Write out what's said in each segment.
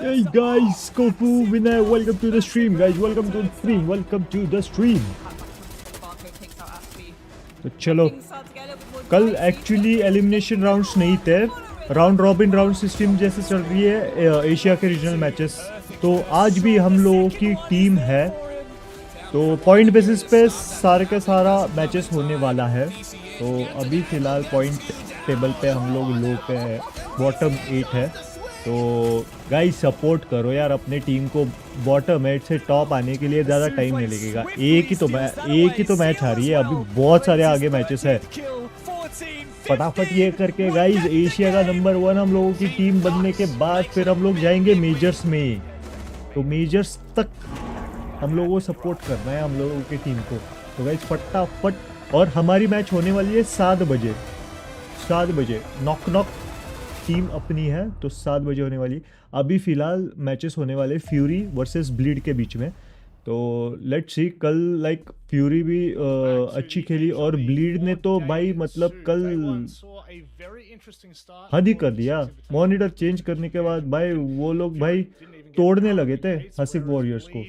Hey guys, Kofu winner, welcome to the stream, guys. Welcome to the stream. Welcome to the stream. तो चलो, कल actually elimination rounds नहीं थे, round robin round system जैसे चल रही है एशिया के रीजनल मैचेस। तो आज भी हम लोगों की टीम है, तो पॉइंट बेसिस पे सारे का सारा मैचेस होने वाला है। तो अभी फ़िलहाल पॉइंट टेबल पे हम लोग लो पे है, बॉटम 8 है। तो गाइस सपोर्ट करो यार अपने टीम को, बॉटम 8 से टॉप आने के लिए ज़्यादा टाइम नहीं लगेगा। एक ही तो मैच आ रही है, अभी बहुत सारे आगे मैचेस है। फटाफट ये करके गाइस एशिया का नंबर 1 हम लोगों की टीम बनने के बाद फिर हम लोग जाएंगे मेजर्स में। तो मेजर्स तक हम लोगों को सपोर्ट करना है, हम लोगों की टीम को। तो गाइस फटाफट, और हमारी मैच होने वाली है 7 बजे नॉक टीम अपनी है, तो 7 बजे होने वाली। अभी फ़िलहाल मैचेस होने वाले फ्यूरी वर्सेस ब्लीड के बीच में। तो लेट्स सी, कल लाइक फ्यूरी भी अच्छी खेली और ब्लीड ने तो भाई मतलब कल हद ही कर दिया। मॉनिटर चेंज करने के बाद भाई वो लोग भाई तोड़ने लगे थे हसीफ वॉरियर्स को।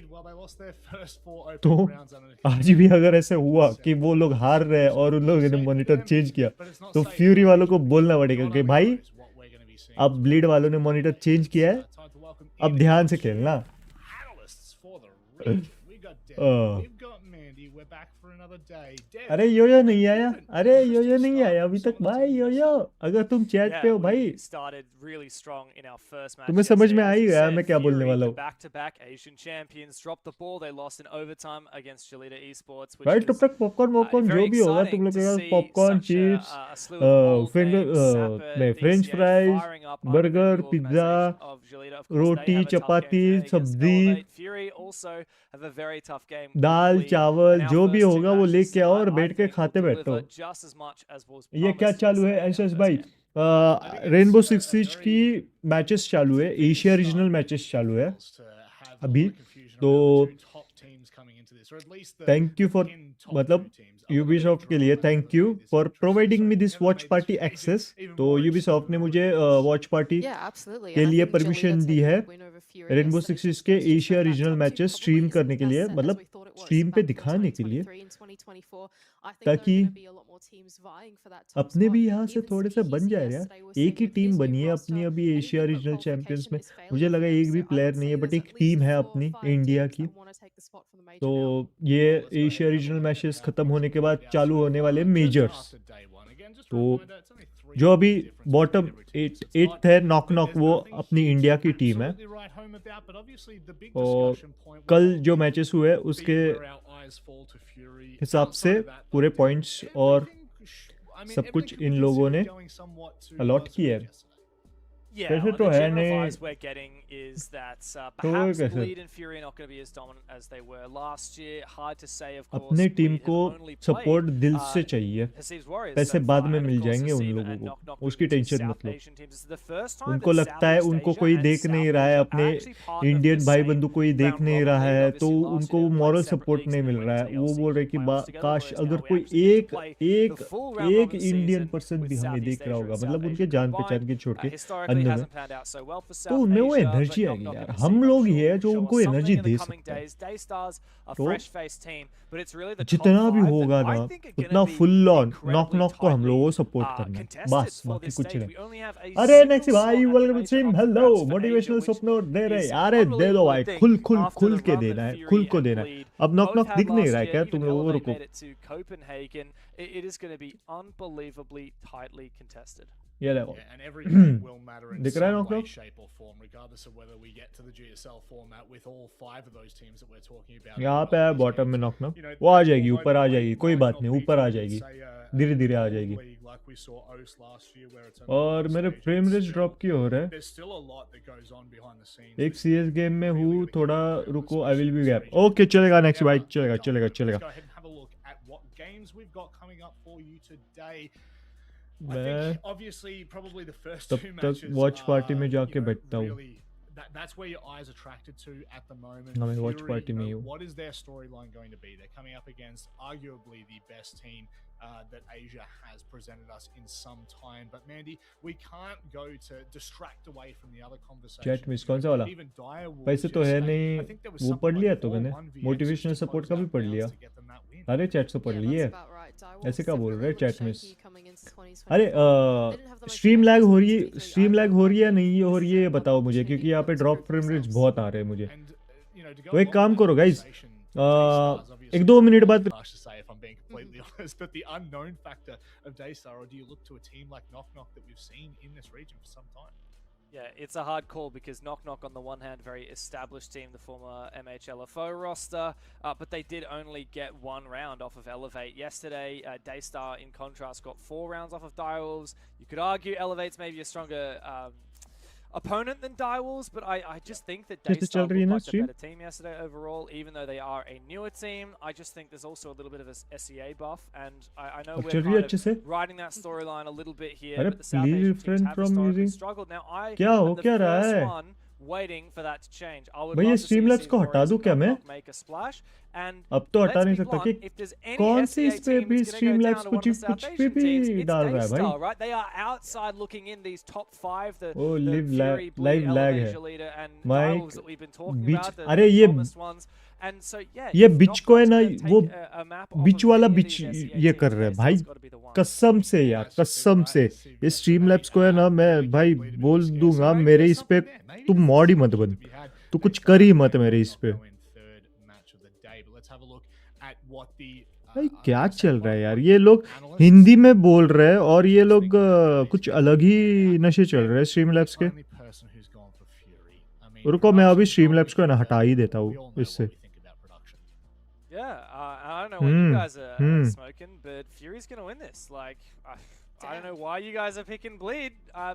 तो आज भी अगर ऐसे हुआ कि वो लोग हार रहे और उन लोगों ने मॉनिटर चेंज किया, तो फ्यूरी वालों को बोलना पड़ेगा कि भाई अब ब्लीड वालों ने मॉनिटर चेंज किया है, अब ध्यान से खेलना। अरे योयो नहीं आया, नहीं आया अभी तक भाई। योयो अगर तुम चैट पे हो भाई, तुम्हें समझ में आ ही गया मैं क्या बोलने वाला हूँ। भाई तब तक पॉपकॉर्न जो भी होगा तुम लोग के पास, popcorn, chips, french fries, burger, pizza, रोटी, चपाती, सब्जी, दाल, चावल जो भी होगा वो लेके आओ और बैठ के खाते बैठो। ये क्या चालू है एसएस भाई? रेनबो सिक्स सिक्स की मैचेस चालू है, एशिया रीजनल मैचेस चालू है अभी। तो थैंक यू फॉर, मतलब यूबीसॉफ्ट के लिए thank you for providing me this watch party access. तो यूबीसॉफ्ट ने मुझे वॉच पार्टी के लिए परमिशन दी है रेनबो सिक्स के एशिया रीजनल मैचेस स्ट्रीम करने के लिए, मतलब स्ट्रीम पे दिखाने के लिए, ताकि अपने भी यहाँ से थोड़े से बन जाए यार। एक ही टीम बनी है अपनी अभी एशिया रीजनल चैंपियंस में, मुझे लगा एक भी प्लेयर नहीं है, बट एक टीम है अपनी इंडिया की। तो ये एशिया रीजनल मैचेस खत्म होने के बाद चालू होने वाले मेजर्स। तो जो अभी बॉटम 8 है नॉक, वो अपनी इंडिया की टीम है। और कल जो मैचेस हुए उसके हिसाब से पूरे पॉइंट्स और सब कुछ इन लोगों ने अलॉट किया है। Yeah, कैसे well, तो the है general नहीं, vibes we're getting is that तो perhaps कैसे Bleed and Fury are not going to be as dominant as they were last year. Hard to say, of course. अपने team Bleed को have only support played दिल से चाहिए, Hasi's Warriors पैसे so बाद far, में and of mill course जाएंगे उन Hasid लोगों and को, Knock Knock उसकी being two टेंशन मत South low. Asian teams. This is the first time उनको that लगता है Southeast उनको Asia कोई and देख नहीं South रहा है, Asia अपने are actually part of the Indian भाई same बंधु कोई देख round नहीं robin रहा league. है, तो Obviously, last उनको year they played moral separate support leagues नहीं and मिल then रहा went है। to the वो बोल रहे कि LCQ playoffs together, काश whereas अगर now we कोई actually get to एक play एक the full round एक robin Indian season person with भी हमें Southeast देख रहा Asia होगा, and मतलब South उनके Asia जान combined. पहचान के छोड़ के Historically अंदर में, hasn't panned out so well for तो South उनमें वो Asia, एनर्जी but आएगी Knock यार। Knock and हम Hasid, I'm लोग ही sure है will जो show उनको us energy something in the they coming सकते हैं। days. Daystars, a तो fresh-faced team, but it's really the top जितना भी 5 होगा that ना I think are going उतना to be full on incredibly knock को हम लोगों tightly को सपोर्ट करना है, contested बस for बाकी this कुछ stage. नहीं। We only have a अरे single नेक्स्ट slot भाई welcome activation stream, up for hello grabs for Asia, motivational which स्वप्नों दे रहे, is अरे दे दो unbelievable to भाई, think खुल खुल after खुल the के run देना that है, खुल Fury को and देना है। Bleed अब नॉक both had दिख नहीं रहा last है year, क्या even तुम लोगों को? रुको, elevated to Copenhagen. It is going to be unbelievably tightly contested. ये देखो Yeah, and every game will matter in दिख रहा है some knock way, knock? shape, or form, regardless of whether we get to the GSL format with all 5 of those teams that we're talking about. यहाँ in पे है these bottom में games. Knock, You know, वो आ that जाएगी, all ऊपर आ open जाएगी, league कोई might बात not नहीं, be ऊपर आ treated, जाएगी, say, धीरे a धीरे आ gold जाएगी। league like we saw OS last year, where it's only और one मेरे stage. Frame It's rate still- drop क्यों हो रहा है? There's still a lot that goes on behind the scenes. एक this सीएस year. गेम में Really हूँ, gotta थोड़ा keep it real, रुको, I will especially be this gap. region. Okay चलेगा नेक्स्ट भाई, However, चलेगा let's चलेगा चलेगा। go ahead and have a look at what games we've got coming up for you today. I मैं think obviously probably the first तब two तक matches watch party are, में जाके you know, बैठता हूँ। really that's where your eyes attracted to at the moment. हमें watch Fury, party में ही हो। what is their storyline going to be? They're coming up against arguably the best team that Asia has presented us in some time. But Mandy, we can't go to distract away from the other conversation. Chat miss कौन सा वाला? Even Direwolves वैसे तो है yesterday, नहीं, I think there was वो something पढ़ like लिया तो 4 मैंने 1v8s motivational just to support close का भी out पढ़ rounds लिया। to get them that win. अरे चैट से पढ़ Yeah, लिए, that's about right. Direwolves ऐसे क्या बोल रहे हैं definitely chat looked miss? shaky coming into 2024. अरे They didn't have the most stream lag creative हो team, रही है, particularly स्ट्रीम लैग हो रही है या Ivan, नहीं हो रही है ये but बताओ मुझे, opportunity क्योंकि यहाँ पे for them to drop prove frame rates themselves. बहुत आ रहे हैं मुझे। And to go तो एक along काम with that करो गाइस, conversation, Daystar's obviously एक दो मिनट very बाद harsh to say if I'm being completely honest, but the unknown factor of Daystar, or do you look to a team like Knock Knock that we've seen in this region for some time? Yeah, it's a hard call because Knock Knock on the one hand, very established team, the former MHLFO roster, but they did only get 1 round off of Elevate yesterday. Daystar, in contrast, got 4 rounds off of Direwolves. You could argue Elevate's maybe a stronger opponent than Direwolves, but I just think that कैसे Daystar चल रही है looked ना like the stream? better team yesterday overall, even though they are a newer team. I just think there's also a little bit of a SEA buff, and I know अब we're चल रही है kind अच्छे of से? riding that storyline a little bit here, अरे but the South please Asian teams refrain have from historically using- struggled. Now I क्या हो am the क्या रहा first है? one waiting for that to change. I would भाई ये love to see Streamlabs the को हटा Warriors दूं क्या Knock मैं? Knock make a splash, and अब तो हटा let's नहीं be सकता blunt, कि if there's any कौन सी SEA इस पे team भी that's going to go Streamlabs down to one कुछ of the South कुछ पे Asian भी teams, it's डाल रहा है भाई। Daystar, right? They are outside looking in these top 5, the Oh, live Fury, Bleed, live lag Elevate, है। Jalita, and Mike, Direwolves that we've been talking beach about, the अरे ये promised ones. And so, yeah, ये if beach Knock को है Knock's ना gonna वो take a map off beach of वाला any of beach these SEA ये teams, कर रहा है भाई, Daystar's gotta be the one. कसम से यार, That's just it, कसम right? से It's ये yesterday. स्ट्रीमलैब्स को है ना मैं भाई Bleed a bit बोल scarce. दूंगा So maybe मेरे there's इस पे something there. Maybe तुम there's मॉड ही a मत discussion बन, to be had. तू कुछ Daystar कर ही might मत very मेरे well इस पे। go in third match of the day, but let's have a look at what the भाई I'm क्या gonna say चल रहा है यार, quote-unquote ये लोग analysts हिंदी में बोल रहे हैं और ये just लोग think about these कुछ games. अलग ही Yeah, नशे चल Jen रहे हैं is स्ट्रीमलैब्स the के। only person who's gone for Fury. I mean, रुको मैं अभी production's स्ट्रीमलैब्स को है ना obviously हटा ही there. देता हूँ We all know इससे। what we think about production. Yeah, I don't know what you guys are hmm. smoking, but Fury's going to win this. Like, I don't know why you guys are picking Bleed.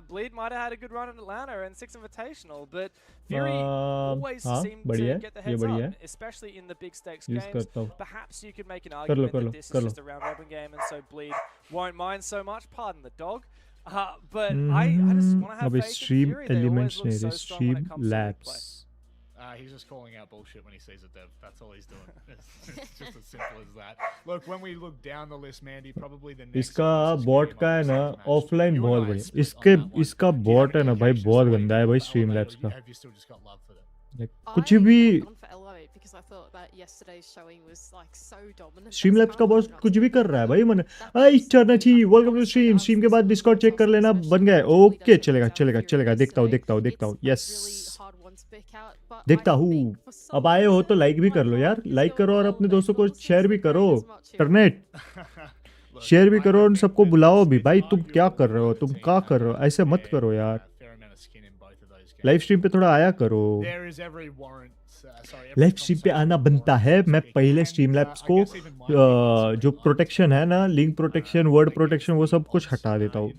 Bleed might have had a good run in Atlanta and 6 Invitational, but Fury always हाँ seem बढ़िया to है, get the ये heads बढ़िया up, है, especially in the big stakes use games. करता हूँ। Perhaps you could make an कर लो argument कर लो that this कर is low. just a round robin game, and so Bleed won't mind so much. Pardon the dog. But I just want to have अबे faith in stream Fury. They always elements look नहीं so रे, strong when stream it comes to league play. Labs. He's just calling out bullshit when he sees a dev. That's all he's doing. It's just as simple as that. Look, when we look down the list, Mandy, probably the next इसका closest bot game का on है this ना match. Offline You and बहुत I बढ़िया, split on इसके that one. इसका Do you have bot है any ना भाई indications बहुत this गंदा है week भाई for स्ट्रीमलैब्स Elevate, or का। have you still just got love for them? कुछ भी I've gone for Elevate because I thought that yesterday's showing was like so dominant. Streamlabs का बॉस कुछ भी कर रहा है भाई। मन आई चरना चाहिए, वेलकम टू स्ट्रीम। स्ट्रीम के बाद डिस्कॉर्ड चेक कर लेना, बन गया। ओके चलेगा चलेगा चलेगा, देखता हूँ देखता हूँ देखता हूँ। यस देखता हूँ। अब आए हो तो लाइक भी कर लो यार, लाइक करो और अपने दोस्तों को शेयर भी करो। इंटरनेट शेयर भी करो और सबको बुलाओ भी भाई। तुम क्या कर रहे हो, तुम क्या कर रहे हो, ऐसे मत करो यार। लाइव स्ट्रीम पे थोड़ा आया करो, लाइव स्ट्रीम पे आना बनता है। मैं पहले स्ट्रीमलैब्स को जो प्रोटेक्शन है ना, लिंक प्रोटेक्शन, वर्ड प्रोटेक्शन, वो सब कुछ हटा देता हूँ।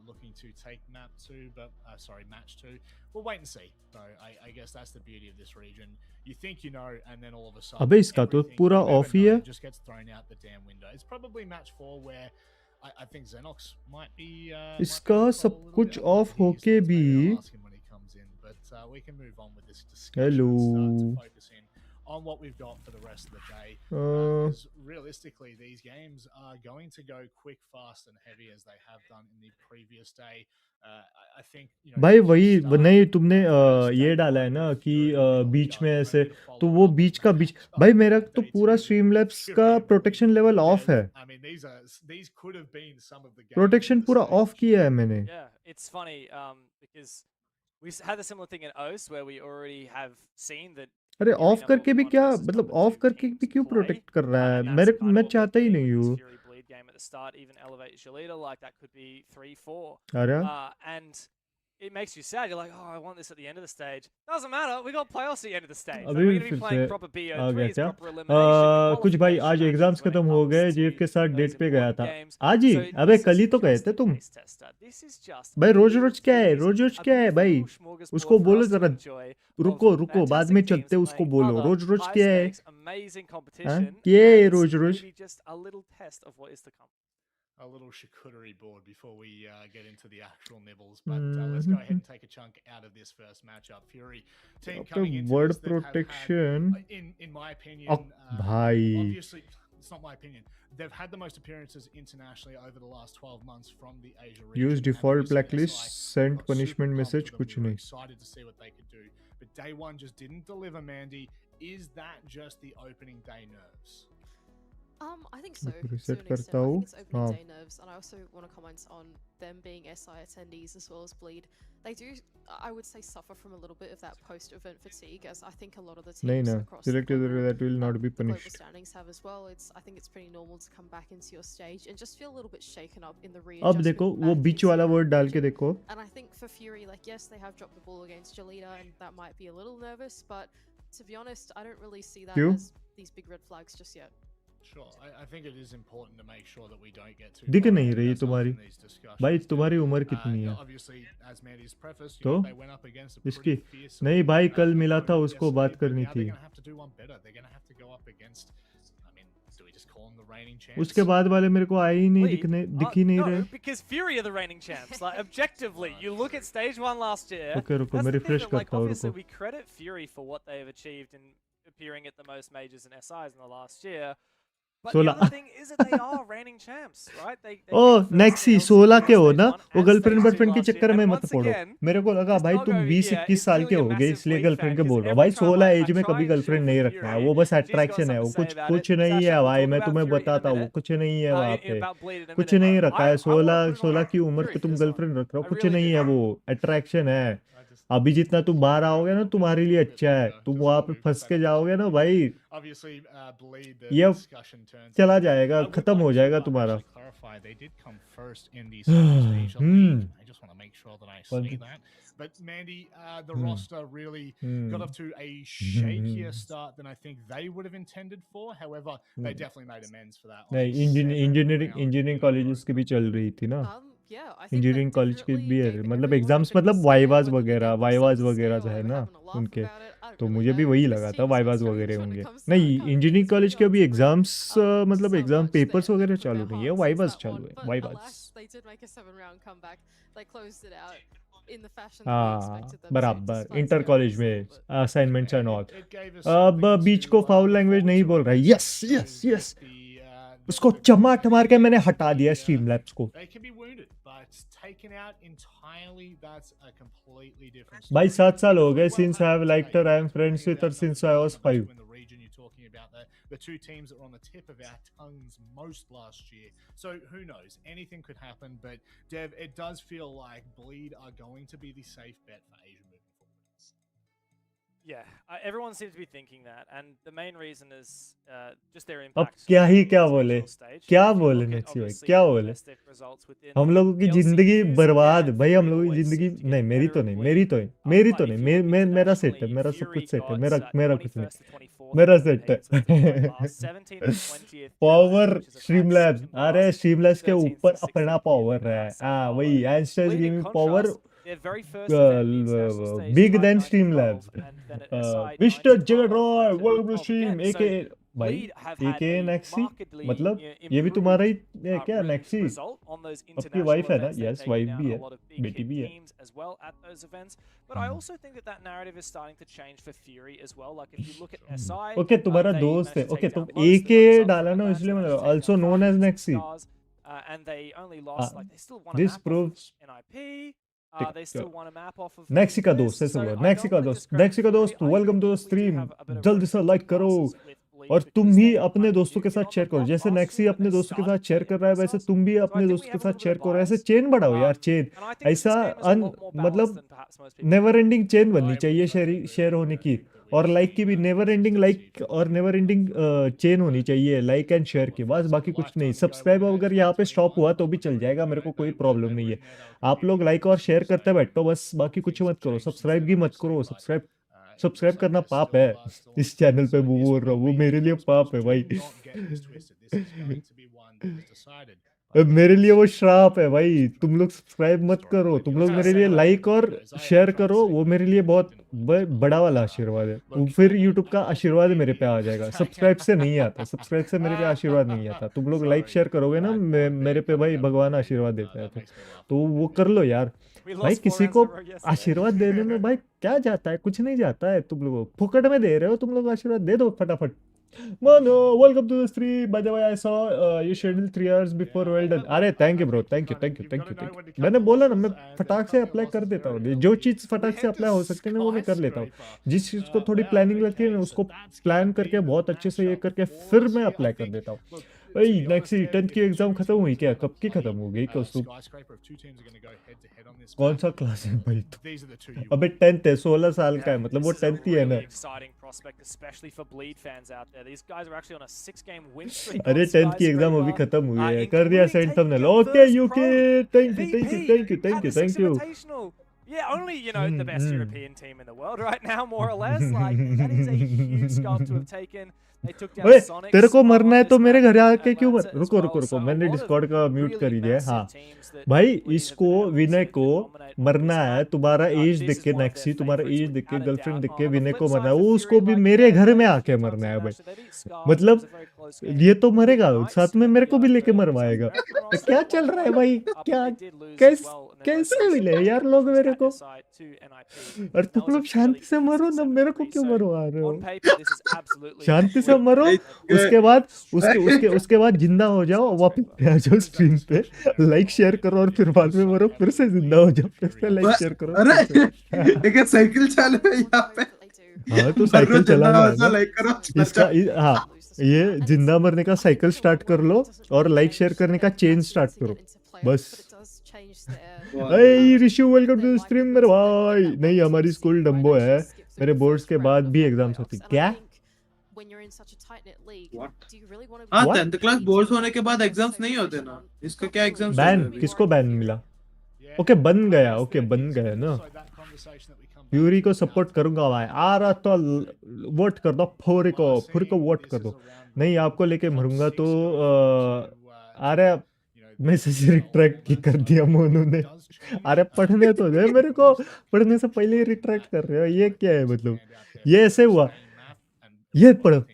Looking to take map 2, but match 2. We'll wait and see. So I guess that's the beauty of this region. You think you know, and then all of a sudden, अबे इसका तो everything पूरा you never of he know है। just gets thrown out the damn window. It's probably match 4 where I think Xenox might be. इसका सब कुछ of होके भी we can move on with this discussion and start to focus in on what we've got for the rest of the day. Because realistically, these games are going to go quick, fast, and heavy as they have done in the previous day. I think भाई वही नहीं, तुमने ये डाला है ना कि बीच में ऐसे, तो वो बीच का बीच भाई मेरा तो पूरा स्ट्रीमलैब्स का प्रोटेक्शन लेवल ऑफ है। प्रोटेक्शन पूरा ऑफ किया है मैंने। Yeah, it's funny because we had a similar thing in OS where we already have seen that. अरे ऑफ करके भी क्या मतलब, ऑफ करके भी क्यों प्रोटेक्ट कर रहा है? मैं चाहता ही नहीं हूँ। अरे And it makes you sad. You're like, oh, I want this at the end of the stage. Doesn't matter. We got playoffs at the end of the stage. अभी We're भी going to be फिर playing से proper आ गया BO3s, क्या? proper elimination, कुछ भाई आज qualification exams matches when it खत्म हो comes गए, to जीएफ के साथ डेट पे गया important था games. आज ही। So अबे this कल ही is तो गए just थे a तुम taste tester. This is just भाई। a रोज little रोज क्या है, tease, रोज रोज a क्या है भाई? beautiful smorgasbord उसको for बोलो us to जरा, enjoy रुको of रुको, बाद में fantastic चलते teams उसको playing बोलो। other रोज रोज high क्या है? stakes, amazing competition, क्या है and rose rose? maybe just a little test of what is to come. a little charcuterie board before we get into the actual nibbles. But let's go ahead and take a chunk out of this first matchup. Fury team coming into word this that have protection. had, in my opinion, bhai. obviously it's not my opinion. They've had the most appearances internationally over the last 12 months from the Asia region. Use default obviously blacklist, SI send got punishment super message, pumped for kuch them. We were nahi. excited to see what they could do, but day one just didn't deliver. Mandy, is that just the opening day nerves? I think so. Reset To an extent. करता I हूँ. think it's opening हाँ. day nerves, and I also want to comment on them being SI attendees as well as Bleed. They do, I would say, suffer from a little bit of that post-event fatigue, as I think a lot of the नहीं teams ना. across the Selected global, that will not be the global punished. standings have as well. I think it's pretty normal to come back into your stage and just feel a little bit shaken up in the अब readjustment देखो वो back बीच into वाला your word डाल के region. देखो. And I think for Fury, like, yes, they have dropped the ball against Jolita, and that might be a little nervous, but to be honest, I don't really see that क्यों? as these big red flags just yet. Sure, I think it is important to make sure that we don't get too दिख far नहीं ahead of रही ourselves तुम्हारी. in these discussions. भाई But, तुम्हारी उम्र कितनी है? obviously, as Mandy's prefaced, तो? they went up against a इसकी pretty fierce नहीं भाई कल मिला था opponent उसको yesterday, बात but करनी now थी. they're gonna have to do one better. They're gonna have to go up against, I mean, do we just call them the reigning champs? उसके बाद वाले मेरे को आए ही नहीं Bleed? दिख ही नहीं No, रहे. because Fury are the reigning champs. Like, objectively, you look at stage 1 last year. रुको रुको That's मैं the thing refresh that, like, करता हूँ obviously रुको. we credit Fury for what they have achieved in appearing at the most majors and SIs in the last year. But the 16. other thing is that they are reigning champs, right? They O came first नेक्सी in LCK 16 के हो stage ना. 1 वो and girlfriend stage 2 boyfriend के last year. चक्कर में And मत once पड़ो. again, मेरे को लगा this भाई dog तुम over 20 here 21 is साल के clearly a हो गए massive इसलिए Bleed गर्लफ्रेंड fan, के 'cause बोल रहा हूँ. every भाई time 16 I एज में try कभी and गर्लफ्रेंड shill नहीं for रखना है. Fury, वो बस she's got अट्रैक्शन है. something वो to say कुछ about कुछ it. नहीं है Sasha, we'll भाई. talk मैं about तुम्हें Fury in a बताता हूँ minute. कुछ नहीं है वहाँ पे. About Bleed in a कुछ minute. नहीं I रखा है. wanna put 16 it on 16 की उम्र Fury के for तुम this one. गर्लफ्रेंड रख रहे हो. I कुछ really नहीं do. है. वो अट्रैक्शन है. अभी जितना तुम बाहर आओगे ना तुम्हारे लिए अच्छा है. तुम वहां पे फंस के जाओगे ना भाई. Obviously, Bleed, the ये discussion turns चला into- जाएगा. I would खत्म like हो to, जाएगा तुम्हारा. actually clarify, they did come first in the Southeast Asia League. I just want to make sure that I say that. But Mandy, the roster really got off to a shakier start than I think they would have intended for. However, they definitely made amends for that. on a नहीं engineering colleges की भी चल रही थी ना. Yeah, I think engineering they college की definitely भी है. gave मतलब everyone a exams bit of a मतलब scare, वाइवाज whether they वगैरह gave themselves a वगैरह scare है or ना having a laugh उनके. about it, I don't तो really मुझे भी know. वही This लगा था team's वाइवाज very वगैरह strange when it होंगे. comes to नहीं that kind of thing. Engineering It's college really के hard अभी to bring एग्जाम्स मतलब so exam much papers there वगैरह with चालू their नहीं है. hearts into वाइवाज that चालू one. है. But vivas. alas, they did make a 7-round comeback. They closed it out in the fashion that we हाँ expected them to, बराबर. despite inter zero college result, में but assignments and all. It gave us अब something beach to को foul look language forward नहीं to बोल रहा है. because yes it yes shows yes. that उसको the चमाट मार के मैंने हटा दिया the, स्ट्रीम लैब्स को. they can be wounded, but taken out entirely, that's a completely different भाई story. 7 साल हो गए Well, since I have liked her. I am friends with her since I was 5. In the region, you're talking about the two teams that were on the tip of our tongues most last year. So who knows? Anything could happen. But Dev, it does feel like Bleed are going to be the safe bet for Asia moving forward. Yeah, everyone seems to be thinking that, and the main reason is just their अब impact. क्या ही on क्या the बोले. international stage. क्या If you बोले look at, नेक्सी भाई. obviously, क्या the बोले. domestic results within हम लोगों की the जिंदगी LCQs, बर्बाद. yeah, भाई हम Fury लोगों की always जिंदगी seem to get नहीं मेरी better तो and नहीं win. मेरी तो नहीं मेरी But तो if नहीं you look मेरा सेट है. internationally, मेरा सब Fury कुछ सेट है. got, मेरा कुछ नहीं. 21st to 24th मेरा in the सेट है. Heats, let's take away last 17th and 20th in power which is a stream tight labs. second अरे last, स्ट्रीम लैब्स के 13th ऊपर to अपना 16th पावर in है. same वही below. एंस्टाइस Bleed in gaming power contrast, their very first event, the international stage, big tied then 9 to stream 12, labs. and then at SI 9 mister to 12, जगडरॉय 9 to welcome to 12 stream. again. AK So भाई Bleed have had AK a नेक्सी markedly मतलब ये भी तुम्हारा ही है क्या नेक्सी. result on those आपकी international wife है ना. events. They've yes taken wife down भी a है. lot of big बेटी hit भी है. teams as well at those events. But I also think that narrative is starting to change for Fury as well. Like if you look at SI, okay तुम्हारा they दोस्त है. managed to okay take तुम down most of AK the results डाला from ना that इसलिए match. मैं They managed to take also down known 5 as and नेक्सी. Stars, and they only lost like they still won a This map off proves of NIP. They still won a map off of नेक्सी का Bliss, दोस्त है so सब. I नेक्सी don't का wanna दोस्त. discredit नेक्सी का Fury. दोस्त I welcome think to we do stream. have a bit of जल्दी से rose-tinted लाइक करो. glasses with Bleed और तुम because भी they're अपने kind of a दोस्तों new के kid साथ on शेयर the करो. block जैसे last नेक्सी year when अपने they दोस्तों के started साथ शेयर putting कर up रहा है their वैसे stars. तुम भी So I अपने think we दोस्तों के have a साथ little शेयर bit of करो. ऐसे bias. चेन बढ़ाओ यार. चेन And I think ऐसा this game is a lot more balanced मतलब than perhaps most people never ending chain बननी I चाहिए would totally agree share with होने you. I की. think that we've और like की seen भी never ending like और नेवर एंडिंग चेन होनी चाहिए. लाइक एंड शेयर की बस बाकी कुछ नहीं. सब्सक्राइब अगर यहाँ पे स्टॉप हुआ तो भी चल जाएगा. मेरे को कोई प्रॉब्लम नहीं है. आप लोग लाइक और शेयर करते बैठो बस. बाकी कुछ मत करो. सब्सक्राइब भी मत करो. सब्सक्राइब करना पाप है. इस चैनल पे वो बोल रहा हूँ. वो मेरे लिए पाप है भाई. मेरे लिए वो श्राप है भाई, तुम लोग सब्सक्राइब मत करो, तुम लोग मेरे लिए लाइक और शेयर करो, वो मेरे लिए बहुत बड़ा वाला आशीर्वाद है। वो फिर यूट्यूब का आशीर्वाद मेरे पे आ जाएगा, सब्सक्राइब से नहीं आता, सब्सक्राइब से मेरे पे आशीर्वाद नहीं आता। तुम लोग लाइक शेयर करोगे ना, मेरे पे भाई भगवान आशीर्वाद देता है फिर, तो वो कर लो यार। भाई किसी को आशीर्वाद देने में भाई क्या जाता है, कुछ नहीं जाता है। तुम लोग फुकट में दे रहे हो, तुम लोग आशीर्वाद दे दो फटाफट। Mano, welcome to the stream. By the way, I saw you scheduled 3 hours before. Well done. अरे thank you bro, thank you. मैंने बोला ना, मैं फटाक से अप्लाई कर देता हूँ, जो चीज़ फटाक से अप्लाई हो सकती है ना वो मैं कर लेता हूँ। जिस चीज़ को थोड़ी प्लानिंग लगती है ना, उसको प्लान करके बहुत अच्छे से ये करके फिर मैं अप्लाई कर देता हूँ। भाई नेक्स्ट 10th की एग्जाम खत्म हुई क्या? कब की खत्म हो गई? कौन सा क्लास है भाई तू? अबे 10th है, 16 साल का है, मतलब वो 10th ही है ना। अरे 10th की एग्जाम अभी खत्म हुई है, कर दिया send thumbnail. Okay UK, thank you. Yeah, only, you know, the best European team in the world right now, more or less. Like, that is a huge sculpt to have taken. They took down ओए Sonic. तेरे को मरना है तो मेरे घर आके क्यों मर? रुको, मैंने डिस्कॉर्ड का म्यूट कर दिया है। हाँ भाई, इसको विनय को मरना है, तुम्हारा एज देख के नेक्सी, तुम्हारा एज देख के, गर्लफ्रेंड देख के विनय को मरना है, वो उसको भी मेरे घर में आके मरना है भाई। मतलब ये तो मरेगा, साथ में मेरे को भी लेके मरवाएगा। क्या चल रहा है भाई? क्या कैसे मिले यार लोग मेरे को? और तुम लोग शांति से मरो ना, मेरे को क्यों मरवा रहे हो? शांति से मरो, उसके बाद उसके बाद जिंदा हो जाओ, वापस आ जाओ स्ट्रीम पे, लाइक शेयर करो, और फिर बाद में मरो, फिर से जिंदा हो जाओ, फिर से लाइक शेयर करो। अरे एक साइकिल चालू है यहाँ पे। हाँ तो साइकिल चलाना है ना लाइक करो इसका। हाँ, ये जिंदा मरने का साइकिल स्टार्ट कर लो और लाइक शेयर करने का चेन स्टार्ट करो, बस। ऋषु वेलकम टू स्ट्रीम मेरे भाई। नहीं, हमारी स्कूल डम्बो है, मेरे बोर्ड्स के बाद भी एग्जाम्स होती। क्या? हाँ 10th क्लास बोर्ड्स होने के बाद एग्जाम्स नहीं होते ना, इसका क्या एग्जाम्स? बैन किसको बैन मिला? ओके बन गया, ओके बन गया ना। फ्यूरी को सपोर्ट करूंगा भाई, आ रहा तो वोट कर दो फ्यूरी को वोट कर दो। नहीं आपको लेके मरूंगा तो अरे मैसेज रिट्रैक्ट कर दिया मोनू ने। अरे पढ़ने तो दे मेरे को, पढ़ने से पहले ही रिट्रैक्ट कर रहे हो, ये क्या है? मतलब ये ऐसे हुआ, ये पढ़ो,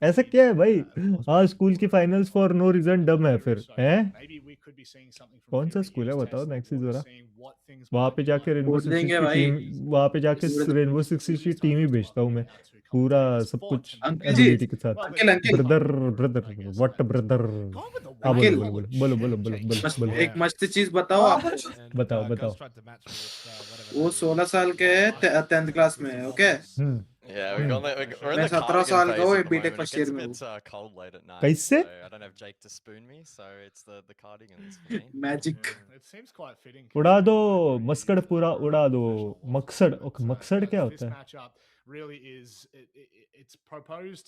ऐसा क्या है भाई? हाँ स्कूल की फाइनल्स फॉर नो रीजन डम है फिर है। कौन सा स्कूल है बताओ नेक्स्ट जरा? वहां पे जाके रेनबो 660 टीम, वहां पे जाके रेनबो 660 टीम ही भेजता हूँ मैं, पूरा सब कुछ एबिलिटी के साथ। Brother what brother? हाँ बोलो। एक मस्त चीज बताओ आप। बताओ। वो 16 साल के है, 10th क्लास में है, ओके? Yeah, we're in मैं the 17 cardigan साल का हूँ, phase at the BTech moment. First It year gets a में हूँ। bit cold late at night, कैसे? so I don't have Jake to spoon me, so it's the cardigans for me. Magic उड़ा दो मस्कड़, पूरा उड़ा दो मकसद। ओके मकसद क्या होता है?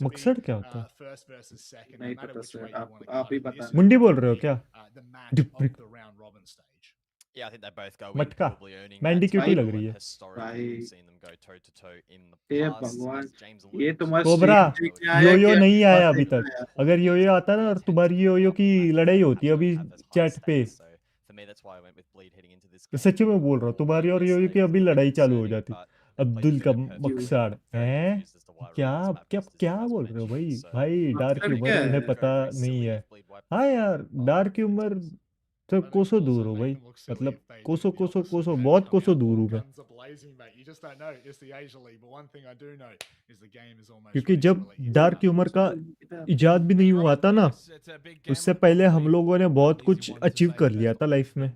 मकसद क्या होता है? नहीं पता सर, आप ही बता। मुंडी बोल रहे हो क्या? Yeah, I think they both go in मटका probably earning मैंडी that क्यूटी title, लग रही and है historically we've seen them go toe to toe in hey the past. भगवान, As James ये alluded तुम्हारा to, कोबरा स्ट्रीम देखने आया योयो कि नहीं आया बात अभी देखने तक। आया? अगर योयो आता ना और तुम्हारी योयो की लड़ाई होती है अभी चैट पे, so for me that's why I went with Bleed heading into this तो game. सच्ची में बोल रहा हूँ, तुम्हारी और योयो की अभी लड़ाई चालू हो जाती। अब्दुल का मकसद है क्या बोल रहे हो भाई? भाई डार्क मकसद ह्यूमर क्या है? इन्हें पता नहीं है। हाँ यार डार्क ह्यूमर तो कोसों दूर हो भाई, मतलब कोसों बहुत कोसों दूर हूँ मैं। क्योंकि जब डार्क ह्यूमर का इजाद भी नहीं हुआ था ना, उससे पहले हम लोगों ने बहुत कुछ अचीव कर लिया था लाइफ में।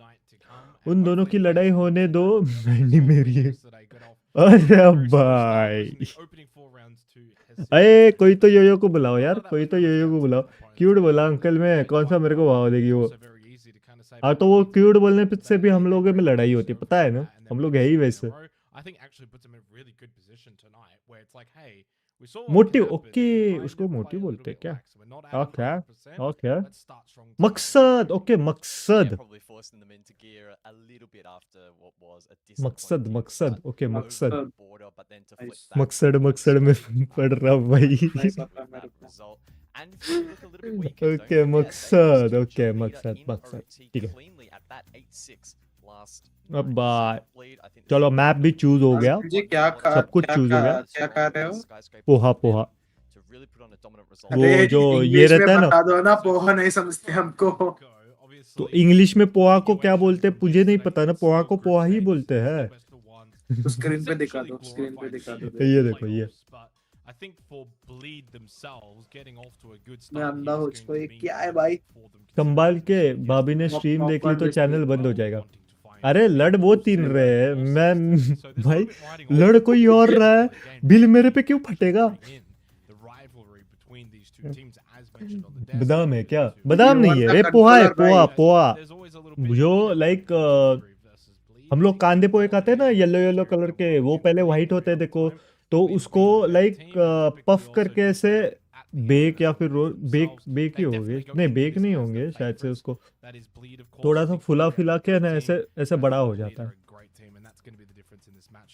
उन दोनों की लड़ाई होने दो, मैंने मेरी है। अरे भाई अरे कोई तो योयो को बुलाओ यार, कोई तो योयो को बुलाओ। क्यूट बोला अंकल में, कौन सा मेरे को भाव देगी वो? हाँ तो वो क्यूट बोलने से भी हम लोगों में लड़ाई होती है, पता है ना, हम लोग है ही वैसे। मोटी, ओके उसको मोटी बोलते हैं क्या? ओके मकसद, ओके मकसद ओके मकसद में पढ़ रहा भाई। नहीं पता मेरे को। And feeling look a little bit weaker. Don't Okay, forget, मकसद, they okay, used to मकसद, lead मकसद, OT ठीक है। cleanly at that 8-6 last अब night. बात, So bleed, I think चलो मैप भी चूज हो गया, जी क्या सब कुछ चूज हो गया। क्या खा रहे हो? Poha poha, to really put on a dominant result. वो अरे जो ये इंग्लिश में रहता है ना, बता दो ना, पोहा नहीं समझते हमको। तो इंग्लिश में पोहा को क्या बोलते हैं मुझे नहीं पता ना, पोहा को पोहा ही बोलते हैं। तो स्क्रीन पे दिखा दो, स्क्रीन पे दिखा दो। ये देखो ये, मैं अंधा हो चुका हूं, ये क्या है भाई? संभाल के, भाभी ने स्ट्रीम देख ली तो चैनल बंद हो जाएगा। अरे लड़ वो तीन रहे हैं, मैं भाई लड़ कोई और रहा है, बिल मेरे पे क्यों फटेगा? बादाम है क्या? बादाम नहीं है रे, पोहा है, पोहा पोहा, जो लाइक हम लोग कांदे पोहे खाते हैं ना, येलो येलो कलर के, वो पहले व्हाइट होते हैं देखो, तो उसको लाइक पफ करके ऐसे बेक या फिर बेक ही होंगे, नहीं बेक नहीं होंगे शायद से, उसको थोड़ा सा फुला फिला के ना ऐसे ऐसे बड़ा हो जाता है।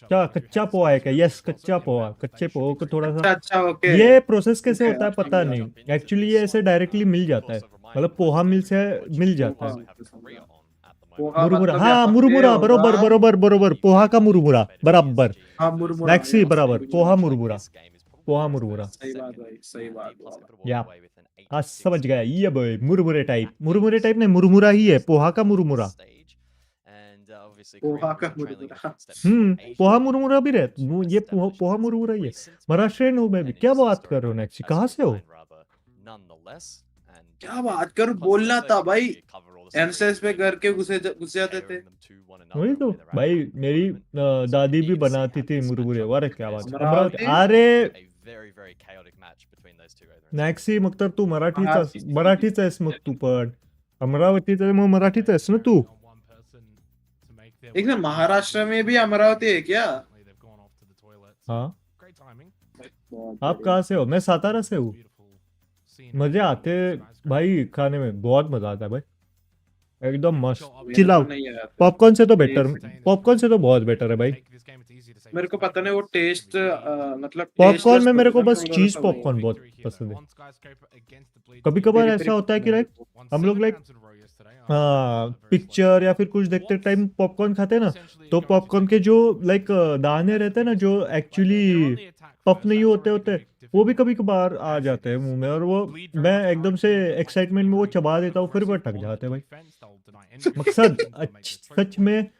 क्या कच्चा पोहा है क्या? यस कच्चा पोहा, कच्चे पोहे को थोड़ा सा, अच्छा ओके। ये प्रोसेस कैसे होता है पता नहीं, एक्चुअली ये ऐसे डायरेक्टली मिल जाता है, मतलब पोहा मिल से मिल जाता है। मुरमुरा, हाँ मुरमुरा, बरोबर बरोबर बरोबर, पोहा का मुरमुरा बराबर, मैक्सी बराबर, पोहा मुरमुरा, पोहा मुरमुरा, सही बात भाई, सही बात। या हाँ समझ गया, ये भाई मुरमुरे टाइप नहीं, मुरमुरा ही है, पोहा का मुरमुरा। पोहा का मुरमुरा। पोहा मुरमुरा भी रहता, ये पोहा मुरमुरा ही है। महाराष्ट्रियन हूँ मैं भी, क्या बात कर रहे हो नेक्स्ट, कहाँ से हो? क्या बात कर, बोलना था भाई, एनस्टाइस पे करके घुस जाते थे। वही तो भाई, मेरी दादी भी बनाती थी मुरमुरे, वारे क्या बात है। अमरावती? अरे नॅक्सी मग तर तू मराठीच आहेस, मग तू पण अमरावतीचा आहे, मग मराठीच आहेस ना तू? एक ना महाराष्ट्र में भी अमरावती है क्या? हाँ, आप कहाँ से हो? मैं सातारा से हूँ। मजे आते भाई, खाने में बहुत मजा आता है भाई, एकदम मस्त। चिल्लाओ, पॉपकॉर्न से तो बेटर, पॉपकॉर्न से तो बहुत बेटर है भाई। मेरे को पता नहीं वो टेस्ट, मतलब पॉपकॉर्न में मेरे को बस चीज पॉपकॉर्न बहुत पसंद है। कभी कभार ऐसा होता है कि लाइक हम लोग लाइक पिक्चर या फिर कुछ देखते टाइम पॉपकॉर्न खाते हैं ना, तो पॉपकॉर्न के जो लाइक दाने रहते हैं ना, जो एक्चुअली पफ नहीं होते, वो भी कभी कभार आ जाते हैं मुंह में, और वो मैं एकदम से एक्साइटमेंट में वो चबा देता हूँ, फिर वो टक जाते हैं भाई। मकसद सच में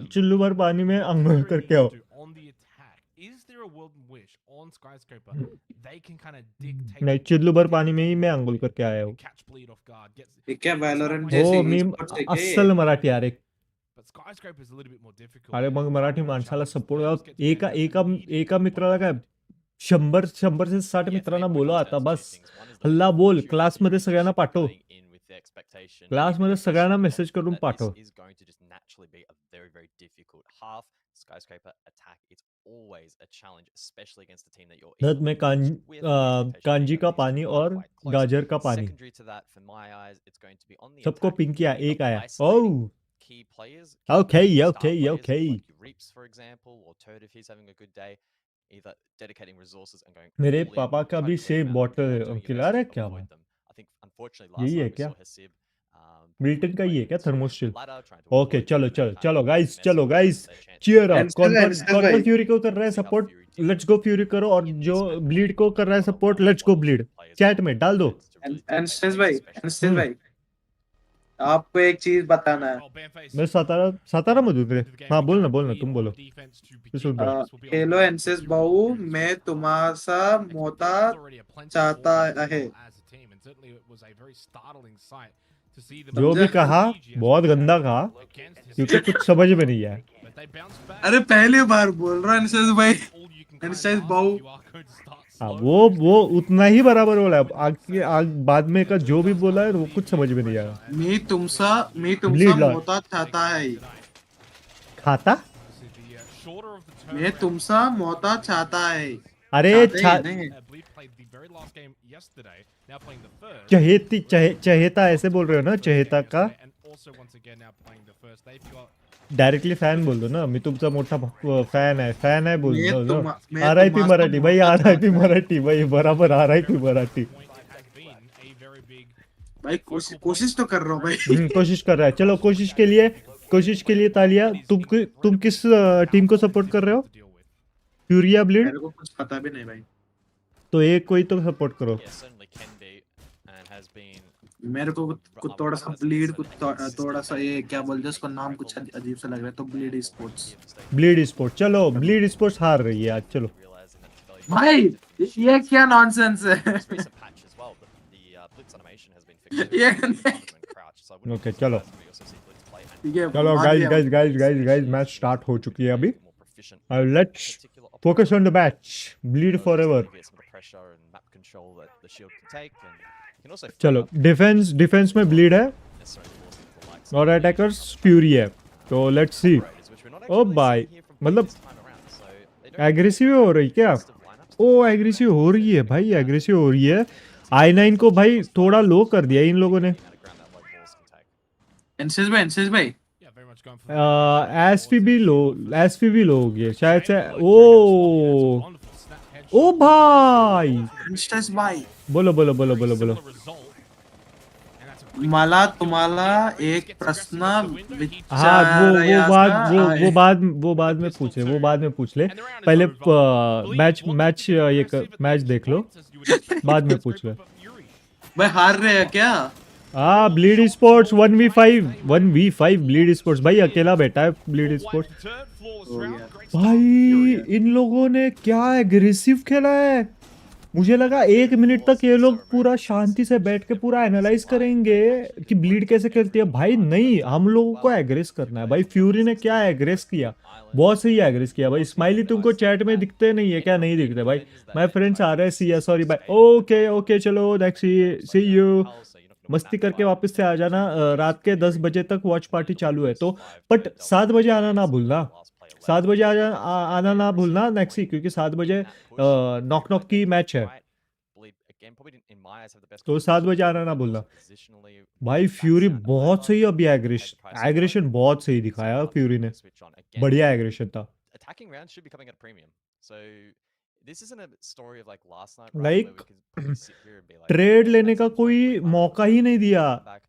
चुल्लू भर पानी में अंगुल करके आओ। नहीं, चुल्लू भर पानी में ही मैं अंगुल करके आया हूँ। क्या वैलोरेंट हो जैसी मीम अस्सल मराठी अरे, अरे मग मराठी माणसाला सपोर्ट, एका मित्राला काय 100 से 60 मित्रांना बोलव आता, बस हल्ला बोल, क्लासमध्ये सगळ्यांना पाठव, क्लासमध्ये सगळ्यांना मेसेज करून पाठव। दर्द में कांजी का पानी और गाजर का पानी, सबको पिंक किया, एक आया। ओह okay, मेरे पापा का भी सेम बॉटल खिला रहा है, क्या बात, यही है क्या? मिल्टन का ही है क्या थर्मोस्टिल? ओके चलो गाइस, चियर अप। कौन फ्यूरी को कर रहा है सपोर्ट, लेट्स गो फ्यूरी करो, और जो ब्लीड को कर रहा है support, let's go bleed, chat में डाल दो। एनस्टेस भाई आपको एक चीज बताना है। मैं सातारा मधून रे। हाँ बोलना तुम बोलो। हेलो एनसेस भाऊ, मैं तुम्हारा मोता चाहता है। जो भी कहा बहुत गंदा कहा, क्योंकि कुछ समझ में नहीं आया। अरे पहली बार बोल रहा एनसेस भाई, एनसेस भाऊ। हाँ वो उतना ही बराबर बोला है, आग बाद में का जो भी बोला है वो कुछ समझ में नहीं आया। मैं तुमसा मोता चाहता है। खाता? मैं तुमसा मोता चाहता है। अरे चहेता ऐसे बोल रहे हो ना, चहेता का डायरेक्टली फॅन बोल दो ना, मी तुमचा मोठा फॅन आहे बोल दो ना. मैं आरआयपी मराठी भाई, आरआयपी मराठी भाई, बराबर आरआयपी मराठी. भाई कोशिश तो कर रहा हूँ भाई. कोशिश कर रहा है. चलो कोशिश के लिए तालियां. तुम किस टीम को सपोर्ट कर रहे हो? फ्यूरी या ब्लीड? मेरे को कुछ पता भी नहीं भाई. तो एक कोई तो सपोर्ट करो. Yeah, certainly can be and has been. मेरे को थोड़ा सा ब्लीड, थोड़ा सा ये क्या बोलते हैं उसको, नाम कुछ अजीब सा लग रहा है, तो ब्लीड स्पोर्ट्स. Bleed sports. चलो ब्लीड स्पोर्ट्स हार रही है आज. चलो Realizing that the value भाई ये क्या नॉनसेंस है. recent patch as well. The blitz animation has been fixed. ये when crouch, so I wouldn't Okay, be चलो. surprised if we also see blitz play and ठीक है. चलो मान लिया. गाइस मैच स्टार्ट हो चुकी है अभी. more proficient. Let's focus on the match. Bleed forever. Get some of the pressure and map control that the shield can take, and you can also free चलो up डिफेंस में Bleed है necessary forcing for the likes और attackers Fury है. तो let's see. of which we're not ओ actually भाई, seeing here from मतलब this time around. So they don't aggressive हो रही क्या? have lineups. ओ एग्रेसिव हो रही है भाई, एग्रेसिव हो रही है. i9 को भाई थोड़ा लो कर दिया इन लोगों ने. Out of ground that low balls can take. NCS भाई एसपी भी लो हो गया शायद से. ओ भाई, एनस्टाइस भाई, बोलो. मला तुम्हाला एक प्रश्न हाँ वो बाद में पूछ ले. पहले मैच देख लो, बाद में पूछ ले. भाई हार रहे हैं क्या? हाँ bleed sports 1v5 bleed sports भाई अकेला बैठा है ब्लीड स्पोर्ट्स. भाई इन लोगों ने क्या एग्रेसिव खेला है. मुझे लगा 1 मिनट तक ये लोग पूरा शांति से बैठ के पूरा एनालाइज करेंगे कि ब्लीड कैसे खेलती है. भाई नहीं, हम लोगों को एग्रेस करना है भाई. फ्यूरी ने क्या एग्रेस किया, बहुत सही एग्रेस किया भाई. स्माइली तुमको चैट में दिखते नहीं है क्या? नहीं दिखते भाई. माय फ्रेंड्स आ रहे हैं. सी सॉरी भाई. ओके चलो नेक्स्ट सी यू. मस्ती करके वापस से आ जाना. रात के 10 बजे तक वॉच पार्टी चालू है तो, बट 7 बजे आना ना भूलना. 7 बजे आना ना भूलना नेक्सी, क्योंकि 7 बजे नॉक की मैच है तो 7 बजे आना ना भूलना. भाई फ्यूरी बहुत सही अभी एग्रेशन बहुत सही दिखाया फ्यूरी ने. बढ़िया एग्रेशन था. Attacking rounds should be coming at a premium. So this isn't a story of like last night, Like, where we could probably sit here and be like, trade लेने का let's कोई hope they मौका ही नहीं दिया. back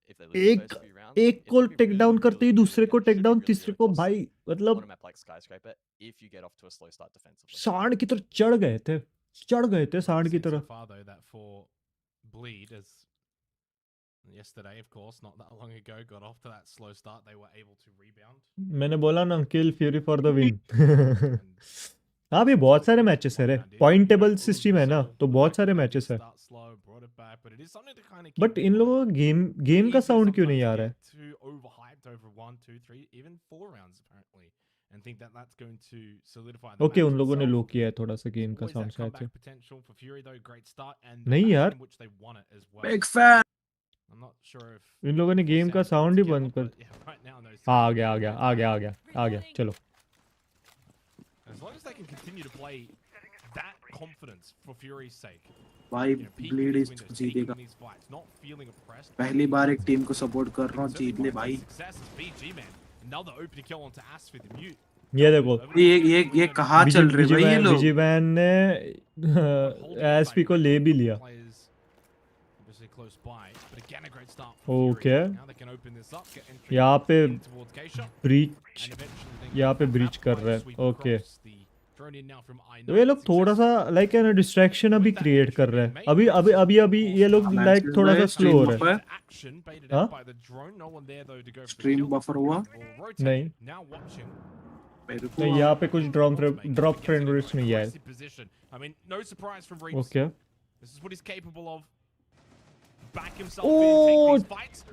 if they lose the एक first few rounds. एक It's को gonna be take down really, करते ही really दूसरे good. को It take should down, be really तीसरे good को across भाई on मतलब a map like Skyscraper if you get off to a slow start defensively. सांड की तरफ चढ़ गए थे सांड की तरफ. Bleed as yesterday, of course, not that long ago, got off to that slow start. They were able to rebound. मैंने बोला ना किल फ्यूरी फॉर द विन. हाँ भी बहुत सारे मैचेस है रे. पॉइंट टेबल सिस्टम है ना, तो बहुत सारे मैचेस है. बट इन लोगों को गेम का साउंड क्यों नहीं आ रहा है? ओके उन लोगों ने लो किया है थोड़ा सा गेम का साउंड शायद से. नहीं यार, बिग फैन. इन लोगों ने गेम का साउंड ही बंद कर. हाँ आ गया. चलो As long as they can continue to play that confidence for Fury's sake. भाई ब्लीड इस जीतेगा. पहली बार एक टीम को सपोर्ट कर रहा हूँ, जीत ले भाई. ये देखो ये कहाँ चल रहे भाई ये लोग. विजीवैन ने एसपी को ले भी लिया. ओके यहाँ पे ब्रीच कर रहा है. ओके तो ये लोग थोड़ा सा लाइक है ना डिस्ट्रैक्शन अभी क्रिएट कर रहे हैं. अभी ये लोग लाइक थोड़ा सा स्लो हो रहे हैं. स्ट्रीम बफर हुआ नहीं यहाँ पे कुछ ड्रॉप फ्रेंड रिस्क नहीं है. ओके ओ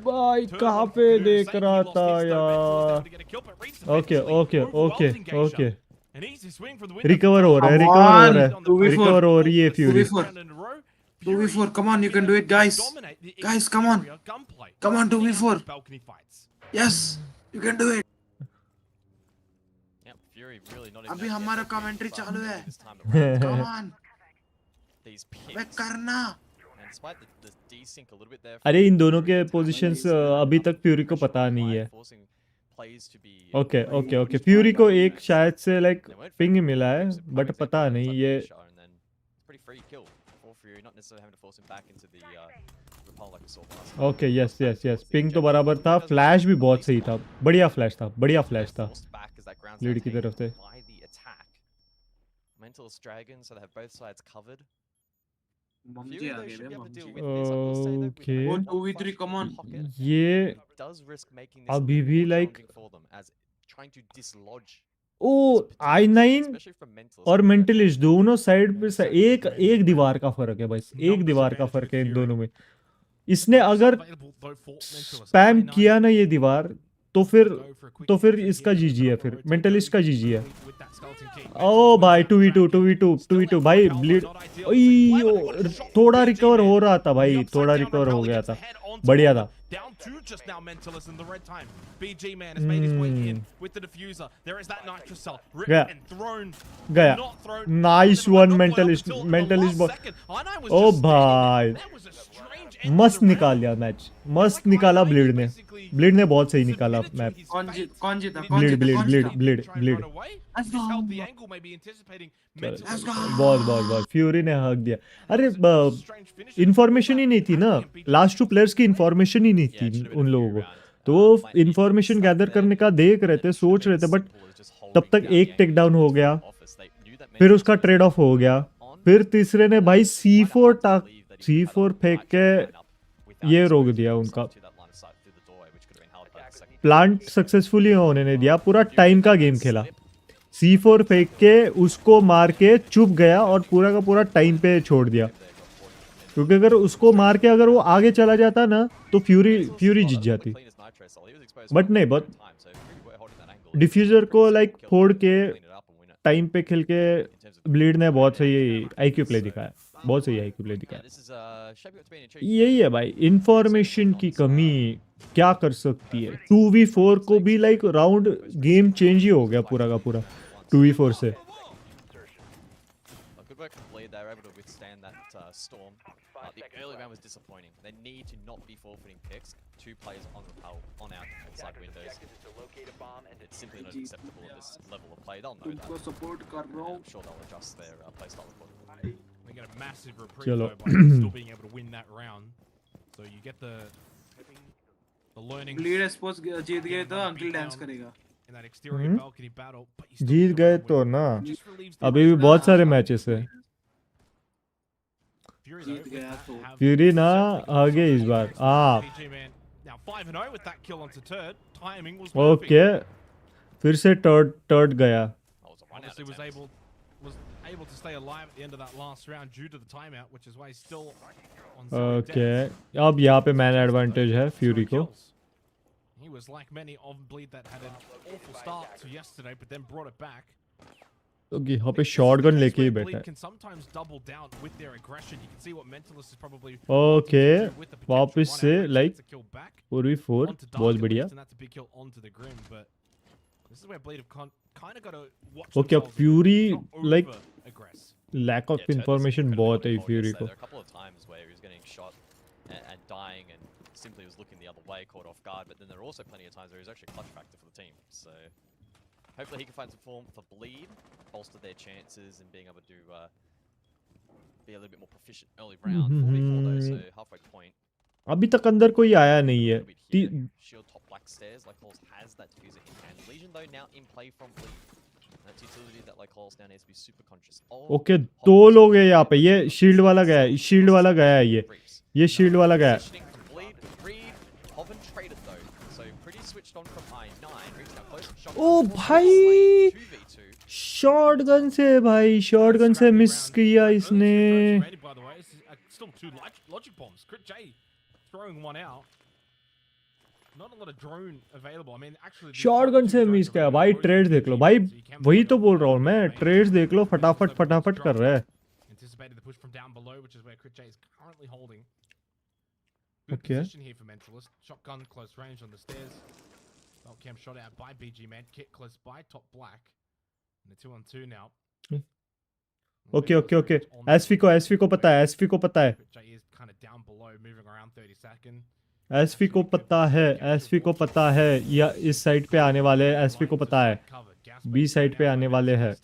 भाई कहाँ पे देख रहा था यार. ओके रिकवर हो रहा है fury. 2v4 come on, you can do it guys, come on 2v4. yes you can do it. Yeah, Fury really not even अभी getting हमारा the कमेंट्री best चालू है. this time around. come on These way picks, करना. and despite the desync a little bit there. अरे इन दोनों के positions अभी तक फ्यूरी को पता नहीं है. plays to be okay okay okay pushed fury by को the एक defense. शायद से like They weren't ping very मिला है good, so बट prime पता example, नहीं it's like ये Nisha, and then it's pretty free kill for Fury, not necessarily having to force him back into the repel like we saw last time. Okay yes yes yes Towards the ping तो injector. बराबर था Doesn't flash shoot भी at बहुत least सही था one. बढ़िया flash था बढ़िया फ्लैश They're था forced back as that ground's lead now की तरफ से taken by the attack. Mentalist Dragon, so they have both sides covered. Mumji Fury आ though गए should बे be able to deal Mumji. with this. I will say though, with okay only Go one 2v3, flash come on. in pocket, ये does risk making this a अभी little भी more like challenging for them as trying to dislodge ओ this I particular nine especially from Mentalist और who can go Mentalist down. दोनों side पे Yeah, एक second एक man. दीवार का फर्क है बस एक Numbers दीवार का advantage फर्क with है इन Fury. दोनों में इसने Options अगर available though for Mentalist. Spam I9 किया ना ये दीवार तो फिर go for a quick तो फिर entry इसका here, जीजी है but फिर rotate मेंटलिस्ट का very जीजी है quickly with that skeleton key. ओ Mentalist भाई wins that 2v2 dragon. 2v2 Still 2v2 out for भाई Calvo, bleed not ideal. Clever, they got a shot from थोड़ा BG, रिकवर man. हो रहा था The भाई upside थोड़ा down रिकवर हो repel गया gets था the head onto बढ़िया Morgan. था Down two just now, Mentalist in the red time. BG man has made his way in with the diffuser. There is that nitro cell ripped गया and thrown. गया Not thrown. Nice Never mind, one not played up Mentalist until the Mentalist last second. I9 was ओ just standing भाई there. That was a strange end to मस्त the निकाल round. लिया match It's मस्त like निकाला I9 bleed just ने basically bleed ने बहुत सही निकाला submitted to मैप his कौन fate. कौन जीता He कौन didn't ब्लीड जीता ब्लीड कौन ब्लीड जीता bleed try and bleed run away. Let's Just held go. the angle, maybe anticipating चलो Mentalist. बहुत बहुत बहुत फ्यूरी ने हक दिया अरे Strange finish. इंफॉर्मेशन ही नहीं थी ना लास्ट टू प्लेयर्स की इंफॉर्मेशन ही नहीं Yeah, it should थी have been उन a लोगों Fury को round. तो वो Might be information stuck gather there, करने का देख रहे and थे it should have सोच रहे been थे बट simple as just तब holding तक down the एक टेक angle डाउन हो to गया office. They knew that फिर Mentalist उसका was ट्रेड ऑफ हो गया on. फिर तीसरे ने भाई Find it hard to C4 believe that he would have had a फेंक right के line up without ये रोक exposing दिया himself उनका to that line of sight through the doorway, which could have been held by the second plant player. Successfully होने नहीं दिया पूरा Fury टाइम with का that गेम खेला slip. C4 फेंक के उसको मार के चुप गया और पूरा का पूरा टाइम पे छोड़ दिया क्योंकि अगर उसको मार के अगर वो आगे चला जाता ना तो फ्यूरी जीत जाती बट नहीं बट डिफ्यूजर को लाइक फोड़ के टाइम पे खेल के ब्लीड ने बहुत सही आईक्यू प्ले दिखाया बहुत सही आईक्यू प्ले दिखाया यही है भाई इंफॉर्मेशन की कमी क्या कर सकती है 2v4 को भी लाइक राउंड गेम चेंज ही हो गया पूरा का पूरा 2v4 से Good work from Bleed. They were able to withstand that storm. The early round was disappointing. They need to not be forfeiting picks. 2 players on repel, on out inside windows. It's simply not acceptable at this level of play. They'll know तुमको that. Support कर रहा हूँ I'm sure they'll adjust their playstyle accordingly. We get a massive reprieve Chalo. though by still being able to win that round. So you get the learnings lead expose जीत गए तो uncle dance करेगा in that exterior balcony battle, but you still जीत need to गए run तो with it. ना Just relieves the अभी भी pressure. बहुत सारे मैचेस है Fury, जीत though, गया with that, तो। have फ्यूरी ना certainly आगे इस consolidation bar against the PG man. Now 5-0 with that kill onto Turd. Timing was perfect. Okay फिर से टर्ड गया That was a run out Obviously was able to stay alive at the end of that last round due to the timeout, which is why he's still on 0 okay deaths. अब यहाँ पे man advantage है fury को He was like many of Bleed that had an awful start to yesterday, but then brought it back. Okay यहाँ पे shotgun लेके ही बैठा Bleed है can sometimes double down with their aggression. You can see what Mentalist is probably okay wanting to do with the potential वापस one से out, which like gets a kill back 4v4 onto Dark बहुत at बढ़िया least, and that's a big kill onto the Grim, but this is where Bleed have kind of got to watch okay अब themselves Fury not like over-aggress. Lack of Yeah, Turd is information incredibly बहुत है on the ball Fury yesterday. को There were a couple of times where he was getting shot and dying and simply was looking the other way, caught off guard. But then there are also plenty of times where he's actually a clutch factor for the team. So hopefully he can find some form for Bleed, bolster their chances and being able to be a little bit more proficient early round. 44 though, so halfway point. अभी तक अंदर कोई आया नहीं है A bit here. Shield top black stairs. Like Halls has that diffuser in hand. Legion though now in play from Bleed. That's utility that like Halls now needs to be super conscious of. Okay दो लोग है यहाँ पे ये shield वाला गया है shield वाला गया है ये शील्ड वाला गया है Positioning from Bleed, Reed, Hoven traded though, so pretty switched on from I9. Reed's now close. Shot O from भाई 2v2. शॉटगन से भाई शॉटगन से मिस किया इसने By the way, this is still 2 logic bombs. Crit J throwing one out. Not a lot of drone available. I mean, actually, shotgun से miss किया भाई trades देख लो भाई वही तो बोल रहा हूँ मैं ट्रेड्स देख लो फटाफट फटाफट कर रहा है Anticipated the push from down below, which is where Crit J is currently holding. Good Okay. position here for Mentalist. Shotgun close range on the stairs. Well, cam shot out by BG Man. Kit close by top black. And the 2-on-2 now. Okay okay okay SV को पता है SV को पता है Crit J is kind of down below, moving around 30 second. SP को पता है, SP को पता है या इस साइड पे आने वाले हैं, एसपी को पता है बी साइड पे आने वाले हैं,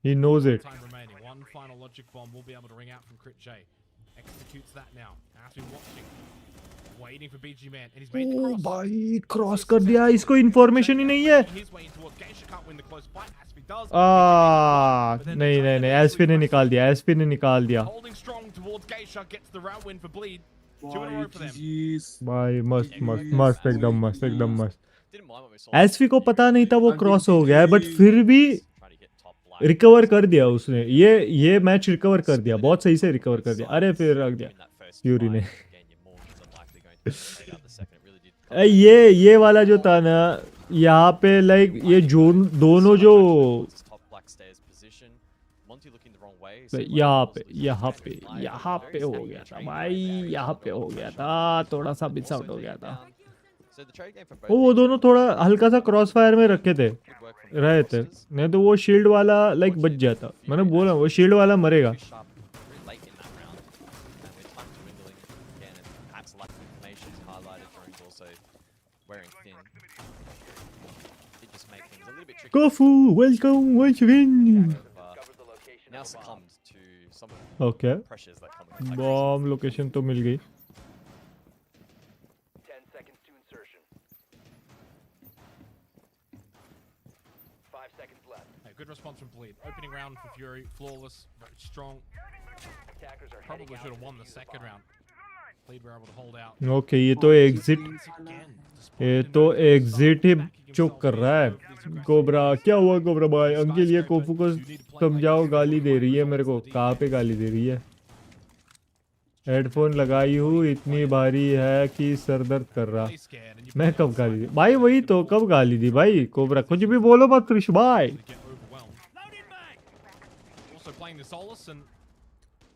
he knows it. Time remaining. One final logic bomb will be able to ring out from Crit J. Executes that now. Has been watching. Waiting for BG Man. And he's made the ओ cross. भाई cross कर दिया, इसको information ही नहीं है। He's waiting towards Geisha, can't win the close fight. Aspie does. नहीं नहीं नहीं, एसपी ने निकाल दिया, एसपी ने निकाल दिया Holding strong towards Geisha, gets the round win for Bleed. 2 in a row for them. भाई। मस्त मस्त मस्त, एकदम मस्त, एकदम मस्त। Didn't mind what we saw. SP को पता नहीं था वो क्रॉस हो गया है, बट फिर भी Trying to get top black. Recover कर दिया उसने, ये मैच रिकवर कर दिया, बहुत सही से रिकवर कर दिया। अरे फिर रख दिया Win that first फ्यूरी ने। fight, again, you're more than likely going to take out the second. It really did ये वाला जो था ना यहाँ पे, लाइक ये जोन दोनों जो top black stairs position. Monty looking the wrong way. so यहाँ पे Monty यहाँ was पे very यहाँ पे हो snappy गया था trade भाई, game. यहाँ पे हो गया था, थोड़ा सा मिस आउट हो गया था। So the trade game from both वो teams दोनों थोड़ा हल्का सा क्रॉस फायर में रखे थे, good work from the रहे थे, rosters. नहीं तो वो शील्ड वाला लाइक बच जाता। मैंने बोला वो शील्ड वाला मरेगा। Too sharp very late in that round. And with time dwindling again, and perhaps lack of information is highlighted. Drones also wearing thin. It just makes things a little bit tricky. Kofu welcome once again। Now succumbed to some of the okay, pressures that come with it. Bomb location तो मिल गई। 10 seconds to insertion. 5 seconds left. Hey, good response from Bleed. Opening round for Fury. Flawless. Very strong. Attackers are Probably heading out should have to won the defuse second bomb. round. Bleed were able to hold out. Okay, ये तो exit, Again, ये despite तो the no exit he backing चुप himself कर in, रहा है। these aggressive cobra plays. क्या हुआ कोबरा भाई? अंकिल ये Skyscraper, कोफू को you need to play like समझाओ, this गाली before दे you रही है find मेरे को। results for the कहाँ पे defense. गाली दे रही है? हेडफोन लगाई हूँ, इतनी भारी है कि सर दर्द कर रहा। Really scared, and you मैं play कब outside गाली दी the भाई? box, वही you तो, can कब fall गाली दी भाई? कोबरा कुछ भी बोलो मत कृष भाई। to get overwhelmed. Also playing the Solus and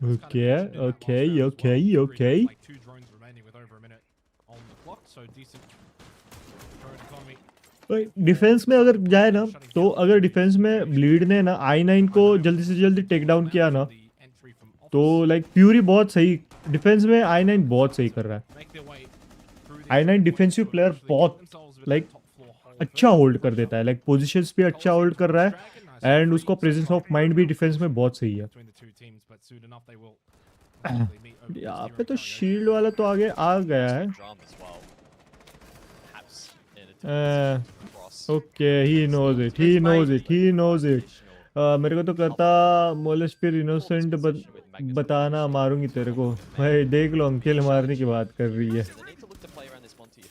okay okay okay okay. like 2 drones remaining with over a minute on the clock, so decent drone economy. Defence में अगर जाए ना, तो अगर डिफेंस में ब्लीड ने ना i9 को जल्दी से जल्दी टेक डाउन किया ना, The entry from तो office. लाइक फ्यूरी बहुत सही डिफेंस में i9 बहुत सही कर रहा है। Make their way through the i9 entry defensive points, player but actually बहुत get themselves a bit of like top floor hold अच्छा first. होल्ड कर देता है, लाइक पोजीशंस भी अच्छा होल्ड कर रहा है, एंड उसका प्रेजेंस ऑफ माइंड भी डिफेंस में बहुत सही है। Between the two teams, but soon enough they will probably meet over this यहाँ hero पे तो karaoke. शील्ड वाला तो आगे आ गया है। Drum as well. Perhaps in a defensive cross. Okay, he knows it, he knows it, he knows it. Additional मेरे को तो करता मोलेस फिर इनोसेंट बताना, मारूंगी तेरे को भाई। देख लो, अंकेल मारने की बात कर रही है। So they need to look to play around this Monty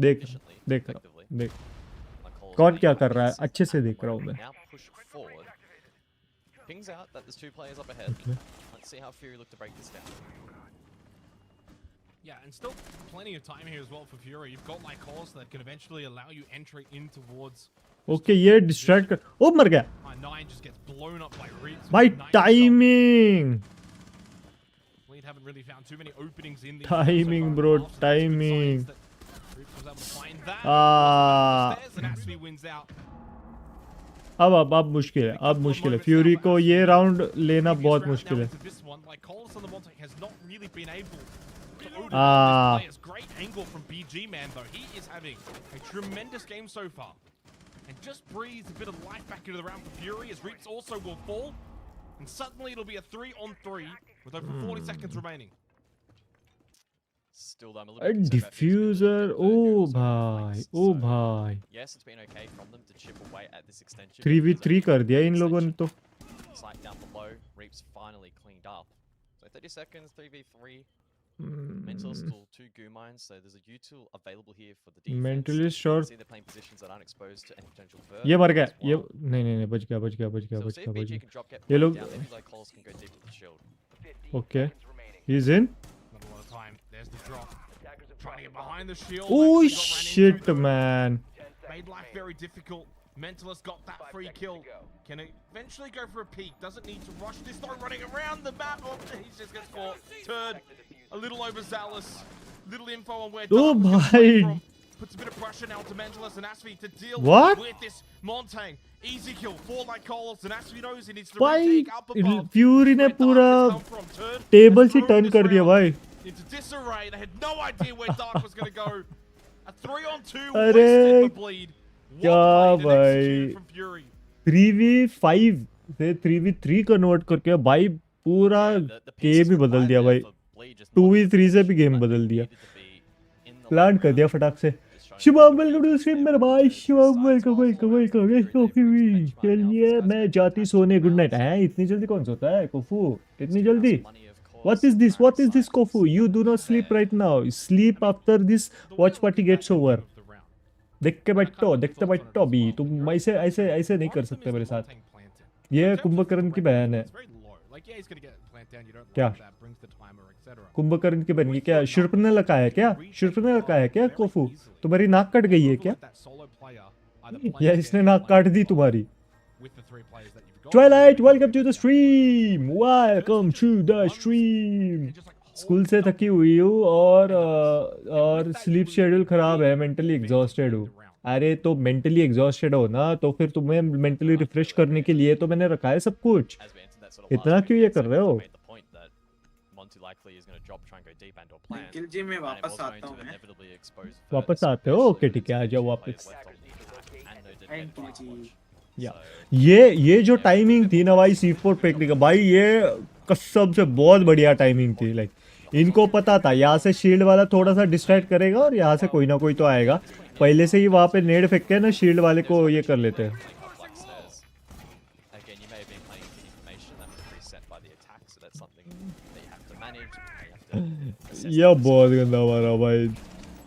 देख efficiently, देख रहा effectively. हूँ, देख Like Cole's कौन winning क्या that कर रहा है, piece. अच्छे से देख रहा हूँ मैं। Now push forward. Pings out that there's 2 players up ahead. Let's see how Fury look to break this down. Yeah, and still plenty of time here as well for Fury. You've got like calls that can eventually allow you entry in towards. Okay, ये distract कर, ओ मर गया 9 just gets blown up by Reeds. भाई। Timing Bleed haven't really found too many openings in the Timing, so far. bro, After that, it's good timing. signs that Reeds was able to find that. Ah. And Aspie wins out. अब मुश्किल है, अब मुश्किल है। Fury को ये round लेना Previous बहुत round मुश्किल now है। into this one, like Coles on the Monte has not really been able to open Ah. this player's great angle from BG Man though. He is having a tremendous game so far. And just breathes a bit of life back into the round for Fury as Reaps also will fall. And suddenly it'll be a 3-on-3 with over 40 seconds remaining. Still, I'm a little bit concerned about Fury's defuser, ability to ओ go some भाई, points, ओ so भाई। Yes, it's been okay from them to chip away at this extension. 3v3 कर दिया इन लोगों ने तो। Sight down below, Reaps finally cleaned up. So 30 seconds, 3v3. Mentalist still 2 goo mines, so there's a util available here for the defense. Mentalist You short, can see they're playing positions that aren't exposed to any potential ये मर गया, as ये well. नहीं बच गया बच गया बच गया So बच see गया if बच BG गया। can drop get ये played लोग- down, maybe like Coles can go deep with the shield. 15 Okay. seconds remaining. He is in. Not a lot of time. There's the drop. Attackers have Trying to get dropped the bomb. behind the shield. Oh actually got ran shit into, though. man। 10 seconds Made life remaining. very difficult. Mentalist got that 5 free seconds kill. to go. Can eventually go for a peek. Doesn't need to rush this though. Running around the map. Oh, he just gets caught. Turd. A little overzealous. Little info on where Oh Dark was gonna my. play from. Puts a bit of pressure now to Mentalist and Aspie to deal What? with this Montang. Easy kill. 4 like Coles and Aspie knows he needs to भाई retake up above. Fury ने Where Dark पूरा has come from. Turd table has से thrown turn this कर दिया round. भाई। into disarray. They had no idea where Dark was going to go. A 3-on-2 अरे wasted for Bleed. क्या One play and भाई executed from Fury. 3v5 से 3v3 convert करके भाई पूरा गेम ही बदल दिया भाई 2v3 से भी गेम बदल दिया प्लान कर दिया फटाक से शिवम वेलकम टू स्ट्रीम मेरे भाई शिवम वेलकम वेलकम वेलकम चलिए मैं जाती सोने गुड नाइट है इतनी जल्दी कौन सोता है कोफू इतनी जल्दी what is this कोफू you do not sleep right now sleep after this watch party gets over देखते बैठो भी तुम ऐसे ऐसे ऐसे नहीं कर सकते मेरे साथ ये कुंभकर्ण की बहन है क्या कुंभकर्ण की बहन की क्या शुर्प ने लगाया क्या कोफू तुम्हारी नाक कट गई है क्या या इसने नाक काट दी तुम्हारी Twilight, welcome to the stream. Welcome to the stream. School से थकी हुई हूँ और स्लीप शेड्यूल खराब है मेंटली एग्जॉस्टेड हूँ अरे तो मेंटली एग्जॉस्टेड हो ना तो फिर तुम्हें मेंटली रिफ्रेश करने के लिए तो मैंने रखा है सब कुछ इतना क्यों ये कर रहे हो जी मैं वापस आता हूँ वापस आते हो ओके ठीक है आ जाओ वापस ये जो टाइमिंग थी ना भाई C4 फेंकने का भाई ये कसम से बहुत बढ़िया टाइमिंग थी लाइक इनको पता था यहाँ से शील्ड वाला थोड़ा सा डिस्ट्रैक्ट करेगा और यहाँ से कोई ना कोई तो आएगा पहले से ही वहाँ पे नेड फेंक के ना शील्ड वाले को ये कर लेते हैं यह बहुत गंदा मारा भाई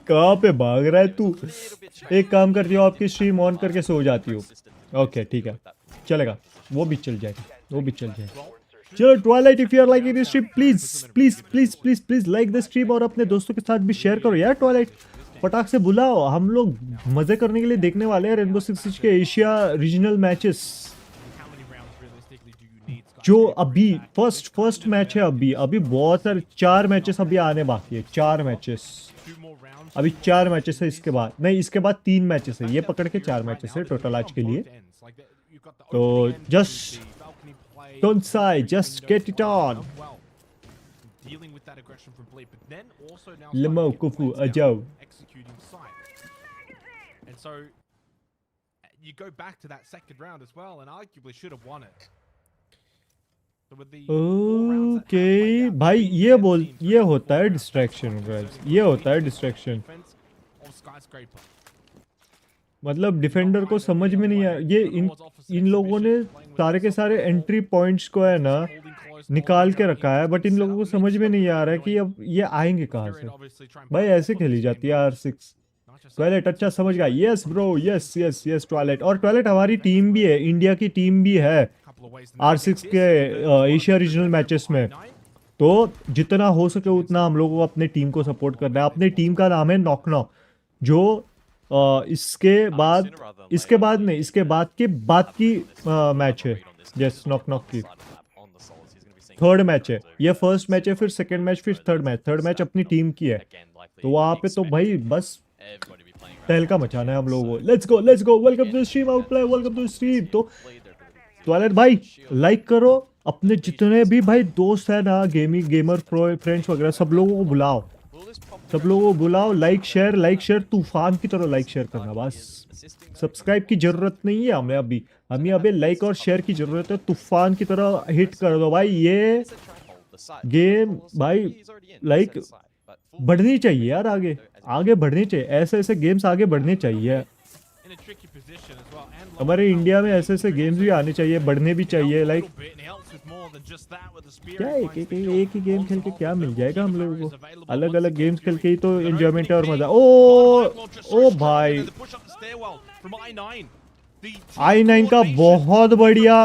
कहाँ पे भाग रहा है तू एक काम करती हो आपकी स्ट्रीम ऑन करके सो जाती हो ओके ठीक है चलेगा वो भी चल जाएगा चलो Twilight if you are liking this stream please like the stream और अपने दोस्तों के साथ भी शेयर करो यार ट्वाइलाइट फटाक से बुलाओ हम लोग मजे करने के लिए देखने वाले हैं रेनबो सिक्स सिक्स के एशिया रीजनल मैचेस जो अभी फर्स्ट मैच है अभी बहुत सारे 4 मैचेस अभी आने बाकी है 4 मैचेस अभी 4 मैचेस है इसके बाद 3 मैचेस है ये पकड़ के 4 मैचेस है टोटल आज के लिए तो just don't sigh just get it on लमो कुफू आ जाओ you go back to that second round as well and arguably should have won it. Okay भाई ये होता है डिस्ट्रैक्शन ये होता है डिस्ट्रैक्शन मतलब डिफेंडर को समझ में नहीं आया ये इन लोगों ने सारे के सारे एंट्री पॉइंट्स को है ना निकाल के रखा है बट इन लोगों को समझ में नहीं आ रहा है कि अब ये आएंगे कहाँ से भाई ऐसे खेली जाती है R6 ट्वाइलाइट अच्छा समझ गया यस ब्रो यस ट्वाइलाइट और ट्वाइलाइट हमारी टीम भी है इंडिया की टीम भी है R6 के एशिया रीजनल मैचेस में तो जितना हो सके उतना हम लोगों को अपने टीम को सपोर्ट करना है अपने टीम का नाम है नॉक जो इसके बाद की मैच है यस नॉक की थर्ड मैच है ये फर्स्ट मैच है फिर सेकंड मैच फिर थर्ड मैच अपनी टीम की है तो वहाँ पे तो भाई बस तहलका मचाना है हम लोगों को let's go welcome to stream Outplay welcome to stream तो ट्वाइलाइट भाई लाइक करो अपने जितने भी भाई दोस्त है ना गेमर फ्रेंड्स वगैरह सब लोगों को बुलाओ लाइक शेयर तूफान की तरह लाइक शेयर करना बस सब्सक्राइब की जरूरत नहीं है हमें अभी लाइक और शेयर की जरूरत है तूफान की तरह हिट कर दो भाई ये गेम भाई लाइक बढ़नी चाहिए यार आगे बढ़नी चाहिए ऐसे गेम्स आगे बढ़ने चाहिए हमारे इंडिया में ऐसे गेम्स भी आने चाहिए बढ़ने भी चाहिए लाइक क्या एक ही गेम खेल के क्या मिल जाएगा हम लोगों को अलग गेम्स खेल के ही तो एंजॉयमेंट है और मजा ओ भाई i9 का बहुत बढ़िया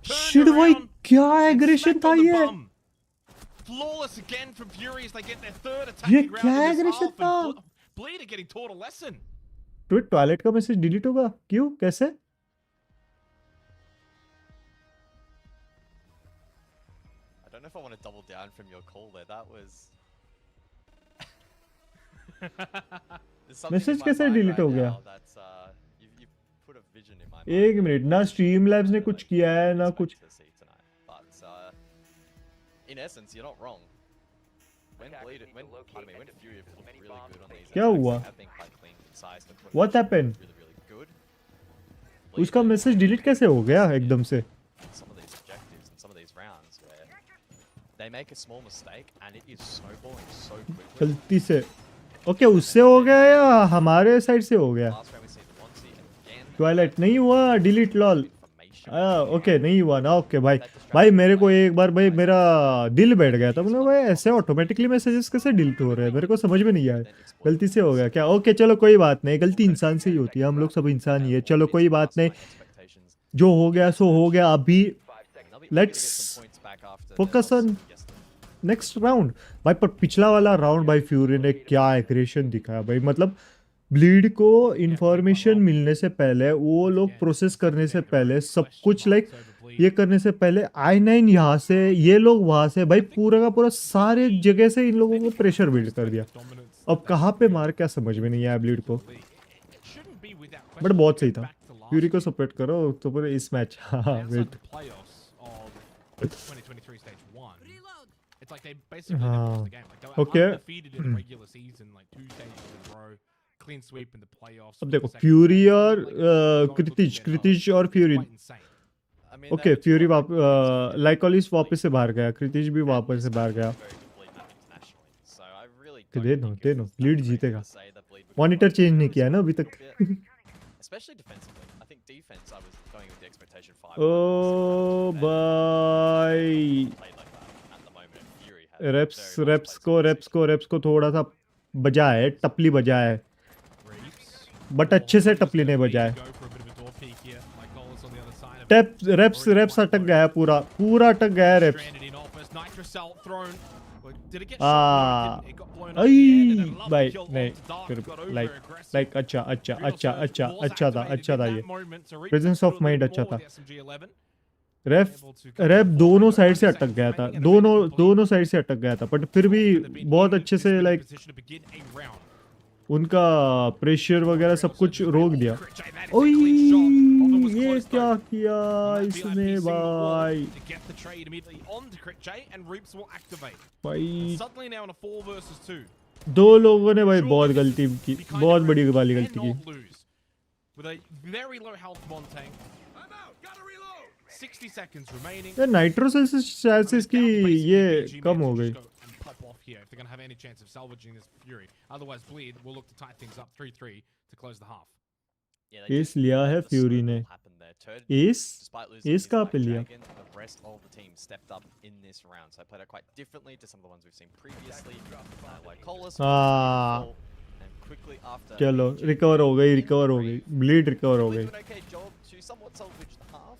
शिट भाई क्या एग्रेशन था ये Flawless again from Fury as they get their third attack. ये क्या एग्रेशन था Bleed are getting taught a lesson. तो टॉयलेट का मैसेज डिलीट होगा क्यों कैसे I don't know if I want to double down from your call there. That was message कैसे delete हो गया एक मिनट ना स्ट्रीम लैब्स ने कुछ किया है ना कुछ in essence, you're not wrong. When Fury have looked really good on these क्या हुआ? have been quite clean, concise, but What happened? really good. उसका मैसेज डिलीट कैसे हो गया एकदम से? Some of these objectives and some of these rounds where they make a small mistake and it is snowballing so quickly. गलती से okay उससे हो गया या हमारे साइड से हो गया? Last round we see the Monty again. Twilight नहीं हुआ डिलीट लॉल ओके नहीं हुआ ना ओके भाई मेरे को एक बार भाई मेरा दिल बैठ गया था बोला भाई ऐसे ऑटोमेटिकली मैसेजेस कैसे डिलीट हो रहे हैं मेरे को समझ में नहीं आया गलती से हो गया क्या ओके चलो कोई बात नहीं गलती इंसान से ही होती है हम लोग सब इंसान ही है चलो कोई बात नहीं जो हो गया सो हो गया अभी let's focus on next round भाई पर पिछला वाला राउंड भाई फ्यूरी ने क्या एग्रेशन दिखाया भाई मतलब ब्लीड को इंफॉर्मेशन मिलने से पहले वो लोग प्रोसेस करने से पहले सब कुछ लाइक ये करने से पहले i9 यहाँ से ये लोग वहाँ से भाई पूरा का पूरा सारे जगह से इन लोगों को प्रेशर बिल्ड कर दिया अब कहाँ पे मार क्या समझ में नहीं आया ब्लीड को बट बहुत सही था फ्यूरी को सपोर्ट करो तो पूरे इस मैच हाँ वेट ओके अब देखो फ्यूरी और कृतिज और फ्यूरी ओके फ्यूरी लाइकोलिस वापस से बाहर गया कृतिज भी वापस से बाहर गया दे दो लीड जीतेगा मॉनिटर चेंज नहीं किया ना अभी तक ओ भाई रेप्स को थोड़ा सा बजा है टपली बजा है बट अच्छे से टपली नहीं बजा है रेप्स अटक गया है पूरा अटक गया है रेप्स भाई नहीं फिर लाइक अच्छा था ये प्रेजेंस ऑफ माइंड अच्छा था रेप दोनों साइड से अटक गया था दोनों साइड से अटक गया था बट फिर भी बहुत अच्छे से लाइक उनका प्रेशर वगैरह सब कुछ रोक दिया ओए ये क्या किया इसने भाई दो लोगों ने भाई बहुत गलती की बहुत बड़ी वाली गलती की नाइट्रोसेल्सियस की ये कम हो गई here if they're going to have any chance of salvaging this Fury. Otherwise, Bleed will look to tie things up 3-3 to close the half. S लिया है फ्यूरी ने एस कहाँ पे लिया The rest of the team stepped up in this round, so played it quite differently to some of the ones we've seen previously. Like Colas, and quickly after. चलो recover हो गई bleed recover हो गई Okay job to somewhat salvage the half.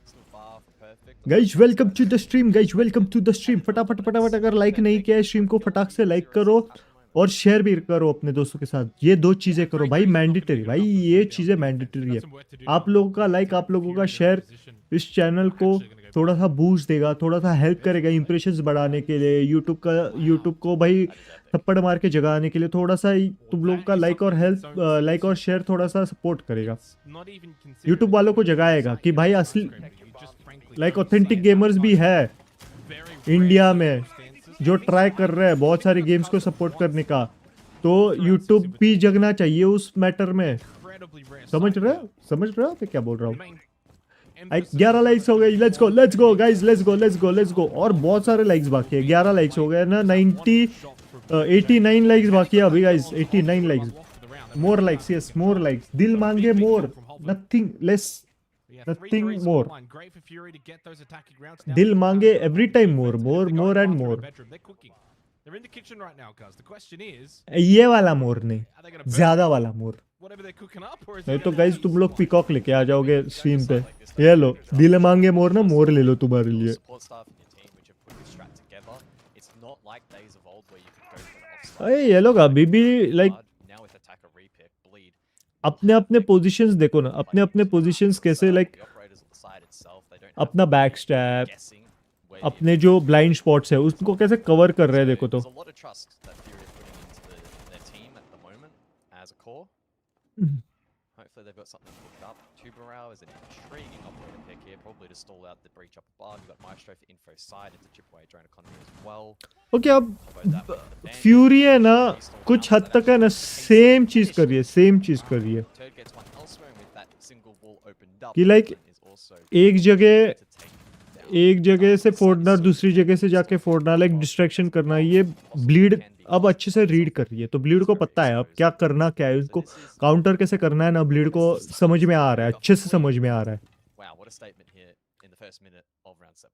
Still far from perfect. Guys welcome to the stream फटाफट अगर like नहीं किया है स्ट्रीम को फटाक से लाइक करो और शेयर भी करो अपने दोस्तों के साथ ये दो चीजें करो भाई मैंडेटरी भाई ये चीजें मैंडेटरी है आप लोगों का लाइक आप लोगों का शेयर इस चैनल को थोड़ा सा बूस्ट देगा थोड़ा सा हेल्प करेगा इंप्रेशंस बढ़ाने के लिए यूट्यूब को भाई थप्पड़ मार के जगाने के लिए थोड़ा सा तुम लोगों का लाइक और शेयर थोड़ा सा सपोर्ट करेगा यूट्यूब वालों को जगाएगा कि भाई असली लाइक ऑथेंटिक गेमर्स भी है इंडिया में जो ट्राई कर रहे हैं बहुत सारे गेम्स को सपोर्ट करने का तो यूट्यूब भी जगना चाहिए उस मैटर में समझ रहे हो मैं क्या बोल रहा हूँ 11 लाइक्स हो गए let's go guys let's go और बहुत सारे लाइक्स बाकी है 11 लाइक्स हो गए ना 89 लाइक्स बाकी है अभी guys 89 likes more likes yes more likes दिल मांगे more nothing less Nothing more. दिल मांगे every time more and more. ये वाला मोर नहीं ज्यादा वाला मोर नहीं तो गाइस तुम लोग पिकॉक लेके आ जाओगे स्ट्रीम पे ये लो दिल मांगे मोर ना मोर ले लो तुम्हारे लिए अरे ये लोग अभी भी लाइक अपने पोजीशंस देखो ना अपने पोजीशंस कैसे लाइक अपना बैक स्टैप अपने जो ब्लाइंड स्पॉट्स है उसको कैसे कवर कर रहे हैं देखो तो they've got something hooked up. TB Barracuda is an intriguing operator pick here, probably to stall out the breach up above. You've got Maestro for info side into chip away drone economy as well. Okay अब fury है ना कुछ हद तक है ना same चीज कर रही है Turd gets one elsewhere, and with that single wall opened up, कि लाइक is also एक जगह से फोड़ना दूसरी जगह से जाके फोड़ना लाइक डिस्ट्रैक्शन करना ये ब्लीड अब अच्छे से रीड कर रही है तो ब्लीड को पता है अब क्या करना क्या है उसको काउंटर कैसे करना है ना ब्लीड को समझ में आ रहा है अच्छे से समझ में आ रहा है Wow, what a statement here in the first minute of round 7.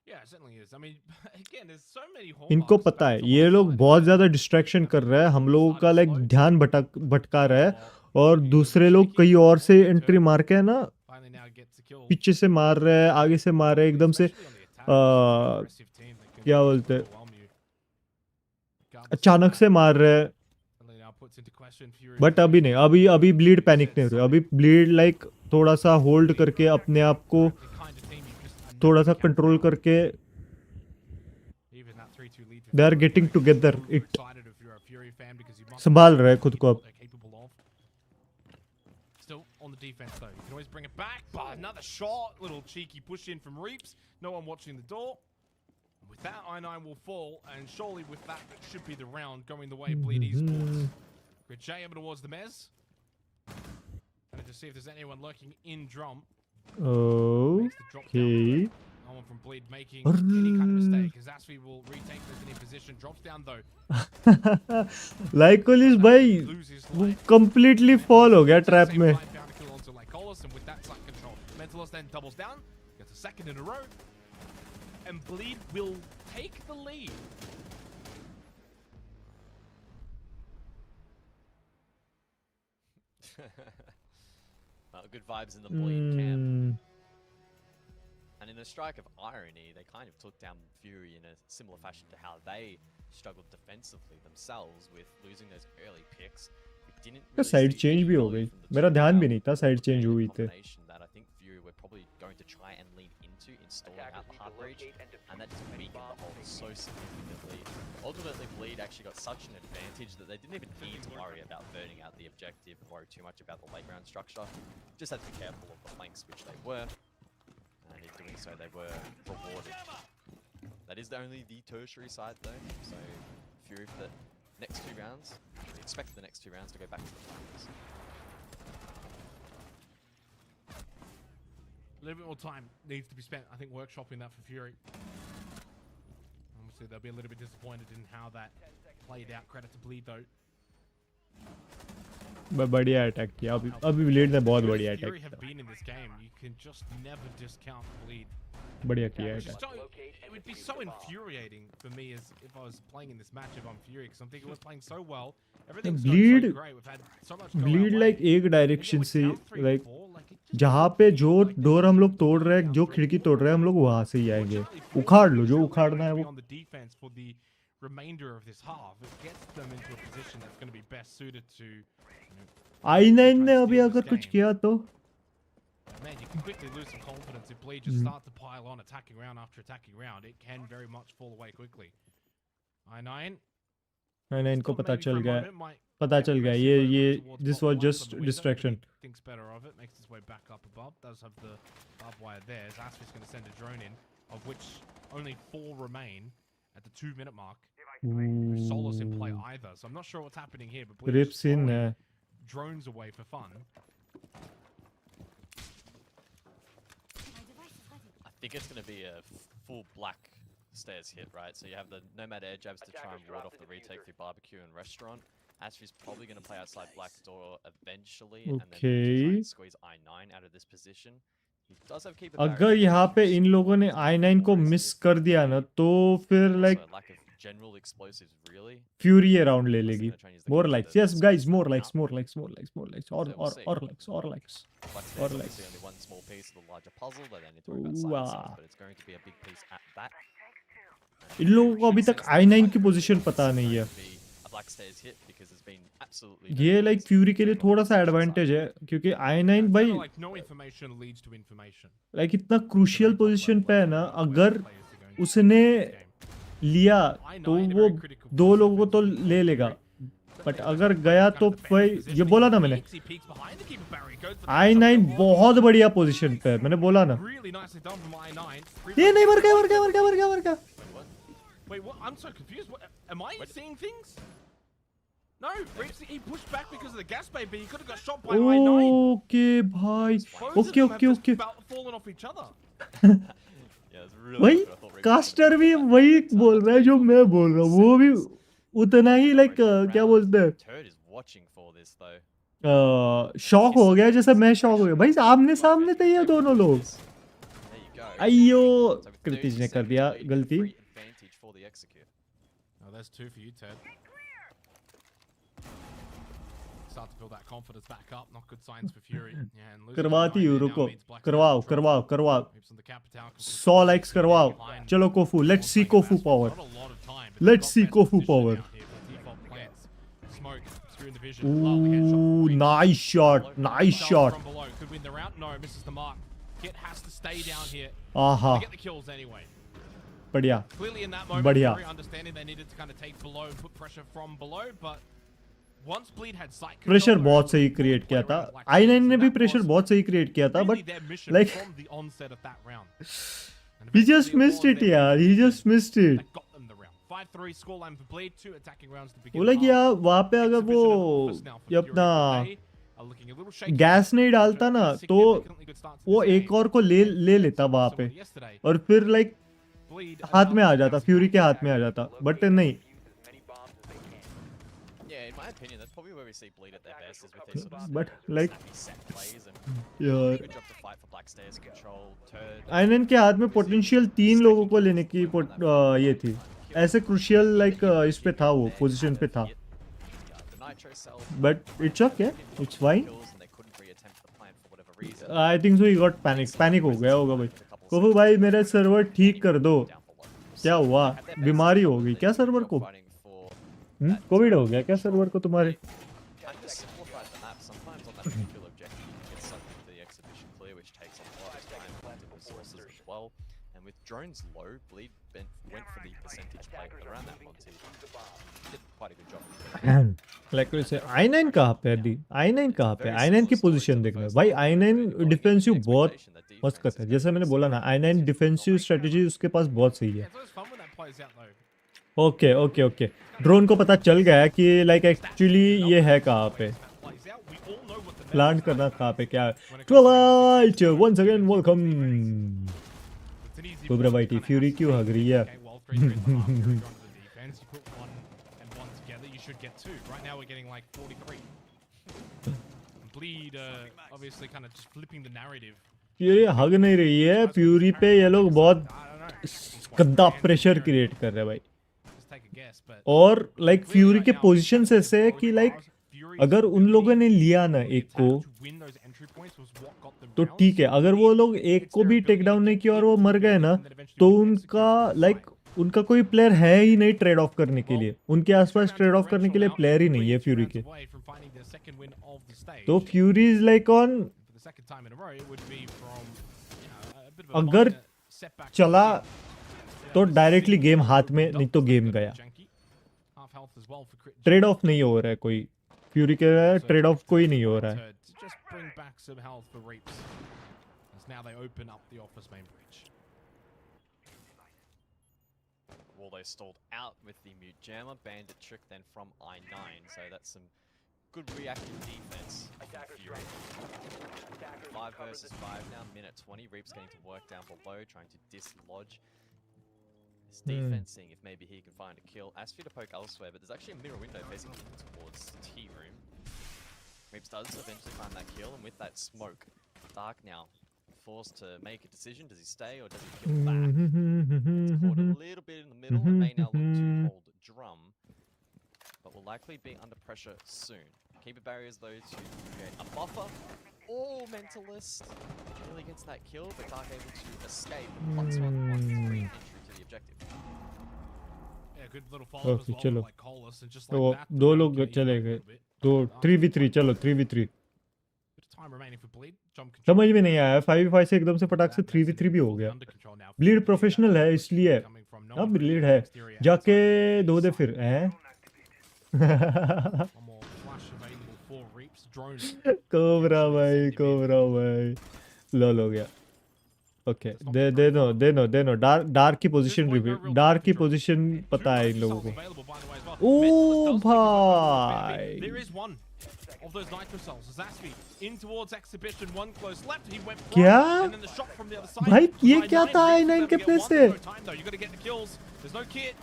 Yeah, it certainly is. I mean, again, there's so many इनको hallmarks पता about है the ये last लोग side. बहुत ज्यादा डिस्ट्रैक्शन कर रहे हैं हम लोगों का लाइक ध्यान भटका रहा है और दूसरे लोग कहीं और से एंट्री मार के है ना Finally now gets a kill. पीछे से मार रहे हैं आगे से मार रहे हैं एकदम से Especially on the attack, it's an aggressive team that can क्या बोलते हैं overwhelm you. Regardless of अचानक that, से मार रहे हैं suddenly now puts into question Fury's but अभी नहीं अभी ब्लीड पैनिक नहीं हो रही अभी ब्लीड लाइक थोड़ा सा होल्ड करके अपने आप को the kind of team you just are थोड़ा never सा कंट्रोल counting on. करके Even that 3-2 lead They are for getting Fury, together. so It- excited if you're a Fury fan because you must संभाल know रहा है खुद को अब what they're capable of. Still on the defense though. You can always bring it back. But another shot. Little cheeky push in from Reaps. No one watching the door. And with that, I9 will fall. And surely with that, it should be the round going the way of Bleed Esports. Grid J over towards the Mez. And to see if there's anyone lurking in drum. Makes the drop down. Okay No one from Bleed making any kind of mistake. As Asfi will retake this in position. Drops down though. लाइकोलिस भाई Loses वो life. Completely fall हो गया trap में And with that side control, Mentalos then doubles down, gets a second in a row, and Bleed will take the lead. Good vibes in the Bleed camp. Hmm. And in a strike of irony, they kind of took down Fury in a similar fashion to how they struggled defensively themselves with losing those early picks. We didn't का really side see change any भी हो volume गई from the मेरा two ध्यान भी now. नहीं था side change Maybe हुई a थे combination that I think Fury were probably going to try and lean into installing out the hard breach, and that just weakened the hold so significantly. Ultimately, Bleed actually got such an advantage that they didn't even need to worry about burning out the objective and worry too much about the late round structure. Just had to be careful of the flanks, which they were, and in doing so, they were rewarded. That is only the tertiary side, though. So Fury for the next 2 rounds. We expect the next 2 rounds to go back to the finals. A little bit more time needs to be spent, I think, workshopping that for Fury. Obviously, they'll be a little bit disappointed in how that played out. Credit to Bleed, though. बढ़िया attack किया अभी blade ने बहुत बढ़िया Fury attack have किया been in this game. You can just never discount Bleed. बढ़िया किया Which is attack so, it would be so infuriating for me as if I was playing in this match if I'm Fury, because I'm thinking we're playing so well. Everything's going so Bleed- great. We've had so much go bleed our like way. एक And direction then we're से down 3-4, like like, it just जहाँ doesn't पे feel जो like they door हम should लोग be तोड़ रहे हैं down जो 3-4. खिड़की तोड़ रहे हैं हम लोग वहां से ही आएंगे Fortunately for उखाड़ them, लो जो they're उखाड़ना है going to be वो on the defense for the remainder of this half. It gets them into a position that's going to be best suited to. i9 try ने and अभी steal अगर this कुछ game. किया तो Man, you can quickly lose some confidence if Bleed just start to pile on attacking round after attacking round. It can very much fall away quickly. I9. i9 को still पता maybe चल for a गया moment might पता get चल गया aggressive ये over towards this bottom was right just from the window, but distraction he thinks better of it, makes his way back up above. Does have the barbed wire there. Asfi's going to send a drone in, of which only 4 remain at the 2-minute mark. Solos in play either, so I'm not sure what's happening here. But Bleed is reps in throwing है drones away for fun. I think it's going to be a full black stairs hit, right? So you have the Nomad air jabs to try and ward off the retake through barbecue and restaurant. Asfi's probably going to play outside black door eventually, and then try Okay. and squeeze I9 out of this position. He does have keeper अगर barriers, यहाँ पे which इन लोगों ने is i9 को more miss risky. कर दिया ना तो फिर Also, like lack of general explosives, really. Fury ये राउंड ले Unless they're लेगी gonna try and use the more counter likes to yes squeeze guys them more out. Likes और So we'll see. और likes Black Or Stairs like- obviously only one small piece of the larger puzzle that they need to worry about Ooh, side ah. itself, but it's going to be a big piece at that. इन लोगों को अभी तक i9 की position पता नहीं है ये like fury के लिए थोड़ा सा एडवांटेज है क्योंकि i9 It's भाई kinda like no information leads to information. Like इतना crucial Very top position level पे है where ना the अगर players are going to उसने play this game. लिया I9 तो in a वो very critical 2 position लोगों को तो defensively. ले लेगा So बट अगर गया तो भाई ये बोला ना मैंने, i9 बहुत बढ़िया पोजीशन पे है, मैंने बोला ना। ये नहीं मर गया, मर गया, मर गया, मर गया, मर गया। Wait, what? I'm so confused. What, am I seeing things? No, he pushed back because of the gas bay, but he could have got shot by i9. Okay भाई, Both of okay them have okay just okay. fallen off each other. Yeah, it's really वही good. I thought Reaper caster was भी gonna वही get बोल रहा है जो मैं बोल रहा हूँ, वो भी उतना ही लाइक क्या बोलते हैं, Turd is watching for this though. Shock हो गया जैसे मैं शॉक हो गया भाई, आमने सामने थे ये दोनों लोग। There you go. अयो So with कृतिज 30 ने कर seconds दिया lead, गलती। free advantage for the execute. Oh, there's two for you, Ted. Start to build that confidence back up. Not good signs for Fury. Yeah, and losing करवाती i9 हूँ, now रुको, means Black करवाओ Stars करवाओ करवाओ, Reaps on the capital, 100 likes करवाओ, चलो Kofu, let's see Kofu power, Not a lot of time, but Let's they've see got Kofu best power. position down here for default plants. Smoke, skewing the vision. Lovely headshot from ooh Reaps. Nice shot, nice Stars shot, from below. Could win the round. No, misses the mark. Kit has to stay down here. आहा They get the kills anyway. बढ़िया। Clearly in that moment, बढ़िया। very understanding they needed to kind of take below and put pressure from below, but once Bleed had sight control, pressure they were बहुत able सही to create किया play था, around like i9 this, ने and भी that pressure was बहुत सही create किया था, really but their mission like from the onset of that round. And he just eventually it missed was it their यार, he mission just missed it। that got them the round. 5-3 scoreline for Bleed, 2 attacking rounds to begin. बोला कि यार वहाँ पे अगर वो Exhibition in the office now for ये Fury, अपना but they are looking a little shaky. Gas नहीं डालता ना, तो Significantly good start to वो this एक game. और को ले लेता वहाँ पे, Yesterday, और फिर लाइक Bleed हाथ में आ जाता, फ्यूरी के हाथ में आ जाता, बट नहीं। Yeah, in my opinion, that's probably where we see Bleed at their best, is with these sort of But like snappy set plays and यार good job to fight for Black Stairs control, Turd. i9 के हाथ में potential 3 लोगों को लेने की ये थी, ऐसे क्रूशियल लाइक इस पे था, वो पोजीशन पे था, The Nitro cell but it's okay, it's fine. kills and they couldn't re-attempt the plan for whatever reason. I think so he got panic हो गया होगा भाई। कोफू भाई मेरा सर्वर ठीक कर दो, Down below. क्या हुआ, बीमारी हो गई क्या सर्वर को, Fighting for कोविड हो गया क्या सर्वर को तुम्हारे? kind of simplified the map. Sometimes on that particular objective, you can get sucked into the exhibition clear, which takes up a lot of time and resources as well. And with drones low, Bleed went for the percentage play around that Monty. Did quite a good job. Like वैसे i9 कहाँ पे है दी, i9 कहाँ पे है, i9 की position देखना भाई, i9 डिफेंसिव बहुत मस्त करता है, जैसे मैंने बोला ना i9 डिफेंसिव स्ट्रेटजी उसके पास बहुत सही है। it's always fun when that plays out though. Okay okay okay, drone को पता चल गया कि लाइक एक्चुअली ये है कहाँ पे, That plays out. We all know what the plant करना कहाँ पे क्या है। Twilight once again welcome. It's an easy cobra ball to भाई kinda फ्यूरी have क्यों to हग play. रही है? Okay, well, 3-3 in the half. Fury gone to the defense. You put 1 and 1 together, you should get 2. Right now we're getting like 43. Bleed, obviously kind of just flipping the narrative. Fury हग नहीं रही है, fury पे ये लोग बहुत I don't know. गंदा pressure create कर रहे हैं भाई, Just take a guess, but और लाइक फ्यूरी के पोजीशन से ऐसे है कि लाइक अगर उन लोगों ने लिया ना एक को तो ठीक है, अगर वो लोग एक को भी टेक डाउन नहीं किया और वो मर गए ना, तो उनका लाइक उनका कोई प्लेयर है ही नहीं ट्रेड ऑफ करने के लिए, उनके आसपास ट्रेड ऑफ करने के लिए प्लेयर ही नहीं है फ्यूरी के। तो फ्यूरी इज लाइक ऑन, अगर चला तो डायरेक्टली गेम हाथ में, नहीं तो गेम गया। ट्रेड ऑफ नहीं हो रहा है कोई, फ्यूरी के ट्रेड ऑफ कोई नहीं हो रहा है। Well, they stalled out with the mute jammer, bandit trick then from i9, so that's some good reactive defense. Fury. 5 versus 5 now, minute 20. Reap's getting to work down below, trying to dislodge his defense, seeing if maybe he can find a kill. Asphia to poke elsewhere, but there's actually a mirror window facing towards T room. Reaps does eventually find that kill, and with that smoke, Dark now forced to make a decision. Does he stay or does he kill back? It's caught a little bit in the middle and may now look to hold drum, but will likely be under pressure soon. Keeper barriers though to create a buffer. Oh, Mentalist really gets that kill, but Dark able to escape. Once 1-1-3 entry to the objective. Yeah, good little follow as well, चलो like Colas, and just तो like that, दो the लोग round चले getting गए, a little bit. तो 3v3 चलो 3v3 Bit of time remaining for Bleed. Jump control. समझ में नहीं आया, 5v5 से एकदम से फटाक से 3v3 भी हो गया। Under control now. Bleed professional है इसलिए, Coming from हाँ no ब्लीड है, exterior जाके outside. दो दे फिर हैं। One more flash available for Reaps. Drone. Cobra भाई लॉल हो गया. ओके दे नो डार्क की पोजीशन रिवील, डार्क की पोजीशन पता है इन लोगों को. ओ भाई There is one of those nitro cells. Zaspi in towards exhibition. One close left. He went क्या? flying, and then the shot from the other side. भाई ये By क्या nine, था Reaps i9 will के never प्ले get से? one. No time though. You got to get the kills. There's no kit.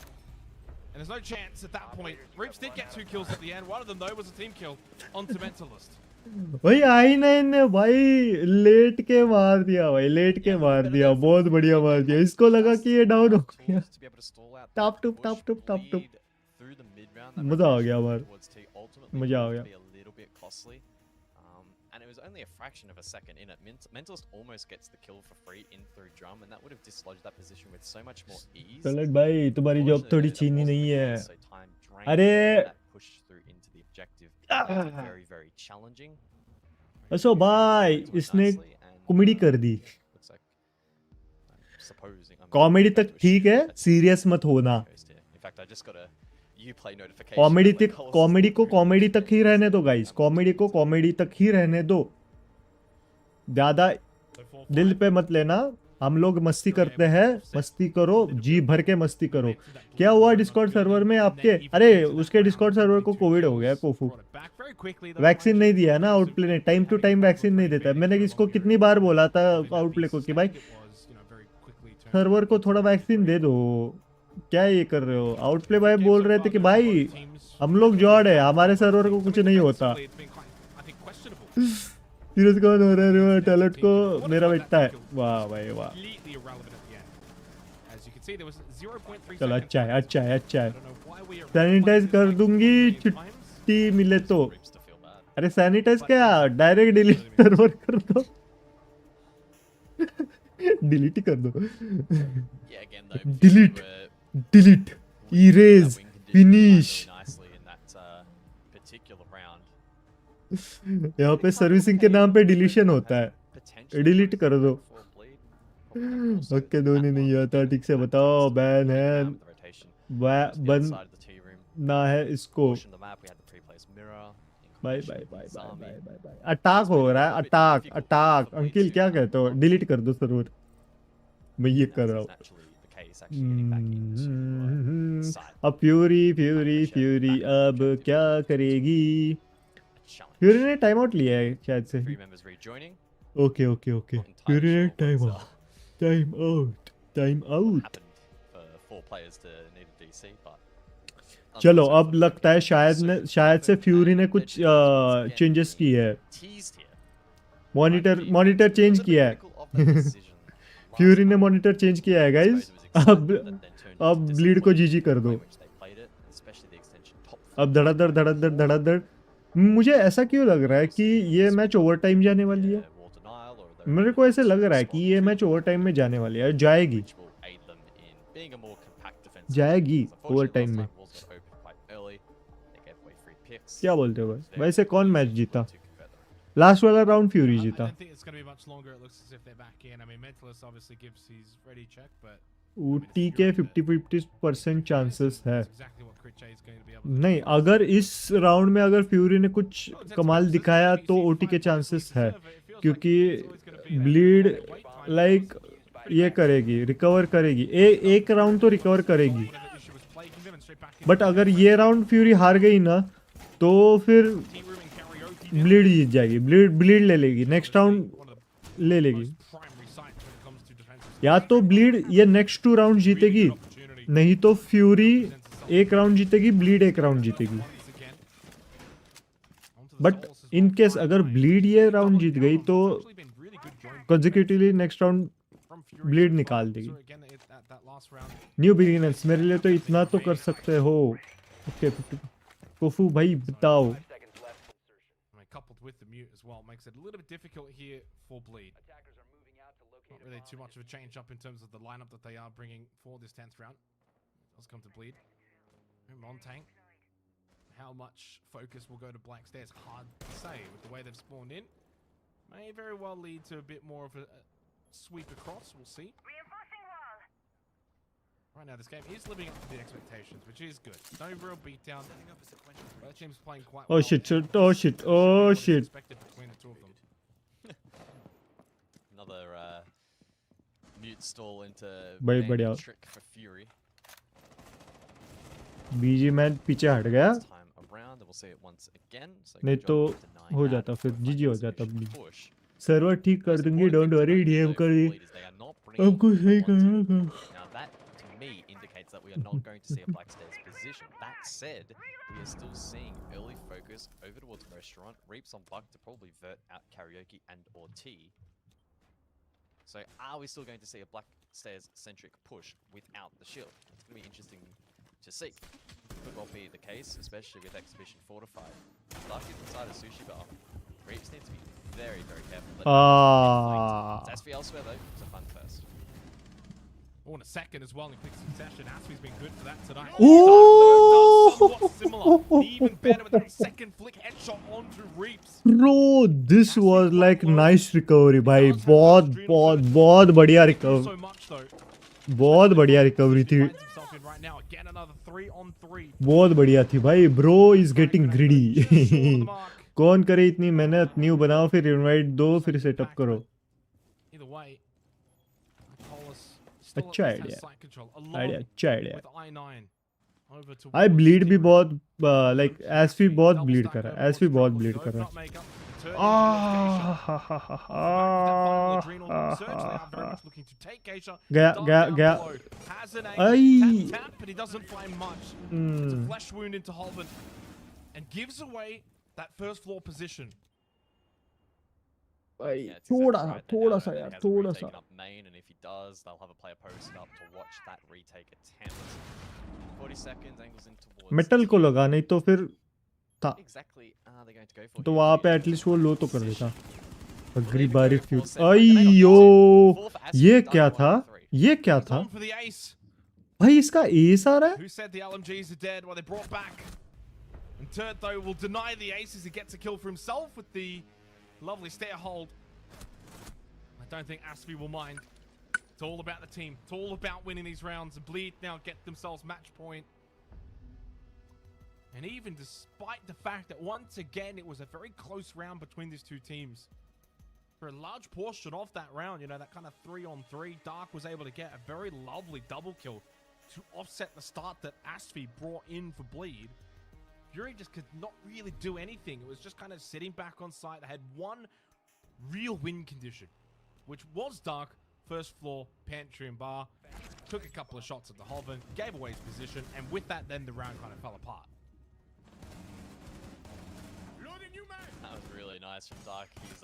And there's no chance at that point. Reaps did get 2 kills at the end. One of them though was a team kill onto Mentalist. भाई i9 ने भाई late के मार दिया भाई, late के मार दिया, बहुत बढ़िया मार दिया. इसको लगा कि ये डाउन हो गया. टॉप टुप मजा आ गया यार, मजा आ गया. And it was only a fraction of a second in it. Mentalist almost gets the kill for free in through drum, and that would have dislodged that position with so much more ease. कलट भाई तुम्हारी job थोड़ी छीनी नहीं है. So time drained, अरे and that push through into the objective was very, very challenging. असो भाई इसने कॉमेडी कर दी. Looks like I'm supposing I'm comedy तक ठीक है, सीरियस मत होना. In fact, I just got a Uplay notification. Comedy को कॉमेडी तक ही रहने दो गाइस, कॉमेडी को कॉमेडी तक ही रहने दो, ज्यादा दिल पे मत लेना. हम लोग मस्ती करते हैं, मस्ती करो, जी भर के मस्ती करो. क्या हुआ डिस्कॉर्ड सर्वर में आपके? अरे उसके डिस्कॉर्ड सर्वर को कोविड हो गया. कोफू वैक्सीन नहीं दिया ना आउटप्ले ने, टाइम टू टाइम वैक्सीन नहीं देता. मैंने इसको कितनी बार बोला था आउटप्ले को कि भाई सर्वर को थोड़ा वैक्सीन दे दो. क्या ये कर रहे हो? आउटप्ले भाई बोल रहे थे कि भाई हम लोग जॉड है, हमारे सर्वर को कुछ नहीं होता. सीरियस कौन हो रहा है टैलेंट को? मेरा बेटा है. वाह भाई वाह, चलो अच्छा है, अच्छा है, अच्छा है. सैनिटाइज कर दूंगी छुट्टी मिले तो. अरे सैनिटाइज क्या, डायरेक्ट डिलीट सर्वर कर दो. डिलीट ही कर दो. Yeah, again though, Delete. Delete, erase, finish. यहाँ पे सर्विसिंग के नाम पे डिलीशन होता है, डिलीट कर दो. ओके धोनी नहीं आता ठीक से बताओ. बैन है, बन ना है इसको. Bye bye bye bye bye bye bye. Attack हो रहा है, अटैक अटैक. अंकिल क्या कहते हो? डिलीट कर दो सर्वर. मैं ये कर रहा हूँ. अब फ्यूरी अब क्या करेगी? फ्यूरी ने टाइम आउट लिया है शायद से. ओके ओके ओके, फ्यूरी ने टाइम आउट. चलो अब लगता है शायद से फ्यूरी ने कुछ चेंजेस किए है. मॉनिटर चेंज किया है. फ्यूरी ने मॉनिटर चेंज किया है गाइस. अब ब्लीड को जीजी कर दो. अब धड़ाधड़. मुझे ऐसा क्यों लग रहा है कि ये मैच ओवर टाइम जाने वाली है? मेरे को ऐसे लग रहा है कि ये मैच ओवर टाइम में जाने वाली है. जाएगी ओवर टाइम में. क्या बोलते हो भाई? वैसे कौन मैच जीता? लास्ट वाला राउंड फ्यूरी जीता. ऊटी के 50-50% चांसेस है. नहीं, अगर इस राउंड में अगर फ्यूरी ने कुछ कमाल दिखाया तो ओटी के चांसेस है, क्योंकि ब्लीड लाइक ये करेगी, रिकवर करेगी. एक राउंड तो रिकवर करेगी. बट अगर ये राउंड फ्यूरी हार गई ना तो फिर ब्लीड जीत जाएगी. ब्लीड ले लेगी, नेक्स्ट राउंड ले लेगी. या तो ब्लीड ये नेक्स्ट 2 राउंड जीतेगी, नहीं तो फ्यूरी एक राउंड जीतेगी, ब्लीड एक राउंड जीतेगी. बट इन केस अगर ब्लीड ये राउंड जीत गई तो कंसेक्यूटिवली नेक्स्ट राउंड ब्लीड निकाल देगी. न्यू बिगिनर्स मेरे लिए तो इतना तो कर सकते हो. ओके कोफू भाई बताओ. Coupled with the mute as well makes it a little bit difficult here for Bleed. Not really too much of a change up in terms of the lineup that they are bringing for this 10th round. It does come to Bleed. Montank. How much focus will go to Black Stairs? Hard to say with the way they've spawned in. May very well lead to a bit more of a sweep across. We'll see. Right now, this game is living up to the expectations, which is good. No real beatdown. Both teams playing quite well. Oh shit! Oh shit! Oh shit! Expected between the two of them. Another mute stall into भाई main बढ़िया. trick for Fury. Busy man पीछे हट गया. This time around, and we'll see it once again. So नहीं good तो job of denying हो that. जाता फिर Finding जीजी हो a जाता. solution to push. सर्वर ठीक कर Most दूंगी. important don't thing to worry. note here, DM though, कर for the. Bleed is they are not bringing अब कुछ what नहीं they want to. करेगा. Now that, to me, indicates that we are not going to see a Black Stairs position. That said, we are still seeing early focus over towards Restaurant. Reaps on Buck to probably vert out Karaoke and or T. So are we still going to see a Black Stairs-centric push without the shield? It's going to be interesting to see. Could well be the case, especially with Exhibition fortified. Dark is inside a sushi bar. Reaps need to be very, very careful. That's for elsewhere though, so fun first. Oh, in a second as well in quick succession. Astyce's been good for that tonight. Ooh! Somewhat similar. Even better with that second flick headshot onto Reaps. Bro, this was like nice recovery, भाई. बहुत बढ़िया recovery. So much though. बहुत बढ़िया recovery थी. Finds himself in right now. Again, another 3-on-3. बहुत बढ़िया थी भाई. Bro is getting greedy. कौन करे इतनी मेहनत. न्यू बनाओ फिर इनवाइट दो फिर सेटअप करो. Either way, अच्छा आइडिया. अच्छा आइडिया. I I bleed भी बहुत like एसवी बहुत bleed कर रहा है. एसवी बहुत bleed कर रहा है. गया. आई. Flesh wound into Holman and gives away that first floor position. Yeah, it's exactly right. They know that he hasn't retaken up main, and if he does, they'll have a player posted up to watch that retake attempt. 40 seconds, angles in towards metal को लगा नहीं तो फिर था. Exactly are they going to go for? तो वहाँ पे at least वो लो तो कर देता. अग्री बारी फ्यूज. अयो. ये क्या था? ये क्या था? For the ace. भाई इसका एस आ रहा है? Who said the LMGs are dead? Well, they brought back. And Turt, though, will deny the ace as he gets a kill for himself with the lovely stair hold. I don't think Astyce will mind. It's all about the team. It's all about winning these rounds. And Bleed now get themselves match point. And even despite the fact that once again it was a very close round between these two teams. For a large portion of that round, you know, that kind of 3-on-3, Dark was able to get a very lovely double kill to offset the start that Astyce brought in for Bleed. Fury just could not really do anything. It was just kind of sitting back on site. They had one real win condition, which was Dark, first floor, pantry and bar. Took a couple of shots at the Hoven, gave away his position, and with that, then the round kind of fell apart. That was really nice from Dark. His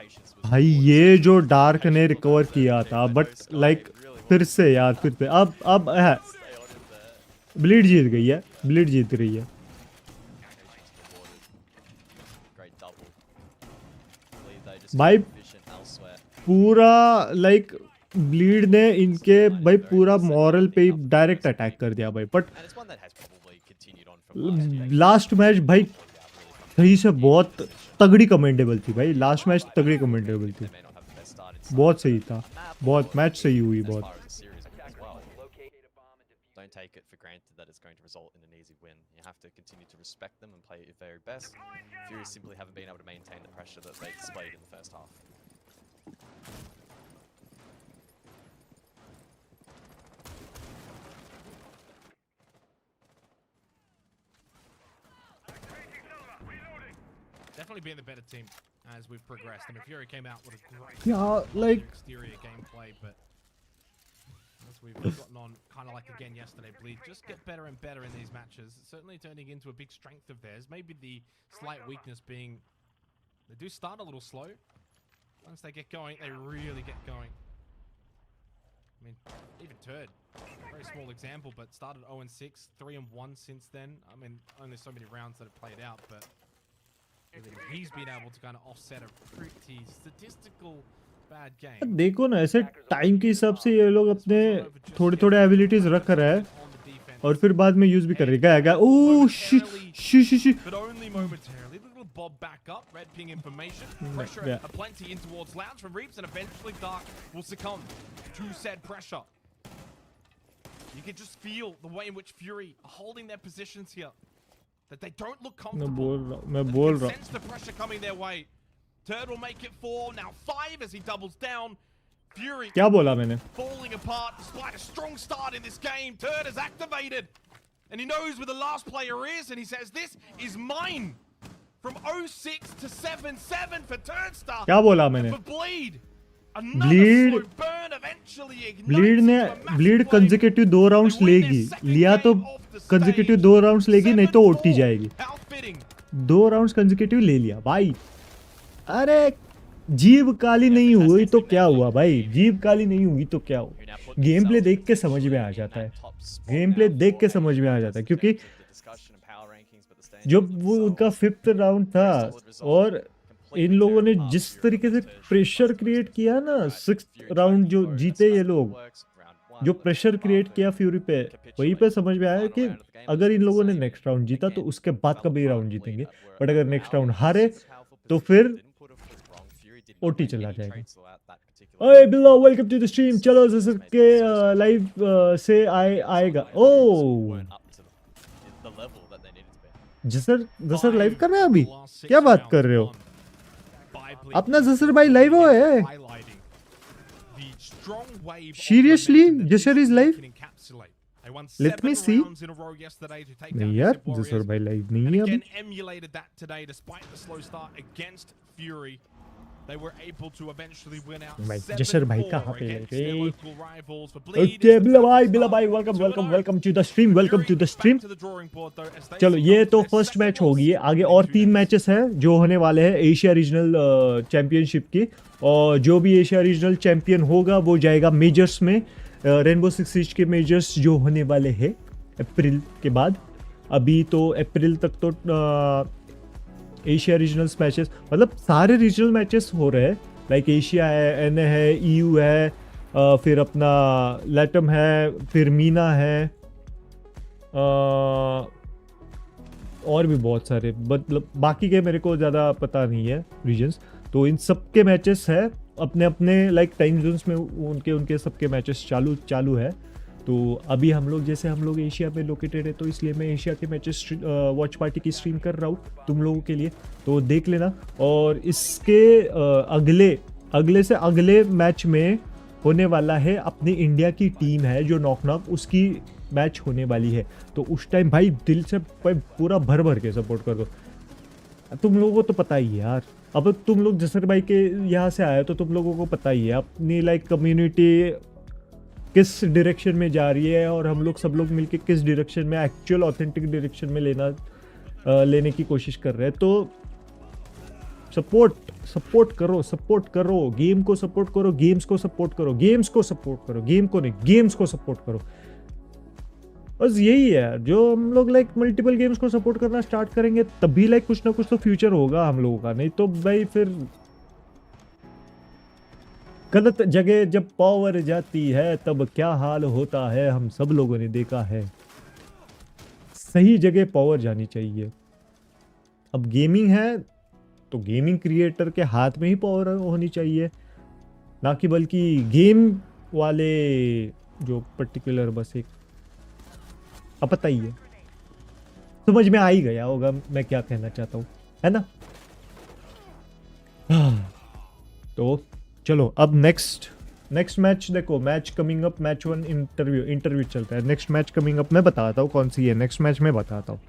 patience was. भाई ये जो dark ने recover किया था, but like फिर से यार फिर से अब है. ब्लीड जीत गई है. ब्लीड जीत रही है. भाई पूरा लाइक ब्लीड ने इनके भाई पूरा मॉरल पे डायरेक्ट अटैक कर दिया भाई. बट लास्ट मैच भाई सही से बहुत तगड़ी कमेंडेबल थी भाई. लास्ट मैच तगड़ी कमेंडेबल थी. बहुत सही था. बहुत मैच सही हुई. बहुत. Don't take it for granted that it's going to result in an easy win. You have to continue to respect them and play your very best. Fury simply haven't been able to maintain the pressure that they displayed in the first half. Definitely being the better team as we've progressed. I mean, Fury came out with a great like exterior gameplay, but as we've gotten on, kind of like again yesterday, Bleed just get better and better in these matches. It's certainly turning into a big strength of theirs. Maybe the slight weakness being they do start a little slow. Once they get going, they really get going. I mean, even Turd, very small example, but started 0-6, 3-1 since then. I mean, only so many rounds that have played out, but he's been able to kind of offset a pretty statistical bad game. देखो ना ऐसे time के हिसाब से ये लोग अपने थोड़े एबिलिटीज रख रहा है और फिर बाद में यूज भी कर रहा है. Oh shit. But only momentarily. Little bob back up, red ping information. Pressure aplenty in towards Lounge from Reaps, and eventually Dark will succumb to said pressure. You can just feel the way in which Fury are holding their positions here. That they don't look मैं comfortable. बोल रहा That they हूँ can sense the pressure coming their way. Turd will make it 4, now 5 as he doubles down. Fury क्या बोला मैंने? falling apart despite a strong start in this game. Turd is activated. And he knows where the last player is, and he says, this is mine. From 06 to 7-7 for Turdstar. क्या बोला मैंने? For Bleed. Bleed- Another slow burn eventually ignites bleed ने into a massive bleed flame. Consecutive 2 rounds They win their लेगी, second लिया तो game off the consecutive stage. 2 rounds लेगी, नहीं तो ओटी 7-4. जाएगी। How fitting. 2 राउंड्स कंसेक्यूटिव ले लिया भाई। अरे जीभ काली नहीं हुई तो क्या हुआ भाई, जीभ काली नहीं हुई तो क्या हुआ। गेम प्ले देख के समझ में आ जाता है, गेम प्ले देख के समझ में आ जाता है, क्योंकि जब वो उनका 5th राउंड था और इन लोगों ने जिस तरीके से प्रेशर क्रिएट किया ना, 6th राउंड जो जीते ये लोग, जो प्रेशर क्रिएट किया फ्यूरी पे, वहीं पे समझ में आया कि अगर इन लोगों ने नेक्स्ट राउंड जीता तो उसके बाद का भी राउंड जीतेंगे, बट अगर नेक्स्ट राउंड हारे तो फिर ओटी चला जाएगा। ओए बिल्लो, वेलकम टू द स्ट्रीम। चलो जसर के लाइव से आएगा। ओ जसर लाइव कर रहे हैं अभी? क्या बात कर रहे हो? अपना जसर भाई लाइव हो है? Seriously? Jessar is live? Let me see. नहीं यार, जसर भाई लाइव नहीं है अभी। Again emulated that today despite the slow start against Fury. They were able to eventually win out भाई 7-4 जसर भाई कहाँ पे against लगे? their local rivals. For Bleed, okay it's बिला भाई welcome to the stream, welcome to the stream. back to the drawing board though, as they चलो see ये goals तो for their first second match होगी, loss आगे in और 2 3 days. Matches हैं जो होने वाले हैं एशिया रीजनल चैंपियनशिप की, और जो भी एशिया रीजनल चैंपियन होगा वो जाएगा मेजर्स में, रेनबो सिक्स सीज के मेजर्स जो होने वाले हैं अप्रैल के बाद। अभी तो अप्रैल तक तो एशिया रीजनल्स मैचेस, मतलब सारे रीजनल मैचेस हो रहे हैं, लाइक एशिया है, एनए है, ईयू है, फिर अपना लैटम है, फिर मीना है, और भी बहुत सारे, मतलब बाकी के मेरे को ज़्यादा पता नहीं है रीजन्स। तो इन सब के मैचेस है अपने अपने लाइक टाइम जोन्स में, उनके सबके मैचेस चालू है। तो अभी हम लोग एशिया में लोकेटेड है, तो इसलिए मैं एशिया के मैचेस वॉच पार्टी की स्ट्रीम कर रहा हूँ तुम लोगों के लिए, तो देख लेना। और इसके अगले से अगले मैच में होने वाला है अपनी इंडिया की टीम है जो नॉक उसकी मैच होने वाली है, तो उस टाइम भाई दिल से भाई पूरा भर के सपोर्ट कर दो। तुम लोगों को तो पता ही है यार, अब तुम लोग जसर भाई के यहाँ से आए तो तुम लोगों को पता ही है अपनी लाइक कम्युनिटी किस डायरेक्शन में जा रही है, और हम लोग सब लोग मिलके किस डायरेक्शन में, एक्चुअल ऑथेंटिक डायरेक्शन में लेने की कोशिश कर रहे हैं। तो सपोर्ट करो, गेम को सपोर्ट करो, गेम्स को सपोर्ट करो, गेम को नहीं, गेम्स को सपोर्ट करो। बस यही है यार, जो हम लोग लाइक मल्टीपल गेम्स को सपोर्ट करना स्टार्ट करेंगे तभी लाइक कुछ ना कुछ तो फ्यूचर होगा हम लोगों का, नहीं तो भाई फिर गलत जगह जब पावर जाती है तब क्या हाल होता है, हम सब लोगों ने देखा है। सही जगह पावर जानी चाहिए। अब गेमिंग है तो गेमिंग क्रिएटर के हाथ में ही पावर होनी चाहिए, ना कि बल्कि गेम वाले जो पर्टिकुलर, बस एक अब पता ही है, समझ में आ ही गया होगा मैं क्या कहना चाहता हूँ, है ना। तो चलो अब नेक्स्ट मैच देखो, match coming up, match 1 interview चलता है। नेक्स्ट मैच कमिंग अप मैं बताता हूँ कौन सी है, नेक्स्ट मैच में बताता हूँ।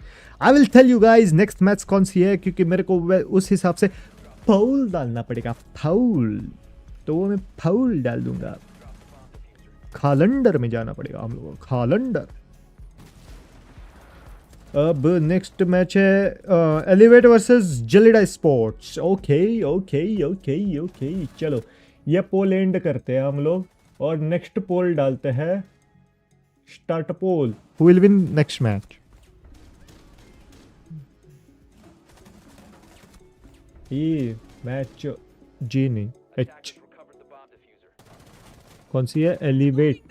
I will tell you guys next match कौन सी है, क्योंकि मेरे को उस हिसाब से फाउल डालना पड़ेगा, फाउल, तो वो मैं फाउल डाल दूंगा। खालंडर में जाना पड़ेगा हम लोगों को, खालंडर। अब नेक्स्ट मैच है एलिवेट वर्सेस जलिडा स्पोर्ट्स। ओके चलो ये पोल एंड करते हैं हम लोग, और नेक्स्ट पोल डालते हैं, start poll, who will win next match. ये मैच जी नहीं एच, कौन सी है? एलिवेट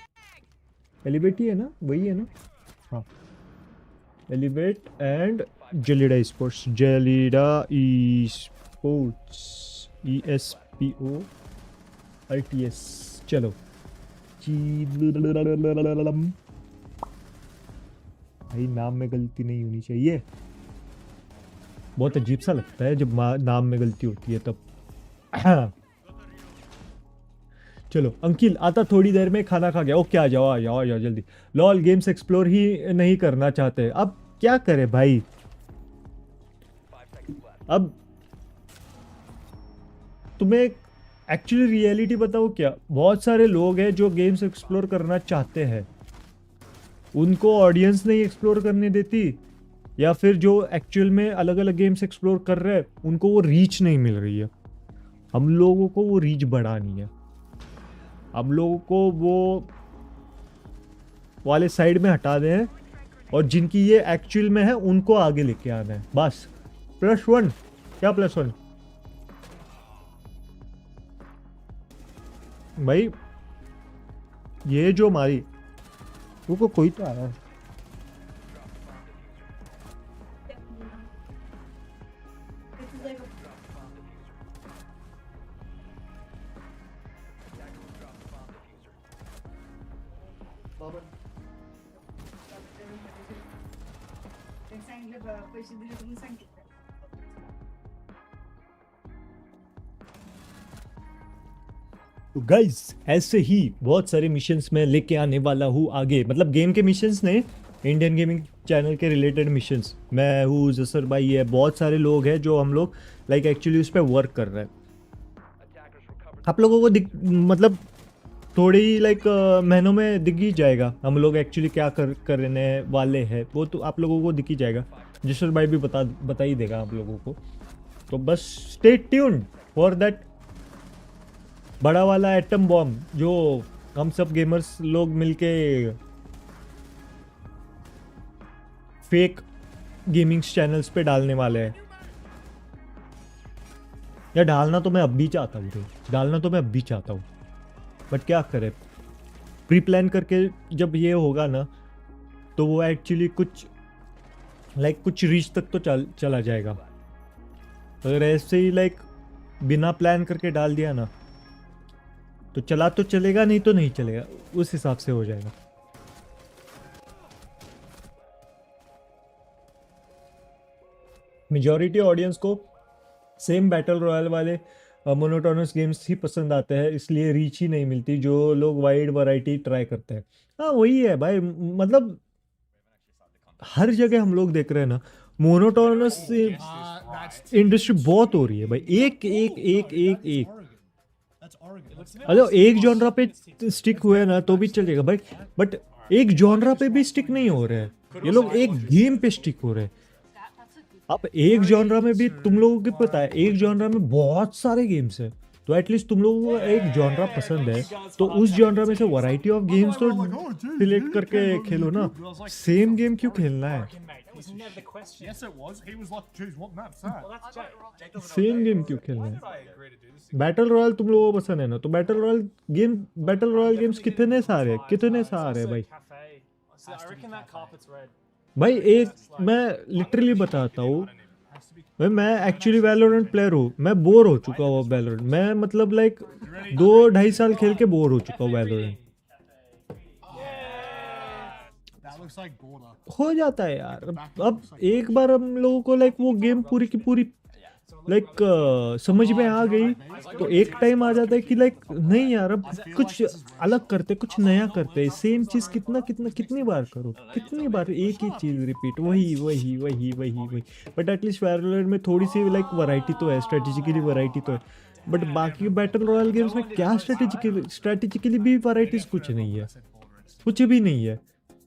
ही है ना, वही है ना, हाँ। एलिवेट एंड जलिडा स्पोर्ट्स, ESPORTS। चलो भाई नाम में गलती नहीं होनी चाहिए, बहुत अजीब सा लगता है जब नाम में गलती होती है तब। चलो अंकिल आता थोड़ी देर में, खाना खा गया। ओके आ जाओ आ जाओ आ जाओ जल्दी। लॉल गेम्स एक्सप्लोर ही नहीं करना चाहते, अब क्या करे भाई। अब तुम्हें एक्चुअली रियलिटी बताओ क्या, बहुत सारे लोग हैं जो गेम्स एक्सप्लोर करना चाहते हैं, उनको ऑडियंस नहीं एक्सप्लोर करने देती, या फिर जो एक्चुअल में अलग अलग गेम्स एक्सप्लोर कर रहे हैं उनको वो रीच नहीं मिल रही है। हम लोगों को वो रीच बढ़ानी है, हम लोगों को वो वाले साइड में हटा दें और जिनकी ये एक्चुअल में है उनको आगे लेके आना है बस। +1 क्या +1 भाई, ये जो हमारी वो कोई तो आ रहा है। तो गाइस ऐसे ही बहुत सारे मिशंस मैं लेके आने वाला हूँ आगे, मतलब गेम के मिशंस ने, इंडियन गेमिंग चैनल के रिलेटेड मिशंस। मैं हूँ, जसर भाई है, बहुत सारे लोग हैं जो हम लोग लाइक एक्चुअली उस पर वर्क कर रहे हैं। आप लोगों को मतलब थोड़ी ही लाइक महीनों में दिख ही जाएगा हम लोग एक्चुअली क्या करने वाले हैं, वो तो आप लोगों को दिख ही जाएगा। जसर भाई भी बता ही देगा आप लोगों को, तो बस स्टे ट्यून्ड फॉर दैट बड़ा वाला एटम बॉम्ब जो हम सब गेमर्स लोग मिलके फेक गेमिंग चैनल्स पे डालने वाले हैं। या डालना तो मैं अब भी चाहता हूँ, डालना तो मैं अब भी चाहता हूँ, बट क्या करें, प्री प्लान करके जब ये होगा ना तो वो एक्चुअली कुछ लाइक कुछ रीच तक तो चला जाएगा। अगर ऐसे ही लाइक बिना प्लान करके डाल दिया ना तो चला तो चलेगा, नहीं तो नहीं चलेगा, उस हिसाब से हो जाएगा। मेजॉरिटी ऑडियंस को सेम बैटल रॉयल वाले मोनोटोनस गेम्स ही पसंद आते हैं, इसलिए रीच ही नहीं मिलती। जो लोग वाइड वैरायटी ट्राई करते हैं, हाँ वही है भाई, मतलब हर जगह हम लोग देख रहे हैं ना मोनोटोनस इंडस्ट्री बहुत हो रही है भाई, एक एक एक एक एक अरे एक जॉनरा पे स्टिक हुए ना तो भी चलेगा भाई, बट एक जॉनरा पे भी स्टिक नहीं हो रहे हैं ये लोग, एक गेम पे स्टिक हो रहे हैं। अब एक जॉनरा में भी तुम लोगों को पता है, एक जॉनरा में बहुत सारे गेम्स हैं, तो एटलीस्ट तुम लोगों को एक जॉनरा पसंद है तो उस जॉनरा में से वैरायटी ऑफ गेम्स तो सिलेक्ट करके खेलो ना, सेम गेम क्यों खेलना है, सेम गेम क्यों खेलना है। बैटल रॉयल तुम लोगों को पसंद है ना, तो बैटल रॉयल गेम्स कितने सारे भाई। भाई एक मैं लिटरली बताता हूँ भाई, मैं एक्चुअली वैलोरेंट प्लेयर हूँ, मैं बोर हो चुका हूँ वैलोरेंट, मैं मतलब लाइक 2-2.5 साल खेल के बोर हो चुका हूँ वैलोरेंट। हो जाता है यार, अब एक बार हम लोगों को लाइक वो गेम पूरी की पूरी लाइक समझ में आ गई तो एक टाइम आ जाता है कि लाइक नहीं यार अब कुछ अलग करते, कुछ नया करते, सेम चीज कितनी बार करो, कितनी बार एक ही चीज रिपीट, वही। बट एटलीस्ट वैलोरेंट में थोड़ी सी लाइक वैरायटी तो है, स्ट्रेटेजिकली वैरायटी तो है, बट बाकी बैटल रॉयल गेम्स में क्या स्ट्रेटेजिकली भी वैराइटीज कुछ नहीं है, कुछ भी नहीं है।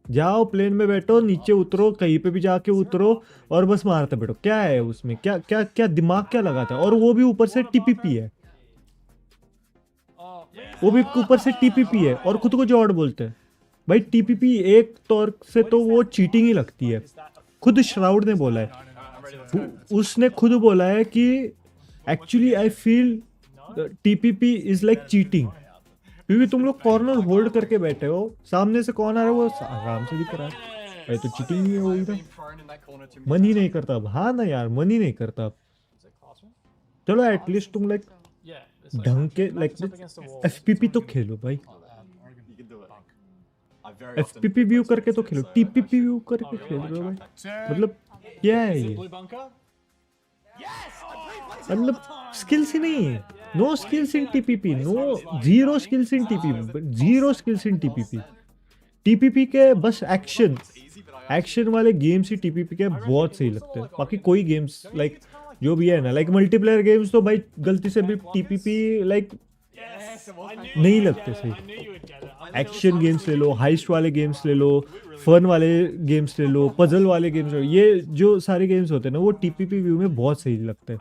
जाओ प्लेन में बैठो, नीचे उतरो, कहीं पे भी जाके उतरो और बस मारते बैठो, क्या है उसमें, क्या दिमाग क्या लगाता है, और वो भी ऊपर से टीपीपी है, और खुद को जॉड बोलते हैं भाई। टीपीपी एक तौर से तो वो चीटिंग ही लगती है, खुद श्राउड ने बोला है, उसने खुद बोला है कि actually I feel TPP is like cheating, क्योंकि तुम लोग कॉर्नर होल्ड करके बैठे हो, सामने से कौन आ रहा है वो आराम से दिख रहा है, तो चीटिंग नहीं होगी ना, मन ही नहीं करता अब, हाँ ना यार मन ही नहीं करता अब। चलो एटलीस्ट तुम लाइक ढंग के लाइक एफपीपी तो खेलो भाई, FPP व्यू करके तो खेलो, TPP व्यू करके खेल रहे हो भाई, मतलब क्या है ये? मतलब स्किल्स ही नहीं है, no skills in TPP, no, zero skills in TPP, zero skills in TPP। TPP के बस एक्शन वाले गेम्स ही TPP के बहुत सही लगते हैं, बाकी कोई गेम्स लाइक जो भी है ना, लाइक मल्टीप्लेयर गेम्स तो भाई गलती से भी TPP लाइक नहीं लगते सही। एक्शन गेम्स ले लो, हाइस्ट वाले गेम्स ले लो, फन वाले गेम्स ले लो, पजल वाले गेम्स ले लो, ये जो सारे गेम्स होते हैं ना वो TPP व्यू में बहुत सही लगते हैं।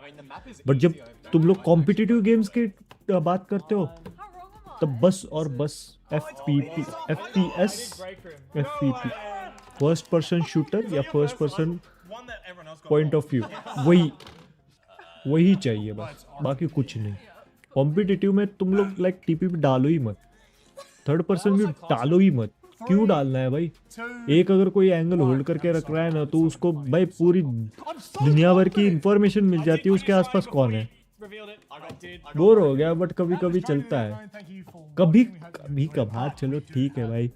बट जब तुम लोग कॉम्पिटिटिव गेम्स की बात करते हो तब बस और बस FPS, FPP, first person shooter या first person point of view, वही चाहिए बस, बाकी कुछ नहीं। कॉम्पिटिटिव में तुम लोग लाइक TPP डालो ही मत, थर्ड पर्सन व्यू डालो ही मत, क्यों डालना है भाई? एक अगर कोई एंगल होल्ड करके रख रहा है ना तो उसको भाई पूरी दुनिया भर की इंफॉर्मेशन मिल जाती है उसके आसपास कौन है। बोर हो गया, बट कभी कभी चलता है, कभी कभार चलो ठीक है भाई,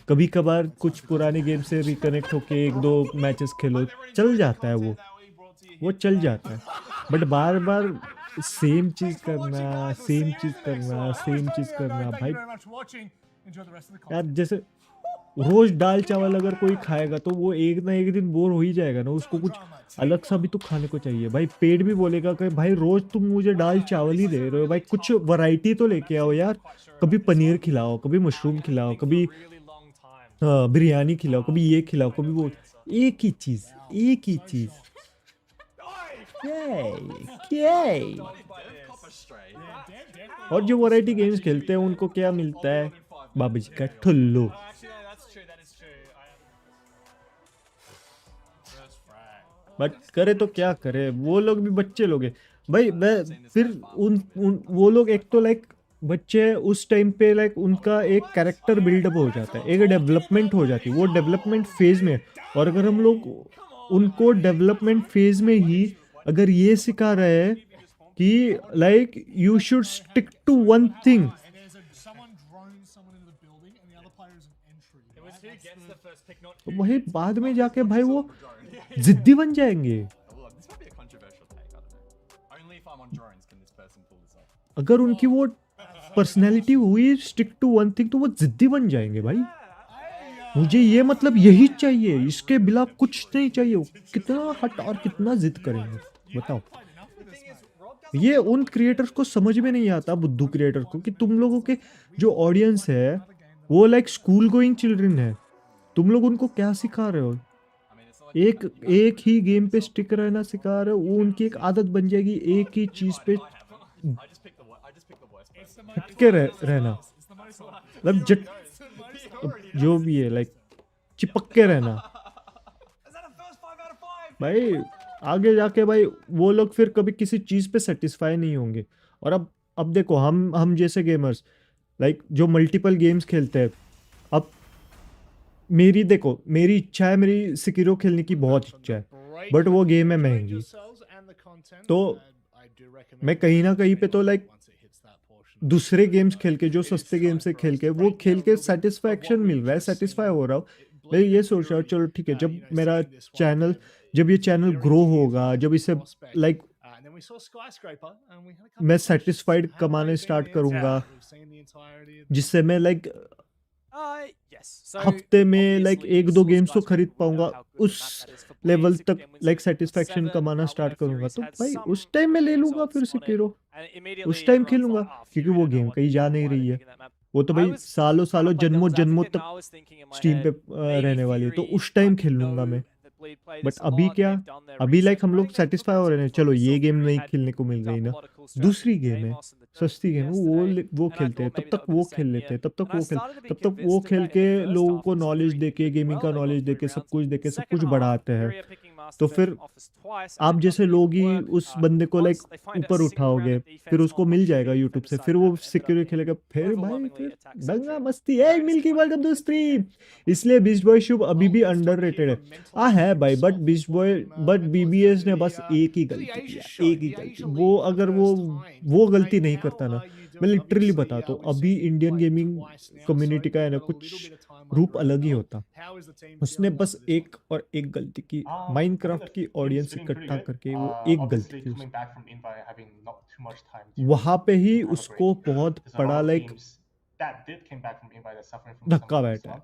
कभी कभार कुछ पुराने गेम से रिकनेक्ट होके एक दो मैचेस खेलो, चल जाता है वो चल जाता है। बट बार बार सेम चीज करना भाई यार, जैसे रोज दाल चावल अगर कोई खाएगा तो वो एक ना एक दिन बोर हो ही जाएगा ना, उसको कुछ अलग सा भी तो खाने को चाहिए भाई। पेट भी बोलेगा कि भाई रोज तुम मुझे दाल चावल ही दे रहे हो भाई, कुछ वैरायटी तो लेके आओ यार, कभी पनीर खिलाओ, कभी मशरूम खिलाओ, कभी बिरयानी खिलाओ, कभी ये खिलाओ, कभी वो, एक ही चीज क्या? और जो वैरायटी गेम्स खेलते हैं उनको क्या मिलता है? बाबा जी का ठुल्लू। बट करे तो क्या करे, वो लोग भी बच्चे लोग हैं भाई। मैं फिर उन वो लोग एक तो लाइक बच्चे उस टाइम पे लाइक उनका एक कैरेक्टर बिल्डअप हो जाता है, एक डेवलपमेंट हो जाती है, वो डेवलपमेंट फेज में। और अगर हम लोग उनको डेवलपमेंट फेज में ही अगर ये सिखा रहे हैं कि like you should stick to one thing, तो वही बाद में जाके भाई वो जिद्दी बन जाएंगे। अगर उनकी वो पर्सनैलिटी हुई स्टिक टू वन थिंग तो वो जिद्दी बन जाएंगे भाई। मुझे ये मतलब यही चाहिए, इसके बिना कुछ नहीं चाहिए। कितना हट और कितना जिद करेंगे बताओ। ये उन क्रिएटर्स को समझ में नहीं आता, बुद्धू क्रिएटर्स को, कि तुम लोगों के जो ऑडियंस है वो लाइक स्कूल गोइंग चिल्ड्रन है, तुम लोग उनको क्या सिखा रहे हो? एक ही गेम पे स्टिक रहना सिखा रहे हो, वो उनकी एक आदत बन जाएगी, एक ही चीज पे के रहना, मतलब जो भी है लाइक चिपक के रहना भाई। आगे जाके भाई वो लोग फिर कभी किसी चीज पे सेटिस्फाई नहीं होंगे। और अब देखो हम जैसे गेमर्स लाइक जो मल्टीपल गेम्स खेलते हैं, अब मेरी इच्छा है, मेरी सिकिरो खेलने की बहुत इच्छा है, बट वो गेम है महंगी, तो मैं कहीं ना कहीं पे तो लाइक दूसरे गेम्स खेल के, जो सस्ते गेम से खेल के, वो खेल के सेटिस्फैक्शन मिल रहा है, सेटिस्फाई हो रहा हूँ। मैं ये सोच रहा हूँ चलो ठीक है, जब ये चैनल ग्रो होगा, जब इसे लाइक मैं सेटिस्फाइड कमाने स्टार्ट करूंगा, जिससे मैं लाइक हफ्ते में लाइक एक दो गेम्स तो खरीद पाऊंगा, उस लेवल तक लाइक सेटिस्फैक्शन कमाना स्टार्ट करूंगा, तो भाई उस टाइम मैं ले लूंगा फिर से Sekiro, उस टाइम खेलूंगा, क्योंकि वो गेम कहीं जा नहीं रही है, वो तो भाई सालों जन्मों तक स्टीम पे रहने वाली है, तो उस टाइम खेल लूंगा मैं। बट अभी क्या, अभी लाइक हम लोग सेटिस्फाई हो रहे हैं, चलो ये गेम नहीं खेलने को मिल रही ना, दूसरी गेम है, सस्ती गेम है, वो खेलते हैं, तब तक वो खेल लेते हैं, तब तक वो खेल के लोगों को नॉलेज देके, गेमिंग का नॉलेज देके, सब कुछ बढ़ाते हैं। तो फिर आप जैसे लोग ही उस बंदे को लाइक ऊपर उठाओगे, फिर उसको मिल जाएगा यूट्यूब से, फिर वो Sekiro खेलेगा, फिर भाई फिर दंगा मस्ती है। Milky welcome to stream. इसलिए बीस्ट बॉय शुभ अभी भी अंडररेटेड है भाई, बट BBS ने बस एक ही गलती, वो अगर वो गलती नहीं करता ना, मैं लिटरली बताता हूँ, अभी इंडियन गेमिंग कम्युनिटी का है ना कुछ रूप अलग ही now. होता। How is the team उसने feeling बस after this एक और एक गलती की, माइनक्राफ्ट की ऑडियंस इकट्ठा करके वो एक गलती की, वहां पे ही उसको बहुत बड़ा लाइक धक्का बैठा है,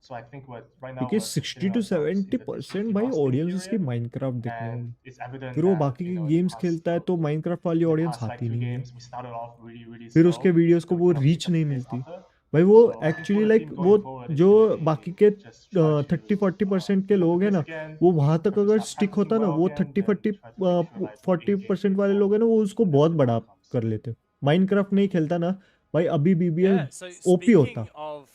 क्योंकि 60 to 70% भाई ऑडियंस उसकी माइनक्राफ्ट देखने वाली, फिर वो बाकी के गेम्स खेलता है तो माइनक्राफ्ट वाली ऑडियंस आती नहीं है, फिर उसके वीडियोस को वो रीच नहीं मिलती भाई। वो एक्चुअली लाइक वो जो बाकी के 30-40% के लोग हैं ना, वो वहां तक अगर स्टिक होता ना, वो 30-40% वाले लोग हैं ना, वो उसको बहुत बड़ा कर लेते। माइनक्राफ्ट नहीं खेलता ना भाई, अभी बीबीएस Yeah, so ओपी होता। speaking of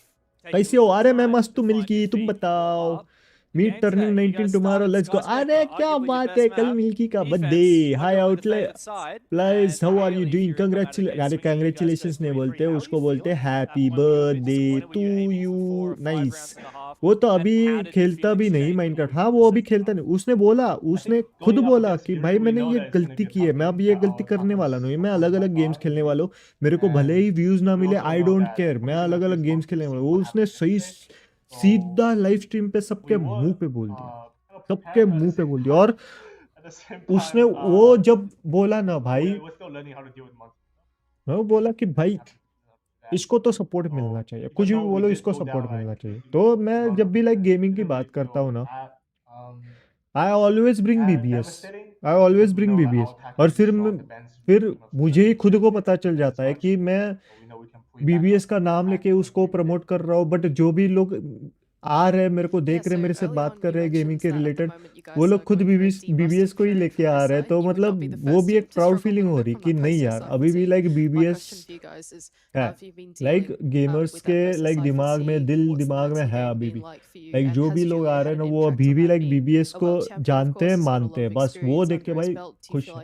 taking a कैसे हो? little अरे मैं time मस्त to हूँ find मिल्की, your तुम feet to warm बताओ। up, the मीट game turning today, you 19 guys tomorrow, started let's go. Skyscraper, अरे क्या arguably your बात best है, कल map, मिल्की का birthday. defense, hi arguably the आउटले favored side, plus, and how are you really doing? if you're coming out of the congratulation, gate अरे swinging, you guys go congratulations नहीं 3-3. बोलते, How are उसको you बोलते feeling? At happy one point you were a bit birthday disappointed. Were to you aiming you. for 4 or 5 nice. rounds in the half? वो तो And अभी how did the खेलता भी feelings नहीं change Minecraft. moving हाँ into वो the अभी second खेलता half? नहीं, उसने बोला, उसने खुद बोला कि भाई मैंने ये गलती की है, मैं अब ये गलती करने वाला नहीं, मैं अलग अलग गेम्स खेलने वाला हूँ, मेरे को भले ही व्यूज ना मिले, आई डोंट केयर, मैं अलग अलग गेम्स खेलने वाला हूँ। वो उसने सही सीधा लाइव स्ट्रीम पे सबके मुंह पे बोल दिया, सबके मुंह पे बोल दिया। और उसने वो जब बोला ना भाई, मैं बोला कि भाई इसको तो सपोर्ट मिलना चाहिए, कुछ भी बोलो इसको सपोर्ट मिलना चाहिए। तो मैं जब भी लाइक गेमिंग की बात करता हूँ ना, I always bring BBS, I always bring BBS. और फिर मुझे ही खुद को पता चल जाता है कि मैं बीबीएस का नाम लेके उसको प्रमोट कर रहा हूँ, बट जो भी लोग आ रहे हैं मेरे को देख रहे हैं, मेरे से बात कर रहे हैं गेमिंग के रिलेटेड, वो लोग खुद बीबीएस को ही लेके आ रहे हैं। तो मतलब वो भी एक प्राउड फीलिंग हो रही कि नहीं यार, अभी भी लाइक बीबीएस है, लाइक गेमर्स के लाइक दिमाग में, दिमाग में है अभी भी। लाइक जो भी लोग आ रहे हैं ना, वो अभी भी लाइक बीबीएस को जानते हैं, मानते हैं, बस वो देख के भाई खुश है।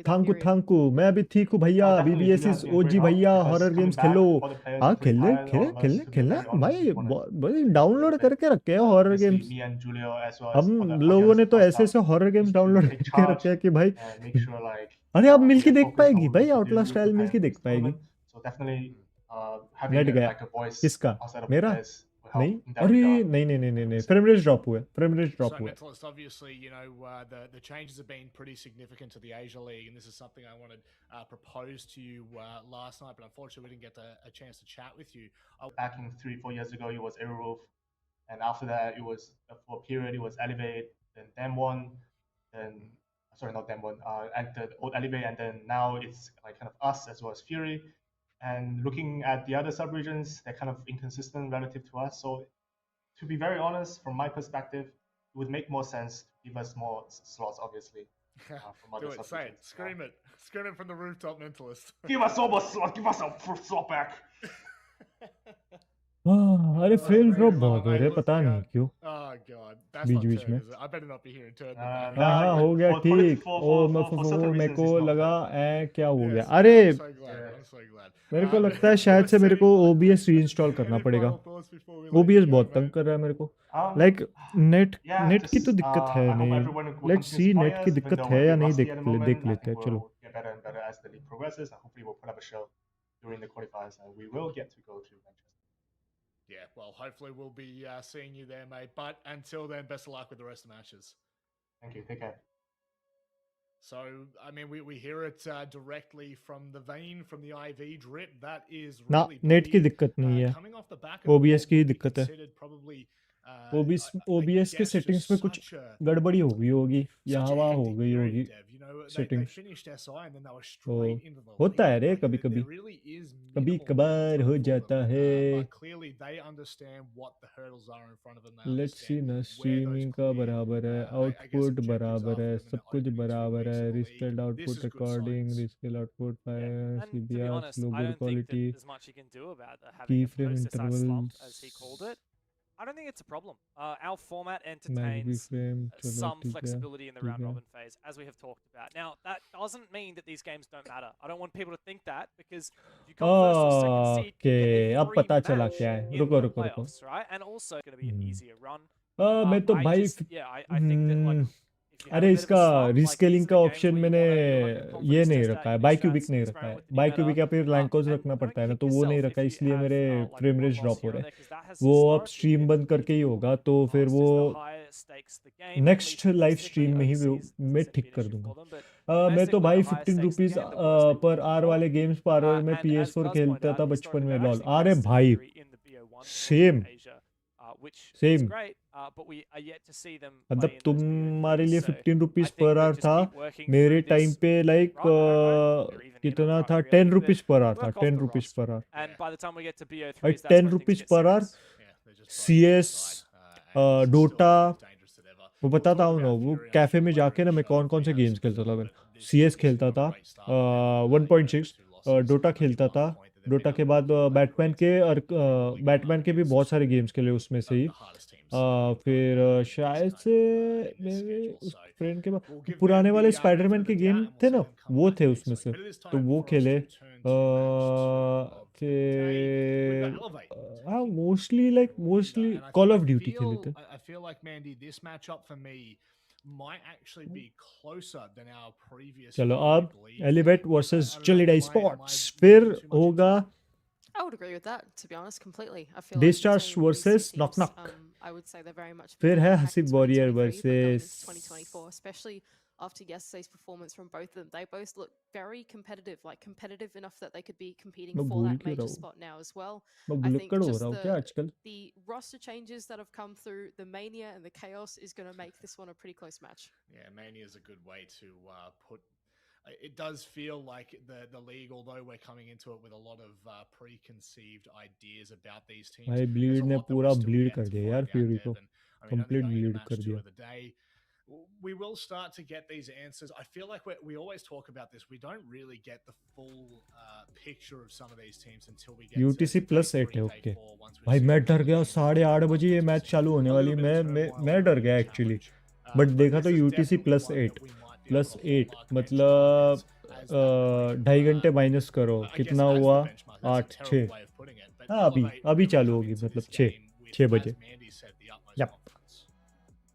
थैंक यू, मैं अभी ठीक हूँ भैया, बीबीएस इज ओजी भैया, हॉरर गेम्स खेलो। हाँ खेलने खेलने खेलना भाई, भाई डाउनलोड करके रखे हैं हॉरर गेम्स। हम लोगों ने तो ऐसे ऐसे हॉरर गेम्स डाउनलोड करके रखे हैं कि भाई अरे अब मिल्की देख पाएगी भाई, आउटलास्ट स्टाइल मिल्की देख पाएगी। नेट गया किसका? मेरा नहीं, अरे नहीं, फ्रेम रेट ड्रॉप हुआ, फ्रेम रेट ड्रॉप So हुआ। Mentalist, obviously, the changes have been pretty significant to the Asia League, and this is something I wanted propose to you last night, but unfortunately we didn't get a chance to chat with you. Back in 3-4 years ago, it was Aeroroof, and after that, it was for a period, it was Elevate, then Dem1, then sorry, not Dem1, and the old Elevate, and then now it's like kind of us as well as Fury. And looking at the other subregions, they're kind of inconsistent relative to us. So, to be very honest, from my perspective, it would make more sense to give us more slots, obviously. From other Do it, say it, subregions. scream it from the rooftop, Mentalist. Give us all more slots, give us a slot back. अरे frame drop बहुत हो रहे हैं, पता नहीं क्यों Oh god, that's beach not beach turned, में। is it? I better not be hearing turned. हाँ हो गया ठीक। ओ मेरे को लगा क्या हो गया? अरे I'm so glad. I'm so glad. मेरे को लगता है शायद से मेरे को OBS रीइंस्टॉल करना Any पड़ेगा। final thoughts before we let OBS you go, बहुत तंग mate? कर रहा है मेरे को। लाइक नेट की तो दिक्कत है नहीं, लेट्स सी नेट की दिक्कत है या नहीं, देख लेते हैं। चलो Get better and better as the league progresses, and hopefully we'll put up a show during the qualifiers, and we will get to go to Manchester. Yeah, well, hopefully we'll be seeing you there, mate. But until then, best of luck with the rest of the matches. Thank you. Take care. So, I mean, we hear it directly from the vein, from the IV drip. That is ना really net की brilliant. दिक्कत नहीं है, Coming off the back of OBS what की would be दिक्कत है। considered probably, OBS के settings में कुछ गड़बड़ी हो गई होगी या हवा हो गई होगी सेटिंग्स। तो होता है रे कभी कभी, कभी कभार हो जाता है। लेट्स सी ना, स्ट्रीमिंग का बराबर है, आउटपुट बराबर है, सब कुछ बराबर है, rescaled output recording, rescaled output file, And to be CBR, honest, I global don't think quality, that there's much you can do about having a keyframe post-SI slump, intervals, as he called it. I don't think it's a problem. Our format match entertains frame, चलो some ठीक है flexibility in the ठीक round है। robin phase, as we have talked about. Now, that doesn't mean that these games don't matter. I don't want people to think that, because if you come first or second seed, you okay get a अब free पता चला match क्या है, in रुको the रुको रुको। playoffs, right? And also, it's going to be an easier run. मैं तो I भाई just, yeah, I think that like अरे इसका रीस्केलिंग का ऑप्शन मैंने ये नहीं रखा है, बाईक्यूबिक नहीं रखा है। बाईक्यूबिक या फिर लैंकोस रखना पड़ता है ना, तो वो नहीं रखा, इसलिए मेरे फ्रेम रेट ड्रॉप हो रहे हैं। वो अब स्ट्रीम बंद करके ही होगा, तो फिर वो नेक्स्ट लाइव स्ट्रीम में ही मैं ठीक कर दूंगा। मैं तो भाई 15 रुपीज पर आर वाले गेम्स पर आर में PS4 खेलता था बचपन में। लॉल, अरे भाई सेम सेम, मतलब तुम्हारे लिए 15 रुपीज पर आर था, मेरे टाइम पे लाइक कितना था, 10 रुपीज पर आर था, 10 रुपीज पर आर। भाई 10 rupees per are CS Dota, वो बताता हूँ ना, वो कैफे में जाके ना मैं कौन कौन से गेम्स खेलता था। मैं CS खेलता था 1.6, डोटा खेलता था, डोटा के बाद बैटमैन के, और बैटमैन के भी बहुत सारे गेम्स खेले उसमें से ही। फिर शायद से मेरे उस फ्रेंड के पास पुराने वाले स्पाइडरमैन के गेम थे ना, वो थे उसमें से, तो वो खेले। फिर हाँ मोस्टली कॉल ऑफ ड्यूटी खेले थे। I feel like Mandy, this matchup for me might actually be closer than our previous. चलो अब एलिवेट वर्सेस चिलीडाई स्पोर्ट्स फिर होगा। I would agree with that, to be honest, completely. I feel like Daystars between these two versus teams, Knock Knock. I would say they're very much फिर more है back in Haseeb warrior 2023, but going into versus 2024, especially after yesterday's performance from both of them. They both look very competitive, like competitive enough that they could be competing मैं for भूल that क्यों major रहा हूँ, spot now as well. मैं I think भुलक्कड़ हो just रहा हूँ क्या आजकल। the roster changes that have come through, the mania and the chaos is going to make this one a pretty close match. Yeah, Mania is a good way to put. It does feel like the league, although we're coming into it with a lot of preconceived ideas about these teams. भाई there's bleed a ने lot that पूरा we're still bleed yet कर to दिया find यार out, fury Dev, को, and I mean, only complete going into bleed match कर 2 दिया। of the day, we will start to get these answers. I feel like we always talk about this. We don't really get the full picture of some of these teams until we get UTC to day +8 है 3, day okay. 4, once we've भाई seen मैं all डर the गया, games, 8:30 बजे ये once we've match seen चालू होने a वाली, little bit of turmoil मैं and डर a गया bit of actually. challenge. But But देखा तो this is UTC definitely one +8 that we might be able to +8 hallmark मतलब benchmark as that really, 2.5 घंटे माइनस करो, I guess कितना as the हुआ, benchmark. That's a 8 terrible 6। way of putting it, but हाँ अभी Elevate अभी really चालू come होगी, into मतलब this 6 game with, 6 बजे। as Mandy said, the utmost Yep. confidence.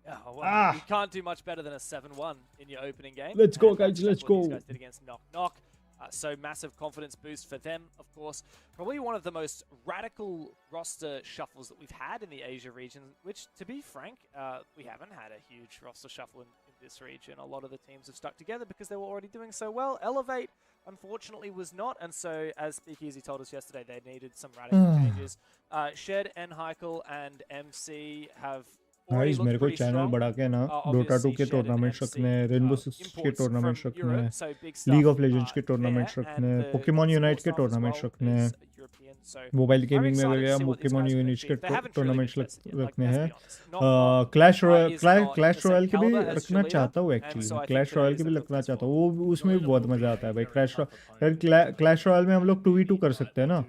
Yeah, well, you can't do much better than a 7-1 in your opening game. Let's go, and guys, that's let's what these go. guys did against Knock Knock. So massive confidence boost for them, of course. Probably one of the most radical roster shuffles that we've had in the Asia region, which, to be frank, we haven't had a huge roster shuffle in this region. A lot of the teams have stuck together because they were already doing so well. Elevate, unfortunately, was not, and so, as Speakeasy told us yesterday, they needed some radical changes. Shed, N-Heikel, and MC have guys मेरे को channel बढ़ा के ना Dota 2 के tournaments रखने हैं, rainbow 6 के tournaments रखने हैं, लीग ऑफ लेजेंड्स के टूर्नामेंट्स रखने हैं, पोकेमॉन यूनाइट के टूर्नामेंट्स रखने हैं, मोबाइल गेमिंग में गया पोकेमॉन यूनिट के टूर्नामेंट्स रखने हैं, क्लैश रॉयल के भी रखना चाहता हूँ एक्चुअली, क्लैश रॉयल के भी रखना चाहता हूँ, वो उसमें भी बहुत मजा आता है भाई। क्लैश रॉयल में हम लोग 2v2 कर सकते हैं ना।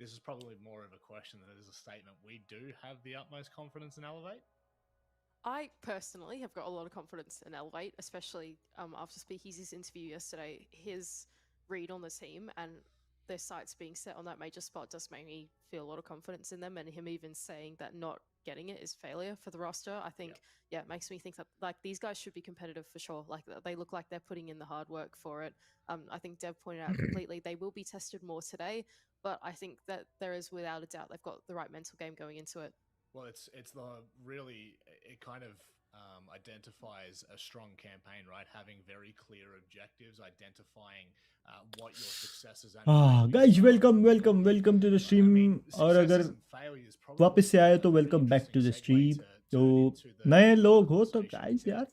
This is probably more of a question than it is a statement. We do have the utmost confidence in Elevate. I personally have got a lot of confidence in Elevate, especially after Speakeasy's interview yesterday. His read on the team and their sights being set on that major spot does make me feel a lot of confidence in them, and him even saying that not getting it is failure for the roster. I think, yeah, it makes me think that like these guys should be competitive for sure. Like they look like they're putting in the hard work for it. I think Dev pointed out completely they will be tested more today, but I think that there is without a doubt they've got the right mental game going into it. Well, it's the really, it kind of identifies a strong campaign, right? Having very clear objectives, identifying what your successes and guys welcome to the stream, और अगर वापस से आए तो welcome back to the stream. तो नए लोग हो तो गाइस यार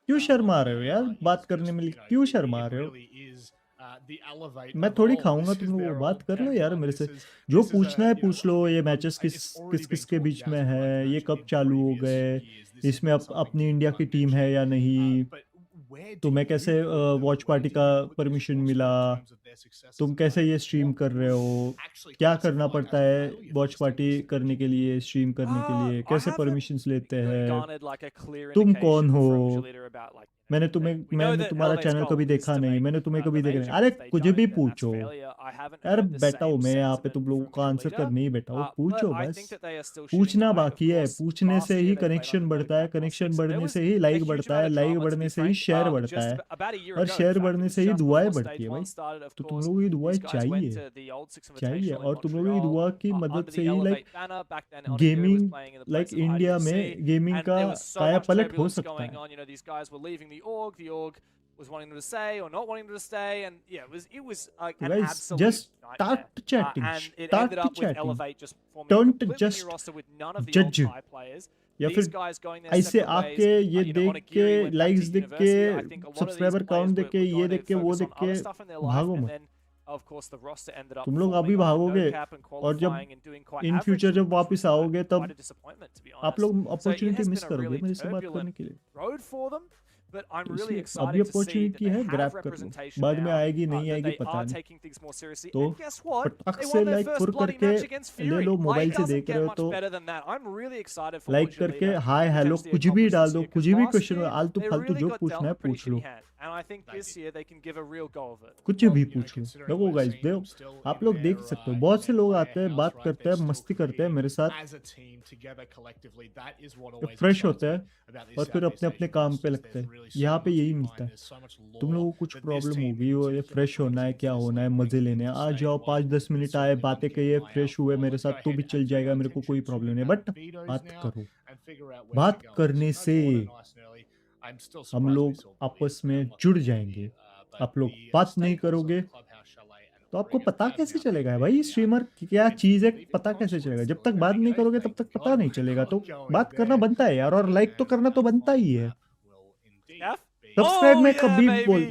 क्यों शर्मा रहे हो यार, बात करने में क्यों शर्मा रहे हो? मैं थोड़ी खाऊंगा, तुम लोग बात कर लो यार मेरे से, जो पूछना है पूछ लो। ये मैचेस किस के बीच में है, ये कब चालू हो गए, इसमें अपनी इंडिया की टीम है या नहीं, तुम्हें कैसे वॉच पार्टी का परमिशन मिला, तुम कैसे ये स्ट्रीम कर रहे हो, क्या करना पड़ता है वॉच पार्टी करने के लिए, स्ट्रीम करने के लिए, कैसे परमिशंस लेते हैं, तुम कौन हो, मैंने तुम्हारा चैनल कभी देखा नहीं, मैंने तुम्हें कभी देखा नहीं। अरे कुछ भी पूछो यार, बैठा हूँ मैं यहाँ पे, तुम लोगों का आंसर करने ही बैठा हूँ, पूछो बस। पूछना बाकी है, पूछने से ही कनेक्शन बढ़ता है, कनेक्शन बढ़ने से ही लाइक बढ़ता है, लाइक बढ़ने से ही शेयर बढ़ता है, और शेयर बढ़ने से ही दुआएं बढ़ती है भाई। तो तुम लोगों की दुआएं चाहिए, और तुम लोगों की दुआ की मदद से ही लाइक गेमिंग, लाइक इंडिया में गेमिंग का काया पलट हो सकता है। was wanting them to stay or not wanting them to stay, and yeah, it was like an Guys, absolute just start nightmare. chatting, And it start ended up with chatting. Elevate just forming a Don't completely just new roster with none of the judge. old Thai players. या These फिर guys going their ऐसे separate ways. आके ये You know, देख के, Onigiri went back likes to देख के, university. I think a lot of these subscriber players count देख के, were ये going देख to के, वो focus देख on के other stuff in their life, भागो and मत। then of course the roster ended up तुम लोग अभी forming on भागोगे, no cap and और जब qualifying and doing quite in average, future जब which वापस was आओगे तब quite a disappointment, to be honest. आप लोग So it opportunity has miss been a करोगे really मेरे से बात करने turbulent के लिए। road for them. But I'm तो really इसलिए excited अभी to see that opportunity they है, have ग्रैब कर लो, representation बाद में now, आएगी नहीं that आएगी they पता are नहीं। taking things more seriously. तो And guess what? फटाक They से won their लाइक first फुर bloody करके match against ले Fury. Low, Like, mobile it से doesn't देख get रहे हो much तो better than that. I'm really excited for like what करके Julito हाय हेलो potentially कुछ भी accomplished डाल this दो, year. 'Cause कुछ भी last क्वेश्चन year, आलतू they फालतू really जो got पूछना dealt है a pretty पूछ लो, shitty hand. And I think this year they can give a real go of it. कुछ भी पूछ लो। देखो गाइस, देखो आप लोग देख सकते हो, बहुत से लोग आते हैं, बात करते हैं, मस्ती करते हैं मेरे साथ, फ्रेश होते हैं और फिर अपने अपने काम पे लगते हैं। यहाँ पे यही मिलता है। तुम लोगों को कुछ प्रॉब्लम होगी, वो ये फ्रेश होना है, क्या होना है, मजे लेने हैं, आ जाओ 5-10 मिनट आए, बातें कहिए, फ्रेश हुए मेरे साथ तो भी चल जाएगा, मेरे को कोई प्रॉब्लम नहीं है। बट बात करो, बात करने से हम लोग आपस में जुड़ जाएंगे। आप लोग बात नहीं करोगे तो आपको पता कैसे चलेगा भाई स्ट्रीमर क्या चीज़ है, पता कैसे चलेगा? जब तक बात नहीं करोगे तब तक पता नहीं चलेगा। तो बात करना बनता है यार, और लाइक तो करना तो बनता ही है। सब्सक्राइब में कभी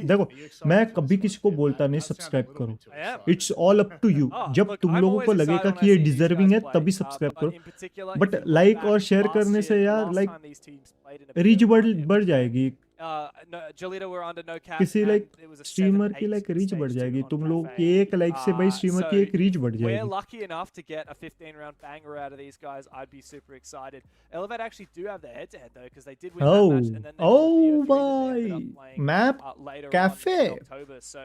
देखो, मैं कभी किसी को बोलता नहीं सब्सक्राइब करो, it's all up to you. जब तुम लोगों को लगेगा कि ये डिजर्विंग है तभी सब्सक्राइब करो। बट लाइक और शेयर करने से यार लाइक रीच बढ़ जाएगी, किसी लाइक स्ट्रीमर की लाइक रीच बढ़ जाएगी। तुम लोग की एक लाइक से भाई स्ट्रीमर की एक रीच बढ़ We're जाएगी। lucky enough to get a 15-round banger out of these guys. I'd be super excited. Elevate actually do have their head-to-head though, because they did win that match, and then they won the BO3 that they ended up playing map later cafe. on in October. So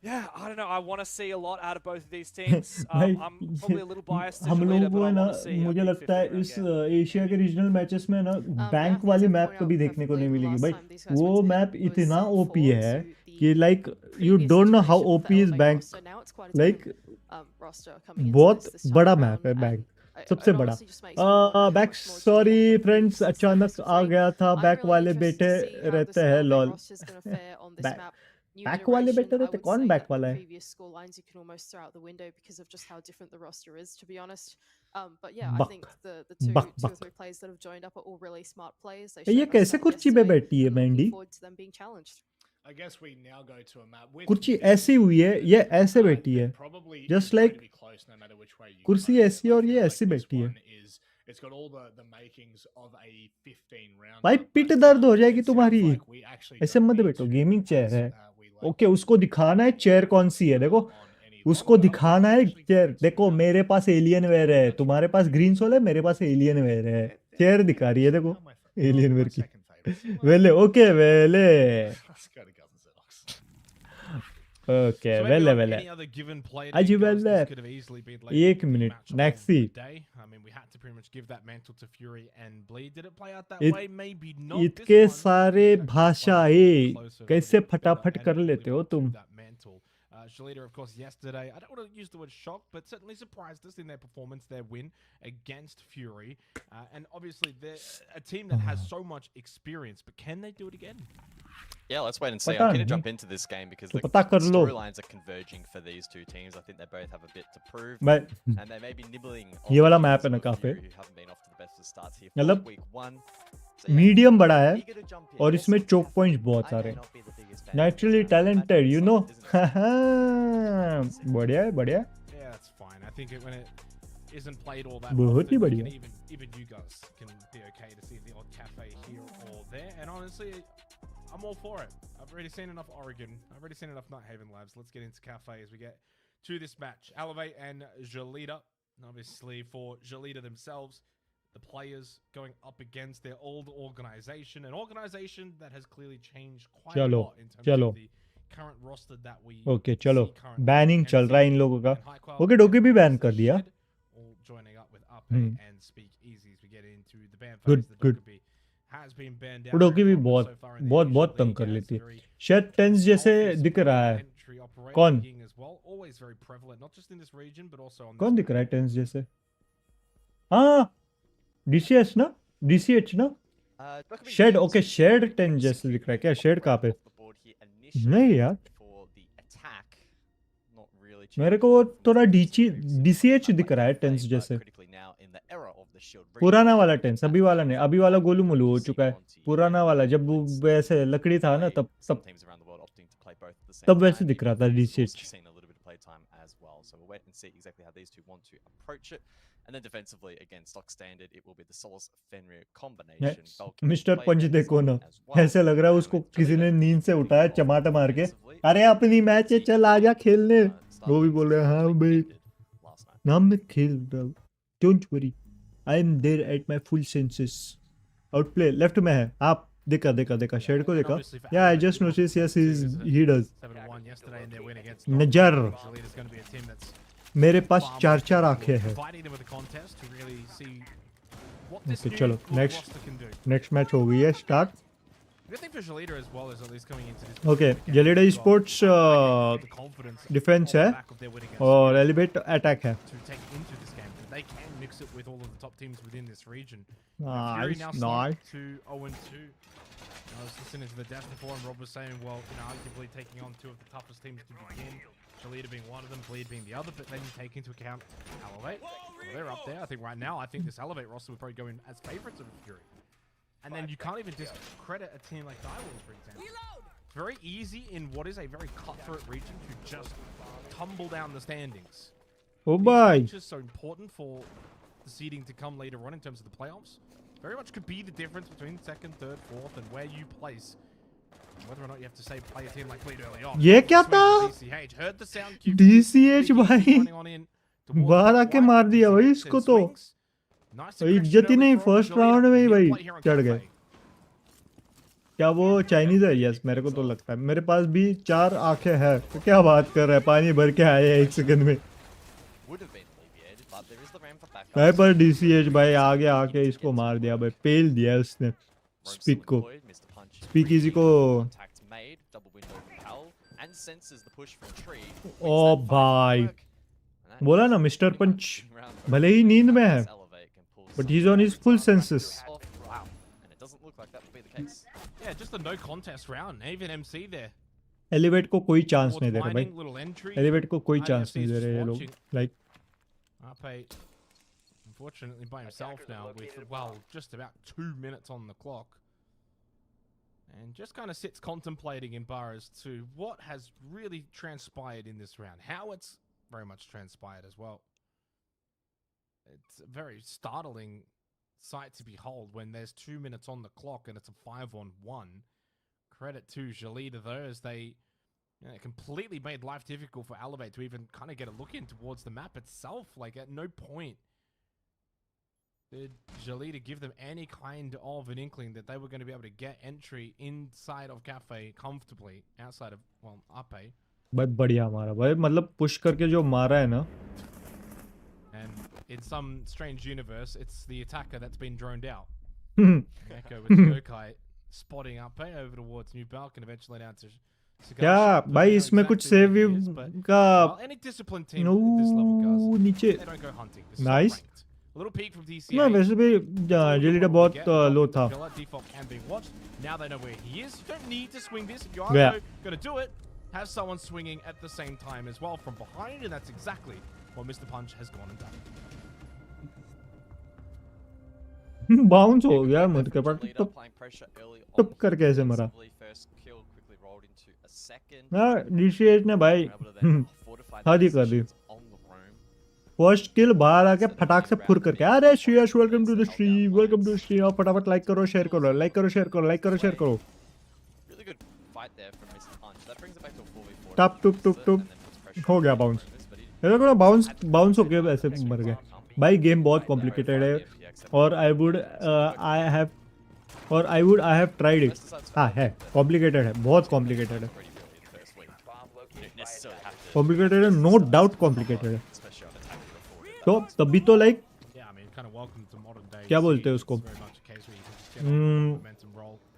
yeah, I don't know. I want to see a lot out of both of these teams. भाई I'm probably a little biased to हम Julito, लोगों को but है I ना, want to see मुझे a big लगता है 15-round इस game. एशिया के रीजनल मैचेस में ना yeah, बैंक I think वाली to मैप point कभी out देखने को नहीं perfectly, मिलेगी last भाई। time these guys वो went to मैप was इतना ओपी forward है to कि the like you previous don't know how situation for OP is Elevate bank. roster. Now it's quite a like different, roster coming into बहुत this time बड़ा around, map है and bank, it सबसे बड़ा। honestly just makes me wonder how back much more sorry Julito can friends, improve since the अचानक best uh of गया था। I'm back really वाले interested बेटे to see how रहते this हैं Elevate lol. roster is going to fare on this back map. New back वाले iteration, बेटे I रहते, would कौन say बैक that वाला the है? previous score lines you can almost throw out the window because of just how different the roster is, to be honest. But yeah, I बक think the two बक or बक। three players that have joined up are all really smart players. They ये showed us कैसे that कुर्सी पे yesterday. बैठी है I'm looking Mandy? forward to them being challenged. I guess we now go to a map with कुर्सी Vision ऐसी हुई है, ये ऐसे बैठी that है, probably just is going like to be close no matter which way you कुर्सी go. ऐसी I और ये feel like ऐसी this बैठी है। one is it's got all the makings of a 15 round. भाई पिट दर्द हो जाएगी तुम्हारी, ऐसे मत बैठो। गेमिंग चेयर है, ओके, उसको दिखाना है चेयर कौन सी है। देखो उसको दिखाना है चेयर, देखो मेरे पास एलियन वेयर है, तुम्हारे पास ग्रीन सोल है, मेरे पास एलियन वेयर है। चेयर दिखा रही है, देखो एलियन वेयर की। वेले ओके वेले ओके So maybe वेले on वेले any other given play day, अजी guys, वेले this could have easily been labeled एक the minute match of नेक्सी the day. I mean, we had to pretty much give that mantle to Fury and Bleed. Did it play out that इत- way? Maybe not. इतके This one, सारे it's actually भाषाएं closer to कैसे what फटाफट Julito कर ended up लेते हो delivering to तुम? that mantle. Julito, of course, yesterday, I don't want to use the word shock, but certainly surprised us in their performance, their win against Fury. And obviously, they're a team that has so much experience, but can they do it again? Yeah, let's wait and see. पता I'm going to नहीं। jump into this game because तो the पता कर लो। storylines are converging for these two teams. I think they both have a bit to prove, मैं and they may be nibbling. ये वाला on map है teams ना of काफी, Fury who haven't been off to the best of starts here for मतलब week one. So yeah, medium बड़ा है eager to jump in. और Yes, इसमें चोक definitely. पॉइंट्स बहुत I सारे may not be the biggest fan of naturally this, but the talented match you is no. solid, isn't it? बढ़िया है, बढ़िया। Yeah, that's fine. I think when it isn't played all that बहुत ही often, बढ़िया। you can even you guys can be okay to see the odd cafe here or there. And honestly, I'm all for it. I've already seen enough Oregon. I've already seen enough Nighthaven Labs. Let's get into Cafe as we get to this match. Elevate and Jalita. Obviously, for Jalita themselves, the players going up against their old organization, an organization that has clearly changed quite a lot in terms of the current roster that we okay चलो see currently. Banning And चल रहा है इन see लोगों का and High okay डोके भी ban कर दिया Shed, all joining up with Ape and Speak Easy as we get into the ban phase. Good, The good. Dokkaebi has been banned वो out डोके भी very बहुत so far in the बहुत initial बहुत तंग league कर as लेती है very शायद टेंस जैसे obvious दिख रहा है entry operator कौन being as well. Always very prevalent, not just in this region but also on कौन this दिख रहा है टेंस जैसे हाँ डीसीएच ना डीसीएच ना Dokkaebi Shade Games okay Shade tense जैसे दिख रहा है क्या शेड कहाँ पे off the board here initially नहीं यार for the attack. Not really मेरे changing को वो from थोड़ा the डीची SteelSeries. डीसीएच Like दिख रहा है they टेंस play, जैसे but critically now in the era of the shield breach, पुराना वाला that टेंस अभी वाला नहीं अभी वाला गोलू मोलू हो चुका है Monty पुराना and वाला जब वो Blitz वैसे लकड़ी था ना play. तब Some तब teams around the world opting to play both at the same तब वैसे time, दिख रहा even था though we've also DCH seen a little bit of playtime as well. So we'll wait and see exactly how these two want to approach it. And then defensively, again, stock standard, it will be the Solus Fenrir combination. Valkyrie mister play punch dead देखो ना as well. ऐसे लग रहा है उसको With किसी ने Jalita नींद से being उठाया involved चमाटा मार के defensively, अरे अपनी मैच है चल आजा खेलने वो भी बोल रहे हैं हाँ भाई last night. नाम में खेल रहा हूँ don't worry I am there at my full senses outplay left में है आप देखा शेड को देखा या I just notice yes he does 7-1 yesterday in their win against नजर Jalita's going to be a team that's मेरे पास far चार more चार capable आंखें of हैं providing them with a contest to really see what this Okay, new चलो, global next. roster can do. Next match हो गई है start The good thing for Jalita as well is at least coming into this. Okay, game Jalita as well, Esports, the confidence defense off the है back of their win against और Speed elevate attack है to take into this game. They can mix it with all of the top teams within this region. Fury now nice starting to 0-2. I was listening to the death before, and Rob was saying, well, arguably taking on two of the toughest teams to begin. Jalita being one of them, Bleed being the other, but then you take into account Elevate. Well, they're up there. I think right now, I think this Elevate roster would probably go in as favorites of Fury. And then you can't even discredit a team like Direwolves, for example. It's very easy in what is a very cutthroat region to just tumble down the standings. ओ भाई Which is so important for the seeding to come later on in terms of the playoffs. Very much could be the difference between second, third, fourth, and where you place. Whether or not you have to say play a team like Bleed early on. ये क्या Swing था? to DCH. Heard the sound cue. DCH Big भाई running on in towards बाहर top आके right. मार दिया भाई DCH इसको then तो swings. Nice भाई aggression इज्जत ही early नहीं from फर्स्ट Jalita. राउंड में ही Need to भाई play here on चढ़ गए Cafe. क्या वो चाइनीज है यस मेरे को तो लगता है मेरे पास भी चार आंखें हैं तो क्या बात कर रहा है पानी भर के आए हैं एक सेकंड में Would have been alleviated, but there is the ramp for backup. भाई पर डीसीएच भाई आगे आके इसको मार दिया भाई पेल दिया उसने स्पीक को स्पीक इजी को Contact made, double window repel, and senses the push from tree. ओ भाई बोला ना मिस्टर पंच भले ही नींद में है but he is on his full senses Wow, and it doesn't look like that will be the case. Yeah, just a no contest round. Even MC there. Elevate को कोई chance Towards नहीं दे रहे भाई winding, little entry. Elevate को कोई IFC chance नहीं is दे रहे ये लोग watching. Like Ape, unfortunately by himself now with, well, just about 2 minutes on the clock. And just kind of sits contemplating in bar as to what has really transpired in this round. How it's very much transpired as well. It's a very startling sight to behold when there's 2 minutes on the clock and it's a 5-on-1. Credit to Jalita though, as they completely made life difficult for Elevate to even kind of get a look in towards the map itself. Like at no point did Jalita give them any kind of an inkling that they were going to be able to get entry inside of Cafe comfortably outside of, well, Ape. बहुत बढ़िया मारा भाई मतलब push करके जो मारा है ना And in some strange universe, it's the attacker that's been droned out. Hmm, Echo with Yokai spotting Ape over towards New Balkan, eventually down to Cigar क्या Shop. Don't भाई know इसमें कुछ exactly save who he is, but, का well, any disciplined team at this level, guys, नीचे they don't go hunting. This is Nice. not ranked. A little peek from DCA. ना वैसे भी जेलिटा बहुत लो था Default can be watched. Now they know where he is. You don't need to swing this. If you are Yeah. going to do it, have someone swinging at the same time as well from behind, and that's exactly what Mr. Punch has gone and done. Bounce हो गया मत के पर Jalita applying pressure early on. टप करके ऐसे मरा Defensively, first kill quickly rolled into a second. हाँ DCH ने भाई Were able to then fortify हाँ their जी कर दी positions on the roam. First kill बाहर आके फटाक से फुर करके अरे Shreyas welcome to the stream welcome to the stream और फटाफट लाइक करो शेयर करो लाइक करो शेयर करो लाइक करो शेयर करो Really good right there from missed punch. That brings it back to a 4v4. टप टुप टुप टुप हो गया बाउंस ऐसा को बाउंस बाउंस हो गया वैसे मर गए भाई गेम बहुत कॉम्प्लिकेटेड है और आई हैव ट्राइड इट हाँ है कॉम्प्लिकेटेड है बहुत कॉम्प्लिकेटेड है कॉम्प्लिकेटेड है नो डाउट कॉम्प्लिकेटेड है तो तभी तो लाइक क्या बोलते हैं उसको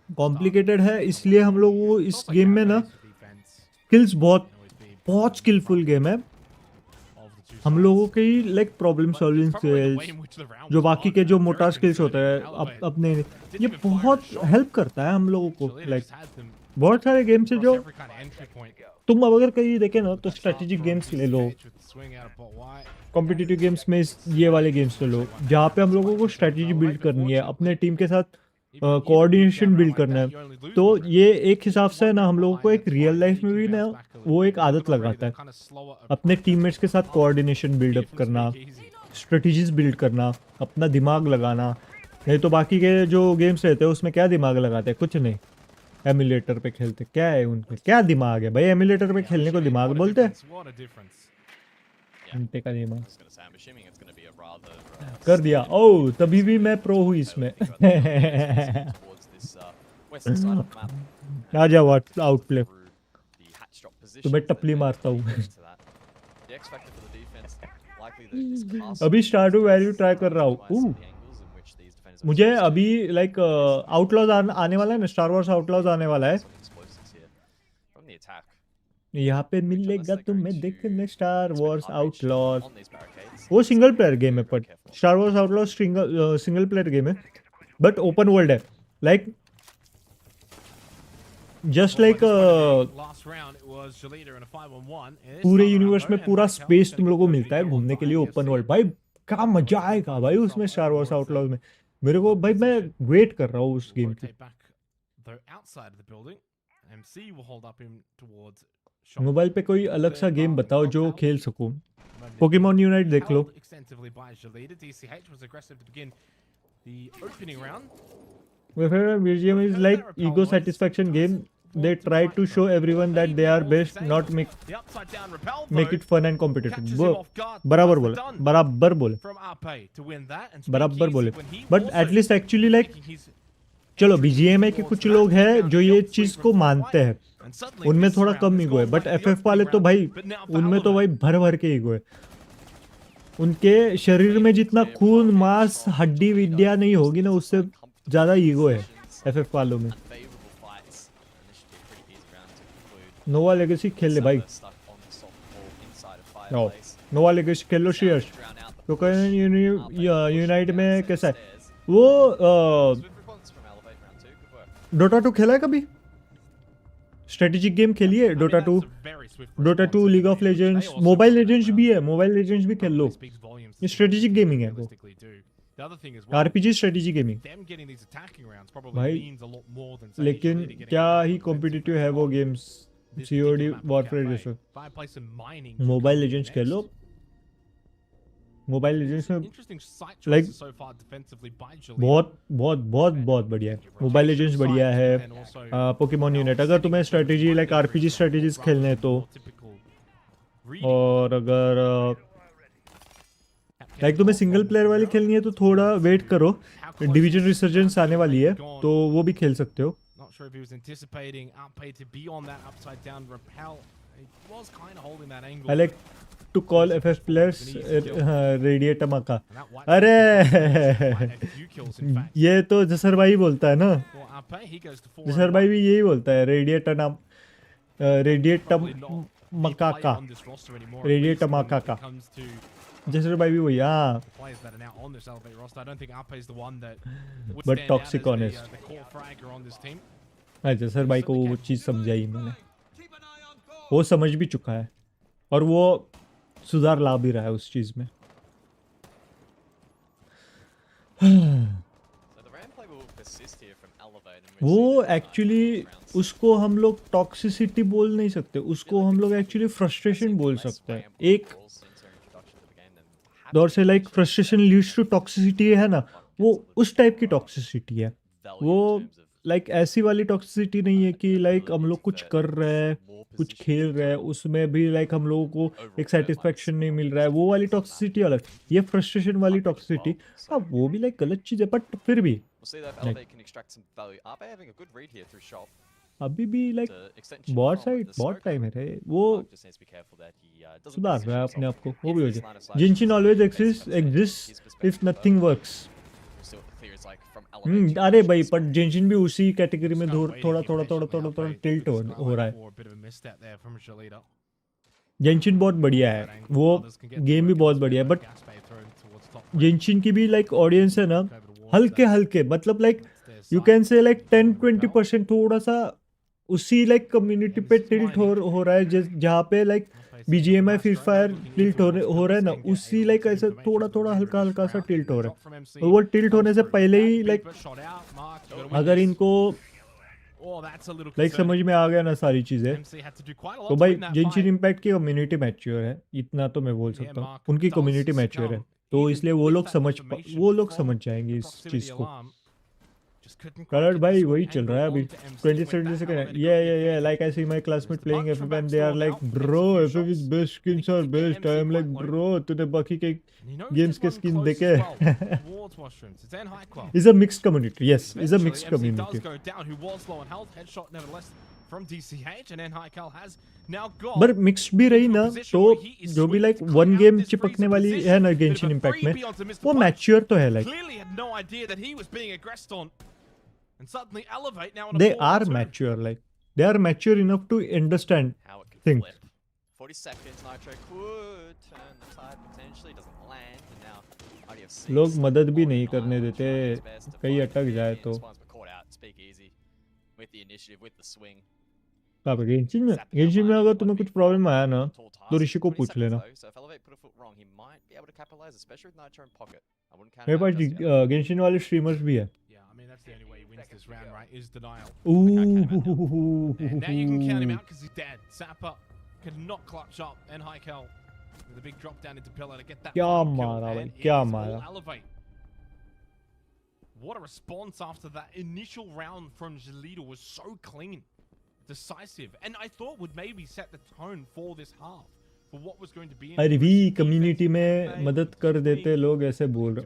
कॉम्प्लिकेटेड है इसलिए हम लोग वो इस गेम में ना स्किल्स बहुत स्किलफुल गेम है हम लोगों के लाइक प्रॉब्लम सॉल्विंग स्किल्स जो बाकी के जो मोटा स्किल्स होते हैं अपने ये बहुत हेल्प करता है हम लोगों को लाइक बहुत सारे गेम्स है जो तुम अब अगर कहीं देखे ना तो स्ट्रेटेजिक गेम्स ले लो कॉम्पिटिटिव गेम्स में ये वाले गेम्स ले लो जहाँ पे हम लोगों को स्ट्रेटेजी बिल्ड करनी है अपने टीम के साथ कोऑर्डिनेशन बिल्ड करना है तो ये एक हिसाब से ना हम लोगों को एक रियल लाइफ में भी ना वो एक आदत लगाता है अपने टीममेट्स के साथ कोऑर्डिनेशन बिल्डअप करना स्ट्रेटजीज बिल्ड करना अपना दिमाग लगाना नहीं तो बाकी के जो गेम्स रहते हैं उसमें क्या दिमाग लगाते हैं कुछ नहीं एमुलेटर पे खेलते क्या है उनके क्या दिमाग है भाई एमुलेटर पे खेलने को दिमाग बोलते हैं घंटे का दिमाग कर दिया ओ तभी भी मैं प्रो हूँ इसमें आ जाओ आउटप्ले तो मैं टपली मारता हूँ अभी स्टार्टू वैल्यू ट्राई कर रहा हूँ मुझे अभी लाइक आउटलॉज आने वाला है ना स्टार वॉर्स आउटलॉज आने वाला है यहाँ पे मिलेगा तुम्हें देखने स्टार वॉर्स आउटलॉज वो सिंगल प्लेयर गेम है पर star Wars outlaws single player game है बट ओपन वर्ल्ड है लाइक जस्ट लाइक पूरे यूनिवर्स में पूरा स्पेस तुम लोगों को मिलता है घूमने के लिए ओपन वर्ल्ड भाई क्या मजा आएगा भाई उसमें स्टार वॉर्स आउटलॉज में मेरे को भाई मैं वेट कर रहा हूँ उस गेम की मोबाइल पे कोई अलग सा गेम बताओ जो खेल सकूं पोकेमॉन यूनाइट देख लो BGM is like ego satisfaction game they try to show everyone that they are best not make it fun and competitive बराबर बोले but at least actually like चलो BGMI के कुछ लोग हैं जो ये चीज को मानते हैं उनमें थोड़ा कम ईगो है बट FF वाले तो भाई उनमें तो भाई भर भर के ईगो है उनके शरीर में जितना खून मांस हड्डी विद्या नहीं होगी ना उससे ज्यादा ईगो है FF वालों में नोवा लेगेसी खेल ले भाई नोवा लेगेसी खेल लो शेयर्स तो यूनाइट में कैसा है वो डोटा 2 खेला है कभी स्ट्रेटेजिक गेम खेलिए Dota 2 league of legends mobile legends भी है मोबाइल लेजेंड्स भी खेल लो ये स्ट्रेटेजिक गेमिंग है वो आरपीजी स्ट्रेटेजी गेमिंग भाई लेकिन क्या ही कॉम्पिटिटिव है वो गेम्स सीओडी वॉरफेयर जैसे मोबाइल लेजेंड्स खेल लो मोबाइल लेजेंड्स में लाइक बहुत बढ़िया है मोबाइल लेजेंड्स बढ़िया है पोकेमॉन यूनाइट अगर तुम्हें स्ट्रेटेजी लाइक आरपीजी स्ट्रेटेजीज खेलने हैं तो और अगर लाइक तुम्हें सिंगल प्लेयर वाली खेलनी है तो थोड़ा वेट करो डिवीजन रिसर्जेंस आने वाली है तो वो भी खेल सकते हो I like to call FF players radiator मका अरे ये तो जसर भाई बोलता है ना जसर भाई भी यही बोलता है रेडिएटर नाम रेडिएटर मकाका रेडिएटर मकाका जसर भाई भी वही हाँ बट टॉक्सिक ऑनेस्ट जसर भाई को वो चीज़ समझाई मैंने वो समझ भी चुका है और वो सुधार ला भी रहा है उस चीज में वो एक्चुअली उसको हम लोग टॉक्सिसिटी बोल नहीं सकते उसको हम लोग एक्चुअली फ्रस्ट्रेशन बोल सकते हैं एक दौर से like frustration leads to toxicity है ना वो उस टाइप की टॉक्सिसिटी है वो लाइक ऐसी वाली टॉक्सिसिटी नहीं है कि लाइक हम लोग कुछ कर रहे हैं, कुछ खेल रहे हैं, उसमें भी लाइक हम लोगों को एक सेटिस्फेक्शन नहीं मिल रहा है, वो वाली टॉक्सिसिटी अलग। ये फ्रस्ट्रेशन वाली टॉक्सिसिटी, हाँ वो भी लाइक गलत चीज़ है, बट फिर भी अभी भी लाइक बहुत टाइम है रे, वो सुधार रहा है अपने आप को, वो भी हो जाए। Genshin always exist if nothing works. अरे भाई पर जिनशिन भी उसी कैटेगरी में थोड़ा टिल्ट हो रहा है। जेंशिन बहुत बढ़िया है, वो गेम भी बहुत बढ़िया है, बट जेंशिन की भी लाइक ऑडियंस है ना हल्के मतलब like you can say like 10-20% थोड़ा सा उसी लाइक कम्युनिटी पे टिल्ट हो रहा है, जहाँ पे like BGMI free fire tilt हो रहा है ना, उसी लाइक ऐसा थोड़ा हल्का सा टिल्ट हो रहा है। और वो टिल्ट होने से पहले ही लाइक अगर इनको लाइक समझ में आ गया ना सारी चीजें, तो भाई जिनशिन इम्पैक्ट की कम्युनिटी मैच्योर है, इतना तो मैं बोल सकता हूँ, उनकी कम्युनिटी मैच्योर है, तो इसलिए वो लोग समझ जाएंगे इस चीज को। कलर भाई वही चल रहा है अभी 2017 से। ये like I see my classmate playing FF and they are like bro FF is best, skins are best. I am like bro तूने बाकी के गेम्स के स्किन देखे? Is a mixed community, yes is a mixed community, पर mixed भी रही ना, तो जो भी लाइक वन गेम चिपकने वाली है ना गेंशिन इम्पैक्ट में, वो मैच्योर तो है, like they are mature, like they are mature enough to understand things. 40 seconds, Nitro could turn the tide potentially, doesn't land, and now already have 6. लोग मदद भी नहीं करने देते, कहीं अटक जाए तो। With the initiative, with the swing. अब गेंशिन में अगर तुम्हें कुछ प्रॉब्लम आया ना, तो ऋषि को पूछ लेना। मेरे पास गेंशिन वाले स्ट्रीमर्स भी है। This round, right, is denial. Ooh. And now you can count him out because he's dead. Zappa could not clutch up. And Heikel with a big drop down into pillar to get that क्या final kill. मारा भाई, And it क्या is मारा। all Elevate. What a response after that initial round from Jalita was so clean, decisive, and I thought would maybe set the tone for this half. अरे भी community में मदद कर देते लोग ऐसे बोल रहे।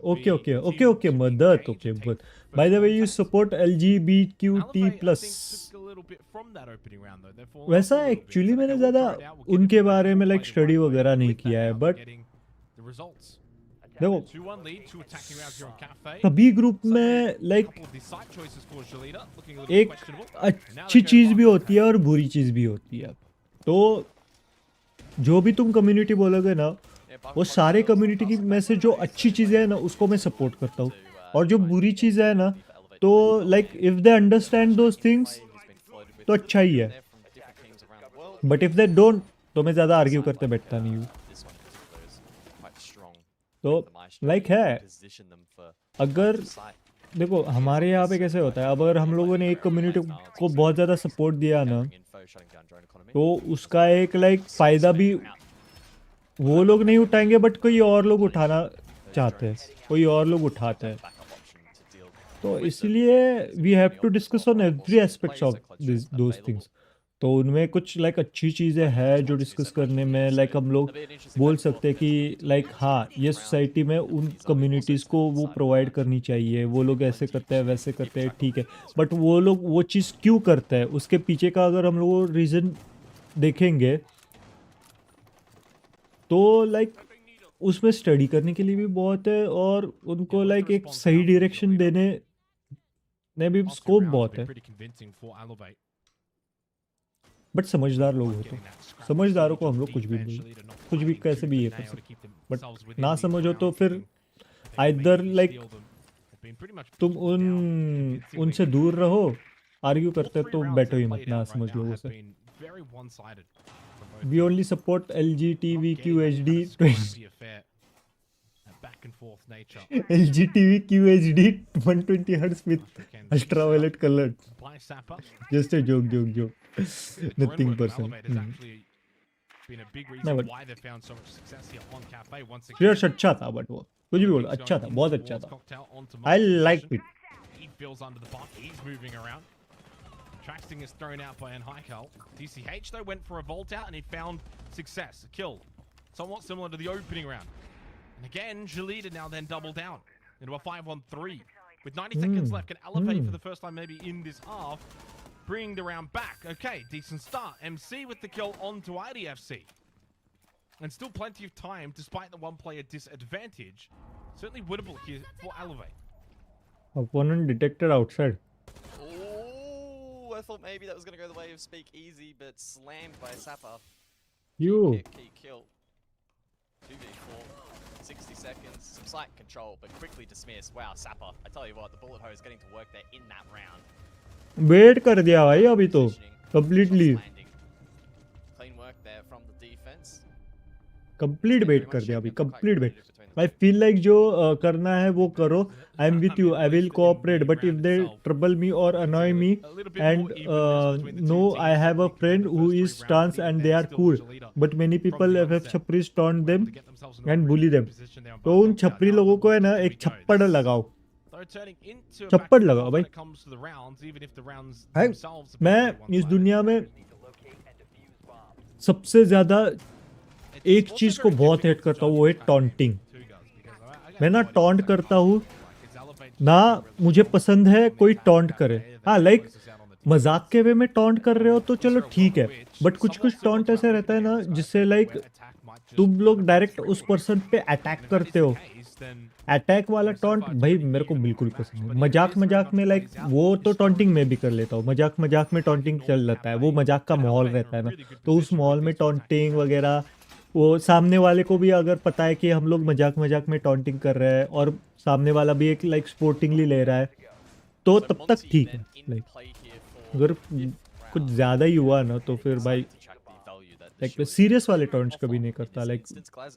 ओके मदद, okay but by the way you support LGBTQT+। वैसा एक्चुअली मैंने ज़्यादा उनके बारे में लाइक स्टडी वगैरह नहीं किया है, बट देखो सभी ग्रुप में लाइक एक अच्छी चीज़ भी होती है और बुरी चीज़ भी होती है, तो जो भी तुम कम्युनिटी बोलोगे ना, वो सारे कम्युनिटी की में से जो अच्छी चीज़ें हैं ना उसको मैं सपोर्ट करता हूँ, और जो बुरी चीज़ें हैं ना, तो like if they understand those things तो अच्छा ही है, बट इफ दे डोंट तो मैं ज़्यादा आर्ग्यू करते बैठता नहीं हूँ। तो लाइक है, अगर देखो हमारे यहाँ पे कैसे होता है, अगर हम लोगों ने एक कम्युनिटी को बहुत ज़्यादा सपोर्ट दिया ना, तो उसका एक लाइक फ़ायदा भी वो लोग नहीं उठाएंगे, बट कोई और लोग उठाना चाहते हैं, कोई और लोग उठाते हैं। तो इसलिए we have to discuss on every aspects of those things. तो उनमें कुछ लाइक अच्छी चीज़ें हैं जो डिस्कस करने में लाइक हम लोग बोल सकते हैं कि लाइक हाँ ये सोसाइटी में उन कम्युनिटीज़ को वो प्रोवाइड करनी चाहिए, वो लोग ऐसे करते हैं वैसे करते हैं, ठीक है, बट वो लोग वो चीज़ क्यों करते हैं उसके पीछे का अगर हम लोग रीज़न देखेंगे तो लाइक उसमें स्टडी करने के लिए भी बहुत है, और उनको लाइक एक सही डायरेक्शन देने में भी स्कोप बहुत है। बट समझदार लोग होते हैं, समझदारों को हम लोग कुछ भी कैसे भी ये कर सकते, बट ना समझो तो फिर आइदर लाइक तुम उनसे दूर रहो, आर्ग्यू करते तो बैठो ही मत, ना समझ लोगों से। We only support LGTVQHD LGTVQHD 120 Hz with ultraviolet colored. Just a joke. Nothing personal. Cheers अच्छा था, बट वो कुछ भी बोलो अच्छा था, बहुत अच्छा था। I liked it. Track sting is thrown out by Anstyce. DCH though went for a vault out and he found success, a kill. Somewhat similar to the opening round. And again, Jalida now then double down into a 5-on-3. With 90 seconds left, can elevate for the first time maybe in this half. Bringing the round back. Okay, decent start. MC with the kill onto IDFC. And still plenty of time despite the one-player disadvantage. Certainly winnable here for Elevate. Opponent detected outside. Oh, I thought maybe that was going to go the way of Speak Easy, but slammed by Sapper. You. Key kill. 2v4, 60 seconds, some slight control, but quickly dismissed. Wow, Sapper. I tell you what, the bullet hose getting to work there in that round. Wait कर दिया भाई अभी तो completely. Clean work there from the defense. Complete wait कर दिया अभी complete wait. I feel like जो करना है वो करो. I'm with you. I will cooperate. But if they trouble me or annoy me, and no, I have a friend who is stance and they are cool. But many people have छपरी taunt them and bully them. तो उन छपरी लोगों को है ना एक छप्पड़ लगाओ. छप्पड़ लगाओ भाई. मैं इस दुनिया में सबसे ज्यादा एक चीज को बहुत हेट करता हूँ, वो है टॉन्टिंग. मैं ना टॉन्ट करता हूँ ना, मुझे पसंद है कोई टॉन्ट करे. हाँ, लाइक मजाक के वे में टॉन्ट कर रहे हो तो चलो ठीक है, बट कुछ कुछ टॉन्ट ऐसे रहता है ना जिससे लाइक तुम लोग डायरेक्ट उस पर्सन पे अटैक करते हो. अटैक वाला टॉन्ट भाई मेरे को बिल्कुल पसंद है. मजाक मजाक में लाइक वो तो टॉन्टिंग में भी कर लेता हूँ. मजाक मजाक में टॉन्टिंग चल जाता है, वो मजाक का माहौल रहता है ना, तो उस माहौल में टॉन्टिंग वगैरह, वो सामने वाले को भी अगर पता है कि हम लोग मजाक मजाक में टॉन्टिंग कर रहे हैं और सामने वाला भी एक लाइक स्पोर्टिंगली ले रहा है, तो तब तक ठीक है. लाइक अगर कुछ ज़्यादा ही हुआ ना तो फिर भाई लाइक सीरियस वाले टॉन्ट्स कभी नहीं करता, लाइक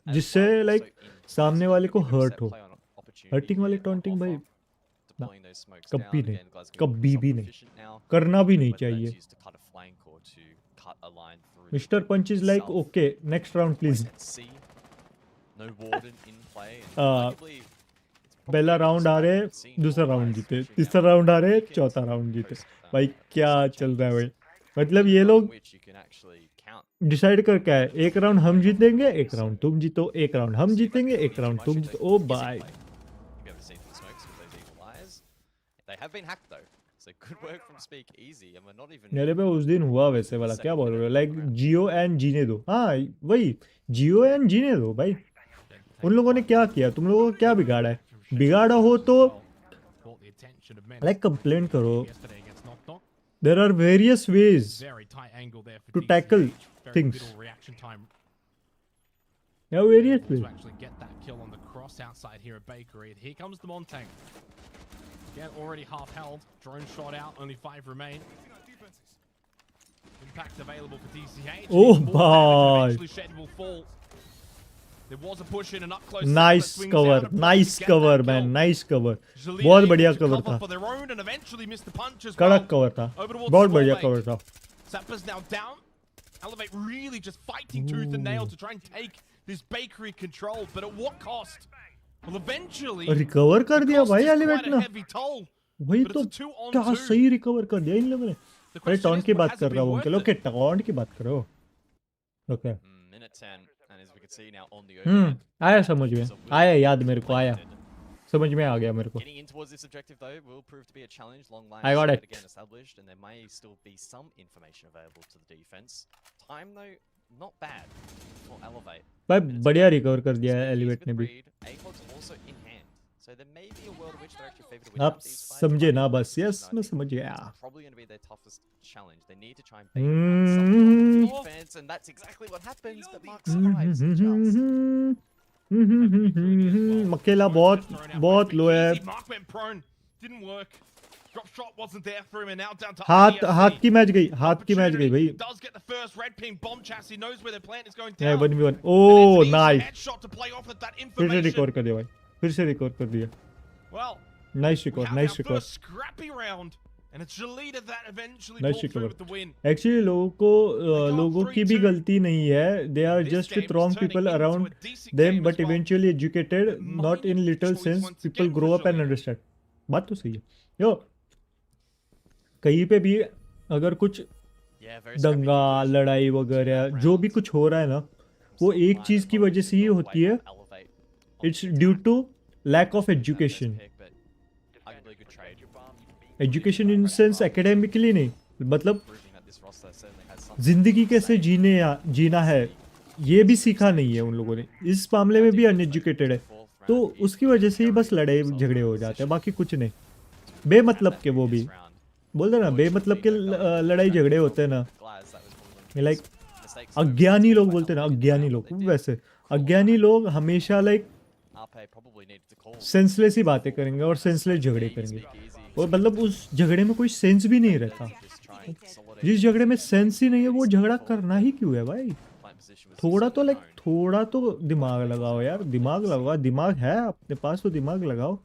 जिससे लाइक सामने वाले को हर्ट हो. हर्टिंग वाले टॉन्टिंग भाई ना, कभी नहीं, कभी भी नहीं, करना भी नहीं चाहिए. Mr. Punch is like, okay, next round please. पहला राउंड आ रहे, दूसरा राउंड जीते, तीसरा राउंड आ रहे, चौथा राउंड जीते. भाई क्या चल रहा है भाई. मतलब ये लोग डिसाइड कर क्या है, एक राउंड हम जीतेंगे, एक राउंड तुम जीतो, एक राउंड हम जीतेंगे, एक राउंड तुम जीतो. ओ भाई. मेरे पे उस दिन हुआ वैसे वाला, क्या बोल रहे हो, लाइक जियो एंड जीने दो. हाँ वही, जियो एंड जीने दो भाई. उन लोगों ने क्या किया, तुम लोगों को क्या बिगाड़ा है? बिगाड़ा हो तो लाइक कंप्लेंट करो. There are various ways to tackle things. There are various ways. Get that kill on the cross outside here at Bakery. Here comes the Montang. Again, already half held. Drone shot out. Only 5 remain. Impact available for DCH. Oh boy. Eventually Shed will fall. There was a push in and up close. Nice cover. Nice cover, man. Nice cover. बहुत बढ़िया cover था. कड़क cover था. बहुत बढ़िया cover था. Sapper's now down. Elevate really just fighting tooth and nail to try and take this Bakery control, but at what cost? Well, eventually. Recover कर दिया भाई Elevate ने. वही तो क्या सही recover कर दिया इन लोगों ने. अरे टॉन्ट की बात कर रहा हूँ अंकल. ओके, टॉन्ट की बात करो. ओके. आया समझ में, आया याद मेरे को, आया समझ में आ गया मेरे को. I got it. भाई बढ़िया रिकवर कर दिया है एलिवेट ने भी. आप समझे ना बस. यस मैं समझ गया. अकेला बहुत बहुत लो है. हाथ की मैच गई, हाथ की मैच गई भाई. 1v1. Oh nice. फिर से रिकवर कर दिया भाई, फिर से रिकवर कर दिया. Nice recover, nice recover. Nice recover. Actually लोगों की भी गलती नहीं है. They are just with wrong people around them, but eventually educated, not in little sense. People grow up and understand. बात तो सही है. यो कहीं पे भी अगर कुछ Yeah, very scrappy दंगा competition. लड़ाई वगैरह जो भी कुछ हो रहा है ना, वो एक चीज़ की वजह से ही होती है. It's due to lack of education. Education in sense academically नहीं, मतलब जिंदगी कैसे जीना है ये भी सीखा नहीं है उन लोगों ने. इस मामले में भी अनएजुकेटेड है, तो उसकी वजह से ही बस लड़ाई झगड़े हो जाते हैं, बाकी कुछ नहीं. बेमतलब के, वो भी बोलते ना बेमतलब के लड़ाई झगड़े होते हैं ना, लाइक अज्ञानी लोग बोलते हैं ना, अज्ञानी लोग. वैसे अज्ञानी लोग हमेशा लाइक सेंसलेस ही बातें करेंगे और सेंसलेस झगड़े करेंगे, और मतलब उस झगड़े में कोई सेंस भी नहीं रहता. जिस झगड़े में सेंस ही नहीं है वो झगड़ा करना ही क्यों है भाई. थोड़ा तो दिमाग लगाओ यार, दिमाग लगाओ. दिमाग है अपने पास तो दिमाग लगाओ.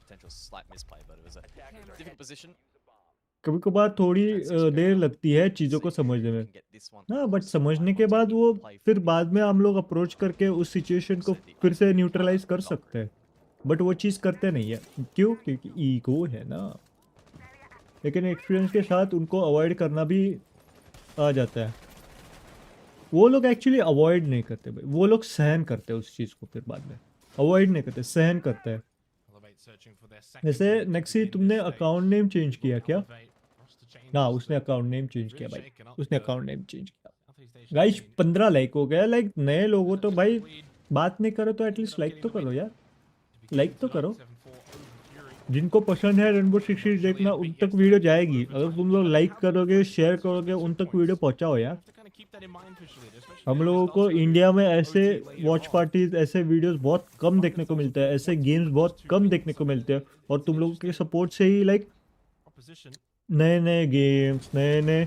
कभी कभार थोड़ी देर लगती है चीज़ों को समझने में ना, बट समझने के बाद वो फिर बाद में हम लोग अप्रोच करके उस सिचुएशन को फिर से न्यूट्रलाइज कर सकते हैं, बट वो चीज़ करते नहीं है. क्यों? क्योंकि ईगो है ना. लेकिन एक्सपीरियंस के साथ उनको अवॉइड करना भी आ जाता है. वो लोग एक्चुअली अवॉइड नहीं करते भाई, वो लोग सहन करते हैं उस चीज़ को, फिर बाद में अवॉइड नहीं करते, सहन करते हैं. वैसे नेक्सी, तुमने अकाउंट नेम चेंज किया क्या? ना, उसने अकाउंट नेम चेंज किया भाई, उसने अकाउंट नेम चेंज किया. गाइस 15 लाइक हो गया. लाइक नए लोगों तो भाई बात नहीं करो तो एटलीस्ट लाइक तो करो यार, लाइक तो करो. जिनको पसंद है रेनबो सिक्स सीरीज देखना उन तक वीडियो जाएगी. अगर तुम लोग लाइक करोगे, शेयर करोगे, उन तक वीडियो पहुंचाओ यार. हम लोगों को इंडिया में ऐसे वॉच पार्टीज, ऐसे वीडियोस बहुत कम देखने को मिलते हैं, ऐसे गेम्स बहुत कम देखने को मिलते हैं, और तुम लोगों के सपोर्ट से ही लाइक नए नए गेम्स, नए नए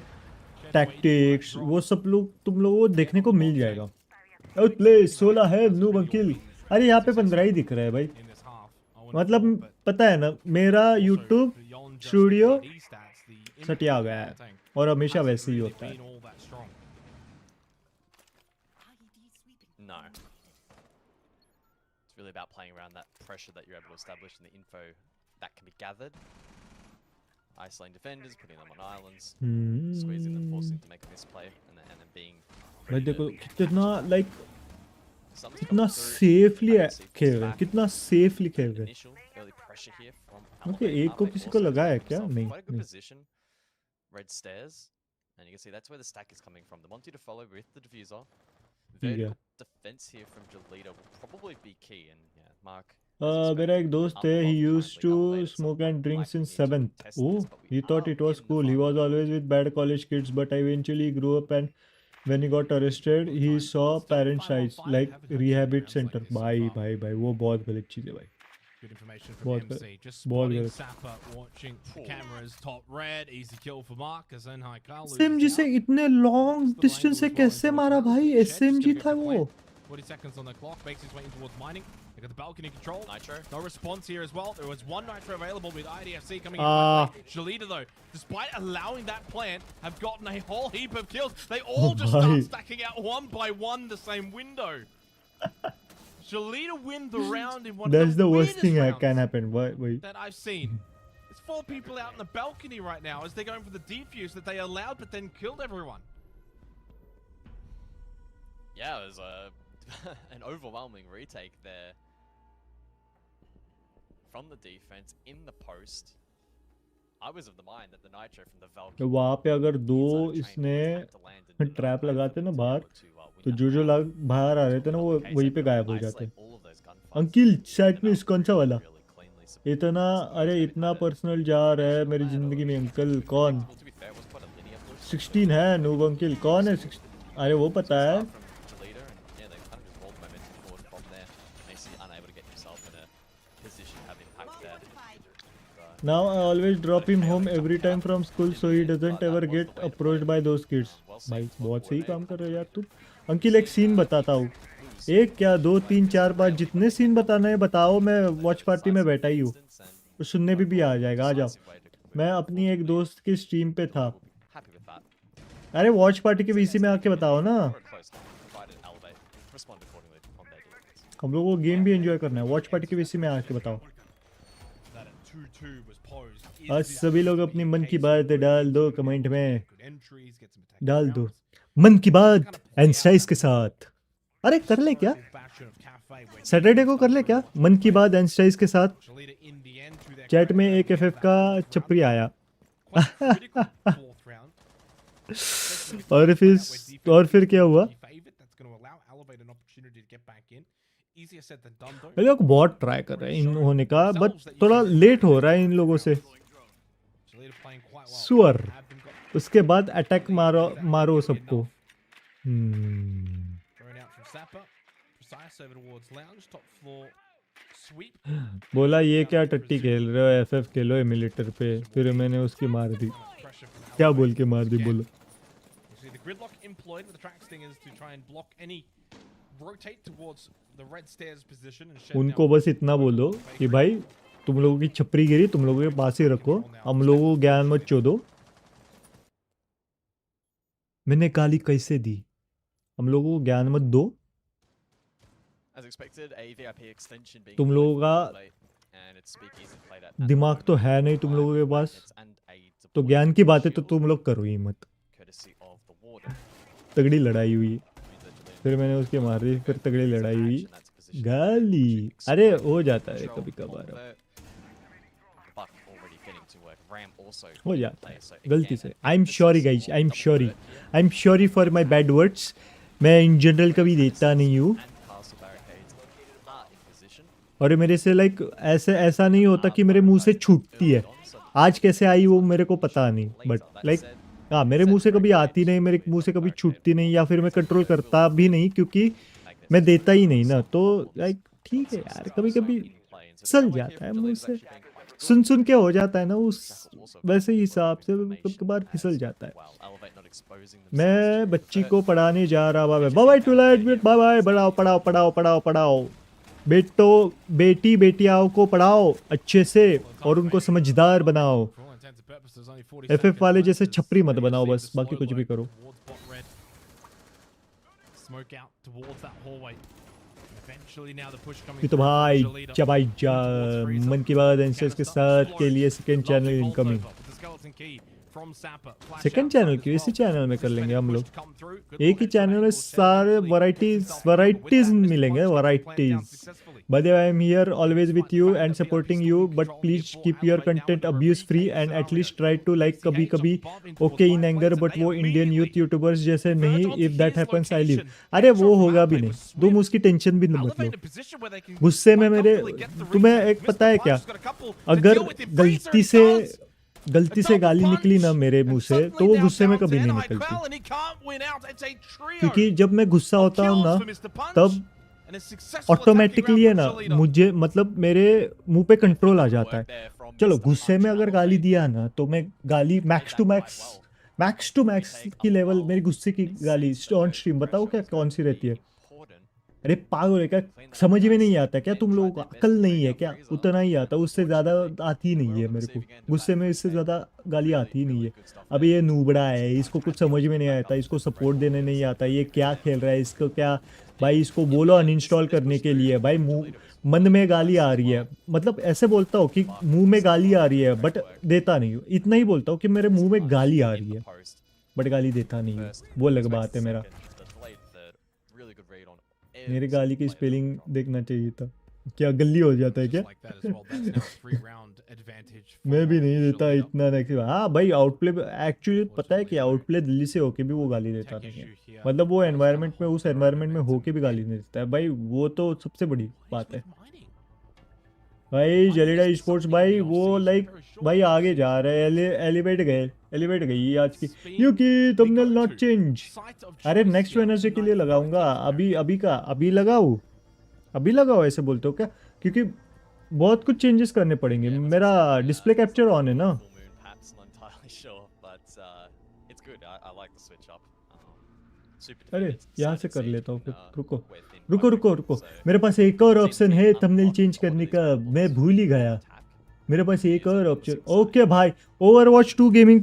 टैक्टिक्स, वो सब लोग तुम लोगों को देखने को मिल जाएगा. प्ले 16 है नूब अंकिल. अरे यहाँ पे 15 ही दिख रहा है भाई. मतलब पता है ना, मेरा यूट्यूब स्टूडियो सटिया गया है और हमेशा वैसे ही होता है. No. It's really about playing around that pressure that you're able to establish and the info that can be gathered. Isolating defenders, putting them on islands, squeezing them, forcing them to make a misplay, and then being भाई देखो कितना like कितना safely खेल रहे हैं, कितना safely खेल रहे हैं. ओके, एक को किसी को लगा है क्या? नहीं. Red stairs, and you can see that's where the stack is coming from. The Monty to follow with the diffuser. Vertical defense here from Jalita will probably be key. And yeah, Mark. मेरा एक दोस्त है, he used to smoke and drink since 7th. Oh, he thought it was cool. He was always with bad college kids, but eventually grew up, and when he got arrested, he saw parents' eyes like rehab center. भाई वो बहुत गलत चीज़ है भाई. Good information from MC. Just spotting Sapper watching the cameras. Top red, easy kill for Marcus and High Carl. SMG से इतने long distance से कैसे मारा भाई? SMG था वो. 40 seconds on the clock. Makes his way in towards mining. They got the balcony control. Nitro. No response here as well. There was one Nitro available with IDFC coming in. Shalita though, despite allowing that plant, have gotten a whole heap of kills. They all just start stacking out one by one the same window. Shalita win the round in one That's of the the worst thing that rounds can happen. Wait. that I've seen. There's 4 people out in the balcony right now as they're going for the defuse that they allowed but then killed everyone. Yeah, it was an overwhelming retake there from the defense in the post. I was of the mind that the Nitro from the Valkyrie वहाँ पे अगर 2 इसने trap लगाते ना बाहर, तो जो लोग बाहर आ रहे थे ना वो वहीं पे गायब हो जाते. अंकिल सेट में कौन सा वाला इतना, अरे इतना पर्सनल जा रहा है मेरी जिंदगी में. अंकल कौन? 16 है नूब अंकिल. कौन है 16? अरे वो पता है. Now I always drop him home every time from school so he doesn't ever get approached by those kids. भाई बहुत सही काम कर रहे हो यार तू. अंकिल एक सीन बताता हूँ, एक क्या 2 3 4 5 जितने सीन बताना है बताओ. मैं वॉच पार्टी में बैठा ही हूँ, तो सुनने भी आ जाएगा. आ जाओ. मैं अपनी एक दोस्त की स्ट्रीम पे था. अरे वॉच पार्टी के वीसी में आके बताओ ना. हम लोगों को गेम भी एंजॉय करना है. वॉच पार्टी के वीसी में आके बताओ. 2-2 was posed. Is आज this सभी लोग going to अपनी be मन a की case बात of डाल दो good कमेंट में, good entries, get some attacking डाल दो rounds? मन की बात एनस्टाइस के साथ। अरे कर ले क्या, सैटरडे को कर ले क्या मन की बात एनस्टाइस के साथ। चैट में एक एफएफ का चपरी आया और फिर क्या हुआ, ये लोग बहुत ट्राई कर रहे हैं इन होने का, बट थोड़ा लेट हो रहा है इन लोगों से। सुअर उसके बाद अटैक मारो मारो सबको। बोला ये क्या टट्टी खेल रहे हो, एफएफ खेलो एमुलेटर पे, फिर मैंने उसकी मार दी। क्या बोल के मार दी बोलो। उनको बस इतना बोलो कि भाई तुम लोगों की छपरी गिरी, तुम लोगों के पास ही रखो, हम लोगों को ज्ञान मत चोदो। मैंने गाली कैसे दी, हम लोगों को ज्ञान मत दो। तुम लोगों का दिमाग तो है नहीं तुम लोगों के पास, तो ज्ञान की बातें तो तुम लोग करो ही मत। तगड़ी लड़ाई हुई, फिर मैंने उसके मार दी, फिर तगड़ी लड़ाई हुई, गाली। अरे हो जाता है कभी कभार, हो जाता है गलती से। I am sorry guys, I am sorry for my bad words. मैं इन जनरल कभी देता नहीं हूँ, और मेरे से लाइक ऐसा नहीं होता कि मेरे मुंह से छूटती है। आज कैसे आई वो मेरे को पता नहीं, बट लाइक हाँ मेरे मुंह से कभी आती नहीं, मेरे मुंह से कभी छूटती नहीं, या फिर मैं कंट्रोल करता भी नहीं क्योंकि मैं देता ही नहीं ना। तो लाइक ठीक है यार, कभी कभी फिसल जाता है मुंह से, सुन के हो जाता है ना उस वैसे ही हिसाब से, कभी कभार फिसल जाता है। मैं बच्ची को पढ़ाने जा रहा, बाय बाय बाय बाय, पढ़ाओ पढ़ाओ पढ़ाओ पढ़ाओ पढ़ाओ बेटो बेटियाओं को पढ़ाओ अच्छे से और उनको समझदार बनाओ। एफएफ वाले जैसे छपरी मत बनाओ बस, बाकी कुछ भी करो। ये तो भाई चबाई जा मन की बात एनस्टाइस के साथ के लिए second channel incoming. Second channel क्यों, इसी चैनल में कर लेंगे हम लोग, एक ही चैनल में सारे वैरायटीज मिलेंगे, varieties. By the way, I am here always with you and supporting you, but please keep your content abuse free and at least try to like कभी कभी okay in anger, but वो Indian youth YouTubers जैसे नहीं। If that happens I leave। अरे वो होगा भी नहीं, तुम उसकी टेंशन भी मत लो। गुस्से में मेरे तुम्हें एक पता है क्या, अगर गलती से गाली निकली ना मेरे मुंह से, तो वो गुस्से में कभी नहीं निकलती, क्योंकि जब मैं गुस्सा होता हूँ ना तब ऑटोमेटिकली है ना मुझे मतलब मेरे मुंह पे कंट्रोल आ जाता है। चलो गुस्से में अगर गाली दिया ना तो मैं गाली मैक्स टू मैक्स की लेवल मेरी गुस्से की गाली ऑन स्ट्रीम बताओ क्या कौन सी रहती है। अरे पागल है क्या, समझ में नहीं आता क्या, तुम लोगों को अकल नहीं है क्या, उतना ही आता, उससे ज़्यादा आती ही नहीं है मेरे को गुस्से में, इससे ज़्यादा गाली आती ही नहीं है। अब ये नूबड़ा है, इसको कुछ समझ में नहीं आता, इसको सपोर्ट देने नहीं आता, ये क्या खेल रहा है, इसको क्या भाई, इसको बोलो अनइंस्टॉल करने के लिए, भाई मुंह मन में गाली आ रही है, मतलब ऐसे बोलता हूँ कि मुंह में गाली आ रही है बट देता नहीं हूँ, इतना ही बोलता हूँ कि मेरे मुंह में गाली आ रही है बट गाली देता नहीं हूँ, वो अलग बात है। मेरी गाली की स्पेलिंग देखना चाहिए था, क्या गली हो जाता है क्या मैं भी नहीं देता इतना नेक्स्ट। हाँ भाई आउटप्ले एक्चुअली पता है कि आउटप्ले दिल्ली से होके भी वो गाली देता नहीं है, मतलब वो एनवायरनमेंट में उस एनवायरनमेंट में होके भी गाली नहीं देता है भाई, वो तो सबसे बड़ी बात है भाई। जलीडा स्पोर्ट्स भाई वो लाइक भाई आगे जा रहे हैं, एलिवेट गई आज की, क्योंकि थंबनेल नॉट चेंज। अरे नेक्स्ट वेडनेसडे के लिए लगाऊंगा, अभी लगाओ ऐसे बोलते हो क्या, क्योंकि बहुत कुछ चेंजेस करने पड़ेंगे। मेरा डिस्प्ले कैप्चर ऑन है ना, अरे यहाँ से कर लेता हूँ फिर। रुको मेरे पास एक और ऑप्शन है थंबनेल चेंज करने का, मैं भूल ही गया, मेरे पास एक और ऑप्शन। ओके भाई ओवरवॉच 2 गेमिंग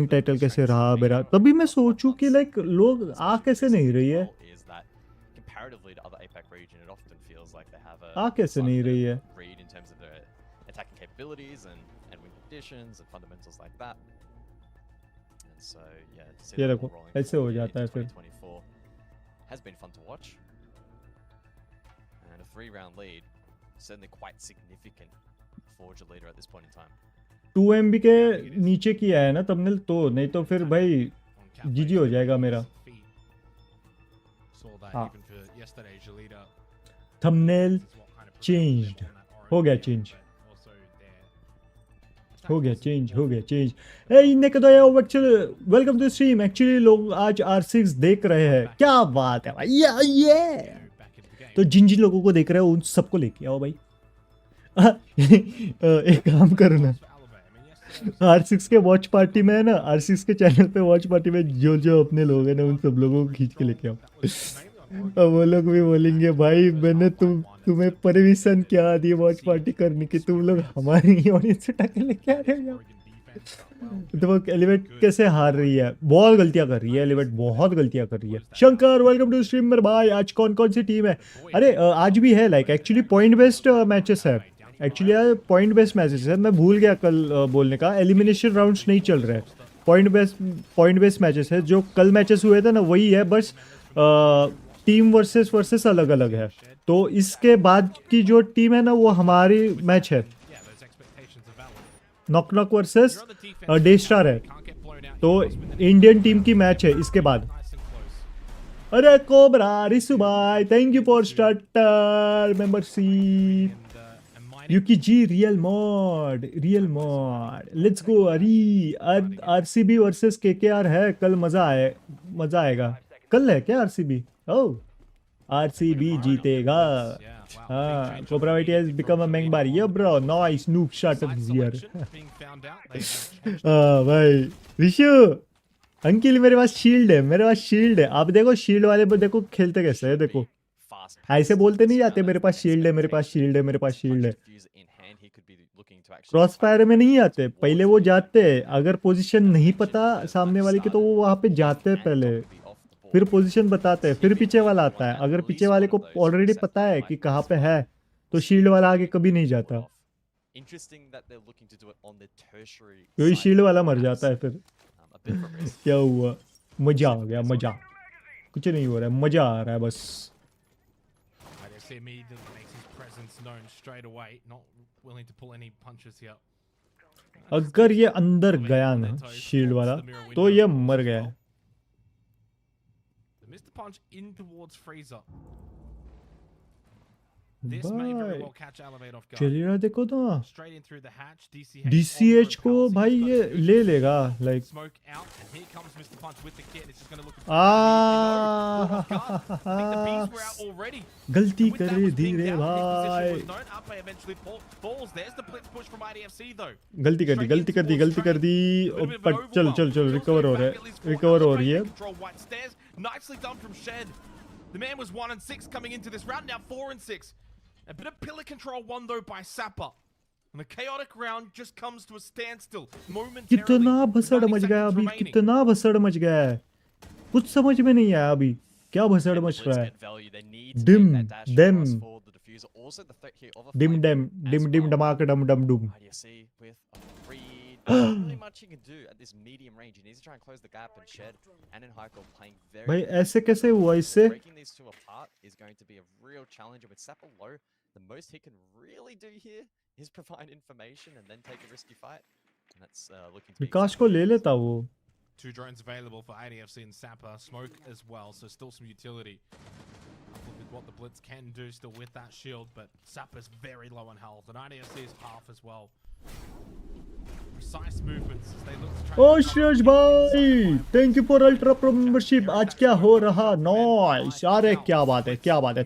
टाइटल कैसे रहा मेरा, तभी मैं सोचूं कि लाइक लोग आ कैसे नहीं रही है, आ कैसे नहीं रही है। attacking capabilities and win conditions and fundamentals like that. And so yeah, to see ये that देखो, ball rolling ऐसे हो forward जाता है into फिर। 2024 has been fun to watch. And a 3-round lead, certainly quite significant for Forge leader at this point in time. 2 MB के नीचे किया है ना thumbnail तो, नहीं तो फिर भाई GG हो जाएगा मेरा। हाँ, thumbnail changed, हो गया change, हो गया change। ए इन्ने कदो यार actually welcome to stream. Actually लोग आज R6 देख रहे हैं, क्या बात है भाई, ये तो जिन जिन लोगों को देख रहे हो उन सबको लेके आओ भाई। एक काम करो ना, R6 के वॉच पार्टी में है ना, R6 के चैनल पे वॉच पार्टी में जो जो अपने लोग हैं ना उन सब लोगों को खींच के लेके आओ। अब वो लोग भी बोलेंगे भाई मैंने तुम्हें परमिशन क्या दी वॉच पार्टी करने की, तुम लोग हमारी ऑडियंस से टक्कर लेके आ रहे हो यार। तो एलिवेट कैसे हार रही है, बहुत गलतियां कर रही है एलिवेट, बहुत गलतियां कर रही है। शंकर वेलकम टू स्ट्रीम मेरे भाई। आज कौन कौन सी टीम है? अरे आज भी है like actually point based matches है, एक्चुअली यार पॉइंट बेस्ड मैचेस है। मैं भूल गया कल बोलने का, एलिमिनेशन राउंड्स नहीं चल रहे, पॉइंट बेस्ड मैचेस है। जो कल मैचेस हुए थे ना वही है, बस टीम वर्सेस अलग अलग है। तो इसके बाद की जो टीम है ना वो हमारी मैच है, knock knock versus day star है, तो इंडियन टीम की मैच है इसके बाद। अरे कोबरा रिसु भाई thank you for starter membership. Yuki ji real mod let's go. अरे आरसीबी वर्सेस केकेआर है कल, मजा आएगा। कल है क्या आरसीबी? ओह आरसीबी जीतेगा। हाँ Cobra Whitey has become a member. ये bro nice noob shot of the year. भाई विशु अंकिल मेरे पास शील्ड है, आप देखो शील्ड वाले पर देखो खेलते कैसे है, देखो ऐसे बोलते नहीं जाते मेरे पास शील्ड है। क्रॉस फायर में नहीं आते, पहले वो जाते, अगर पोजीशन नहीं पता सामने वाले की तो वो वहां पे जाते पहले, फिर पोजीशन बताते हैं, फिर पीछे वाला आता है। अगर पीछे वाले को ऑलरेडी पता है कि कहाँ पे है तो शील्ड वाला आगे कभी नहीं जाता, क्योंकि शील्ड वाला मर जाता है फिर। क्या हुआ? मजा आ गया, मजा कुछ नहीं हो रहा है, मजा आ रहा है बस। अगर ये अंदर गया ना शील्ड वाला तो ये मर गया। Missed the punch in towards Freezer. This may very well catch Elevate off guard. चलिए देखो तो Straight in through the hatch. DCH को भाई ये ले लेगा like. Smoke out and here comes Mr. Punch with the kit. It's just going to look. गलती करे धीरे भाई। गलती कर दी। चल रिकवर हो रही है। Nicely done from Shed. The man was 1 and 6 coming into this round, now 4 and 6. A bit of pillar control won though by Sapper. And the chaotic round just comes to a standstill momentarily. कितना भसड़ much गया अभी, कितना भसड़ much गया है, कुछ समझ में नहीं आया अभी क्या भसड़ मच रहा है। डिम डमाक डम डम डुम। Not much he can do at this medium range. He needs to try and close the gap, and Shed and Enhyko playing very. भाई ऐसे कैसे हुआ इससे? Breaking these two apart is going to be a real challenge. With Sapper low, the most he can really do here is provide information and then take a risky fight. And that's looking to be. विकास को ले लेता वो। 2 drones available for ADFC and Sapper. Smoke as well, so still some utility. Look at what the Blitz can do still with that shield, but Sapper's very low on health, and ADFC is half as well. Precise movements as they look to try. ओ श्रेयस भाई thank you for ultra pro membership. आज क्या हो रहा? Nice. अरे क्या बात है।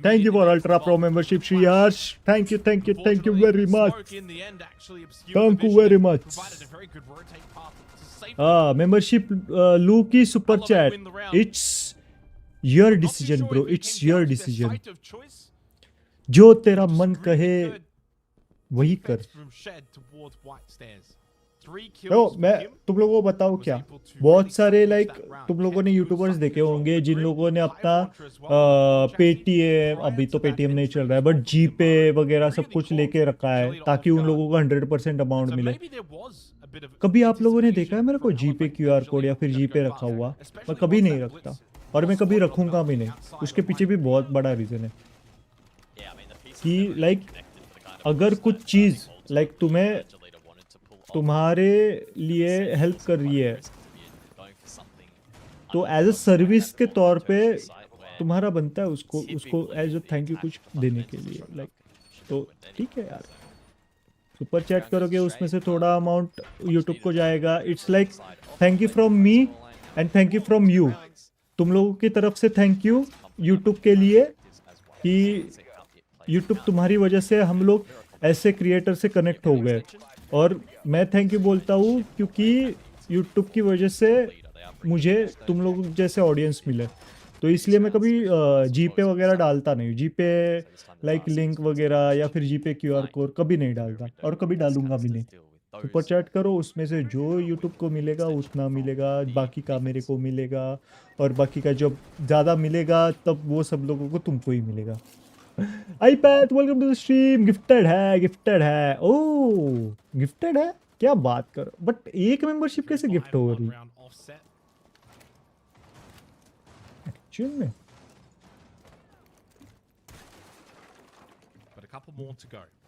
Thank you for ultra pro membership Shreyas. Thank you very much. Thank you very much. Membership लू की super chat. It's your decision bro, it's your decision. जो तेरा मन कहे वही कर। तो मैं तुम लोगों को बताऊँ क्या, बहुत सारे लाइक तुम लोगों ने यूट्यूबर्स देखे होंगे जिन लोगों ने अपना पेटीएम, अभी तो पेटीएम नहीं चल रहा है बट जीपे वगैरह सब कुछ लेके रखा है ताकि उन लोगों को 100% अमाउंट मिले। कभी आप लोगों ने देखा है मेरे को जीपे क्यूआर कोड या फिर जीपे रखा हुआ? मैं कभी नहीं रखता और मैं कभी रखूंगा भी नहीं। उसके पीछे भी बहुत बड़ा रीज़न है कि लाइक अगर कुछ चीज़ लाइक तुम्हें तुम्हारे लिए हेल्प कर रही है तो एज अ सर्विस के तौर पे तुम्हारा बनता है उसको एज अ थैंक यू कुछ देने के लिए लाइक। तो ठीक है यार, सुपर चैट करोगे उसमें से थोड़ा अमाउंट यूट्यूब को जाएगा। It's like thank you from me and thank you from you. तुम लोगों की तरफ से थैंक यू यूट्यूब के लिए कि यूट्यूब तुम्हारी वजह से हम लोग ऐसे क्रिएटर से कनेक्ट हो गए, और मैं थैंक यू बोलता हूँ क्योंकि यूट्यूब की वजह से मुझे तुम लोग जैसे ऑडियंस मिले। तो इसलिए मैं कभी जीपे वगैरह डालता नहीं, जीपे लाइक लिंक वगैरह या फिर जीपे क्यूआर कोड कभी नहीं डालता और कभी डालूंगा भी नहीं। सुपर चैट करो, उसमें से जो यूट्यूब को मिलेगा उतना मिलेगा, बाकी का मेरे को मिलेगा, और बाकी का जब ज़्यादा मिलेगा तब वो सब लोगों को तुमको ही मिलेगा। IPad welcome to the stream, gifted है ओह गिफ्टेड है, क्या बात करो। बट एक मेंबरशिप कैसे गिफ्ट हो रही एक्चुअल में?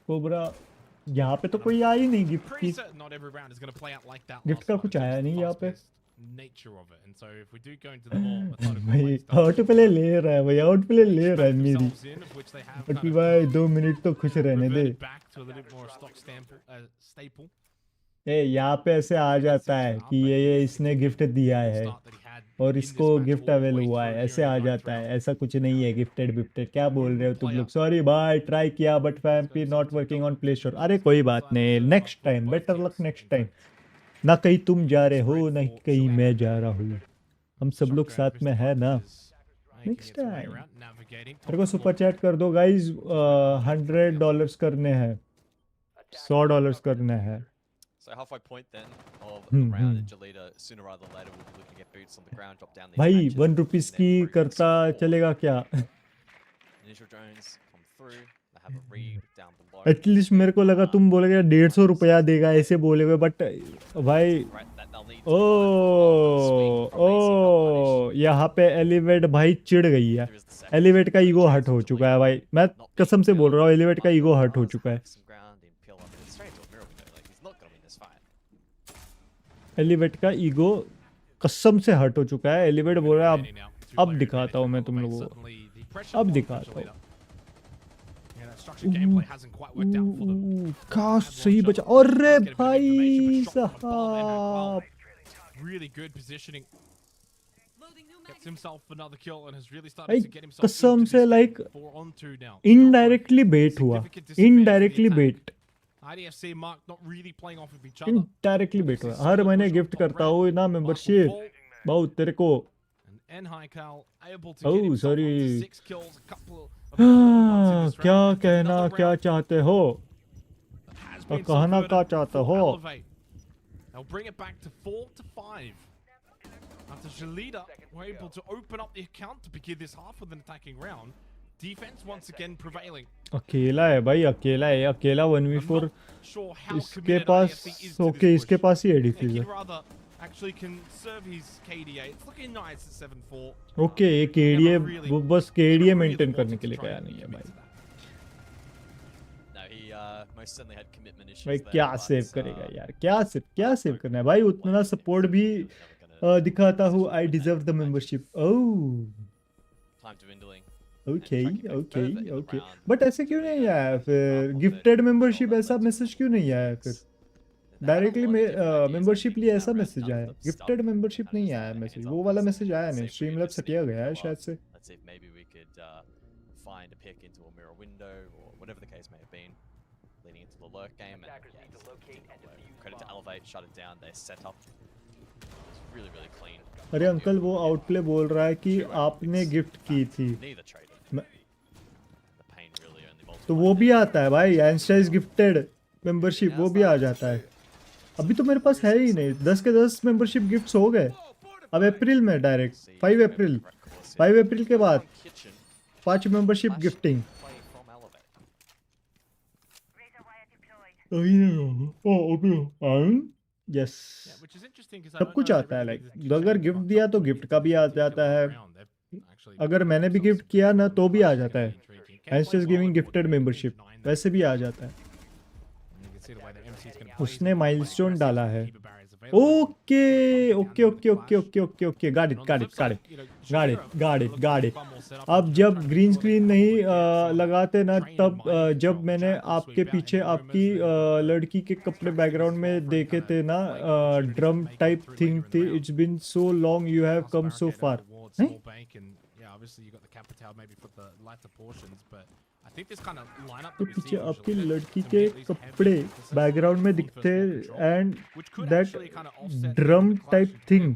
कोबरा यहाँ पे तो कोई आया ही नहीं गिफ्ट की, गिफ्ट का कुछ आया नहीं यहाँ पे। भाई आउट प्ले ले रहा है, भाई आउट प्ले ले रहा है मेरी। बट भाई 2 मिनट तो खुश रहने दे। ए यहाँ पे ऐसे आ जाता है कि ये इसने गिफ्ट दिया है और इसको गिफ्ट अवेल हुआ है, ऐसे आ जाता है। ऐसा कुछ नहीं है गिफ्टेड विफ्टेड, क्या बोल रहे हो तुम लोग? सॉरी भाई, ट्राई किया बट फैम्पी not working on Play Store. अरे कोई बात नहीं, next time, better luck next time. ना कहीं तुम जा रहे हो ना कहीं मैं जा रहा हूँ, हम सब लोग साथ में है ना। नेक्स्ट टाइम मेरे को सुपर चैट कर दो गाइज, $100 करने हैं, $100 करने हैं। So halfway point then of the round, and Jalita sooner rather than later will be looking to get boots on the ground, drop down these भाई matches. 1 रुपीस की करता चलेगा क्या? Initial drones come through, they have a read down below. At least मेरे को लगा तुम बोलेगे 150 रुपया देगा ऐसे बोलेगे, बट भाई ओ यहाँ पे एलिवेट भाई चिढ़ गई है। एलिवेट का ईगो हर्ट हो चुका है भाई, मैं कसम से बोल रहा हूँ, एलिवेट का ईगो हर्ट हो चुका है। एलिवेट का ईगो कसम से हर्ट हो चुका है। एलिवेट बोल रहा है अब दिखाता हूँ मैं तुम लोगों को, अब दिखाता हूँ। काश सही बचा, अरे भाई साहब कसम से लाइक इनडायरेक्टली बेट हुआ, इनडायरेक्टली बेट, इनडायरेक्टली बेट हुआ। हर महीने गिफ्ट करता हूँ ना मेंबरशिप बहुत तेरे को। ओह सॉरी, क्या कहना क्या चाहते हो, कहना क्या चाहते हो? After Jalita were able to open up the account to begin this half with an attacking round, defense once again prevailing. अकेला है भाई, अकेला है, अकेला 1v4 इसके पास। ओके इसके पास ही एडीफी है। Actually can serve his KDA. It's looking nice at 7-4. Okay ये केडीए वो बस केडीए मेंटेन करने के लिए गया नहीं है भाई। भाई क्या सेव करेगा यार, क्या सेव करना है भाई? उतना सपोर्ट भी दिखाता हूँ। I deserve the membership. Oh okay okay okay, but ऐसे क्यों नहीं आया फिर गिफ्टेड मेंबरशिप? ऐसा मैसेज क्यों नहीं आया फिर? डायरेक्टली मेंबरशिप लिए ऐसा मैसेज आया, गिफ्टेड मेंबरशिप नहीं आया मैसेज। वो वाला मैसेज आया नहीं, स्ट्रीमलैब सटिया गया है शायद से। अरे अंकल वो आउटप्ले बोल रहा है कि आपने गिफ्ट की थी, तो वो भी आता है भाई। एनस्टाइस गिफ्टेड मेंबरशिप वो भी आ जाता है। अभी तो मेरे पास है ही नहीं, 10 के 10 मेंबरशिप गिफ्ट्स हो गए। अब अप्रैल में डायरेक्ट 5 अप्रैल, 5 अप्रैल के बाद 5 मेंबरशिप गिफ्टिंग। यस, सब कुछ आता है। लाइक अगर गिफ्ट दिया तो गिफ्ट का भी आ जाता है, अगर मैंने भी गिफ्ट किया ना तो भी आ जाता है। एंस्टाइस गेमिंग गिफ्टेड मेंबरशिप वैसे भी आ जाता है। उसने माइलस्टोन डाला है। Okay okay okay okay okay okay okay, got it got it got it got it got it got it. अब जब ग्रीन स्क्रीन नहीं लगाते ना, तब जब मैंने आपके पीछे आपकी लड़की के कपड़े बैकग्राउंड में देखे थे ना, ड्रम टाइप थिंग थी। It's been so long, you have come so far. तो पीछे आपकी लड़की के कपड़े बैकग्राउंड में दिखते, and that drum type thing,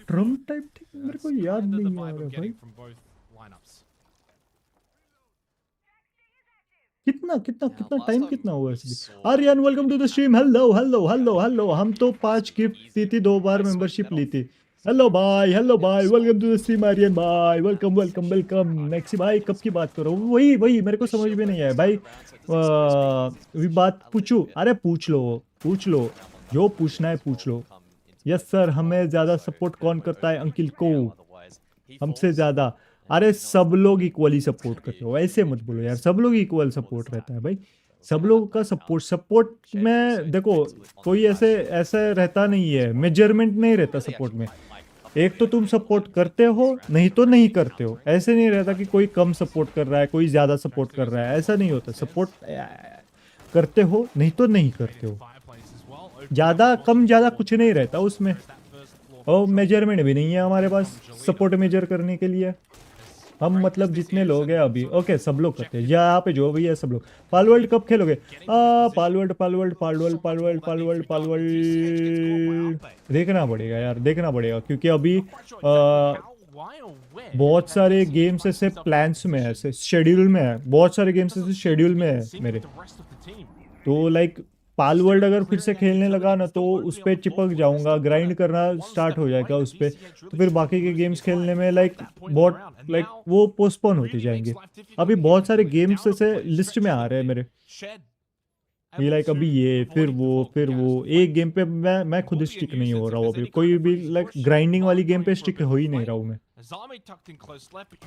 drum type thing मेरे को याद नहीं आ रहा भाई। कितना कितना कितना टाइम कितना हुआ इसलिए। Aryan welcome to the stream. Hello hello hello hello. हम तो 5 गिफ्ट दी थी, 2 बार मेंबरशिप ली थी। हेलो भाई, हेलो भाई, welcome to the stream Aryan भाई, वेलकम वेलकम वेलकम। नेक्सी भाई कब की बात करो, वही वही मेरे को समझ में नहीं आया भाई। भी बात पूछूं? अरे पूछ लो जो पूछना है पूछ लो। यस सर, हमें ज़्यादा सपोर्ट कौन करता है अंकिल को? हमसे ज़्यादा? अरे सब लोग इक्वली सपोर्ट करते हो, ऐसे मत बोलो यार। सब लोग इक्वल सपोर्ट रहता है भाई, सब लोगों का सपोर्ट में देखो कोई ऐसा रहता नहीं है, मेजरमेंट नहीं रहता सपोर्ट में। एक तो तुम सपोर्ट करते हो, नहीं तो नहीं करते हो। ऐसे नहीं रहता कि कोई कम सपोर्ट कर रहा है, कोई ज़्यादा सपोर्ट कर रहा है, ऐसा नहीं होता। सपोर्ट करते हो, नहीं तो नहीं करते हो। ज़्यादा कम ज़्यादा कुछ नहीं रहता उसमें, और मेजरमेंट भी नहीं है हमारे पास सपोर्ट मेजर करने के लिए। हम मतलब जितने लोग हैं अभी, ओके सब लोग करते हैं यहाँ पे जो भी है सब लोग। पाल वर्ल्ड कब खेलोगे? पाल वर्ल्ड देखना पड़ेगा यार, देखना पड़ेगा, क्योंकि अभी बहुत सारे गेम्स ऐसे प्लान्स में है, ऐसे शेड्यूल में है। बहुत सारे गेम्स ऐसे शेड्यूल में है मेरे। तो लाइक पाल वर्ल्ड अगर फिर से खेलने लगा ना, तो उस पर चिपक जाऊंगा, ग्राइंड करना स्टार्ट हो जाएगा उस पर। तो फिर बाकी के गेम्स खेलने में लाइक वो पोस्टपोन होते जाएंगे। अभी बहुत सारे गेम्स ऐसे लिस्ट में आ रहे हैं मेरे, ये लाइक अभी ये फिर वो एक गेम पे मैं खुद स्टिक नहीं हो रहा हूँ अभी। कोई भी लाइक ग्राइंडिंग वाली गेम पे स्टिक हो ही नहीं रहा हूँ मैं।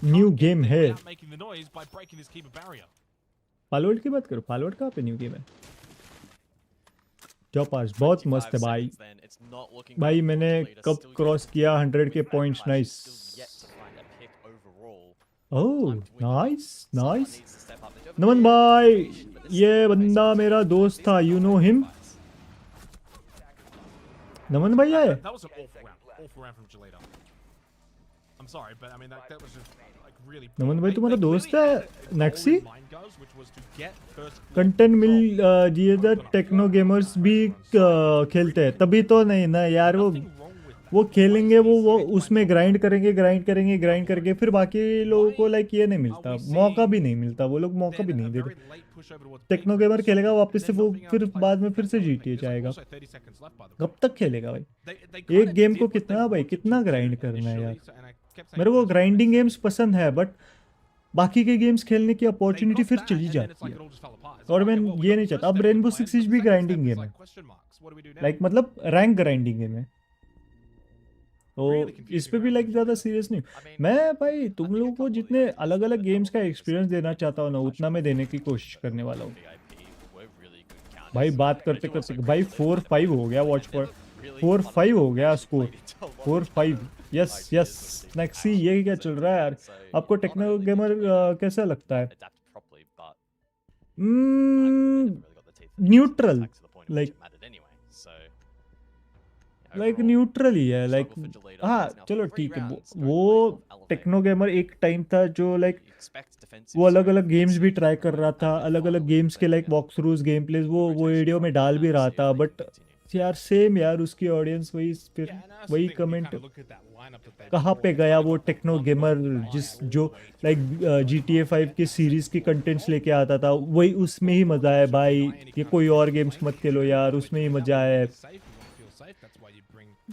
न्यू गेम है पाल वर्ल्ड की बात करो। पाल वर्ल्ड कहाँ पे न्यू गेम है? पास बहुत मस्त है भाई। भाई मैंने कब क्रॉस किया 100 के points? Nice, oh nice nice. Naman भाई, ये बंदा मेरा दोस्त था, यू नो हिम? नमन भाई आए? नमन भाई तुम्हारा दोस्त है? नेक्सी कंटेंट मिल दिए थे, टेक्नो गेमर्स भी खेलते हैं तभी तो नहीं ना यार। वो खेलेंगे, वो उसमें ग्राइंड करेंगे, फिर बाकी लोगों को लाइक ये नहीं मिलता, मौका भी नहीं मिलता, वो लोग मौका भी नहीं देते। टेक्नो गेमर खेलेगा वापस से, वो फिर बाद में फिर से GTA जाएगा। कब तक खेलेगा भाई एक गेम को? कितना भाई, कितना ग्राइंड करना है यार। मेरे को ग्राइंडिंग गेम्स पसंद है, बट बाकी के गेम्स खेलने की अपॉर्चुनिटी फिर चली जाती है, और मैं ये नहीं चाहता। अब रेनबो सिक्स सिज भी ग्राइंडिंग गेम है, लाइक मतलब रैंक ग्राइंडिंग गेम है, तो इस पे भी लाइक ज़्यादा सीरियस नहीं मैं भाई। तुम लोगों को जितने अलग अलग गेम्स का एक्सपीरियंस देना चाहता हूँ ना, उतना मैं देने की कोशिश करने वाला हूँ भाई। बात करते करते भाई 4-5 हो गया, वॉच पर 4-5 हो गया स्कोर, 4-5। यस यस नेक्सी, ये क्या चल रहा है यार? आपको टेक्नो गेमर कैसा लगता है? न्यूट्रल, लाइक न्यूट्रल ही है, लाइक हाँ चलो ठीक है। वो टेक्नो गेमर एक टाइम था जो लाइक वो अलग अलग गेम्स भी ट्राई कर रहा था, अलग अलग गेम्स के like walk throughs, game pledge वो वीडियो में डाल भी रहा था, बट यार सेम यार, उसकी ऑडियंस वही फिर Yeah, and I also वही think when you comment kind of look at that lineup that they कहाँ brought, पे it's गया like वो a Techno lot gamer of जिस fire जो all the way like through. GTA 5 की series की contents लेके आता था, वही उसमें ही मजा है भाई। ये कोई और गेम्स मत खेलो यार, उसमें ही मजा है।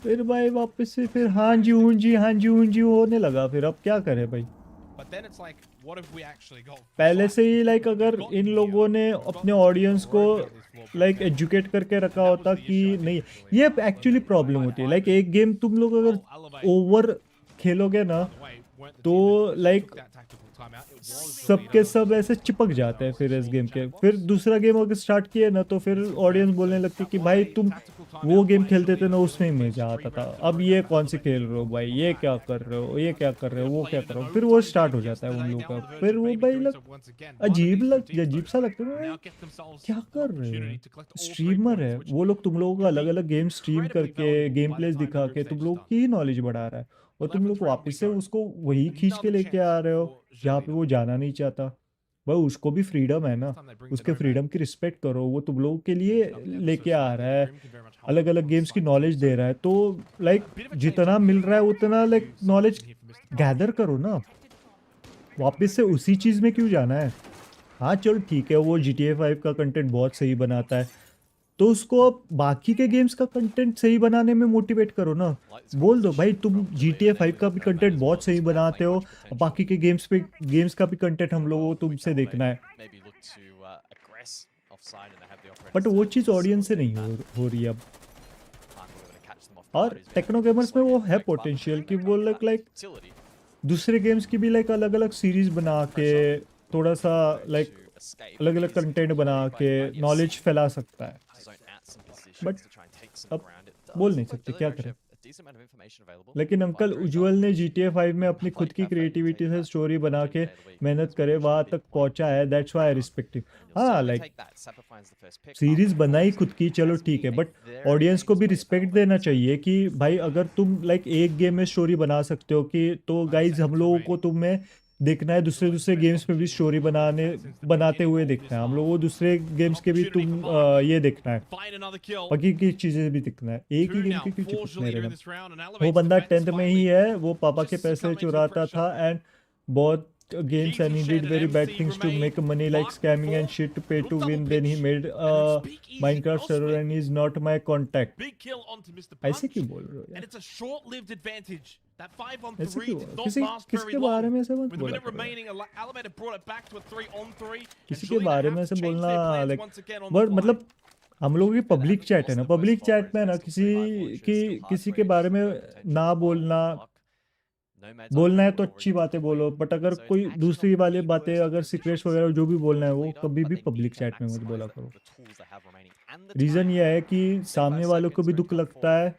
फिर भाई वापस से फिर हाँ जी हूँ जी हाँ जी हूँ जी होने लगा, फिर अब क्या करें भाई। पहले से ही लाइक अगर इन लोगों ने अपने ऑडियंस को लाइक एजुकेट करके रखा होता कि नहीं, ये एक्चुअली प्रॉब्लम होती है। लाइक एक गेम तुम लोग अगर ओवर खेलोगे ना तो लाइक सबके सब ऐसे चिपक जाते हैं फिर इस गेम के। फिर दूसरा गेम अगर स्टार्ट किए ना तो फिर ऑडियंस बोलने लगती है कि भाई तुम वो गेम खेलते थे ना उसमें ही मजा आता था, अब ये कौन सी खेल रहे हो भाई, ये क्या कर रहे हो, ये क्या कर रहे हो, वो क्या कर रहे हो। फिर वो स्टार्ट हो जाता है उन लोगों का। फिर वो भाई अजीब सा लगता है, क्या कर रहे हो। स्ट्रीमर है वो लोग, तुम लोगों को अलग अलग गेम स्ट्रीम करके गेम प्लेस दिखा के तुम लोग की नॉलेज बढ़ा रहा है, और तुम लोग वापस से उसको वही खींच के लेके आ रहे हो जहाँ पे वो जाना नहीं चाहता। भाई उसको भी फ्रीडम है ना, उसके फ्रीडम की रिस्पेक्ट करो। वो तुम लोगों के लिए लेके आ रहा है, अलग अलग गेम्स की नॉलेज दे रहा है, तो लाइक जितना मिल रहा है उतना लाइक नॉलेज गैदर करो ना, वापस से उसी चीज़ में क्यों जाना है। हाँ चलो ठीक है, वो GTA 5 का कंटेंट बहुत सही बनाता है, तो उसको अब बाकी के गेम्स का कंटेंट सही बनाने में मोटिवेट करो ना। बोल दो भाई तुम GTA 5 का भी कंटेंट बहुत सही बनाते हो, बाकी के गेम्स का भी कंटेंट हम लोगों को तुमसे देखना है। बट वो चीज़ ऑडियंस से नहीं हो रही अब। और टेक्नो गेमर्स में वो है पोटेंशियल कि वो लाइक दूसरे गेम्स की भी लाइक अलग अलग सीरीज बना के थोड़ा सा लाइक अलग अलग कंटेंट बना के नॉलेज फैला सकता है। बट अब बोल नहीं सकते क्या करें। लेकिन अंकल उज्जवल ने GTA 5 में अपनी खुद की क्रिएटिविटी से स्टोरी बना के मेहनत करे वहाँ तक पहुँचा है, that's why I respect him. हाँ लाइक सीरीज बनाई खुद की, चलो ठीक है, बट ऑडियंस को भी रिस्पेक्ट देना चाहिए कि भाई अगर तुम लाइक एक गेम में स्टोरी बना सकते हो कि तो गाइज हम लोगों को तुम्हें देखना है दूसरे गेम्स में भी स्टोरी बनाते हुए देखना है। हम लोगों को दूसरे गेम्स के भी तुम ये देखना है, बाकी की चीज़ें भी दिखना है। एक ही गेम की क्यों चिपकने रहना। वो बंदा 10th में ही है, वो पापा के पैसे चुराता था एंड बहुत games and he did very bad things to make money like scamming and shit to pay to win, then he made a Minecraft server and he's not my contact। ऐसे क्यों बोल रहे हो यार, ऐसे क्यों किसके बारे में ऐसे मत बोला किसी के बारे में ऐसे बोलना लाइक मतलब हम लोगों की पब्लिक चैट है ना, पब्लिक चैट में ना किसी के बारे में ना बोलना है तो अच्छी बातें बोलो, बट अगर कोई दूसरी वाली बातें अगर सीक्रेट्स वगैरह जो भी बोलना है वो कभी भी पब्लिक चैट में मत बोला करो। रीज़न ये है कि सामने वालों को भी दुख लगता है,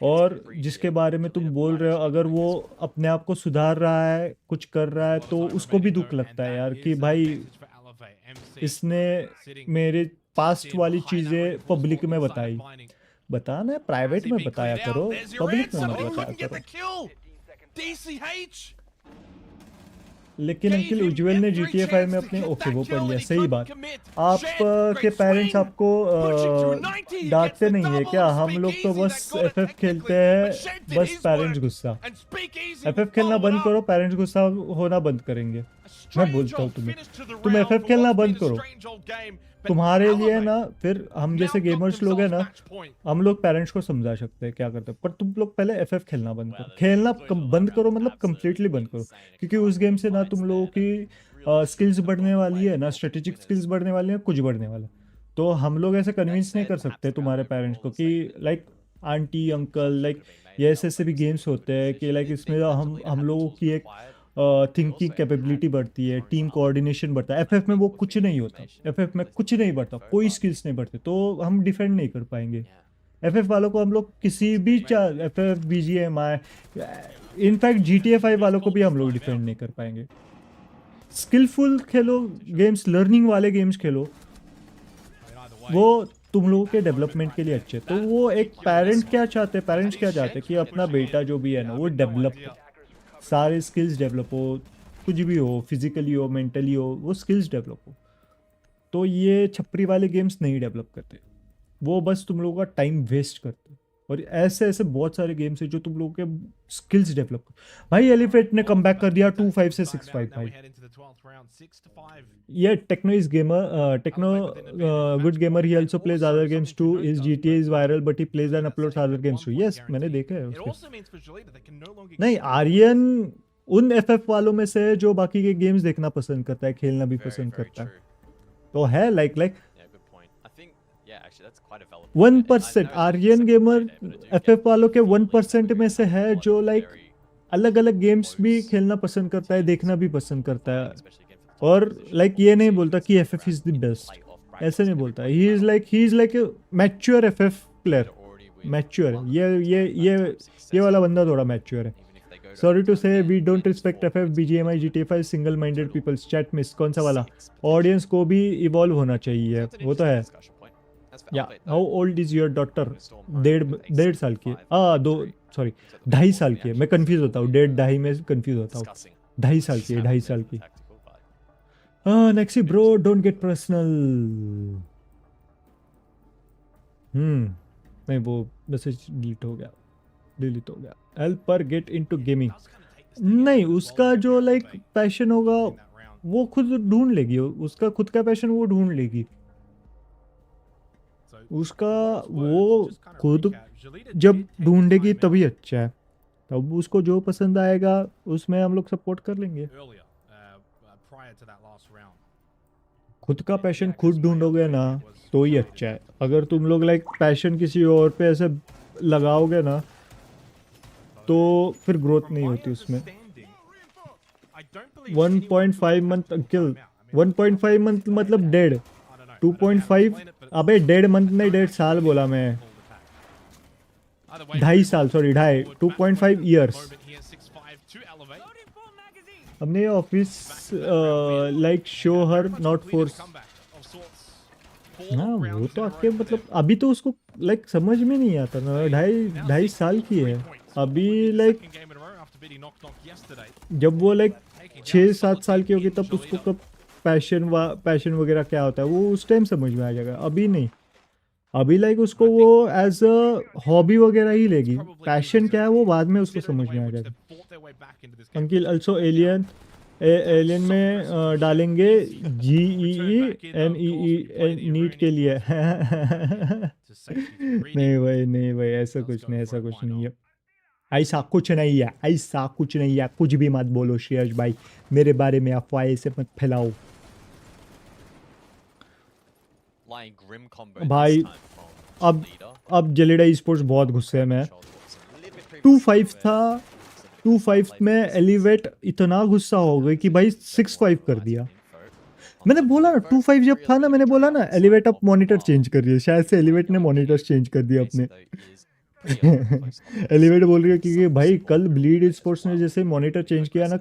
और जिसके बारे में तुम बोल रहे हो अगर वो अपने आप को सुधार रहा है, कुछ कर रहा है, तो उसको भी दुख लगता है यार कि भाई इसने मेरे पास्ट वाली चीज़ें पब्लिक में बताना है प्राइवेट में बताया करो, पब्लिक में मत बताया करो। लेकिन अंकिल उज्जवल ने GTA 5 में अपने ओके वो पढ़ लिया, सही बात। आप के पेरेंट्स आपको डांटते नहीं है क्या? हम लोग तो बस FF खेलते हैं, बस पेरेंट्स गुस्सा। FF खेलना बंद करो, पेरेंट्स गुस्सा होना बंद करेंगे। मैं बोलता हूँ तुम FF खेलना बंद करो। तुम्हारे लिए ना फिर हम जैसे गेमर्स लोग हैं ना, हम लोग पेरेंट्स को समझा सकते हैं क्या करते हैं, पर तुम लोग पहले FF खेलना बंद करो। खेलना बंद करो मतलब कंप्लीटली बंद करो, क्योंकि उस गेम से ना तुम लोगों की स्किल्स बढ़ने वाली है ना, स्ट्रेटेजिक स्किल्स बढ़ने वाली है, कुछ बढ़ने वाला। तो हम लोग ऐसे कन्विंस नहीं कर सकते तुम्हारे पेरेंट्स को कि लाइक आंटी अंकल लाइक ये ऐसे भी गेम्स होते हैं कि लाइक इसमें हम लोगों की एक थिंकिंग कैपेबिलिटी बढ़ती है, टीम कोऑर्डिनेशन बढ़ता है। FF में वो कुछ नहीं होता, FF में कुछ नहीं बढ़ता, कोई स्किल्स नहीं बढ़ते, तो हम डिफेंड नहीं कर पाएंगे। FF वालों को हम लोग किसी भी FF BGMI इनफैक्ट GTA 5 वालों को भी हम लोग डिफेंड नहीं कर पाएंगे। स्किलफुल खेलो गेम्स, लर्निंग वाले गेम्स खेलो, वो तुम लोगों के डेवलपमेंट के लिए अच्छे। तो वो एक पेरेंट्स क्या चाहते कि अपना बेटा जो भी है ना वो डेवलप हो, सारे स्किल्स डेवलप हो, कुछ भी हो, फिजिकली हो, मेंटली हो, वो स्किल्स डेवलप हो। तो ये छपरी वाले गेम्स नहीं डेवलप करते। वो बस तुम लोगों का टाइम वेस्ट करते हैं। और ऐसे ऐसे बहुत सारे गेम्स हैं जो तुम लोगों के स्किल्स डेवलप कर। भाई एलिफेंट ने कम बैक कर दिया 2-5 से 6-5 भाई। ये Techno is gamer, Techno good gamer, he also plays other games too, is GTA is viral but he plays and uploads other games too. Yes मैंने देखा है उसके। नहीं आर्यन उन FF वालों में से जो बाकी के गेम्स देखना पसंद करता है, खेलना भी पसंद करता है, तो है लाइक 1% आर्यन गेमर FF वालों के 1% में से है जो लाइक अलग अलग गेम्स भी खेलना पसंद करता है, देखना भी पसंद करता है। और लाइक ये नहीं बोलता कि FF इज द बेस्ट, ऐसे नहीं बोलता। He is like a mature FF player, mature है ये वाला बंदा थोड़ा मैच्योर है। Sorry to say we don't respect FF BGMI GTA 5 single minded peoples. Chat मिस कौन सा वाला? ऑडियंस को भी इवॉल्व होना चाहिए, वो तो है। या how old is your daughter? 1.5 साल की है। 2.5 साल की है। मैं कंफ्यूज होता हूँ, 1.5 में कंफ्यूज होता हूँ। 2.5 साल की है, 2.5 साल की। Next bro don't get personal. नहीं वो मैसेज डिलीट हो गया। हेल्प पर गेट इनटू गेमिंग। नहीं उसका जो लाइक पैशन होगा वो खुद ढूंढ लेगी, उसका खुद का पैशन वो ढूंढ लेगी। उसका वो खुद जब ढूंढेगी तभी अच्छा है, तब उसको जो पसंद आएगा उसमें हम लोग सपोर्ट कर लेंगे। खुद का पैशन खुद ढूंढोगे ना तो ही अच्छा है। अगर तुम लोग लाइक पैशन किसी और पे ऐसे लगाओगे ना तो फिर ग्रोथ नहीं होती उसमें। 1.5 मंथ किल, 1.5 मंथ मतलब 1.5, 2.5 अबे 1.5 मंथ नहीं 1.5 साल बोला मैं, 2.5 साल, सॉरी 2.5 ईयर्स। हमने office like show her not force. हाँ वो तो आपके मतलब अभी तो उसको लाइक समझ में नहीं आता ना, 2.5 साल की है अभी। लाइक जब वो लाइक 6-7 साल की होगी तब उसको कब पैशन वगैरह क्या होता है वो उस टाइम समझ में आ जाएगा, अभी नहीं। अभी लाइक उसको वो एज अ हॉबी वगैरह ही लेगी, पैशन क्या है वो बाद में उसको समझ में आ जाएगा। अंकिल अल्सो एलियन में डालेंगे GEE NEE नीट के लिए। नहीं भाई ऐसा कुछ नहीं है, ऐसा कुछ नहीं है, कुछ भी मत बोलो श्रेयस भाई, मेरे बारे में अफवाहें से मत फैलाओ भाई। अब जलेडा स्पोर्ट्स बहुत गुस्से में है। 2.5 था, 2.5 में एलिवेट इतना गुस्सा हो गई कि भाई 6.5 कर दिया। मैंने बोला ना 2.5 जब था ना, मैंने बोला ना एलिवेट अब मॉनिटर चेंज कर दिया, शायद से एलिवेट ने मॉनिटर चेंज कर दिया अपने। एलिवेट बोल रही है कि भाई कल ब्लीड स्पोर्ट्स ने जैसे मॉनिटर चेंज किया ना,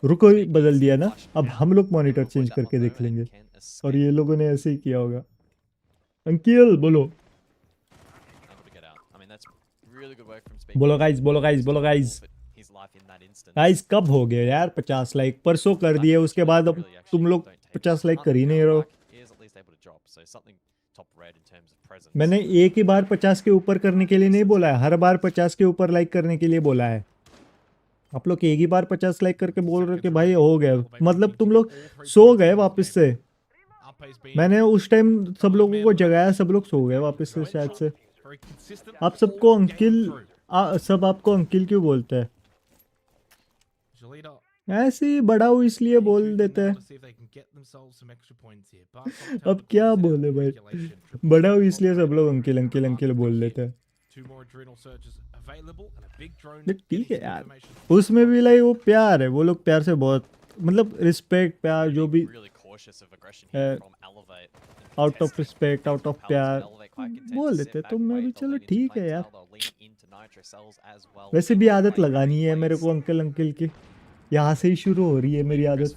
रुको बदल दिया ना, अब हम लोग मॉनिटर चेंज करके देख लेंगे। और ये लोगों ने ऐसे ही किया होगा। अंकिल बोलो गाइस कब हो गए यार 50 लाइक? परसों कर दिए, उसके बाद अब तुम लोग 50 लाइक कर ही नहीं रहो। मैंने एक ही बार 50 के ऊपर करने के लिए नहीं बोला है, हर बार 50 के ऊपर लाइक करने के लिए बोला है। आप लोग एक ही बार 50 लाइक करके बोल रहे हो कि भाई हो गया, मतलब तुम लोग सो गए वापस से। मैंने उस टाइम सब लोगों को जगाया, सब लोग सो गए वापस से शायद से। आप सबको अंकिल सब आपको अंकिल क्यों बोलते हैं? ऐसे ही बड़ा हूँ इसलिए बोल देते हैं। अब क्या बोले भाई, बड़ा हूँ इसलिए सब लोग अंकिल अंकिल अंकिल बोल देते हैं। ठीक है यार, उसमें भी लाइक वो प्यार है, वो लोग प्यार से बहुत मतलब रिस्पेक्ट प्यार जो भी out of respect out of प्यार बोल देते, तो मैं भी चलो ठीक है यार। वैसे भी आदत लगानी है मेरे को अंकल अंकल की, यहाँ से ही शुरू हो रही है मेरी आदत।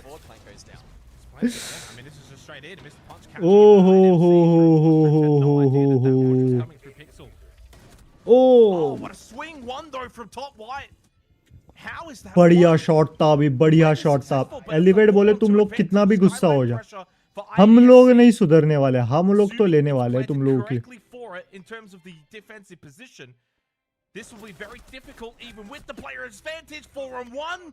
ओ बढ़िया शॉट था, अभी बढ़िया शॉट था। एलिवेट बोले तुम लोग कितना भी गुस्सा हो जाओ, हम लोग नहीं सुधरने वाले, हम लोग तो लेने वाले हैं तुम लोगों की। for it in terms of the defensive position. This will be very difficult even with the player advantage 4-on-1.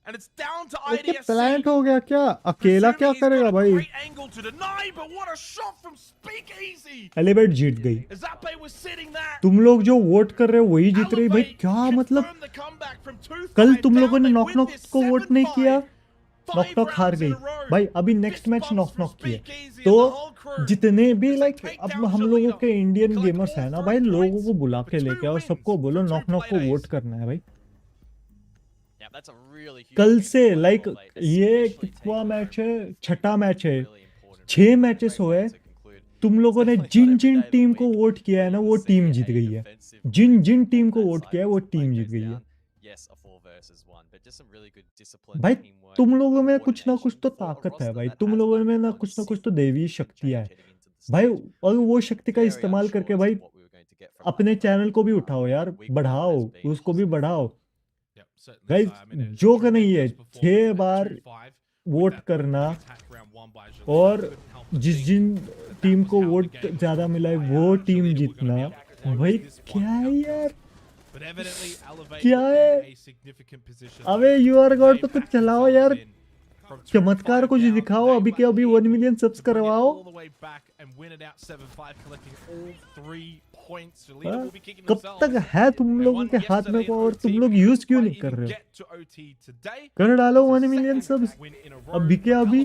And it's down to IDSC. Plant हो गया क्या? अकेला क्या करेगा भाई? Great angle to deny, but what a shot from Speakeasy. Elevate जीत गई. Azape was sitting there. तुम लोग जो वोट कर रहे हो वही जीत रही भाई. क्या मतलब? कल तुम लोगों ने नॉक नॉक को वोट नहीं किया, नॉक नॉक हार गई भाई. अभी नेक्स्ट मैच नॉक नॉक किया. तो जितने भी लाइक अब हम लोगों के इंडियन गेमर्स है ना भाई, लोगों को बुला के लेके और सबको बोलो नॉक नॉक को वोट करना है भाई. कल से लाइक ये कितना मैच है? छठा मैच है. 6 मैचेस हुए. तुम लोगों ने जिन जिन टीम को वोट किया है ना वो टीम जीत गई है. जिन जिन टीम को वोट किया है वो टीम जीत गई है भाई. तुम लोगों में कुछ ना कुछ तो ताकत है भाई. तुम लोगों में ना कुछ तो देवी शक्तियां है भाई. और वो शक्ति का इस्तेमाल करके भाई अपने चैनल को भी उठाओ यार, बढ़ाओ, उसको भी बढ़ाओ गाइस. जोक नहीं है 6 बार वोट करना और जिन टीम को वोट ज्यादा मिला है वो टीम जीतना भाई. क्या है यार? क्या है? अबे यू आर गॉड तो कुछ चलाओ यार, चमत्कार कुछ दिखाओ. अभी के अभी 1 मिलियन सब्स करवाओ. कब तक है तुम लोगों के हाथ में को और तुम लोग यूज क्यों नहीं कर रहे हो? कर डालो 1 मिलियन सब्स अभी के अभी.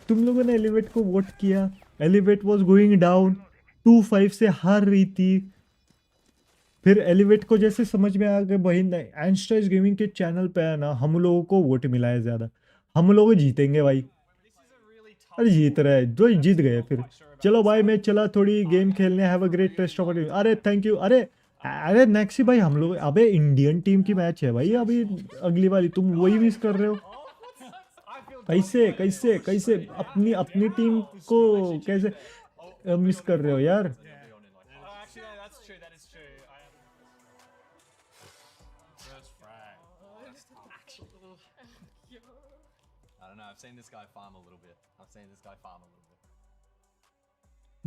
तुम लोगों ने एलिवेट को वोट किया. एलिवेट वाज गोइंग डाउन, 2-5 से हार रही थी. फिर एलिवेट को जैसे समझ में आ गया भाई एनस्टाइस गेमिंग के चैनल पे है ना हम लोगों को वोट मिला है ज्यादा, हम लोग जीतेंगे भाई. अरे जीत रहे जो जीत गए. फिर चलो भाई मैं चला थोड़ी गेम खेलने. Have a great test of. अरे थैंक यू. अरे नेक्स्ट भाई हम लोग अबे इंडियन टीम की मैच है भाई अभी अगली वाली. तुम वही मिस कर रहे हो. कैसे कैसे कैसे अपनी टीम को कैसे मिस कर रहे हो यार? Seen this guy farm a little bit. I've seen this guy farm a little bit.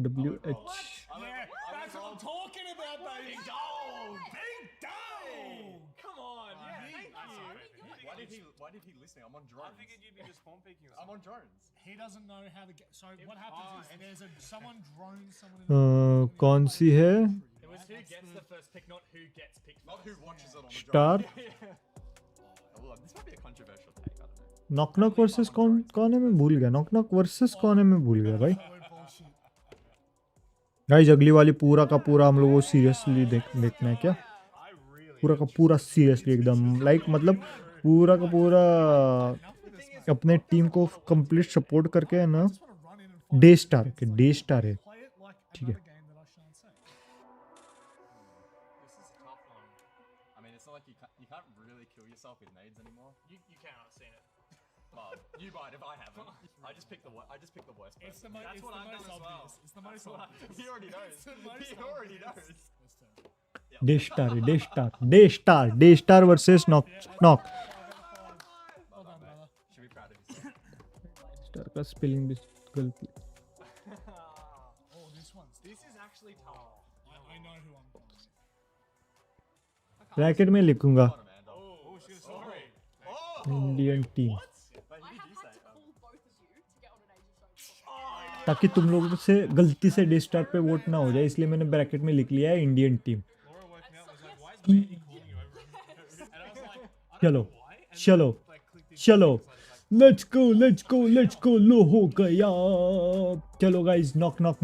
WH. Yeah, that's what I'm talking about, baby. Big dog! Big dog! Come on, yeah, thank you. Why did he listen? I'm on drones. I figured you'd be just spawn peeking or I'm on drones. He doesn't know how to get. So what happens is there's someone drones someone. कौन सी है? It was who gets the first pick, not who gets picked. Not who watches it on the Star. Well, this might be a controversial take. I don't know. Knock knock versus कौन है? मैं भूल गया. Knock knock versus कौन है? मैं भूल गया भाई. गाइस अगली वाली पूरा का पूरा हम लोगों को सीरियसली देखना है क्या? पूरा का पूरा सीरियसली एकदम लाइक मतलब पूरा का पूरा अपने टीम को कंप्लीट सपोर्ट करके है ना. डे स्टार है ठीक है. You can't really kill yourself with nades anymore. You can, I've seen it. Well, you might if I haven't. I just picked the worst person. That's what I've done as well. It's the most obvious. He already knows. He already knows. Day star versus knock. Should be proud of yourself. Star का spelling भी गलती. Oh, this is actually tough. I know who I'm going. Bracket में लिखूंगा Oh, she's sorry. Indian team I have had to call both of you to get on an Asia show. ताकि तुम लोगों से गलती से डे स्टार पे vote ना हो जाए, इसलिए मैंने ब्रैकेट में लिख लिया है Indian team. Laura woke me up and was like, why is Mandy calling you over? And I was like, I don't know why. And चलो then, like, clicked it. चलो लेट्स गो. लो हो गया. चलो guys knock. I've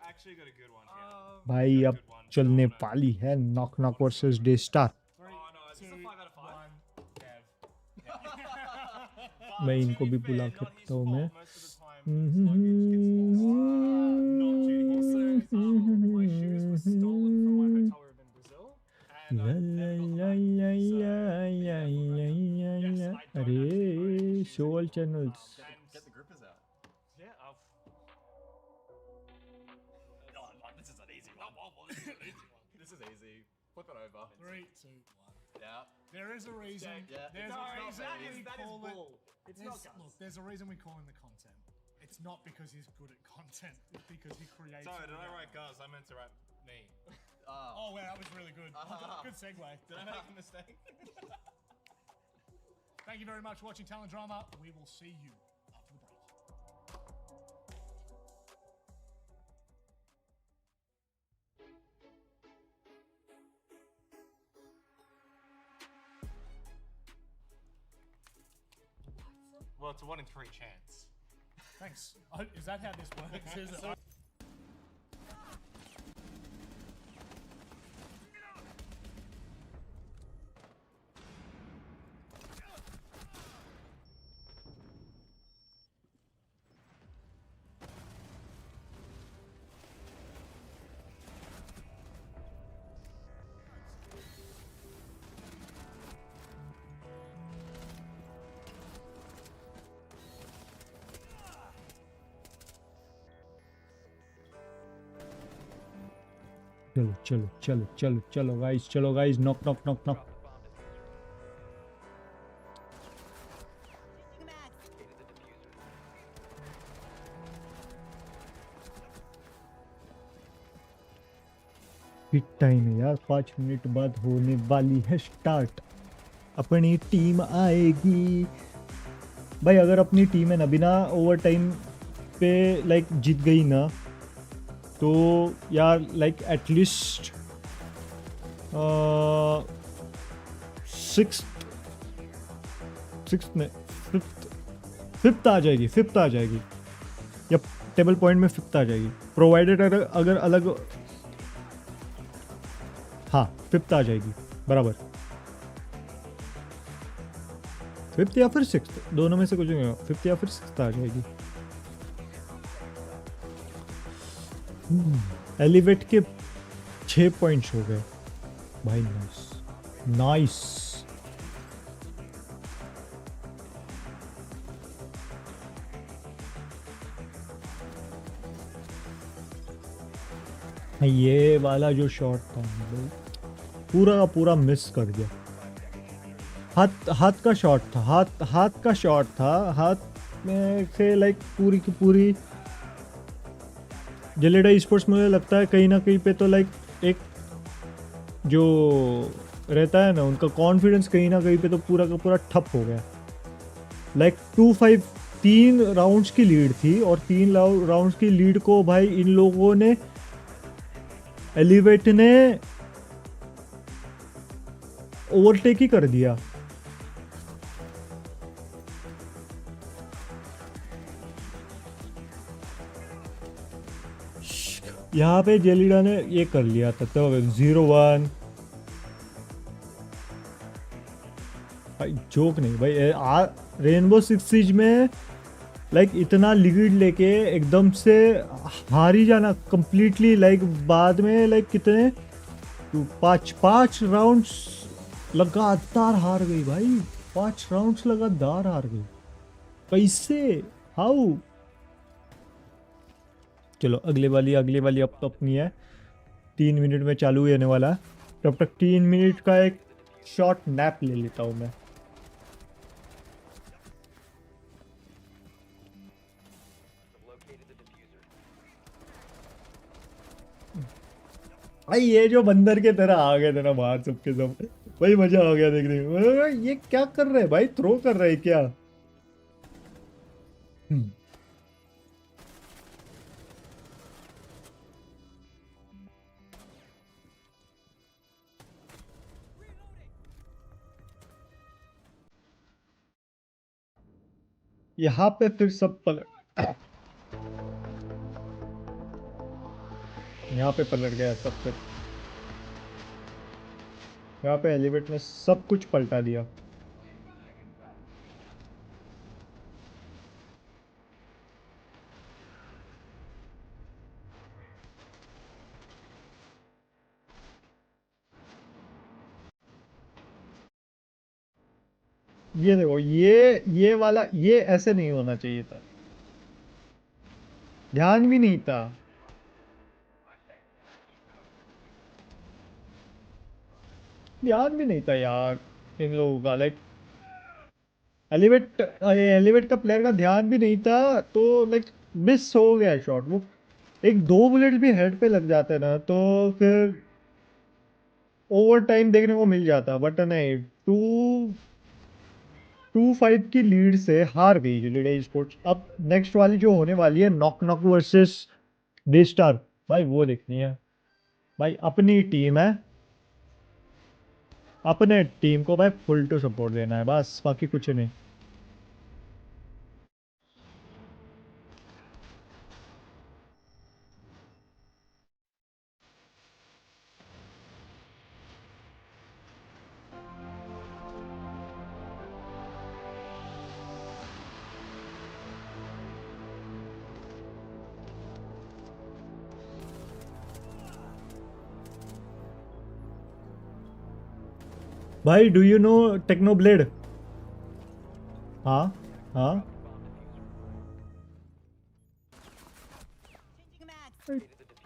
actually got a good one here. भाई अब चलने वाली है knock versus day star. Oh no, is this a 5 out of 5? मैं इनको भी बुला के रखता हूँ मैं. अरे show all channels. Get the grippers out. Yeah, This is an easy one. This is easy. Flip it over. 3, 2, 1. Yeah. There is a reason. Yeah. There's No, a reason that we is call it. bull. It's not Look, guns. there's a reason we call him the content. It's not because he's good at content. It's because he creates. Sorry, did I video. write Guz? I meant to write me. Oh, wow, that was really good. Good segue. Did I make a mistake? Thank you very much for watching Talent Drama. We will see you after the break. Well, it's a 1 in 3 chance. Thanks. Oh, is that how this works? Is it? चलो guys knock big time है यार, 5 minute बाद होने वाली है start. अपनी team आएगी भाई। अगर अपनी टीम है ना बिना ओवर टाइम पे लाइक जीत गई ना, तो यार लाइक एटलीस्ट फिफ्थ आ जाएगी या टेबल पॉइंट में फिफ्थ आ जाएगी, प्रोवाइडेड अगर अलग। हाँ, फिफ्थ आ जाएगी बराबर, फिफ्थ या फिर सिक्स्थ, दोनों में से कुछ नहीं होगा। फिफ्थ या फिर सिक्स्थ आ जाएगी। एलिवेट के 6 पॉइंट्स हो गए भाई। नाइस। ये वाला जो शॉट था पूरा का पूरा मिस कर दिया। हाथ का शॉट था, हाथ का शॉट था, हाथ में से लाइक पूरी की पूरी। जेलेडा स्पोर्ट्स मुझे लगता है कहीं ना कहीं पे तो लाइक एक जो रहता है ना उनका कॉन्फिडेंस कहीं ना कहीं पे तो पूरा का पूरा ठप हो गया। लाइक 2-5 3 राउंड्स की लीड थी और 3 राउंड्स की लीड को भाई इन लोगों ने, एलिवेट ने ओवरटेक ही कर दिया। यहाँ पे जेलिडा ने ये कर लिया था तो 0-1 भाई। जोक नहीं भाई, रेनबो सिक्स सिज में लाइक इतना लीड लेके एकदम से हार ही जाना कंप्लीटली। लाइक बाद में लाइक कितने 5 राउंड्स लगातार हार गई भाई। 5 राउंड्स लगातार हार गई, कैसे, हाउ। चलो अगले वाली अब तो अपनी है। 3 मिनट में चालू होने वाला है, तब तक 3 मिनट का एक शॉर्ट नैप ले लेता हूँ मैं। भाई ये जो बंदर के तरह आ गए थे ना बाहर सबके सब, भाई मजा आ गया देखने में। ये क्या कर रहे हैं भाई, थ्रो कर रहे हैं क्या? यहाँ पे फिर सब यहाँ पे पलट गया सब। फिर यहाँ पे एलिवेट ने सब कुछ पलटा दिया। ये देखो, ये वाला, ये ऐसे नहीं होना चाहिए था, ध्यान भी नहीं था। ध्यान भी नहीं था यार इन लोगों का। लाइक एलिवेट का प्लेयर का ध्यान भी नहीं था, तो लाइक मिस हो गया शॉट, वो एक दो बुलेट भी हेड पे लग जाते ना तो फिर ओवर टाइम देखने को मिल जाता, बट नहीं, 2-5 की लीड से हार गई लीड स्पोर्ट्स। अब नेक्स्ट वाली जो होने वाली है knock knock versus day star, भाई वो देखनी है। भाई अपनी टीम है, अपने टीम को भाई फुल टू सपोर्ट देना है बस, बाकी कुछ नहीं। भाई do you know Technoblade? हाँ हाँ,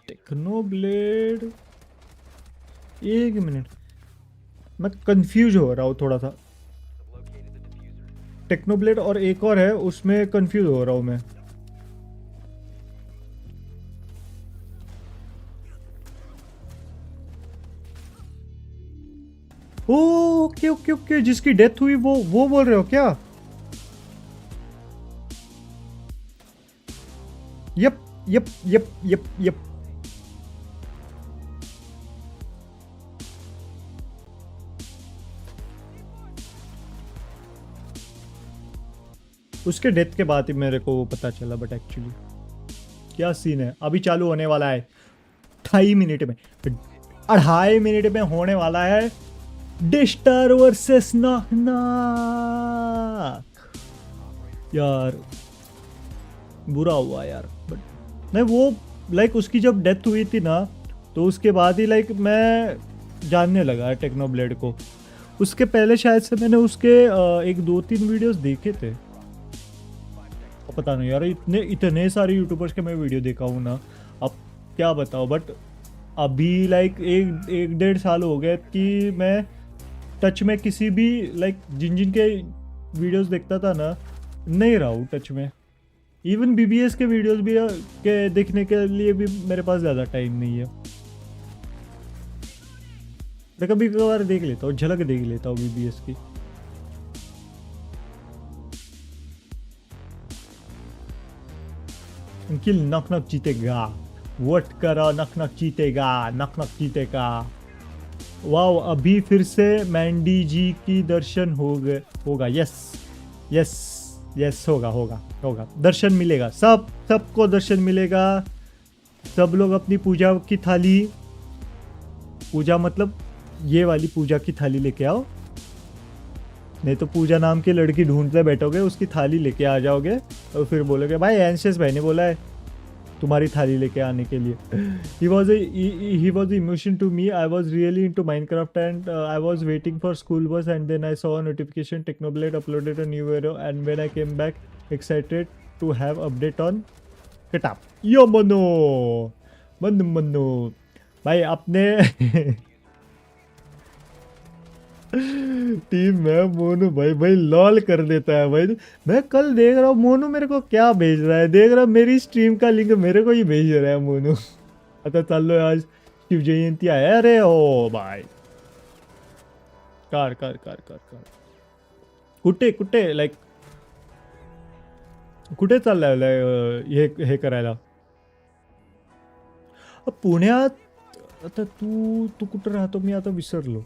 टेक्नो ब्लेड, एक मिनट, मैं कंफ्यूज हो रहा हूँ थोड़ा सा। टेक्नो ब्लेड और एक और है, उसमें कंफ्यूज हो रहा हूँ मैं। ओके ओके ओके, जिसकी डेथ हुई वो बोल रहे हो क्या? Yup yup yup yup yup. उसके डेथ के बाद ही मेरे को वो पता चला, बट एक्चुअली क्या सीन है, अभी चालू होने वाला है 2.5 मिनट में, 2.5 मिनट में होने वाला है डिस्टर वर्सेस नॉक नॉक। यार बुरा हुआ यार, बट नहीं, वो लाइक उसकी जब डेथ हुई थी ना तो उसके बाद ही लाइक मैं जानने लगा टेक्नो ब्लेड को। उसके पहले शायद से मैंने उसके 1-2-3 वीडियोस देखे थे, पता नहीं यार, इतने सारे यूट्यूबर्स के मैं वीडियो देखा हूँ ना, अब क्या बताओ। बट अभी लाइक 1-1.5 साल हो गए कि मैं टच में किसी भी लाइक जिन के वीडियोस देखता था ना, नहीं रहा हूँ टच में। इवन बीबीएस के वीडियोस भी के देखने के लिए भी मेरे पास ज़्यादा टाइम नहीं है। मैं कभी कभार देख लेता हूँ, झलक देख लेता हूँ बीबीएस की। किल नॉक नॉक जीतेगा, वोट करो, नॉक नॉक जीतेगा, नॉक नॉक जीतेगा। वाओ, अभी फिर से मैंडी जी की दर्शन होगा। यस यस यस, होगा दर्शन मिलेगा, सबको दर्शन मिलेगा। सब लोग अपनी पूजा की थाली, पूजा मतलब ये वाली पूजा की थाली लेके आओ, नहीं तो पूजा नाम की लड़की ढूंढते बैठोगे, उसकी थाली लेके आ जाओगे और फिर बोलोगे भाई एंशियस भाई ने बोला है तुम्हारी थाली लेके आने के लिए। he was the emotion to me. I was really into Minecraft and I was waiting for school bus and then I saw a notification Technoblade uploaded a new video and when I came back excited to have update on Kitab. Yo मनो भाई अपने team में मोनू भाई lol कर देता है भाई। मैं कल देख रहा हूँ मोनू मेरे को क्या भेज रहा है, देख रहा मेरी स्ट्रीम का लिंक मेरे को ही भेज रहा है मोनू। अच्छा चलो आज शिव जयंती आया, अरे ओ भाई कार कुठे लाईक कुठे चाललाय हे करायला पुण्यात? आता तू कुठं राहतो मी आता विसरलो।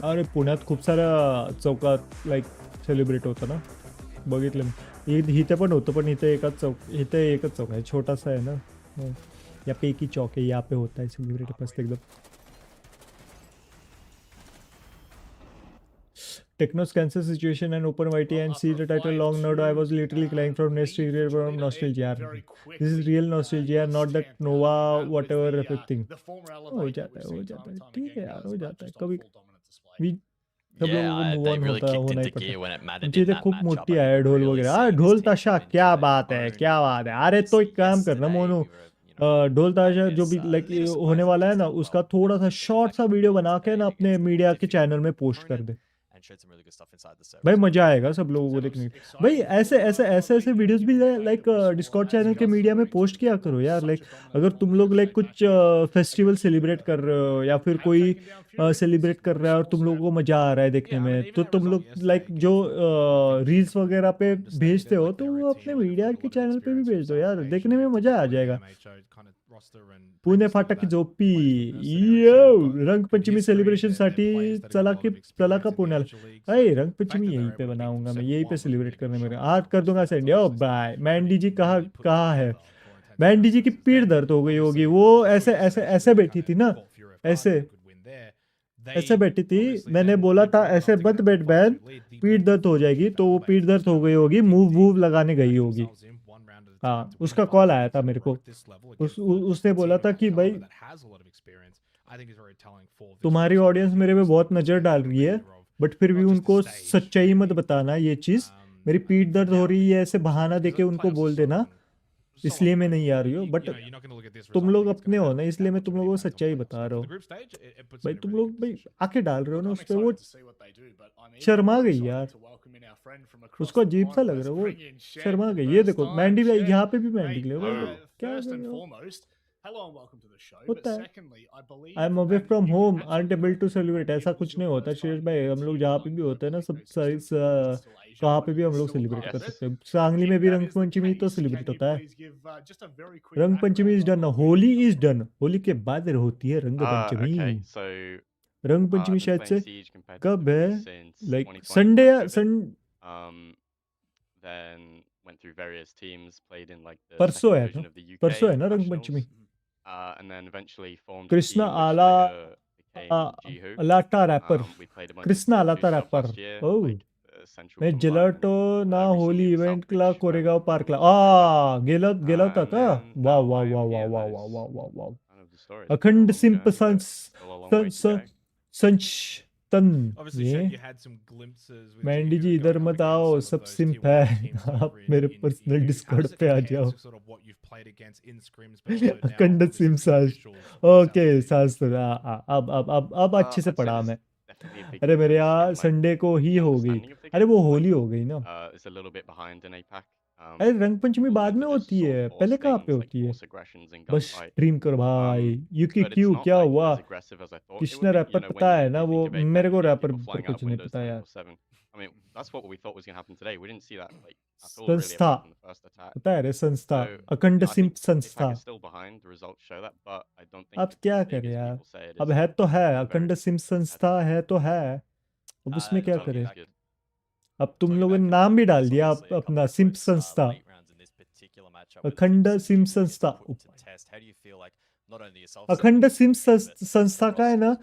अरे पुण्यात खूप साऱ्या चौकात लाईक सेलिब्रेट होतं ना, बघितलं मी। इथे पण होतं, पण इथे एकच चौक आहे, छोटासा आहे ना, या पे की चौक है, यहाँ पे होता है सेलिब्रेट मस्त एकदम। Techno's cancer situation and open YT and see the title long node. I was literally crying from nostalgia. This is real nostalgia, not that Nova whatever thing. हो जाता है, ठीक है यार, हो जाता है कभी भी। सब लोगों को मूव ऑन होना ही पड़ता है। चीजें खूब मोटी है ढोल वगैरह, ढोल ताशा क्या बात है। अरे तो एक काम करना मोनू, ढोल ताशा जो भी लाइक होने वाला है ना, उसका थोड़ा सा शॉर्ट सा वीडियो बना के ना अपने मीडिया के चैनल में पोस्ट कर दे। showed some really good stuff inside the server. भाई as well. मजा आएगा सब लोगों को देखने भाई ऐसे वीडियोस भी लाइक डिस्कॉर्ड चैनल के मीडिया में पोस्ट किया करो यार लाइक अगर तुम लोग लाइक कुछ फेस्टिवल सेलिब्रेट कर रहे हो या फिर कोई सेलिब्रेट कर रहा है और तुम लोगों को मजा आ रहा है देखने में तो तुम लोग लाइक जो रील्स वगैरह पे भेजते हो तो वो अपने मीडिया के चैनल पे भी भेज दो यार देखने में मजा आ जाएगा पुणे फाटक झोपी यो रंगपंचमी सेलिब्रेशन साठी चला का पुण्याला अरे रंगपंचमी यहीं पे बनाऊंगा मैं यहीं पे सेलिब्रेट करने में आज कर दूंगा सेंड ओ बाय मैंडी जी कहाँ है मैंडी जी की पीठ दर्द हो गई होगी वो ऐसे ऐसे ऐसे बैठी थी ना ऐसे ऐसे बैठी थी मैंने बोला था ऐसे मत बैठ बहन पीठ दर्द हो जाएगी तो वो पीठ दर्द हो गई होगी मूव लगाने गई होगी हाँ उसका कॉल आया था मेरे को उसने बोला था कि भाई तुम्हारी ऑडियंस मेरे पे बहुत नजर डाल रही है बट फिर भी उनको सच्चाई मत बताना ये चीज मेरी पीठ दर्द हो रही है ऐसे बहाना देके उनको बोल देना इसलिए मैं नहीं आ रही हूँ बट तुम लोग अपने हो ना इसलिए मैं तुम लोगों को सच्चाई बता रहा हूँ भाई तुम लोग भाई आके डाल रहे हो ना उस पर वो शर्मा गई यार उसको अजीब सा लग रहा है वो शर्मा गई ये देखो मैंडी भाई यहाँ पे भी मैंडी ले क्या होता है I am away from home aren't able to celebrate ऐसा कुछ नहीं होता श्रेयस भाई हम लोग जहाँ पे भी होते हैं ना सब कहाँ पे भी हम लोग सेलिब्रेट कर सकते हैं सांगली में भी रंगपंचमी तो सेलिब्रेट होता है Rangpanchami is done Holi is done Holi के बाद होती है रंगपंचमी रंगपंचमी शायद से कब है लाइक संडे या परसों है ना रंगपंचमी कृष्णा आला अलाटा रैपर कृष्णा अलाटा रॅपर ओह मैं जिलाटो ना होली इव्हेंट क्ला कोरेगाव पार्कला गेला होता का वाह वाह वाह वाह वाह वाह वाह वाह वाह अखंड सिंप संचतन मैंडी जी इधर मत आओ सब सिंप है आप मेरे पर्सनल डिस्कॉर्ड पे आ जाओ अखंड सिंप साज ओके साज अब अच्छे से पढ़ा मैं अरे मेरे यहाँ संडे को ही हो गई अरे वो होली हो गई ना अरे रंगपंचमी बाद में होती है पहले कहाँ पे होती है बस स्ट्रीम कर भाई यूकी क्यों क्या हुआ कृष्णा रैपर पता है ना वो मेरे को रैपर पर कुछ नहीं पता यार संस्था पता है रे संस्था अखंड सिंप संस्था अब क्या करें यार अब है तो है अखंड सिंप संस्था है तो है अब उसमें क्या करें अब तुम लोगों ने नाम भी डाल दिया अपना सिंप संस्था अखंड सिंप संस्था अखंड सिंप संस्था का है ना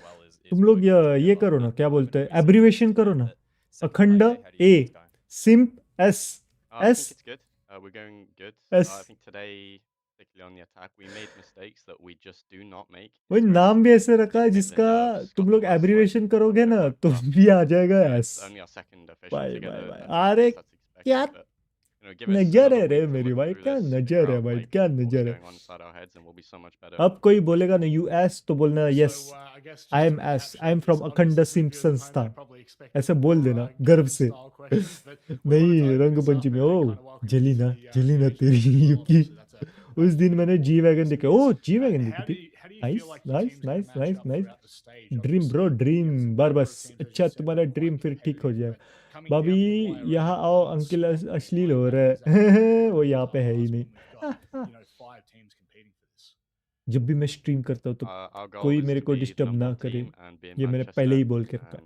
तुम लोग ये करो ना क्या बोलते हैं एब्रिवेशन करो ना अखंड ए सिंप एस एस वही नाम भी ऐसे रखा है जिसका तुम लोग एब्रिवेशन करोगे ना तो भी आ जाएगा एस भाई अरे क्या नजर है रे मेरी भाई क्या नजर है भाई क्या नजर है अब कोई बोलेगा ना यूएस तो बोलना yes I am S I am from अखंड सिंप संस्था ऐसे बोल देना गर्व से नहीं रंगपंचमी ओ जली ना तेरी युकी उस दिन मैंने जी वैगन देखा ओ जी वैगन देखी थी nice nice nice nice nice dream bro dream बस अच्छा तुम्हारा ड्रीम फिर ठीक हो जाए भाभी यहाँ आओ अंकल अश्लील हो रहा है वो यहाँ पे है ही नहीं जब भी मैं स्ट्रीम करता हूँ तो कोई मेरे को डिस्टर्ब ना करे ये मैंने पहले ही बोल के रखा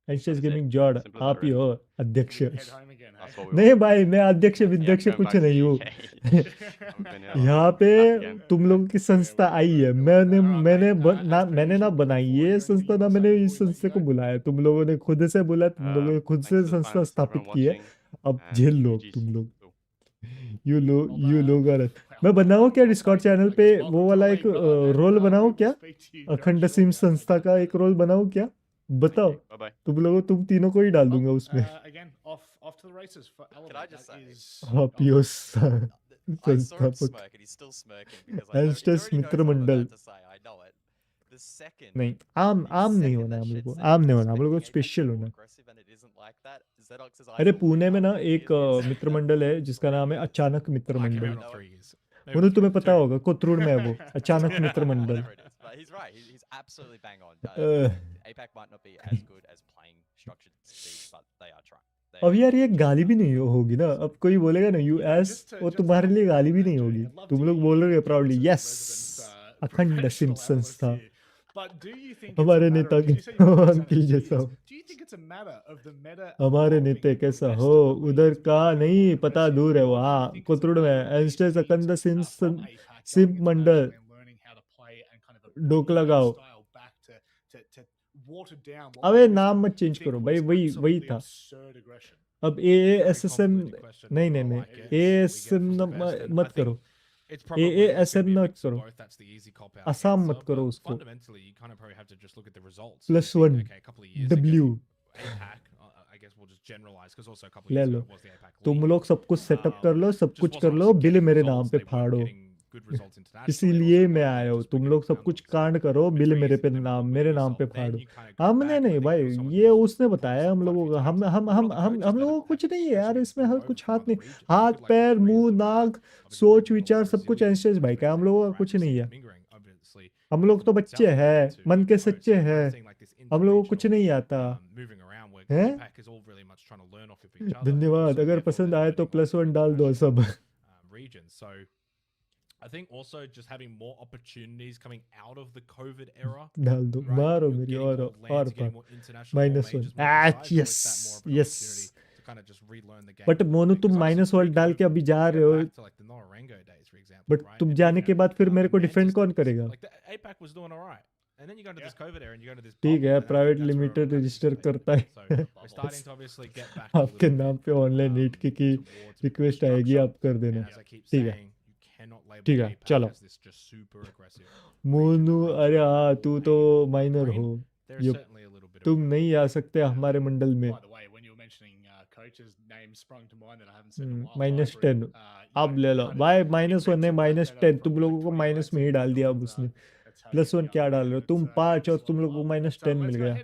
एंस्टाइस गेमिंग जॉर्ड आप ही हो अध्यक्ष नहीं भाई मैं अध्यक्ष विध्यक्ष कुछ नहीं हूँ यहाँ पे तुम लोगों की संस्था आई है मैंने ना बनाई ये संस्था ना मैंने इस संस्था को बुलाया तुम लोगों ने खुद से बुलाया तुम लोगों ने खुद से संस्था स्थापित की है अब झेल लो तुम लोग यू लोग मैं बनाऊँ क्या डिस्कॉर्ड चैनल पे वो वाला एक रोल बनाऊँ क्या अखंड सिंह संस्था का एक रोल बनाऊँ क्या बताओ तुम तीनों को ही डाल दूंगा उसमें संस्थापक एंस्टाइस मित्र मंडल the second. नहीं आम नहीं होना है हम लोग को, आम नहीं होना, हम लोग को स्पेशल होना है। अरे पुणे में ना एक मित्र मंडल है जिसका नाम है अचानक मित्र Okay, Mandal. maybe not 3 years. Maybe वो तो not तुम्हें 3, पता 2. होगा, कोथरूड में है वो, अचानक मित्र मंडल। Whatever it is, but he's right. He's absolutely bang on. APAC might not be as good as playing structured speed, but they are trying. They अब are यार ये trying. गाली भी नहीं होगी ना, अब कोई बोलेगा ना यूएस, वो तुम्हारे लिए गाली भी नहीं होगी, तुम लोग बोलोगे प्राउडली यस अखंड सिम संस्था हमारे नेता की अंकिल जैसा हो, हमारे नेता कैसा हो, उधर का नहीं पता, दूर है वो, हाँ कोथरूड में एंस्टाइस अखंड सिम मंडल डोक लगाओ। अबे नाम मत चेंज करो भाई, वही था। अब AASSM नहीं नहीं नहीं, AASM मत करो, It's probably AASM gonna be a मत mix of करो, both. That's the easy cop out Assam answer, मत करो but उसको, fundamentally you kind of probably have to just look at the results. Plus and see, one, okay, a couple of years W ago, APAC, I guess we'll just generalize because also a couple of ले years low, ago it was the APAC तुम League. लोग सब कुछ setup कर लो, सब Just कुछ wasn't कर लो, obviously bill getting मेरे results. नाम पे They weren't फाड़ो, getting good results internationally. इसीलिए Also मैं weren't आया हूँ, just तुम bringing लोग it सब down कुछ obviously. कांड करो, With बिल 3 मेरे years पे and then नाम, building मेरे yourself, नाम पे then फाड़ो। you kind of go हमने back. नहीं I think भाई, you're someone ये who's उसने बताया promised हम quite a लोगों few को, times. What about the coaches हम that लोगों have को कुछ had नहीं है यार, experience इसमें been हर over कुछ from हाथ other नहीं, regions? हाथ Like पैर Korea, मुंह for नाक example. Obviously सोच bringing a lot विचार of सब कुछ resilience, एंस्टाइस भाई का, हम लोगों का कुछ accuracy, नहीं है, fingering, obviously. हम लोग तो बच्चे Itself हैं, compared to मन के coach. सच्चे So you're kind हैं, of seeing like this हम लोगों को कुछ interregional नहीं आता moving around where है। APAC is all really much trying to learn off of each other. धन्यवाद, So अगर therefore पसंद they're आए तो learning off +1 of डाल दो सब। international, regions. So I think also just having more opportunities coming out of the COVID era. डाल दो, Right? मारो You're मेरी getting more और lands, you're getting पार, more international, more -1 majors, more decides. So yes it's that more of an yes. opportunity to kind of just relearn the game. But Monu तुम -1 डाल के अभी जा रहे हो, back to like the Norengo days, for example, but right? तुम And जाने even के बाद फिर मेरे को डिफेंड Manchester कौन was- करेगा? like the APAC was doing all right. And then you go into this COVID era and you go into this ठीक bubble, है, and I think private that's where limited everyone happens register today. करता है, So we're starting to obviously get back a आपके little नाम bit, पे online NEET की towards more request आएगी, structure. आप कर देना। And as I keep ठीक है, saying, you cannot label ठीक है, APAC चलो। as this just super aggressive Monu, region. अरे हाँ, तू तो माइनर हो, There's ये certainly a little bit of तुम both. नहीं आ सकते हमारे मंडल में। By the way, when you were mentioning coaches, names sprung to mind that I haven't seen in a while. -10 अब ले लो भाई, -1 है, -10 तुम लोगों को माइनस में ही डाल दिया अब उसने, +1 क्या डाल रहे हो तुम, 5 और तुम लोगों को -10 मिल गया।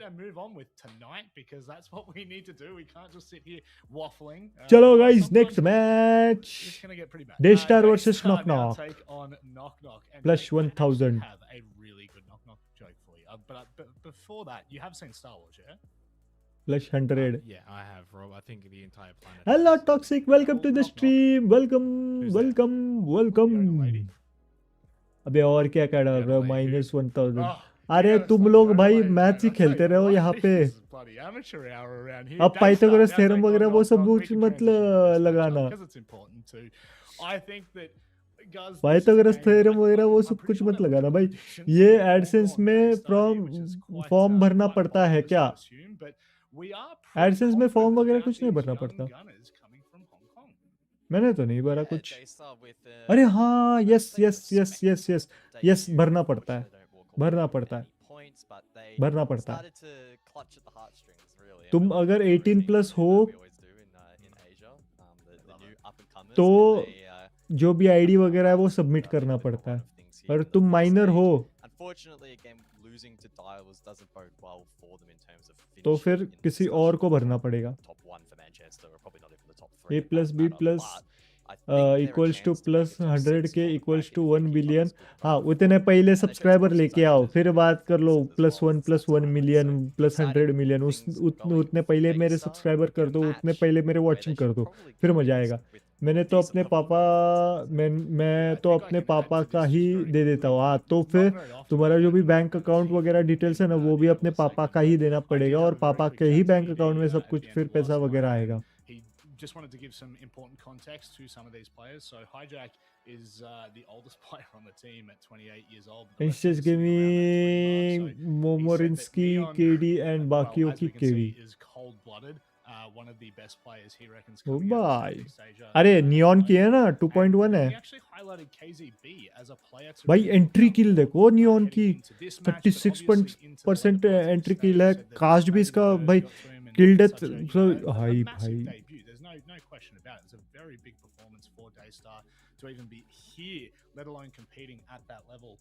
चलो गाइस, नेक्स्ट मैच डेस्टार versus knock knock +1000 But before that, you have seen Star Wars, yeah? +100। Yeah, I have, Rob. I think the entire planet. Hello has. Toxic, welcome to the stream, welcome welcome welcome. अबे और क्या क्या डाल रहे हो, -1000? अरे तुम लोग भाई मैच ही खेलते रहो यहाँ पे, अब पाइथागोरस थ्योरम वगैरह वो सब कुछ मत लगाना, पाइथागोरस थ्योरम वगैरह वो सब कुछ मत लगाना भाई। ये एडसेंस में फॉर्म भरना पड़ता है क्या? एडसेंस में फॉर्म वगैरह कुछ नहीं भरना पड़ता, मैंने तो नहीं भरा कुछ। अरे हाँ, yes yes yes yes yes yes, भरना पड़ता है, भरना पड़ता है, भरना पड़ता है। तुम अगर 18+ हो तो जो भी आईडी वगैरह है वो सबमिट करना पड़ता है, और तुम माइनर हो तो फिर किसी और को भरना पड़ेगा। A+B+ equals to +100K equals to 1 billion. हाँ, उतने पहले सब्सक्राइबर लेके आओ, फिर बात कर लो +1 मिलियन +100 मिलियन, उतने पहले मेरे सब्सक्राइबर कर दो, उतने पहले मेरे वॉचिंग कर दो, फिर मजा आएगा। मैं तो अपने पापा का ही दे देता हूँ। हाँ, तो फिर तुम्हारा जो भी बैंक अकाउंट वगैरह डिटेल्स है ना, वो भी अपने पापा का ही देना पड़ेगा, और पापा के ही बैंक अकाउंट में सब कुछ फिर पैसा वगैरह आएगा। Just wanted to give some important context to some of these players. So Hijack is the oldest player on the team at 28 years old. It's just giving Momorinsky KD and बाकियों की KD is cold-blooded. One of the best players he reckons Oh coming out bye. of Southeast Asia. अरे neon की है ना, 2.1 है He actually highlighted KZB as a player to भाई। Entry किल देखो neon की, heading into this match, but 36% obviously entry किल है, cast भी इसका भाई किल डेथ हाई भाई। No question about it. It's a very big performance for Daystar to even be here, let alone competing at that level.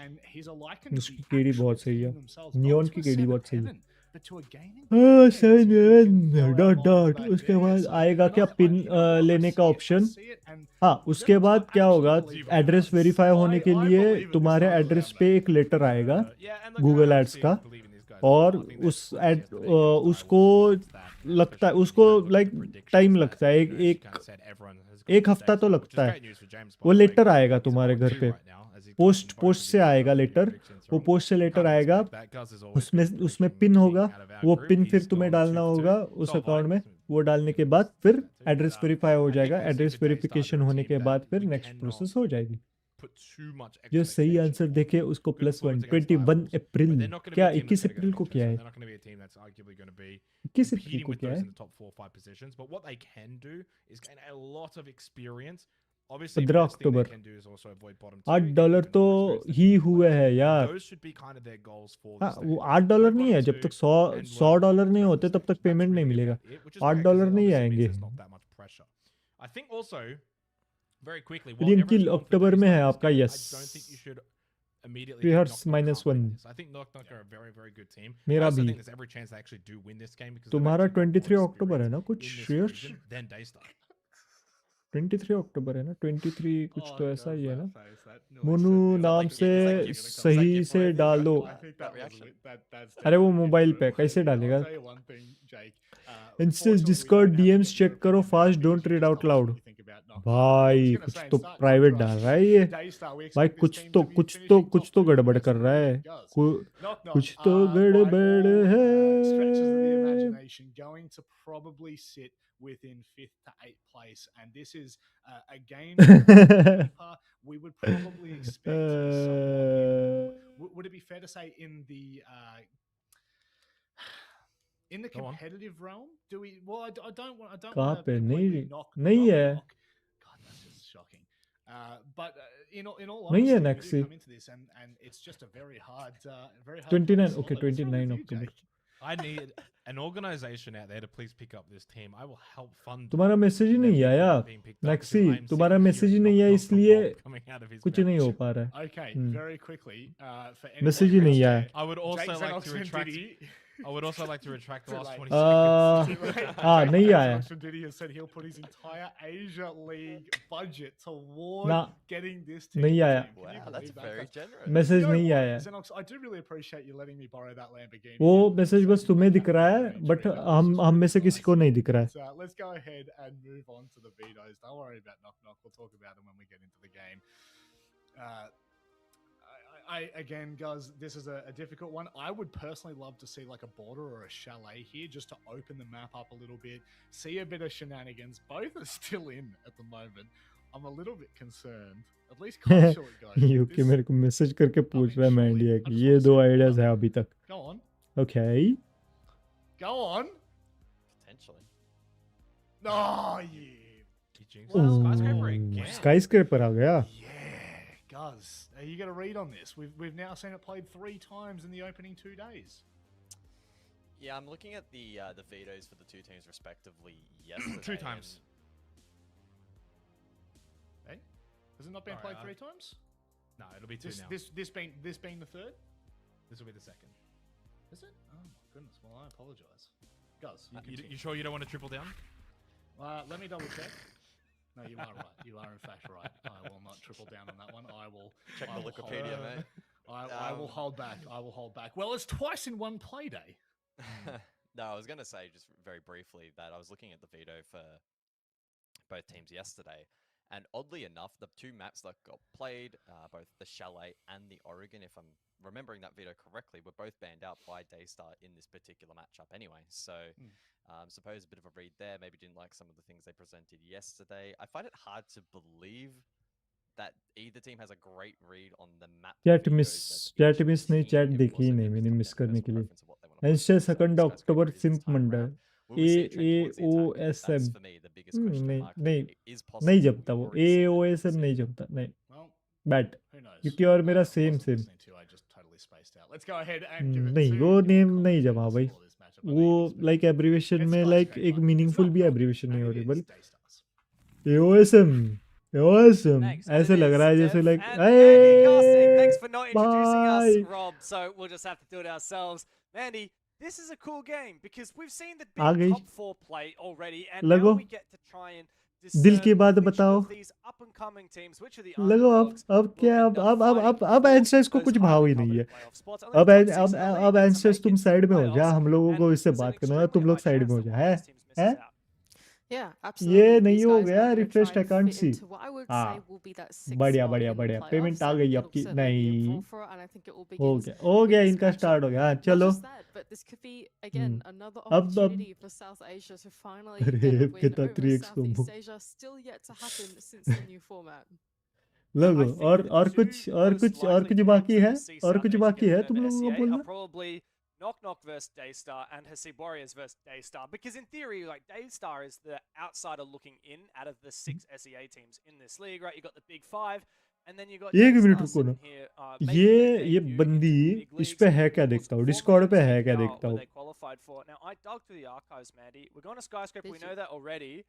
And he's a likened to उसकी the KD actual बहुत सही है, team themselves, neon not की to a KD बहुत सही है। 7-heaven, but to a gaming context. You can go our dot minds dot back उसके there. बाद So, आएगा and क्या pin you know what? I लेने का see it, I option. see it, and हाँ, उसके Xenox, बाद I क्या actually होगा, believe it. Address Yes. Verify होने I के लिए believe it this तुम्हारे time एड्रेस around, पे mate. एक लेटर आएगा Yeah, and look, Google I ads honestly का, believe in these guys as well. और I think their उस performance yesterday against उसको Dire was that, लगता है, especially उसको when you kind of look at like the predictions time that, लगता है, you know, she एक kind of said everyone has gone एक for हफ्ता तो Daystar, which लगता is है। great news for James, by वो the way, लेटर 'cause आएगा he's तुम्हारे 0-2 घर पे, right now, as he's post gotten both post of से his आएगा opening लेटर, predictions वो wrong. पोस्ट से You लेटर can't आएगा, expect that. Guz has always उसमें been the उसमें prediction पिन king होगा, out of our वो group. Pin He's फिर तुम्हें gone डालना 2 for 2. होगा उस Solve अकाउंट में, Vikings, वो डालने के you बाद can फिर see that too. Address But, verify हो I think जाएगा, we'll see address for Daystar, verification they're a होने team के that बाद फिर we नेक्स्ट cannot प्रोसेस हो जाएगी। put too much जो सही expectation आंसर on. देखे उसको Good +1, performance against 21 rivals, April, but they're not going to be क्या a team 21 that's going April to को go क्या picture. है, They're not going to be a team that's arguably going to be 21 April competing को with क्या those है, in the top 4 or 5 positions. But what they can do is gain a lot of experience. Obviously, the 15 best thing they October, can do is also avoid bottom 2. $8 get तो even more experience than he the हुए players. हैं यार। Those should be kind of their goals for हाँ, this वो stage. $8 Avoid नहीं है, bottom जब तक 2 100 and learn $100 नहीं throughout होते the तब तक stage. पेमेंट That's नहीं really मिलेगा, about it, which is great 'cause $8 it नहीं obviously means आएंगे। there's not that much pressure. I think also, very quickly, while लेकिन everyone's किल gone for अक्टूबर में Daystar है in this आपका, game, yes, I don't think you should immediately Three think Hearts Knock Knock can't win -1, this. I think Knock Knock are a very, very good team. I मेरा also भी। think there's every chance they actually do win this game because they've तुम्हारा actually got more 23 अक्टूबर है experience ना, कुछ in this shares region than Daystar. 23 अक्टूबर है ना, 23 कुछ Oh, तो ऐसा God, ही है that ना। face, that noise Monu sent me on नाम like से a rocket. सही gift से for डाल दो। I think that was reaction. that's अरे वो definitely मोबाइल gift पे for कैसे it. डालेगा? I'll tell you one thing, Jake. Insta Fortunately, we Discord don't have DMs any check करो European fast, now don't because you read just out told us what loud। you think about Knock Knock. I was भाई gonna कुछ say, in तो stark private डाल contrast रहा है ये Daystar, we भाई, expect this कुछ team तो to be कुछ तो finishing कुछ top तो 3 in the गड़बड़ rest कर of the रहा day. है, It does. Knock Knock, कुछ तो by गड़बड़ all है। stretches of the imagination, going to probably sit within 5th to 8th place, and this is a game that we would probably expect somewhat would it be fair to say in the Go on. competitive realm? Do we? Well, I don't want. I don't कहाँ want to पे? completely नहीं knock. नहीं knock, है, knock. God, that's just shocking. But in all नहीं honesty, है we do Nexi। come into this, and it's just a very hard 29 pill to okay, swallow. What's wrong 29 with you, October. Jake? I need an organization out there to please pick up this team. I will help fund तुम्हारा message ही them नहीं if आया not being picked up because नेक्सी, I am sick तुम्हारा of message he hearing नहीं knock, आया, knock, इसलिए knock coming out of his कुछ mouth. नहीं हो पा रहा है। Okay, very quickly. For anyone message he who's नहीं there, आया। I would also Jake like Xenox to and retract. Diddy. I would also like to retract the Too last late. 20 uh, seconds. हाँ नहीं आया। Xenox and Diddy has said he'll put his entire Asia League budget toward ना getting this team. नहीं आया। Can you Wow, that's believe that? very generous. Message You know नहीं what, आया। Xenox, I do really appreciate you letting me borrow that Lamborghini. वो and message बस saving तुम्हें me दिख that रहा है, $1 but trip. That was just हम में really से किसी nice. को नहीं दिख रहा है। But, let's go ahead and move on to the vetoes. Don't worry about Knock Knock. We'll talk about them when we get into the game. Again, guys, this is a difficult one. I would personally love to see like a border or a chalet here just to open the map up a little bit, see a bit of shenanigans. Both are still in at the moment. I'm a little bit concerned. At least culturally, guys. UK मेरे को message करके पूछ रहा है मैं India I की, just ये wanna दो see it आइडियाज up. है अभी तक। Go on. Okay Go on. Potentially. Oh, yeah. Teaching skyscraper again. Skyscraper आ गया। Yeah, guys. You got a read on this. We've now seen it played 3 times in the opening 2 days. Yeah, I'm looking at the vetoes for the two teams respectively yesterday. 2 times. Hey, has it not been Alright, played 3 times? No, it'll be 2 now. This being the third? This will be the second. Is it? Oh my goodness. Well, I apologize. Guys, You sure you don't want to triple down? let me double check. No, you are right. You are in fact right. I will not triple down on that one. I will Check I the will Wikipedia, hold- mate. I will hold back. I will hold back. Well, it's twice in one play day. No, I was going to say just very briefly that I was looking at the veto for both teams yesterday, and oddly enough, the 2 maps that got played, both the Chalet and the Oregon, if I'm remembering that veto correctly, were both banned out by Daystar in this particular matchup anyway. So, suppose a bit of a read there. Maybe didn't like some of the things they presented yesterday. I find it hard to believe that either team has a great read on the map. Chat vetoes miss that chat each miss नहीं, team, chat given देखी ही also नहीं given मैंने some miss of their करने के लिए। preference of what they wanna play Insta with, so second Skyscraper अक्टूबर is this simp time मंडा round. Will we see a trend towards the AOSM attack? That's for me the biggest question नहीं mark. नहीं It is नहीं possible. जमता वो, We've already seen it this AOSM नहीं season. जमता, नहीं Well, bat, who knows? क्योंकि और मेरा I same wasn't same listening to you, I just totally spaced out. Let's go ahead and give it नहीं, to वो your नेम नहीं commentators जमा भाई, for this matchup. I know वो you expect like it. Abbreviation It's में like Skyscraper. एक It's meaningful not भी Knock, abbreviation नहीं and हो it रही, is बल Daystars. AOSM Awesome. Thanks. And ऐसे it लग is रहा है Dev जैसे like, and Mandy casting. Thanks for not introducing us, bye. Rob. So we'll just have to do it ourselves. Mandy, this is a cool game because we've seen the uh big गई. top 4 play already, and लगो. now we get to try and दिल की discern बात which बताओ. of these up-and-coming teams, which of the लगो underdogs अब will क्या end up fighting अब for Anstyce को those कुछ भाव highly ही नहीं है. coveted playoff spots. Only the top 6 in the league get to Anstyce make तुम it to साइड the में हो जा, playoffs, हम लोगों and को इससे there's an बात करना है, extremely तुम लोग high साइड chance में हो that जा. one of है these teams misses out. Yeah, ये absolutely. नहीं These हो guys गया, are gonna try refreshed and I can't fit see. into what I would हाँ. say will be that sixth बढ़िया spot बढ़िया in the बढ़िया. playoffs, payment uh and गई it'll आपकी. certainly be a नहीं. brawl for it, and I think it all हो begins गया with this इनका matchup. स्टार्ट हो गया. हाँ, Not चलो. just that, but this could be again another अब opportunity for South Asia to finally get अरे a win कितना over 3x Southeast combo. Asia. Still yet to happen since the new format. लगो. I think the और two कुछ most likely games बाकी that है. we'll see और South कुछ Asia बाकी get है a तुम win over लोगों को SEA बोलना. are probably Knock Knock versus Daystar and Hasib Warriors versus Daystar, because in theory, like, Daystar is the outsider looking in out of the 6 SEA teams in this league, right? You got the big 5, and then you got एक minute Daystar रुको ना. sitting here making their ये debut बंदी into the big इस leagues पे है क्या was देखता हूँ, formerly डिस्कॉर्ड on पे है क्या TBR, देखता where हूँ. they qualified for. Now, I dug through the archives, Mandy. We're going to Skyscraper, we Did know you? that already.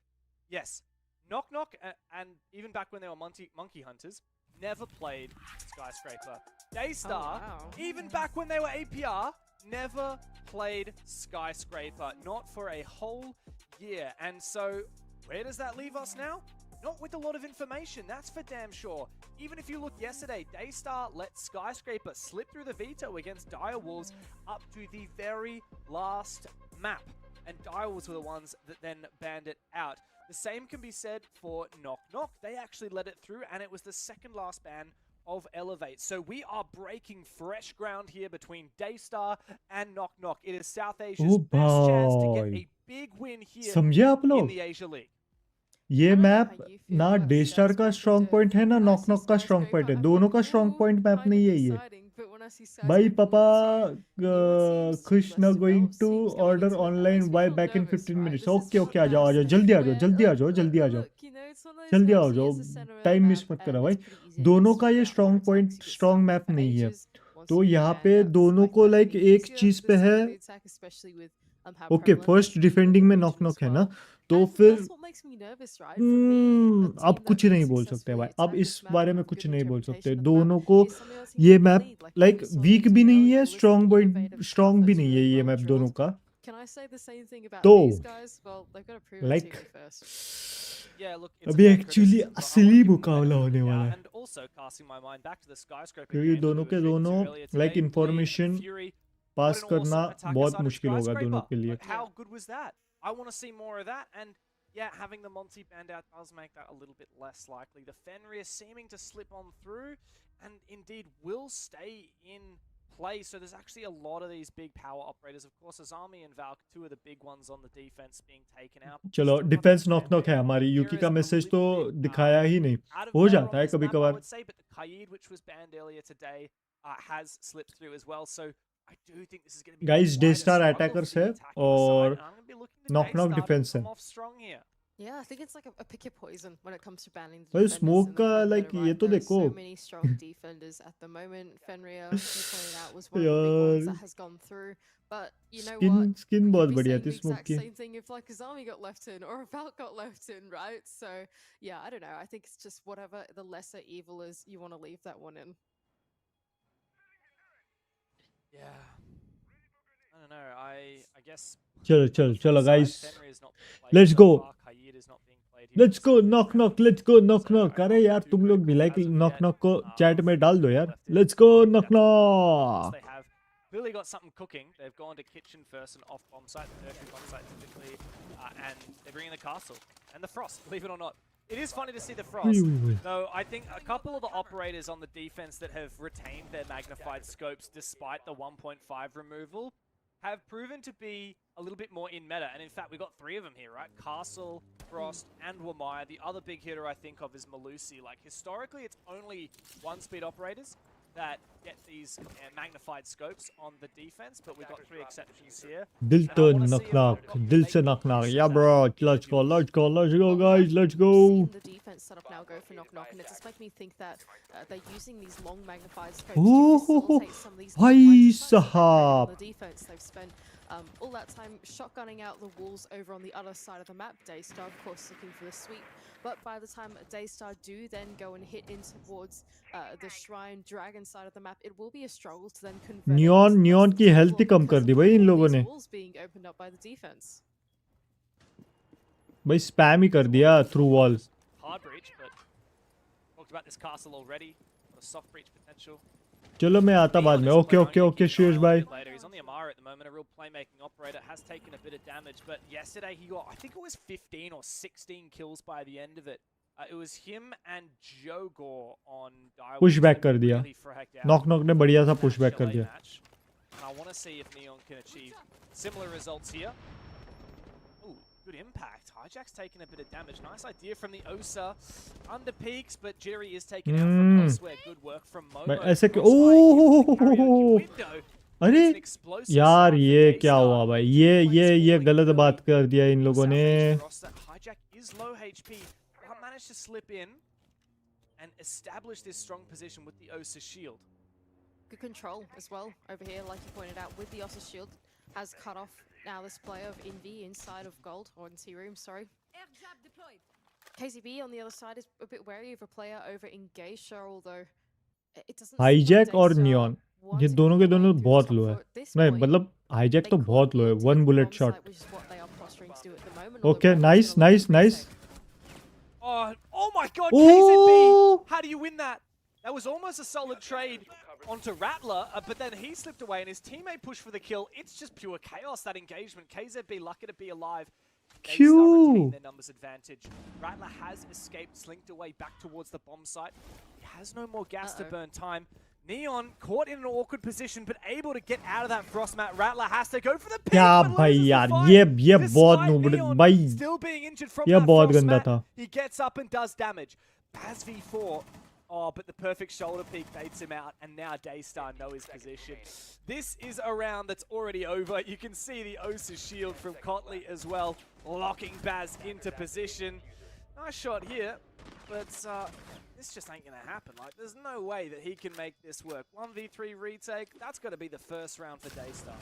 Yes, Knock Knock and even back when they were Monkey Hunters, never played Skyscraper. Daystar, wow. even back when they were APR, never played Skyscraper, not for a whole year. And so, where does that leave us now? Not with a lot of information, that's for damn sure. Even if you look yesterday, Daystar let Skyscraper slip through the veto against Direwolves up to the very last map. And Direwolves were the ones that then banned it out. The same can be said for Knock Knock. They actually let it through, and it was the second last ban of Elevate. So we are breaking fresh ground here between Daystar and Knock Knock. It is South Asia's best chance to get a big win here समझे आप in लोग. the Asia League. ये I don't know map how you feel ना about डेस्टार का Skyscraper, strong Dev. Point है ना I knock see knock का strong Skyscraper point है. and दोनों think, का strong "Ooh, point map kind नहीं of है ये. exciting," but when I see भाई Skyscraper पापा not so, खुश seems ना less going developed, too seems going order into it. That online makes me why feel back in nervous, 15 right? Minutes. This is okay not okay आ जाओ that जल्दी आ stage जाओ where, जल्दी आ जाओ जल्दी आ जाओ look, you know, it's one of those जल्दी आ maps, he जाओ. is the center of the time miss map, मत करो and भाई. it's pretty easy to दोनों just का ये figure out strong more point attacks, you get strong stuck. Map For नहीं है. Ages, once तो you get यहाँ banned, पे that's दोनों like को that लाइक many एक easier. चीज The पे है. center of the attack, especially with how okay prevalent first that defending में Keyborad knock is knock as है ना. well. तो And फिर that's what makes me nervous, right? For me, a अब team that कुछ can नहीं बोल सकते successfully भाई. अब attack इस this map बारे and में have a कुछ good नहीं बोल सकते. interpretation of the map दोनों को is some of those teams ये that can map lead, like like we saw week them भी do नहीं early. है, All this strong innovative strong stuff भी that's नहीं है really ये well मैप दोनों drilled. का. Can I say the same thing about तो these guys? Well, they've got to prove it to like me first. Yeah, look, it's a अभी fair actually criticism, but I wanna असली give them the मुकाबला benefit of the होने doubt, वाला है. and also casting my mind back to the Skyscraper क्योंकि game that we दोनों were के speaking दोनों to earlier like today. Bleed information and Fury, pass what an करना awesome attacker बहुत side of मुश्किल होगा दोनों Skyscraper. के लिए. Like, how good was that? I want to see more of that, and yeah, having the Monty band out does make that a little bit less likely. The Fenrir seeming to slip on through, and indeed will stay in play. So there's actually a lot of these big power operators. Of course, Azami and Valk, two of the big ones on the defense being taken out. चलो Still got defence that knock knock है Fenrir. हमारी. यूकी Here का is a message तो little bit, दिखाया ही नहीं. out of हो nowhere जाता on है this कभी map, I कभार. would say, but the Kaid, which was banned earlier today, has slipped through as well. So I do think this is going to be guys quite a डेस्टार struggle attackers for the है attacking और side, and I'm going to be looking to knock knock Daystar to defence है. come off strong here. Yeah, I think it's like a pick your poison when it comes to banning the भाई defenders smoke in the का perimeter, like ये right? तो There are देखो so many strong defenders at the moment. Fenrir, you pointed out, was one of the big यार ones that has gone through. But you know skin what? Skin We बहुत could be बढ़िया saying थी the smoke exact की. same thing if like Azami got left in or if Valk got left in, right? So yeah, I don't know. I think it's just whatever the lesser evil is, you want to leave that one in. Yeah. I don't know. I guess. चलो चलो चलो guys Fenrir is not being played let's so go. far. Kaid is not being played here. Let's go knock knock. Let's go knock knock. अरे यार तुम लोग भी like knock knock को chat में डाल दो यार. Let's go knock knock. They have clearly got something cooking. They've gone to kitchen first and off bomb site, the nursery bomb site typically, and they're bringing the castle and the frost. Believe it or not, it is funny to see the frost. Though I think a couple of the operators on the defense that have retained their magnified scopes despite the 1.5 removal have proven to be a little bit more in meta. And in fact, we got 3 of them here, right? Castle, Frost, and Wamaya. The other big hitter I think of is Malusi. Like, historically, it's only 1-speed operators that get these magnified scopes on the defense, but we've got 3 exceptions here. दिल तो knock knock. दिल से knock knock. या bro let's go let's go let's go guys let's go. Seeing the defense setup now go for knock knock, and it just makes me think that they're using these long magnified scopes to facilitate some of these भाई on साहब. the defense. They've spent All that time, shotgunning out the walls over on the other side of the map. Daystar, of course, looking for the sweep. But by the time Daystar do then go and hit in towards the Shrine Dragon side of the map, it will be a struggle to then convert Neon की health ही कम कर दी भाई इन लोगों ने being opened up by the defense. भाई spam ही कर दिया through wall. Hard breach, but talked about this castle already. A soft breach potential. चलो मैं आता बाद में. Okay Sheesh भाई. He's on the Amara at the moment, a real playmaking operator, has taken a bit of damage, but yesterday he got, I think it was 15 or 16 kills by the end of it. It was him and Jogor on pushback कर दिया. Knock ने बढ़िया सा pushback कर दिया. I want to see if Neon can achieve similar results here. Ooh, good impact. Hijack's taken a bit of damage. Nice idea from the Osa. Under peaks, but Jiri is taken out from elsewhere. Good work from Momo. ऐसे अरे यार ये क्या हुआ भाई? ये गलत बात कर दिया इन लोगों ने. Hijack is low HP. Managed to slip in and establish this strong position with the Osa shield. Good control as well over here, like you pointed out, with the Osa shield. Has cut off now this player of Envy inside of Gold, or in T-Room, sorry. KZB on the other side is a bit wary of a player over in Geisha, although it doesn't. Hijack और Neon ये दोनों के दोनों बहुत लो है. नहीं मतलब Hijack तो बहुत लो है. 1 bullet shot. Okay, nice. Oh my god, KZB! How do you win that? That was almost a solid trade onto Rattler, but then he slipped away and his teammate pushed for the kill. It's just pure chaos, that engagement. KZB lucky to be alive. They retain their numbers advantage. Rattler has escaped, slinked away back towards the bomb site. He has no more gas to burn time. Neon caught in an awkward position, but able to get out of that frost mat. Rattler has to go for the pick. क्या भाई यार ये बहुत नूबड़ भाई. Still being injured from ये that बहुत frost गंदा mat. था. He gets up and does damage. Baz V4. Oh, but the perfect shoulder peek baits him out, and now Daystar know his position. This is a round that's already over. You can see the Osa shield from Kotley as well, locking Baz into position. Nice shot here, but this just ain't gonna happen. Like, there's no way that he can make this work. 1v3 retake, that's got to be the first round for Daystar.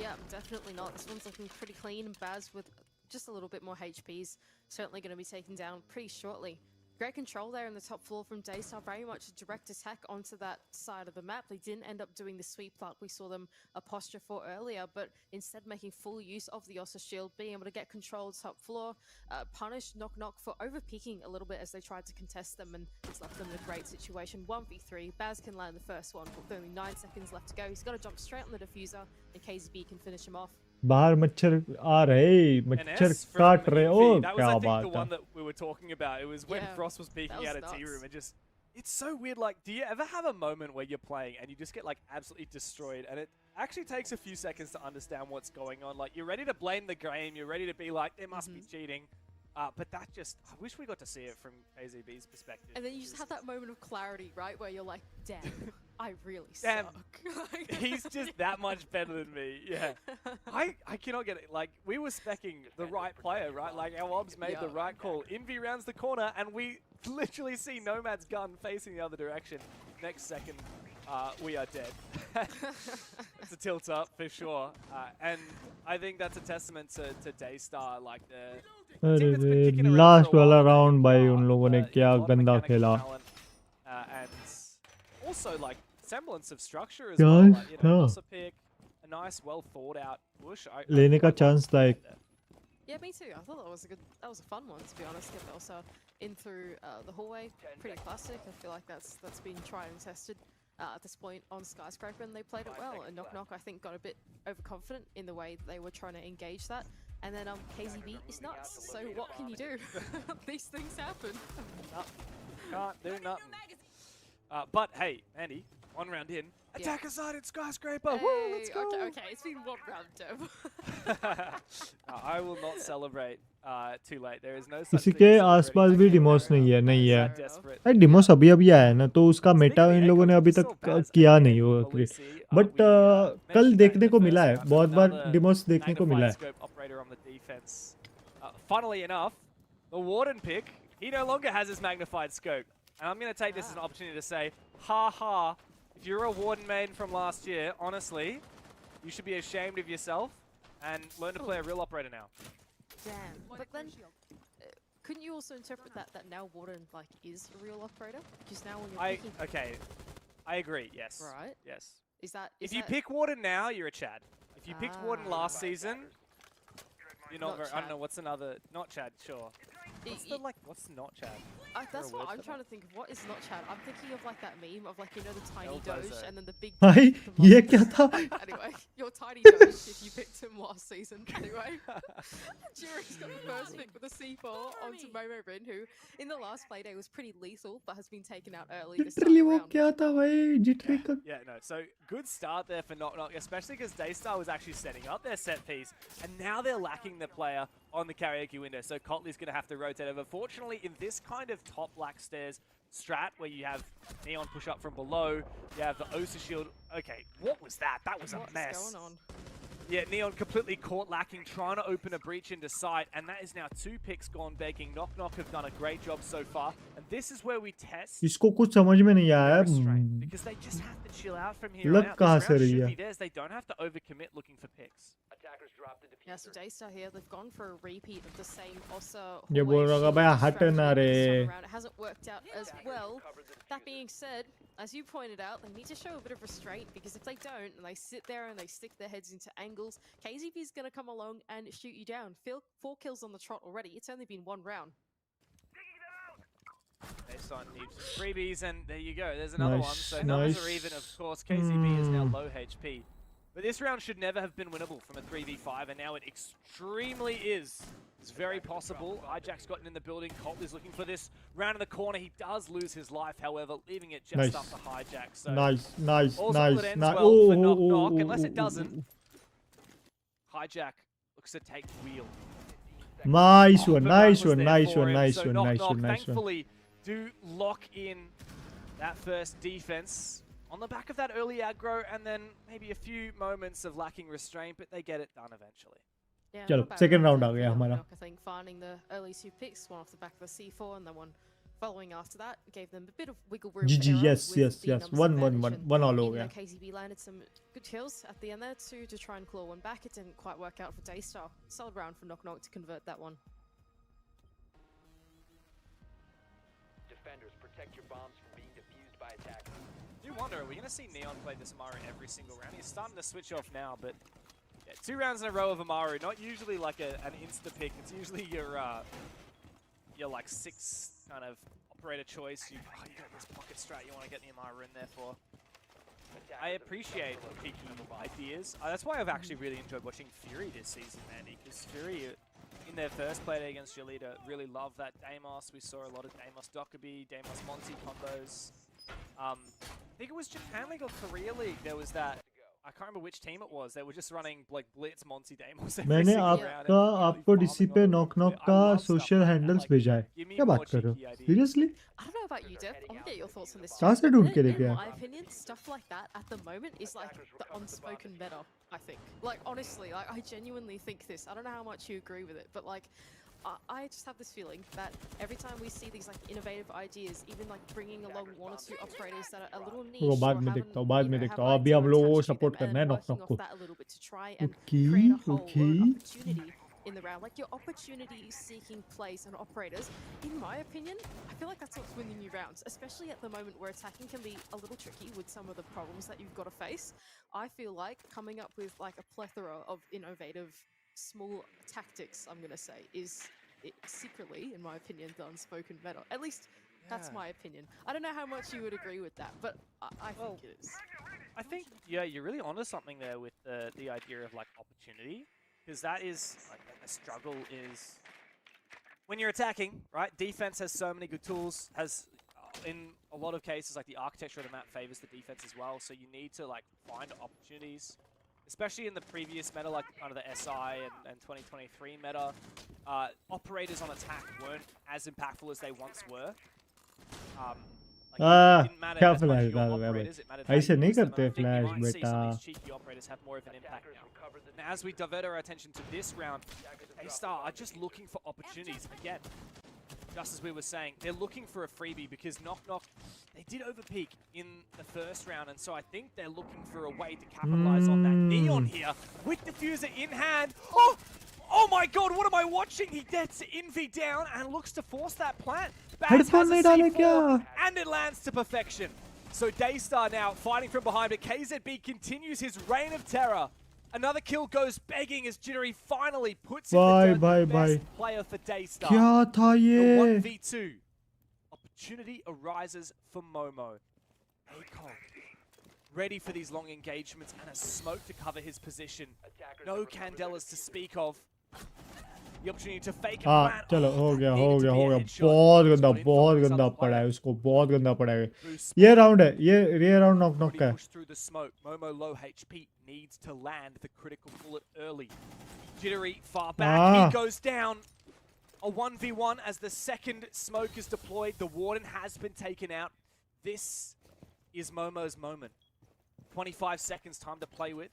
Yeah, definitely not. This one's looking pretty clean, and Baz with just a little bit more HPs, certainly going to be taken down pretty shortly. Great control there in the top floor from Daystar, very much a direct attack onto that side of the map. They didn't end up doing the sweep like we saw them posture for earlier, but instead making full use of the Osa shield, being able to get control top floor, punish Knock for over-peeking a little bit as they tried to contest them, and it's left them in a great situation. 1v3, Baz can land the first one with only 9 seconds left to go. He's got to jump straight on the diffuser, and KZB can finish him off. बाहर मच्छर आ रहे, मच्छर काट रहे. ओ क्या बात है. The one that we were talking about, it was when Frost was peeking out of T-Room and just, it's so weird. Like, do you ever have a moment where you're playing and you just get like absolutely destroyed, and it actually takes a few seconds to understand what's going on? Like, you're ready to blame the game, you're ready to be like, there must be cheating. But that just, I wish we got to see it from KZB's perspective. And then you just have that moment of clarity, right? Where you're like, damn, I really suck. He's just that much better than me. Yeah. I cannot get it. Like, we were speccing the right player, right? Like, our obs made the right call. Envy rounds the corner, and we literally see Nomad's gun facing the other direction. Next second, we are dead. It's a tilt up for sure. And I think that's a testament to Daystar. Like, अरे last वाला round भाई उन लोगों ने क्या गंदा खेला. And also like semblance of structure as well. Like, you know, also pick a nice, well thought out push. लेने का चांस था एक. Yeah, me too. I thought that was a fun one, to be honest. Get also in through the hallway, pretty classic. I feel like that's been tried and tested at this point on Skyscraper, and they played it well. And Knock I think got a bit overconfident in the way they were trying to engage that. And then KZB is nuts, so what can you do? These things happen. Can't do nothing. But hey, Andy, one round in. Attacker side at Skyscraper! Hey, woo, let's go! Okay, it's been one round, Dev. I will not celebrate too late. There is no such किसी thing के as आसपास भी celebrating. Deimos नहीं है. Desperate. अरे Deimos अभी आया है ना, तो उसका मेटा इन लोगों ने अभी तक किया नहीं हो. बट कल देखने को मिला है, बहुत बार डिमोस देखने को मिला है. Funnily enough, the Warden pick, he no longer has his magnified scope. And I'm going to take this as an opportunity to say, ha ha, if you're a Warden main from last year, honestly, you should be ashamed of yourself. and learn to play a real operator now. Damn. But then, couldn't you also interpret that now Warden like is a real operator? Because now when you're picking... Okay, I agree. Yes. Right. Yes. Is that... If you pick Warden now, you're a Chad. If you picked Warden last season, you're not very... I don't know, what's another... Not Chad, sure. What's not Chad? That's what I'm trying to think of. What is not Chad? I'm thinking of like that meme of like, you know, the tiny Doge and then the big... Hi, ye kya tha? Anyway, your tiny Doge if you picked him last season. Anyway, Jury's got the first pick with a C4 onto Momo Rin, who in the last playday was pretty lethal, but has been taken out early this time Literally wo around. kya tha bhai? Jittery ka. Yeah, no. So good start there for Knock Knock, especially because Daystar was actually setting up their set piece, and now they're lacking the player on the karaoke window. So Cotley's going to have to rotate over. Fortunately, in this kind of top black stairs strat where you have Neon push up from below, you have the Osa shield. Okay, what was that? That was a mess. What's going on? Yeah, Neon completely caught lacking, trying to open a breach into sight, and that is now 2 picks gone begging. Knock Knock have done a great job so far, and this is where we test. इसको कुछ समझ में नहीं आया restraint, because they just have to chill out from here लग on out. कहाँ This से round रही should है? be theirs. They don't have to overcommit looking for picks. Attackers dropped the Yeah, so Daystar here, they've gone for a repeat of the same Osa. ये बोल रहा भाई हट ना रे. It hasn't worked out as well. That being said, as you pointed out, they need to show a bit of restraint, because if they don't and they sit there and they stick their heads into angles, KZB is going to come along and shoot you down. 4 kills on the trot already. It's only been 1 round. They signed heaps of freebies, and there you go. There's another one. So Nice, numbers nice. are even, of course. KZB is now low HP. But this round should never have been winnable from a 3v5, and now it extremely is. It's very possible. Hijack's gotten in the building. Colt is looking for this. Round in the corner, he does lose his life, however, leaving it just Nice. up to Hijack. So Nice, nice, all's nice, well that ends nice. well for Knock Knock, unless it doesn't. Hijack looks to take wheel. Nice one, The nice run was one, there nice for one, him. nice So one, Knock nice Knock one, nice one. thankfully do lock in that first defense on the back of that early aggro, and then maybe a few moments of lacking restraint, but they get it done eventually. Yeah, चलो not bad second round round आ there गया for हमारा. Knock, I think finding the early 2 picks, one off the back of the C4 and then one following after that, gave them a bit of wiggle room. GG, for error yes, with yes, the yes. numbers 1-1-1, advantage, and 1 all हो even गया. though KZB landed some good kills at the end there to try and claw one back, it didn't quite work out for Daystar. Solid round for Knock Knock to convert that one. defenders. Protect your bombs from being defused by attackers. I do wonder, are we going to see Neon play this Amaru every single round? He's starting to switch off now, but yeah, 2 rounds in a row of Amaru. Not usually like an insta-pick. It's usually your like 6 kind of operator choice. You got this pocket strat you want to get the Amaru in there for. I appreciate picky ideas. That's why I've actually really enjoyed watching Fury this season, Andy, because Fury, in their first play against Jolita, really loved that Deimos. We saw a lot of Deimos Dokkaebi, Deimos Monty combos. I think it was Japan League or Korea League. There was that, I can't remember which team it was. They were just running like Blitz Monty Deimos every मैंने single round. आपको DC पे knock knock का social handles भेजा है. क्या बात कर रहे हो? Seriously? I don't know about you, Dev. I want to get your thoughts on this. कहाँ से ढूंढ के In लेके आए? my opinion, stuff like that at the moment is like the unspoken meta, I think. Like, honestly, like, I genuinely think this. I don't know how much you agree with it, but like, I just have this feeling that every time we see these like innovative ideas, even like bringing along 1 or 2 operators that are a little niche, वो बाद or में haven't, देखता हूँ, बाद you में know, देखता have हूँ. अभी हम ideas लोगों को attached to them support करना है and knock working knock off को. that a little bit to try and Okay, create a hole or okay. an opportunity in the round. Like your opportunity-seeking plays and operators, in my opinion, I feel like that's what's winning you rounds, especially at the moment where attacking can be a little tricky with some of the problems that you've got to face. I feel like coming up with like a plethora of innovative small tactics, I'm going to say, is secretly, in my opinion, the unspoken meta. At least that's my opinion. I don't know how much you would agree with that, but I think it is. I think, yeah, you're really onto something there with the idea of like opportunity, because that is like the struggle is when you're attacking, right? Defense has so many good tools, has in a lot of cases like the architecture of the map favors the defense as well, so you need to like find opportunities, especially in the previous meta, like kind of the SI and 2023 meta. Operators on attack weren't as impactful as they once were. Like, it didn't matter क्या as much flash your डाल रहा है operators, it mattered भाई? how ऐसे you नहीं use them, करते and I think you flash might see some of बेटा. these cheeky operators have more of an impact now. Now, as we divert our attention to this round, A-Star are just looking for opportunities again. just as we were saying, they're looking for a freebie because Knock Knock, they did overpeak in the first round, and so I think they're looking for a way to capitalize on that. Neon here with Diffuser in hand. Oh my god, what am I watching? He gets Envy down and looks to force that plant. Baz has a C4, and it lands to perfection. So Daystar now fighting from behind, but KZB continues his reign of terror. Another kill goes begging as Jittery finally puts in the best player for Daystar. क्या था ये? The 1v2. Opportunity arises for Momo. ACOG ready for these long engagements and a smoke to cover his position. No Candelas to speak of. The opportunity to fake a plant. चलो हो गया बहुत गंदा पड़ा है उसको बहुत गंदा पड़ा है ये राउंड है ये राउंड नॉक नॉक का है through the smoke. Momo low HP needs to land the critical bullet early. Jittery far back, he goes down. A 1v1 as the second smoke is deployed. The Warden has been taken out. This is Momo's moment. 25 seconds time to play with.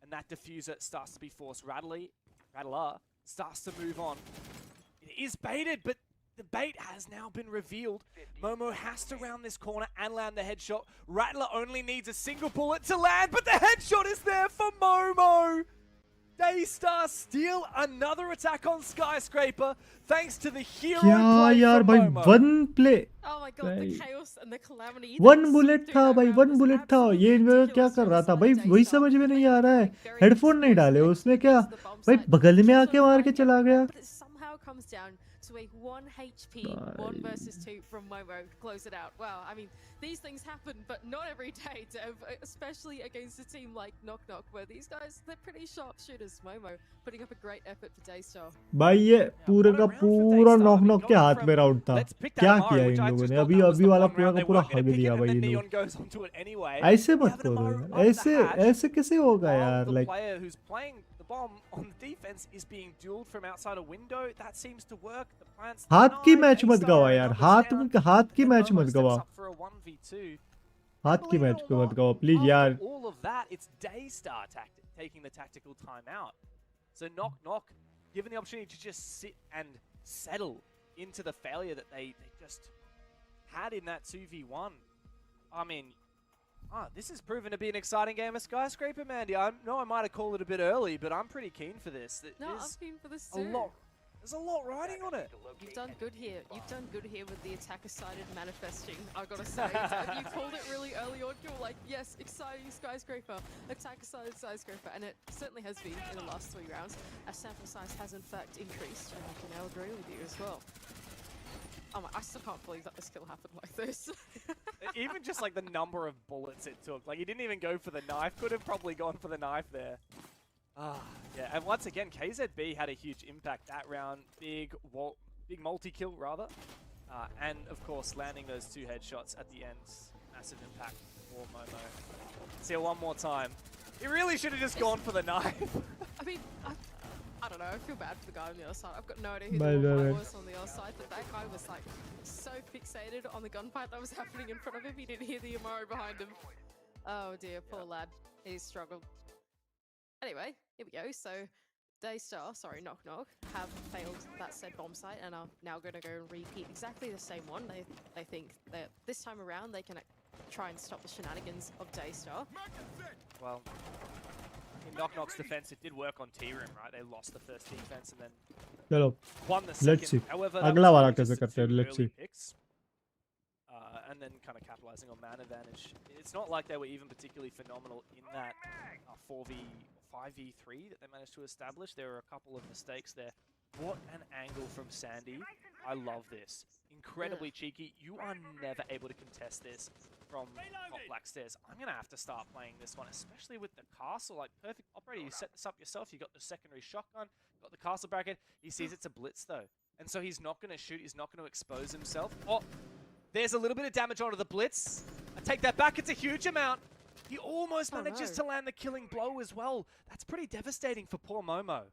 And that diffuser starts to be forced. Rattler starts to move on. It is baited, but the bait has now been revealed. Momo has to round this corner and land the headshot. Rattler only needs a single bullet to land, but the headshot is there for Momo! Daystar steal another attack on Skyscraper thanks to the hero play यार from भाई Momo. one play Oh my god, the chaos and the calamity. one bullet था भाई one bullet था ये क्या कर रहा था भाई वही समझ में नहीं आ रहा है हेडफोन नहीं डाले उसने क्या भाई बगल में आके मार के चला गया But it somehow comes down to a 1 HP 1 versus 2 from Momo to close it out. Wow, I mean, these things happen, but not every day, Dev, especially against a team like Knock Knock, where these guys, they're pretty sharp shooters. Momo putting up a great effort for Daystar. भाई ये पूरा का पूरा knock knock के हाथ में round था क्या किया इन लोगों ने अभी वाला पूरा का पूरा हग दिया भाई इन लोगों ऐसे मत करो यार ऐसे कैसे होगा यार like bomb on the defense is being dueled from outside a window. That seems to work. The plants हाथ की मैच मत गवा यार हाथ की मैच मत गवा हाथ की मैच को मत गवा प्लीज यार all of that, it's Daystar taking the tactical timeout. So Knock Knock given the opportunity to just sit and settle into the failure that they just had in that 2v1. I mean, this has proven to be an exciting game of Skyscraper, Mandy. I know I might have called it a bit early, but I'm pretty keen for this. No, I'm keen for this too. There's a lot riding on it. You've done good here. You've done good here with the attacker-sided manifesting, I've got to say. You called it really early on. You were like, yes, exciting Skyscraper, attacker-sided Skyscraper, and it certainly has been in the last 3 rounds. Our sample size has in fact increased, and I can now agree with you as well. I still can't believe that this kill happened like this. Even just like the number of bullets it took. Like he didn't even go for the knife. Could have probably gone for the knife there. Yeah, and once again, KZB had a huge impact that round. Big multi-kill rather. And of course, landing those 2 headshots at the end. Massive impact for Momo. See it one more time. He really should have just gone for the knife. I mean, I don't know, I feel bad for the guy on the other side. I've got no idea who the guy was on the other side, but that guy was like so fixated on the gunfight that was happening in front of him, he didn't hear the Amaro behind him. Oh dear, poor lad. He's struggled. Anyway, here we go. So, Daystar, sorry, Knock Knock, have failed that said bomb site and are now going to go and repeat exactly the same one. They think that this time around they can try and stop the shenanigans of Daystar. Well, in Knock Knock's defense, it did work on T-Room, right? They lost the first defense and then won the second. Let's see. However, अगला वाला कैसे करते हैं? Let's see. And then kind of capitalizing on man advantage. It's not like they were even particularly phenomenal in that 5v3 that they managed to establish. There were a couple of mistakes there. What an angle from Sandy. I love this. Incredibly cheeky. You are never able to contest this from top black stairs. I'm going to have to start playing this one, especially with the castle. Like, perfect operator. You set this up yourself. You got the secondary shotgun, got the castle bracket. He sees it's a blitz, though. And so he's not going to shoot. He's not going to expose himself. Oh, there's a little bit of damage onto the blitz. I take that back. It's a huge amount. He almost manages to land the killing blow as well. That's pretty devastating for poor Momo.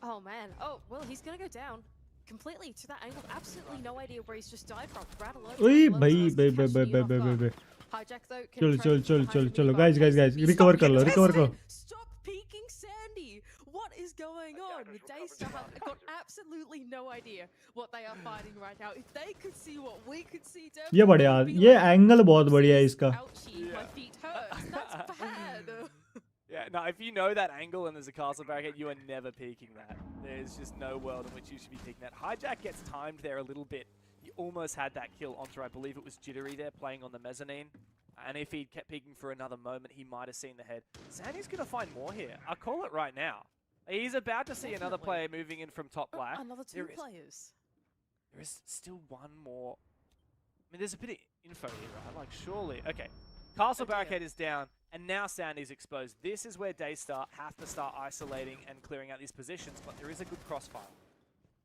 Oh, man. Oh, well, he's going to go down completely to that angle. Absolutely no idea where he's just died from. Hijack though. Chalo guys, recover kar lo. Stop peeking Sandy. What is going on? Daystar have got absolutely no idea what they are fighting right now. If they could see what we could see, ये बढ़िया, ये angle बहुत बढ़िया है इसका. Ouchie, my feet hurt. That's bad. Yeah, no, if you know that angle and there's a castle barricade, you are never peeking that. There's just no world in which you should be peeking that. Hijack gets timed there a little bit. He almost had that kill onto, I believe it was Jittery there, playing on the mezzanine. And if he'd kept peeking for another moment, he might have seen the head. Sandy's going to find more here. I'll call it right now. He's about to see another player moving in from top black. Another two players. There is still one more. I mean, there's a bit of info here, right? Like, surely. Okay. Castle barricade is down, and now Sandy's exposed. This is where Daystar have to start isolating and clearing out these positions, but there is a good crossfire.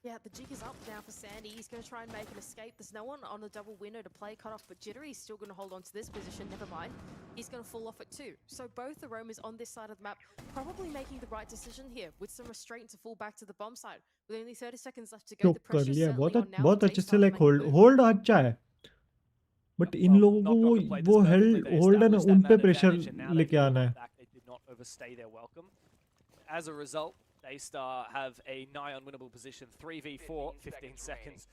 Yeah, the jig is up now for Sandy. He's going to try and make an escape. There's no one on the double window to play cut off, but Jittery's still going to hold on to this position. Never mind. He's going to fall off it too. So both the roamers on this side of the map probably making the right decision here with some restraint to fall back to the bomb side. With only 30 seconds left to go, the pressure certainly on now. बहुत अच्छे से like hold अच्छा है. But इन लोगों को वो hold है उन पे pressure लेके आना है. They did not overstay their welcome. As a result, Daystar have a nigh unwinnable position. 3v4, 15 seconds.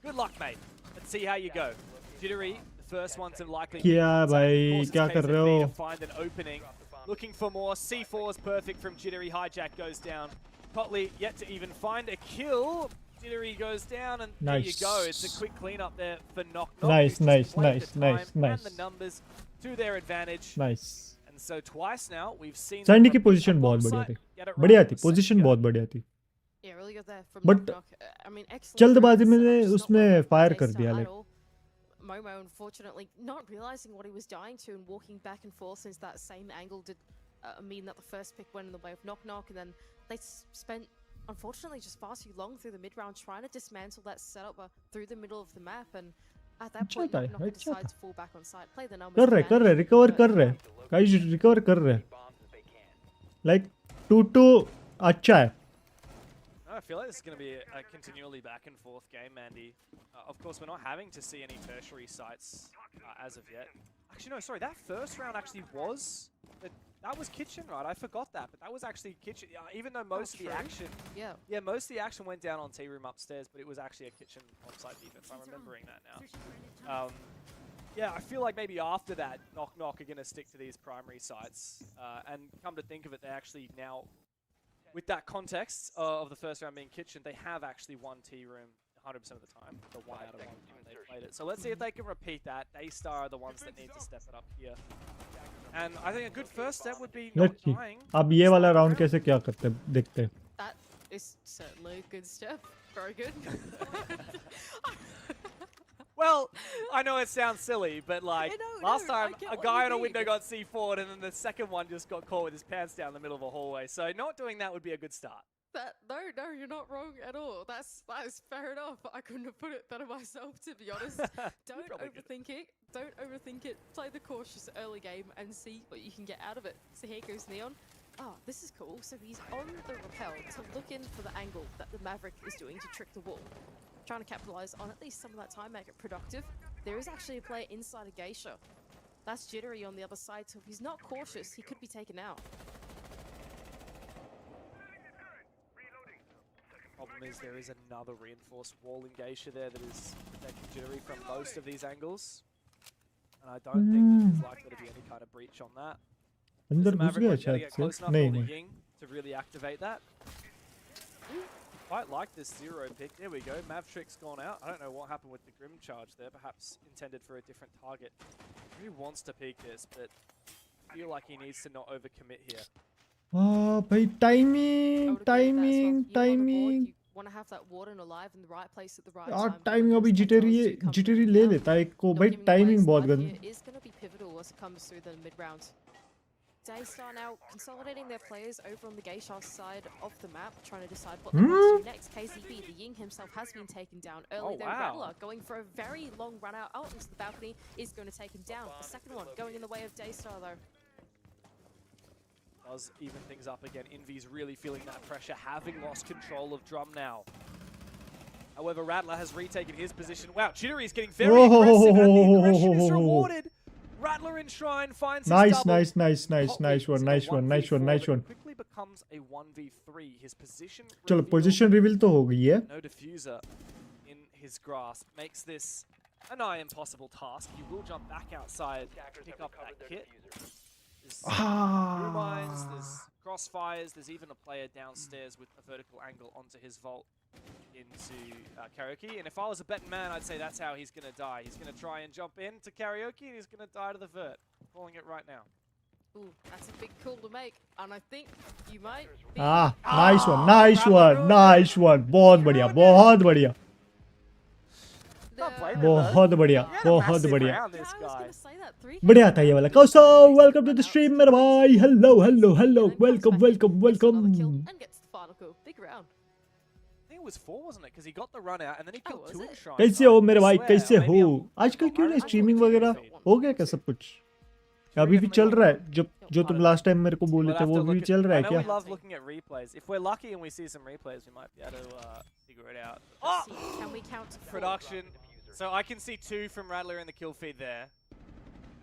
Good luck, mate. Let's see how you go. Jittery, the first one to likely. क्या भाई क्या कर रहे हो? Find an opening. Looking for more. C4 is perfect from Jittery. Hijack goes down. Cotley yet to even find a kill. Jittery goes down, and there you go. It's a quick cleanup there for Knock Knock. Nice. And the numbers to their advantage. Nice. And so twice now we've seen. Sandy की position बहुत बढ़िया थी. बढ़िया थी. Position बहुत बढ़िया थी. Yeah, really good there from But Knock. I mean, excellent. जल्दबाजी में उसने fire कर दिया ले. Momo, unfortunately, not realizing what he was dying to and walking back and forth since that same angle did mean that the first pick went in the way of Knock Knock, and then they spent, unfortunately, just far too long through the mid-round trying to dismantle that setup through the middle of the map, and at that point, Knock Knock decided to fall back on site, play the numbers. कर रहे, recover कर रहे. Guys, recover कर रहे. Like 2-2 अच्छा है. I feel like this is going to be a continually back and forth game, Mandy. Of course, we're not having to see any tertiary sites as of yet. Actually, no, sorry, that first round actually was... That was kitchen, right? I forgot that, but that was actually kitchen. Even though most of the action... Yeah, most of the action went down on Tea Room upstairs, but it was actually a kitchen on-site defense. I'm remembering that now. Yeah, I feel like maybe after that, Knock Knock are going to stick to these primary sites. And come to think of it, they actually now... With that context of the first round being kitchen, they have actually won Tea Room 100% of the time. The 1 out of 1 time they played it. So let's see if they can repeat that. Daystar are the ones that need to step it up here. And I think a good first step would be not dying. अब ये वाला round कैसे क्या करते देखते. That is certainly a good step. Very good. Well, I know it sounds silly, but like last time a guy on a window got C4'd and then the second one just got caught with his pants down in the middle of a hallway. So not doing that would be a good start. No, you're not wrong at all. That is fair enough. I couldn't have put it better myself, to be honest. Don't overthink it. Don't overthink it. Play the cautious early game and see what you can get out of it. So here goes Neon. Oh, this is cool. So he's on the rappel to look in for the angle that the Maverick is doing to trick the wall. Trying to capitalize on at least some of that time, make it productive. There is actually a player inside a geisha. That's Jittery on the other side, so if he's not cautious, he could be taken out. Problem is there is another reinforced wall in geisha there that is protecting Jittery from most of these angles. And I don't think there's likely to be any kind of breach on that. अंदर घुस गया शायद से. नहीं. To really activate that. Quite like this 0 pick. There we go. Mavtrick's gone out. I don't know what happened with the Grim charge there. Perhaps intended for a different target. He wants to peek this, but I feel like he needs to not overcommit here. भाई timing. You want to have that warden alive in the right place at the right time. Timing अभी jittery ले लेता है को. भाई timing बहुत गंदा. Is going to be pivotal as it comes through the mid round. Daystar now consolidating their players over on the geisha side of the map, trying to decide what they want to do next. KZB, the Ying himself has been taken down early. Rattler going for a very long run out into the balcony is going to take him down. The second one going in the way of Daystar though. Does even things up again. Envy's really feeling that pressure, having lost control of Drum now. However, Rattler has retaken his position. Wow, Jittery's getting very aggressive and the aggression is Rattler in Shrine finds his double. Nice one. Quickly, but comes a 1v3. His position चलो reveal, position reveal तो हो गई है. no diffuser in his grasp makes this a nigh impossible task. He will jump back outside, pick up that kit. There's blue mines, there's crossfires, there's even a player downstairs with a vertical angle onto his vault into karaoke. And if I was a betting man, I'd say that's how he's going to die. He's going to try and jump into karaoke and he's going to die to the vert. I'm calling it right now. Ooh, that's a big call to make, and I think you might be... nice one, nice one, nice one. बहुत बढ़िया, बहुत बढ़िया, बहुत बढ़िया, बहुत बढ़िया. I was gonna say that, 3K बढ़िया था ये वाला. Koso, welcome to the stream मेरा भाई. Hello, hello, hello. Welcome, welcome, welcome. and gets the final kill. Big round. I think it was 4, wasn't it? Because he got the run out and then he killed was 2 it? enshrines. कैसे हो मेरे भाई, I swear, कैसे or maybe हो? I'm- आजकल क्यों नहीं I streaming thought वगैरह it was हो गया क्या सब कुछ? अभी भी चल रहा है जो तुम लास्ट टाइम मेरे को बोले We'll थे have वो to भी look at- चल रहा है I know क्या? we love looking at replays. If we're lucky and we see some replays, we might be able to figure it out. Let's see, can we count to 4? Production. So I can see 2 from Rattler in the kill feed there.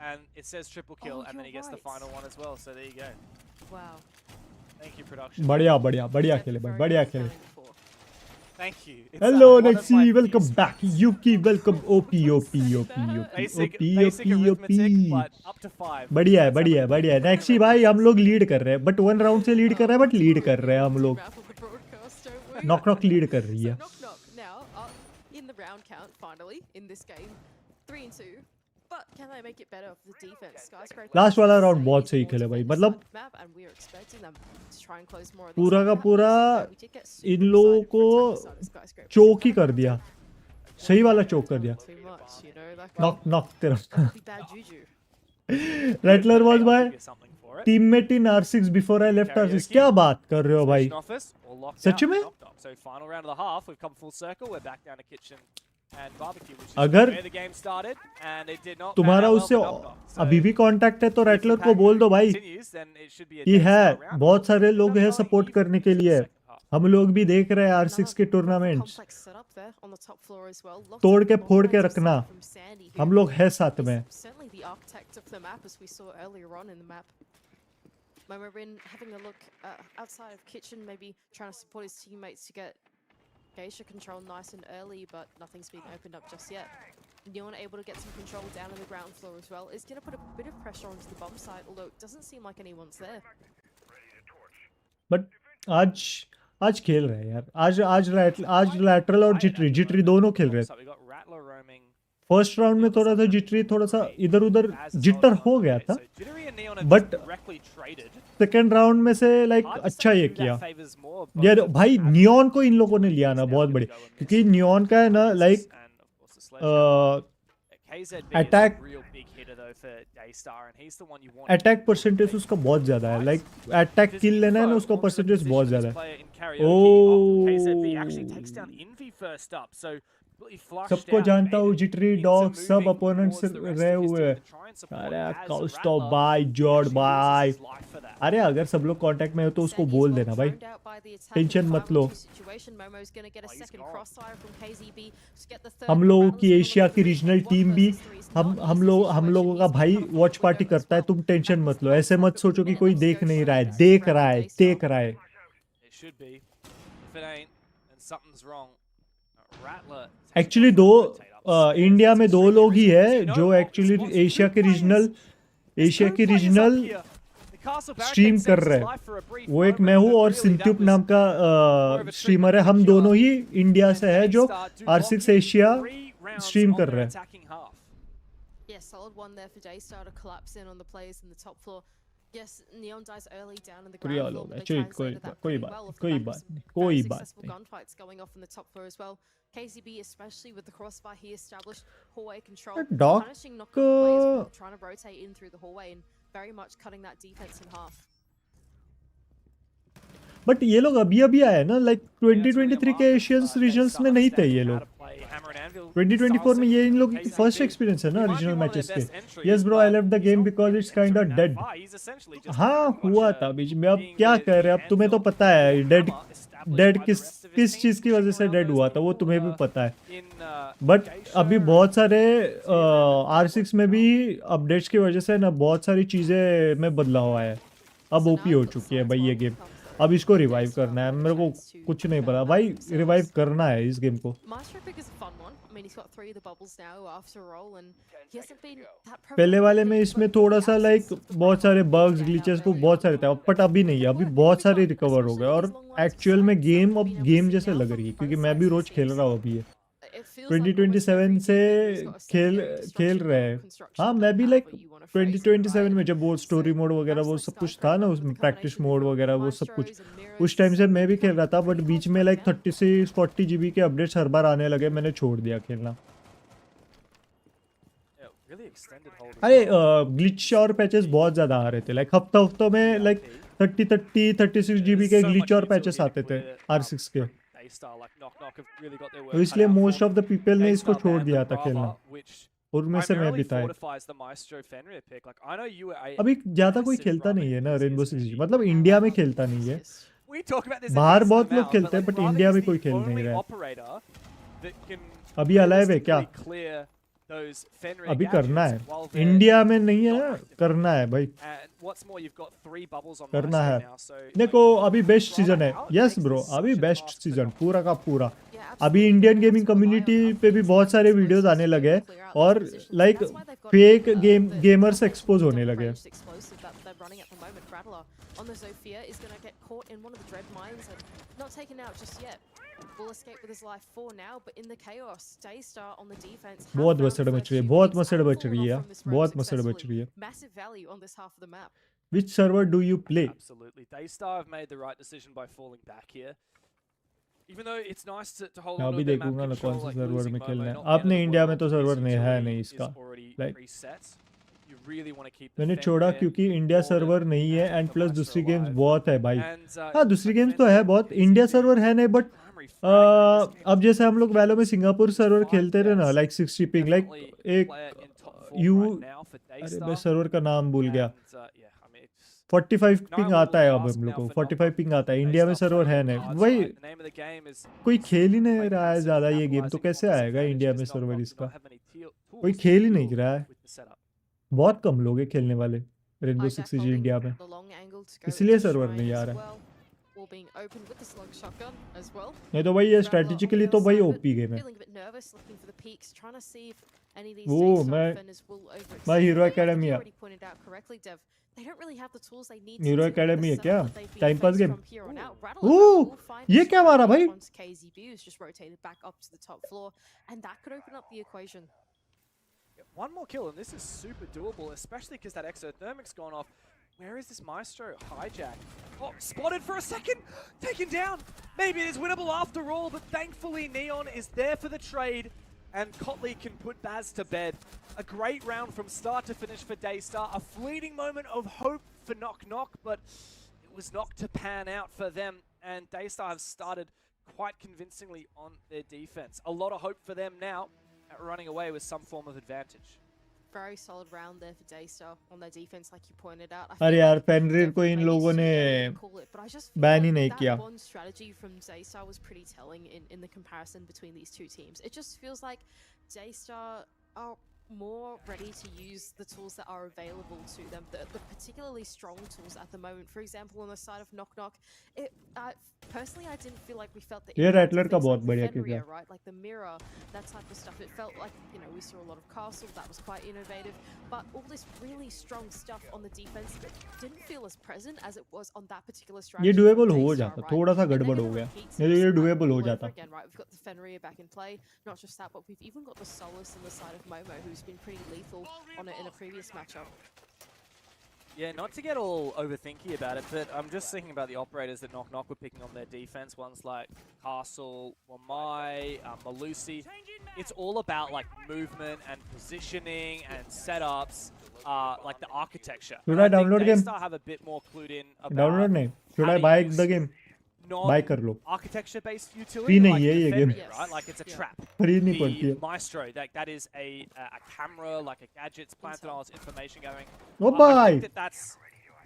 And it says triple kill, and then he you're gets the right. final one as well. So there you go. Wow. Thank you, production. बढ़िया बढ़िया बढ़िया Definitely खेले भाई, very बढ़िया good खेले. standing before. Thank you. It's, Hello one of Nexi, my welcome few back. Yuki, welcome. OP, OP, OP, OP, Basic, OP, basic arithmetic, OP. but up to 5. बढ़िया है, बढ़िया है, बढ़िया है. Nexi भाई हम लोग लीड कर रहे हैं, बट 1 राउंड से लीड कर रहे हैं, बट लीड कर रहे हैं हम लोग. Wrap up the broadcast, don't we? Knock knock lead कर रही So है. knock knock now up in the round count finally in this game, 3 and 2. But can they make it better with the defense? Skyscraper Last वाला is round saying बहुत it's सही more खेले भाई, defense मतलब side map, and we are expecting them to try and close more of these पूरा का maps. पूरा We did get super इन लोगों excited को for attacking side of Skyscraper. चोक ही कर दिया. सही वाला चोक कर दिया. Too much, you know, that knock knock तेरा. could be bad juju. Rattler was my Give you something for it. teammate in R6 before I left R6. क्या बात कर रहे हो भाई? Mission office, all locked सच out, में? knocked up. So final round of the half, we've come full circle. We're back down to kitchen and barbecue, which is अगर where the game started, and it did not. तुम्हारा pan out उससे well for knock-knock. So अभी भी contact है तो if rattler the को pack बोल दो भाई continues, then it should be a कि है. decent round. बहुत सारे लोग Not हैं going सपोर्ट even करने के into the लिए. second half. हम लोग भी देख रहे हैं R6 Another के rather tournaments. complex setup there on the top floor as well. Lots तोड़ of के bomb फोड़ के threats रखना. from Sandy, who हम लोग हैं साथ is में. certainly the architect of the map, as we saw earlier on in the map. When we're in having a look outside of kitchen, maybe trying to support his teammates to get geisha control nice and early, but nothing's been opened up just yet. Neon able to get some control down on the ground floor as well. It's going to put a bit of pressure onto the bomb site, although it doesn't seem like anyone's there. But आज खेल रहे हैं यार. आज lateral और jittery दोनों खेल रहे So हैं. we got Rattler roaming. First round में थोड़ा सा जिटरी थोड़ा सा इधर उधर जिटर हो गया था. So Jittery and Neon have But- just directly traded. Second round में से लाइक Hard to अच्छा say ये who that किया favors more, यार. both of भाई them have नियॉन को इन लोगों ने लिया ना now बहुत gonna बढ़िया, go and क्योंकि miss. नियॉन का है ना like And of course the sledgehammer. KZB attack- is a real big hitter though for Daystar, and he's the one you want. Attack percentage उसका बहुत ज्यादा है. लाइक अटैक किल लेना है ना उसका परसेंटेज बहुत ज्यादा है. KZB actually takes down Envy first up, so completely flushed सबको out, जानता made हूँ it जिटरी into डॉग सब moving अपोनेंट से towards the rest रहे of his हुए. team to try and support अरे as काउस्टो Rattler बाय जॉर्ड actually loses by. his life for that. अरे अगर सब लोग कांटेक्ट में हो तो उसको बोल देना भाई. टेंशन मत लो. हम लोगों की एशिया की रीजनल टीम भी हम लोगों का भाई वॉच पार्टी करता है. तुम टेंशन मत लो. ऐसे मत सोचो कि कोई देख नहीं रहा है. देख रहा है, देख रहा है. It should be. If it ain't, then something's wrong. Rattler. Actually India में 2 लोग ही है जो एक्चुअली एशिया के रीजनल स्ट्रीम कर रहे हैं. वो एक मैं हूँ और सिंत्युप नाम का स्ट्रीमर है. हम दोनों ही इंडिया से है जो R6 एशिया स्ट्रीम कर रहे हैं. Yeah, solid one there for Daystar to collapse in on the players in the top floor. Yes, Neon dies early down in the ground Real floor, होगा. but they चलिए, translated that कोई pretty बात well नहीं, off the कोई back of बात some नहीं, कोई very बात successful नहीं. gunfights going off in the top floor as well. KZB, especially with the crossfire, he established hallway control, Doc, punishing knockout players from trying to rotate in through the hallway and very much cutting that defense in half. But ये लोग अभी आए ना. Like 2023 के Asians regionals में नहीं थे ये लोग. 2024 में ये इन लोग फर्स्ट एक्सपीरियंस है ना रीजनल मैचेस के. Yes bro, I left the game because it's kind of dead. हाँ हुआ था बीच में. अब क्या कर रहे हैं, अब तुम्हें तो पता है डेड किस चीज की वजह से डेड हुआ था वो तुम्हें भी पता है. बट अभी बहुत सारे R6 में भी अपडेट्स की वजह से ना बहुत सारी चीजें में बदलाव आया है. अब ओपी हो चुकी है भाई ये गेम. अब इसको रिवाइव करना है, मेरे को कुछ नहीं पता भाई, रिवाइव करना है इस गेम को। Maestro pick is a fun one. I mean, he's got 3 of the bubbles now after all, and he hasn't been that prevalent. पहले वाले में इसमें थोड़ा सा लाइक बहुत सारे बग्स ग्लिचेस को बहुत सारे थे, बट अभी नहीं है, अभी बहुत सारे रिकवर हो गए और एक्चुअल में गेम अब गेम जैसे लग रही है, क्योंकि मैं भी रोज खेल रहा हूँ अभी ये 2027 से खेल रहे हैं। हाँ मैं भी लाइक 2027 में जब वो स्टोरी मोड वगैरह वो सब कुछ था ना, उसमें प्रैक्टिस मोड वगैरह वो सब कुछ, उस टाइम से मैं भी खेल रहा था, बट बीच में लाइक 36-40 GB के अपडेट्स हर बार आने लगे, मैंने छोड़ दिया खेलना। अरे ग्लिच और पैचेस बहुत ज़्यादा आ रहे थे, लाइक हफ्तों में लाइक 36 GB के ग्लिच और पैचेस आते थे R6 के, तो इसलिए मोस्ट ऑफ द पीपल ने इसको छोड़ दिया था खेलना, और उनमें से मैं भी था। अभी ज़्यादा कोई खेलता नहीं है ना रेनबो सिक्स जीबी, मतलब इंडिया में खेलता नहीं है, बाहर बहुत लोग खेलते हैं बट इंडिया में कोई खेल नहीं रहा है। अभी अलाइव है क्या? अभी करना है, इंडिया में नहीं है ना, करना है भाई, करना है। देखो अभी बेस्ट सीजन है, यस ब्रो, अभी बेस्ट सीजन पूरा का पूरा। अभी इंडियन गेमिंग कम्युनिटी पे भी बहुत सारे वीडियोस आने लगे और लाइक फेक गेमर्स एक्सपोज होने लगे। बहुत मसड़ मच रही है, बहुत मसड़ मच रही है, बहुत मसड़ मच रही है। Which server do you play? Absolutely. Daystar have made the right decision by falling back here. Even though it's nice to hold on अभी to their देखूंगा map ना कौन control, से like सर्वर losing में खेलना Momo, है। not the end आपने of the India में world, तो सर्वर is नहीं है usually नहीं is इसका, already like preset. You really want to keep the मैंने Fenrir छोड़ा क्योंकि इंडिया order सर्वर नहीं है, and and the plus Maestro दूसरी गेम्स alive. बहुत है भाई। And, हाँ दूसरी like गेम्स तो है Fenrir बहुत, is इंडिया the सर्वर है नहीं, but primary fragger in this game. अब जैसे हम लोग वैलो में सिंगापुर सर्वर खेलते रहे ना, लाइक 60 पिंग, लाइक Definitely एक player in top form you, right now for अरे Daystar. मैं सर्वर का नाम भूल गया, And, yeah, I mean, it's 45 no ping one आता will है अब ask हम लोग now को, for 45 पिंग आता है, इंडिया में Daystar सर्वर है playing नहीं cards वही, right. The name of the game is कोई खेल ही नहीं playing रहा है massive, ज़्यादा ये गेम, तो capitalizing कैसे on this आएगा advantage इंडिया में because सर्वर Knock इसका? not have any tools कोई to खेल ही deal नहीं रहा है, with the setup. बहुत कम लोग हैं खेलने वाले रेनबो सिक्स जी इंडिया में, इसलिए सर्वर नहीं आ रहा है। नहीं तो भाई ये स्ट्रेटेजिकली तो भाई ओपी गेम है। वो मैं हीरो एकेडमी है, हीरो एकेडमी है क्या, टाइम पास गेम। ये क्या मारा भाई? One more kill and this is super doable, especially because that exothermic's gone off. Where is this Maestro? Hijack. Oh, spotted for a second! Taken down! Maybe it is winnable after all, but thankfully Neon is there for the trade and Kotley can put Baz to bed. A great round from start to finish for Daystar. A fleeting moment of hope for Knock, but it was not to pan out for them. And Daystar have started quite convincingly on their defense. A lot of hope for them now at running away with some form of advantage. Very solid round there for Daystar on their defense, like you pointed out. अरे यार फेनरिर को इन लोगों ने ban ही नहीं किया। One strategy from Daystar was pretty telling in the comparison between these two teams. It just feels like Daystar are more ready to use the tools that are available to them, the particularly strong tools at the moment. For example, on the side of Knock, personally I didn't feel like we felt the ये impact Rattler of का things बहुत like बढ़िया Fenrir, kick है। right? Like the mirror, that type of stuff. It felt like, you know, we saw a lot of Castle, that was quite innovative, but all this really strong stuff on the defense didn't feel as present as it was on that particular strategy. ये doable हो Daystar, जाता, right? थोड़ा सा And they're गड़बड़ gonna हो गया, repeat नहीं तो this ये cycle डुएबल हो all over जाता। again, right? We've got the Fenrir back in play, not just that, but we've even got the Solus on the side of Momo, who's been pretty lethal on it in a previous matchup. Yeah, not to get all overthinky about it, but I'm just thinking about the operators that Knock were picking on their defense. Ones like Castle, Wamai, Malusi. It's all about like movement and positioning and setups, like the architecture. Should I download game? Daystar have a bit more clued in about download नहीं, should how I to buy use the game? Buy कर लो, architecture-based utility. Free नहीं like है ये game, Defender, right? Like it's a trap. खरीदनी नहीं पड़ती The है। Maestro, that is a camera, like a gadgets, planted on its information going. O I भाई, think that's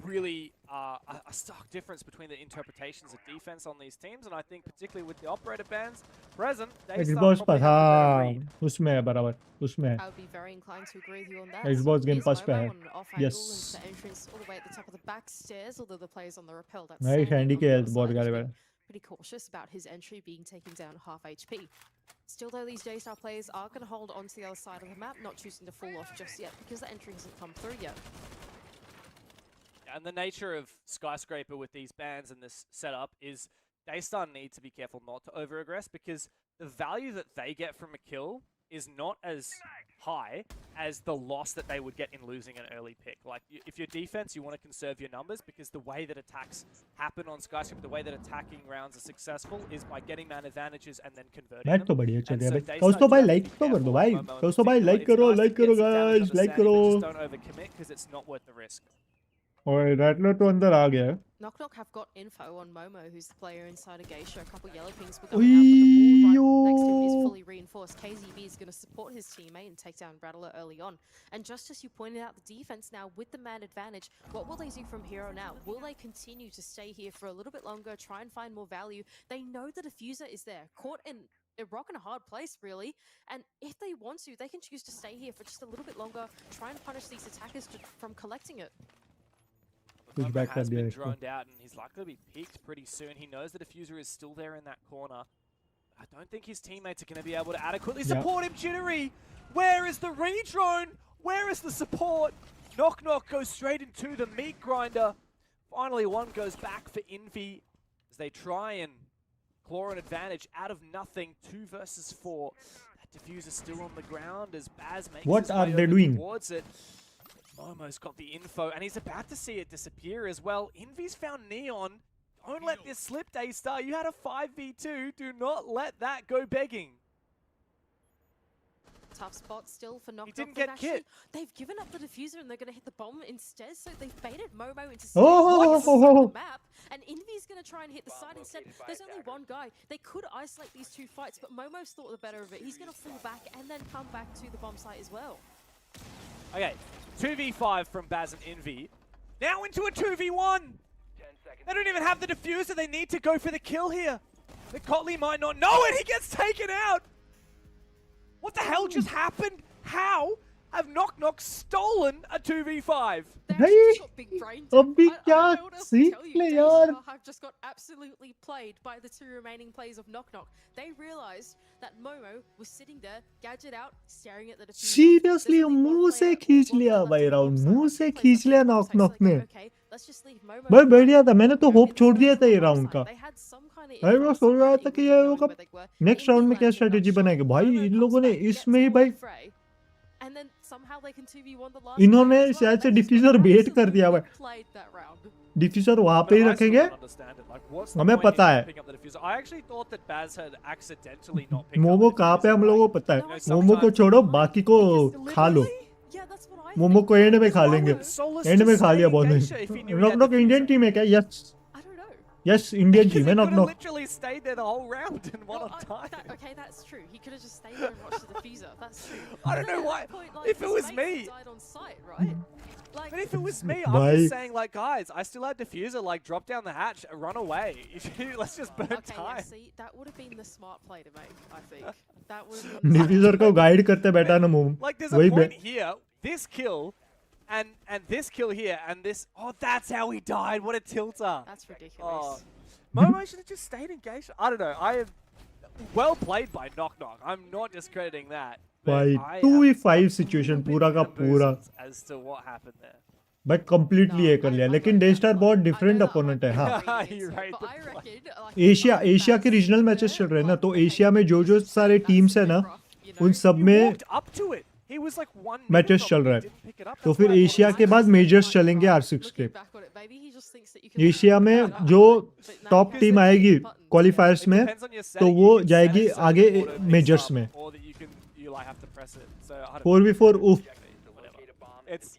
really a stark difference between the interpretations of defense on these teams, and I think particularly with the operator bans present, they Xbox start पर probably having a better हाँ read. उसमें है बराबर उसमें है I would be very inclined to agree with you on that. Xbox Game Here's Pass पे Momo है on an off angle yes into entrance all the way at the top of the back stairs, although the players on the rappel, that's भाई Sandy handy on के the health other बहुत side, गाले has बैठे been pretty cautious about his entry being taken down half HP. Still though, these J-Star players are going to hold on to the other side of the map, not choosing to fall off just yet because the entry hasn't come through yet. And the nature of Skyscraper with these bans and this setup is Daystar need to be careful not to over-aggress, because the value that they get from a kill is not as high as the loss that they would get in losing an early pick. Like, if you're defense, you want to conserve your numbers, because the way that attacks happen on Skyscraper, the way that attacking rounds are successful is by getting man advantages and then converting match तो them. बढ़िया चल And रहा so है भाई Daystar दोस्तों भाई just like be तो कर careful दो of भाई Momo in दोस्तों भाई particular. लाइक It's करो nice to लाइक get करो some damage guys on the like Sandy, करो but just don't overcommit because it's not worth the risk. और रैटलर तो अंदर आ गया है Knock Knock have got info on Momo, who's the player inside of Geisha. A couple yellow pings were going out, but the wall right next to him is fully reinforced. KZB is going to support his teammate and take down Rattler early on. And just as you pointed out, the defense now with the man advantage, what will they do from here on out? Will they continue to stay here for a little bit longer, try and find more value? They know the diffuser is there, caught in a rock and a hard place, really. And if they want to, they can choose to stay here for just a little bit longer, try and punish these attackers from collecting it. Push Momo back has कर दिया been इसको droned out, and he's likely to be peaked pretty soon. He knows the diffuser is still there in that corner. I don't think his teammates are going to be able to adequately support him. Jittery, where is the re-drone? Where is the support? Knock Knock goes straight into the meat grinder. Finally, one goes back for Envy as they try and claw an advantage out of nothing. 2 versus 4. That diffuser still on the ground as Baz makes What his are way they over doing? towards it. Momo's got the info, and he's about to see it disappear as well. Envy's found Neon. Don't let this slip, Daystar. You had a 5v2. Do not let that go begging. Tough spot still for Knock Knock. didn't get kit. They've given up the diffuser and they're going to hit the bomb instead, so they've baited Momo into Oh. the map, and Envy's going to try and hit the side instead. There's only one guy. They could isolate these 2 fights, but Momo's thought the better of it. He's going to fall back and then come back to the bomb site as well. Okay, 2v5 from Baz and Envy. Now into a 2v1. They don't even have the diffuser. They need to go for the kill here. The Kotley might not know it. He gets taken out. What the hell just happened? How have Knock Knock stolen a 2v5? They actually just got big brain dead. अभी I क्या don't know what else to सीख tell you. ले Daystar यार have just got absolutely played by the 2 remaining players of Knock Knock. They realized that Momo was sitting there, gadget out, staring at the diffuser. Seriously There's only one मुंह से player खींच or one लिया left भाई on the round bomb site. मुंह One से player खींच left on लिया the bomb knock site, so knock they ने go, okay, let's just leave Momo भाई back बढ़िया था मैंने तो in the होप छोड़ space दिया on था the ये bomb राउंड site. का They had some kind of भाई info, मैं some सोच रहा kind था of कि inkling ये of वो knowing कब where they were. Next Envy round में क्या lands in that strategy shot. बनाएंगे भाई Momo इन comes लोगों ने back, gets इसमें ही into भाई the fray, and then somehow they can 2v1 the last इन्होंने player as well. शायद से They just got डिफ्यूजर बेट कर दिया absolutely भाई played that round. डिफ्यूजर वहां पे ही But I still रखेंगे don't understand it. Like, what's the हमें point in पता not है picking up the diffuser? I actually thought that Baz had accidentally not picked up momo the कहाँ पे diffuser, हम like, लोगों को पता No, है I मोमो को sometimes- छोड़ो बाकी को Because खा लो literally, Yeah, that's what I momo think. को एंड में खा why लेंगे would Solus एंड में just खा stay लिया in बहुत Geisha if he knew he knock had knock Indian diffuser? Team है क्या yes I don't know. Yes Indian Because team he है could knock have knock literally stayed there the whole round and won No, on time. okay, that's true. He could have just stayed there and watched the diffuser. That's true. I don't But know at why. that point, like, If it his was mates me- died on site, right? Like, But if it was me, I'm Bye. just saying, like, guys, I still had diffuser. Like, drop down the hatch, run away. Let's just burn okay, time. yeah, see, that would have been the smart play to make, I think. That would have been diffuser को guide करते बैठा ना momo Like, there's a वही point here. This kill, and this kill here, and this. Oh, that's how he died. What a tilter. That's ridiculous. Oh. Momo should have just stayed in Geisha. I don't know. I am well played by Knock Knock. I'm not discrediting that. but भाई I am 2v5 situation पूरा का पूरा bamboozled as to what happened there. भाई completely ये कर लिया लेकिन डेस्टार बहुत डिफरेंट अपोनेंट है हाँ You rate the Asia Asia के रीजनल मैचेस चल रहे हैं ना तो एशिया में जो जो सारे टीम्स है ना उन सब He में walked up to it. He was like 1 minute matches from चल it. रहा He है didn't pick it up. तो That's फिर what I एशिया thought. के बाद मेजर्स चलेंगे R6 के एशिया में जो टॉप टीम आएगी क्वालिफायर्स It में depends on your तो setting. वो You can set जाएगी it so आगे that it auto picks measures up, में or that you like have to press it. So I don't know. 4v4 उफ It's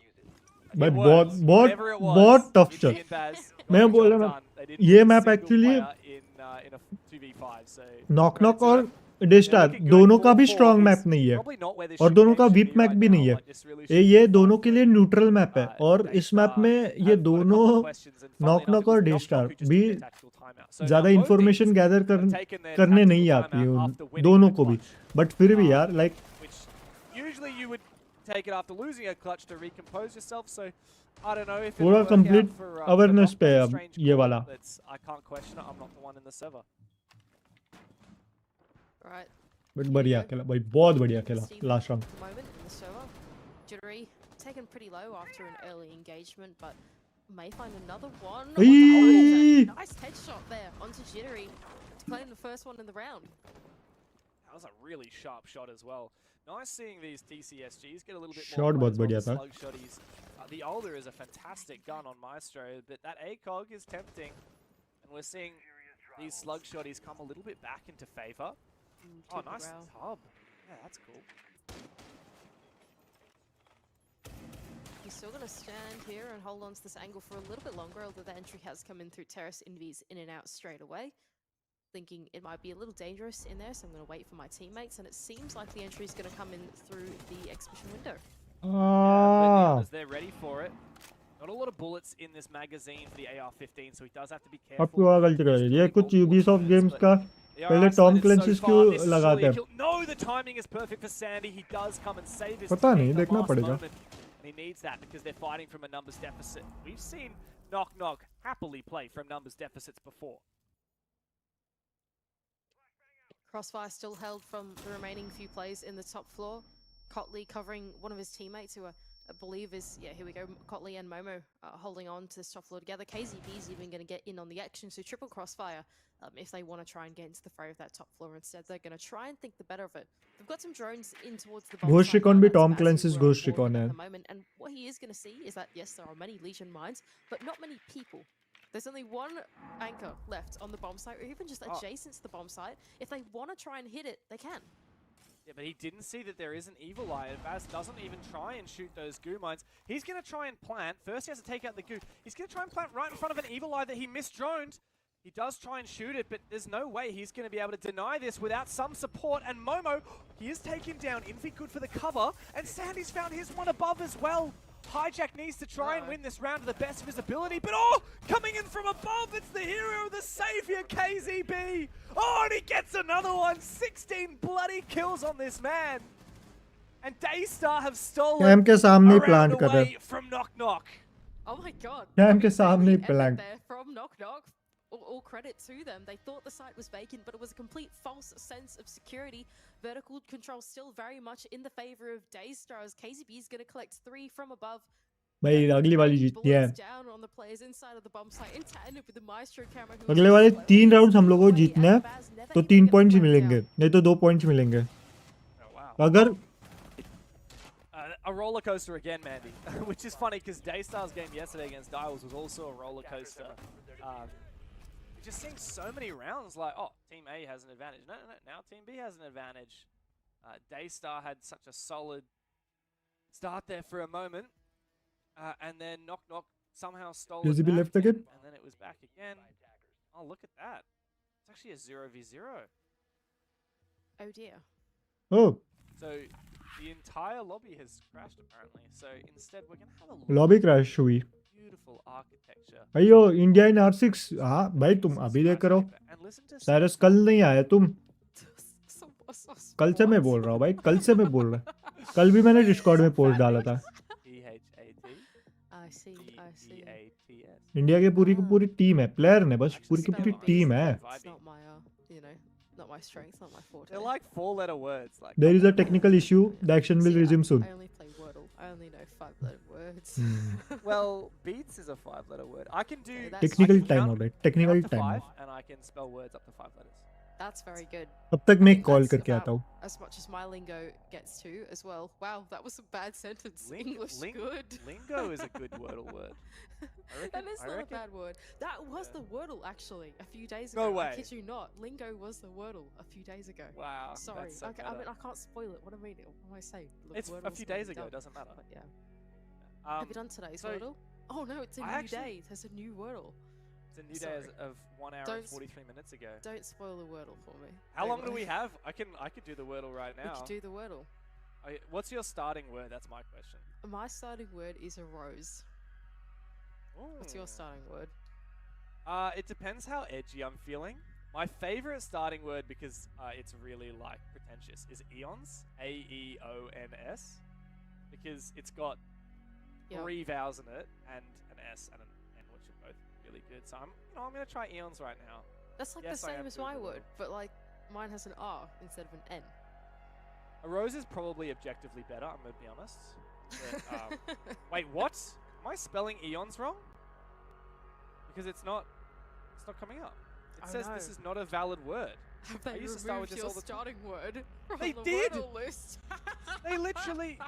भाई it बहुत works. बहुत Whatever it was, बहुत tough Itchy चल and Baz got मैं the बोल job रहा done. They didn't ये get a map single actually player in a 2v5. So knock knock और डेस्टार दोनों का भी स्ट्रॉन्ग मैप नहीं है और दोनों का वीक मैप भी नहीं है। ये दोनों के लिए न्यूट्रल मैप है और इस मैप में ये दोनों नॉक नॉक और डेस्टार भी ज्यादा इंफॉर्मेशन गैदर करने नहीं आती है उन दोनों को भी, बट फिर भी यार लाइक पूरा कंप्लीट अवेयरनेस पे है अब ये वाला। Right. बट बढ़िया खेला भाई, बहुत बढ़िया खेला last round. Moment in the server. Jittery taken pretty low after an early engagement, but may find another one. Eee! Nice headshot there onto Jittery, playing the first one in the round. That was a really sharp shot as well. Nice seeing these TCSGs get a little bit more Shot बहुत plays बढ़िया on the था। slug shotties. The older is a fantastic gun on Maestro, but that ACOG is tempting, and we're seeing these slug shotties come a little bit back into favor. Oh, nice tub. Yeah, that's cool. He's still going to stand here and hold on to this angle for a little bit longer, although the entry has come in through terrace invis in and out straight away. Thinking it might be a little dangerous in there, so I'm going to wait for my teammates, and it seems like the entry is going to come in through the exhibition window. But they're ready for it. Not a lot of bullets in this magazine for the AR-15, so he does have to be careful. अब क्या गलती कर रही है ये कुछ Ubisoft games का पहले टॉम क्लेंसी क्यों लगाते हैं? No, the timing is perfect for Sandy. He does come and save his पता team नहीं, at the देखना last पड़ेगा। moment. And he needs that because they're fighting from a numbers deficit. We've seen Knock Knock happily play from numbers deficits before. Crossfire still held from the remaining few plays in the top floor. Cotley covering one of his teammates who I believe is, yeah, here we go, Cotley and Momo holding on to this top floor together. KZB's even going to get in on the action, so triple Crossfire if they want to try and get into the fray of that top floor. Instead, they're going to try and think the better of it. They've got some drones in towards the bomb Ghost site Recon now, भी that's Tom as we Clancy's were Ghost reporting Recon at है। the moment. And what he is going to see is that, yes, there are many Legion mines, but not many people. There's only one anchor left on the bomb site, or even just adjacent to the bomb site. If they want to try and hit it, they can. Yeah, but he didn't see that there is an Evil Eye. Vaz doesn't even try and shoot those goo mines. He's going to try and plant. First, he has to take out the goo. He's going to try and plant right in front of an Evil Eye that he misdroned. He does try and shoot it, but there's no way he's going to be able to deny this without some support. And Momo, he is taken down. Infi good for the cover. And Sandy's found his one above as well. Hijack needs to try and win this round to the best of his ability, but coming in from above, it's the hero, the savior, KZB. Oh, and he gets another one. 16 bloody kills on this man. And Daystar have stolen cam के सामने a round plant कर रहे away from Knock Knock. Oh my god. Cam के Barely सामने ever plant. there from Knock Knock. All credit to them. They thought the site was vacant, but it was a complete false sense of security. Vertical control still very much in the favor of Daystar, as KZB is going to collect 3 from above. भाई अगली वाली जीतनी है। Down on the players inside of the bomb site in tandem with the Maestro camera. अगले वाले 3 rounds हम लोगों को जीतने हैं तो 3 पॉइंट्स ही मिलेंगे, नहीं तो 2 पॉइंट्स मिलेंगे। अगर A roller coaster again, Mandy, which is funny because Daystar's game yesterday against Dials was also a roller coaster. We're just seeing so many rounds like, oh, Team A has an advantage. No, now Team B has an advantage. Daystar had such a solid start there for a moment, and then Knock Knock somehow stole it back, left again? and then it was back again. Oh, look at that. It's actually a 0v0. Oh dear. Oh, So the entire lobby has crashed apparently. So instead we're going to have a look lobby crash हुई। at beautiful architecture. अयो India in R6। हाँ भाई तुम अभी देख रहे हो, And listen to Cyrus कल नहीं आया तुम। So कल से मैं बोल रहा हूँ भाई, कल से मैं बोल रहा हूँ। कल भी मैंने डिस्कॉर्ड में पोस्ट डाला था। I see. EHATEATS. इंडिया की पूरी की पूरी टीम है, प्लेयर ने बस पूरी की पूरी टीम है। It's not my, not my strength, not my forte. They're like 4-letter words. Like There is a technical issue. The action will resume soon. I only play Wordle. I only know 5-letter words. well, beats is a 5-letter word. I can do that's- Technical I can time count out, right? Technical up to time 5, and I can spell words up to 5 letters. That's very good. तब तक मैं call That's करके about आता हूँ। as much as my lingo gets to as well. Wow, that was a bad sentence. English good. Lingo is a good Wordle word. That is I not a reckon- bad word. That was the Wordle actually a few days No ago. way. I kid you not. Lingo was the Wordle a few days ago. Wow. Sorry. That's so Okay, I meta. mean I can't spoil it. What am I saying? Look, It's a Wordle's few gonna days be ago. done. It doesn't matter. But yeah. Have you done today's so Wordle? Oh no, it's a I new actually- day. There's a new Wordle. It's a new day Sorry. of 1 hour Don't and s- 43 minutes ago. Don't spoil the Wordle for me. How long do Don't- we have? I could do the Wordle right We now. could do the Wordle. What's your starting word? That's my question. My starting word is a rose. What's your Ooh. starting word? It depends how edgy I'm feeling. My favorite starting word, because it's really like pretentious, is eons. AEONS. Because it's got Yep. 3 vowels in it and an S and an N, which are both really good. So I'm gonna try eons right now. That's like Yes, the I same am as doing my the word, Wordle. but like mine has an R instead of an N. A rose is probably objectively better. I'm gonna be honest. But, wait, what? Am I spelling eons wrong? Because it's not coming up. It Oh, says no. this is not a valid word. Have they used to start with removed this your all the time. starting word from They the did! Wordle list? They literally.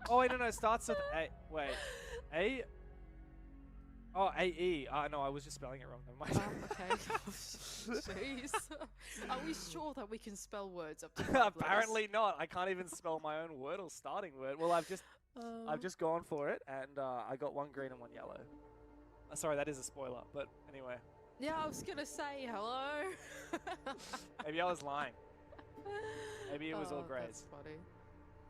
Oh wait, no, it starts with A. Wait, A. Oh, AE. No, I was just spelling it wrong. Never mind. Okay. Jeez. Are we sure that we can spell words up to 5 letters? Apparently not. I can't even spell my own Wordle starting word. Well, I've just gone for it, and I got 1 green and 1 yellow. Sorry, that is a spoiler. But anyway, Yeah, I was gonna say hello. maybe I was lying. Maybe it was all grays. That's funny.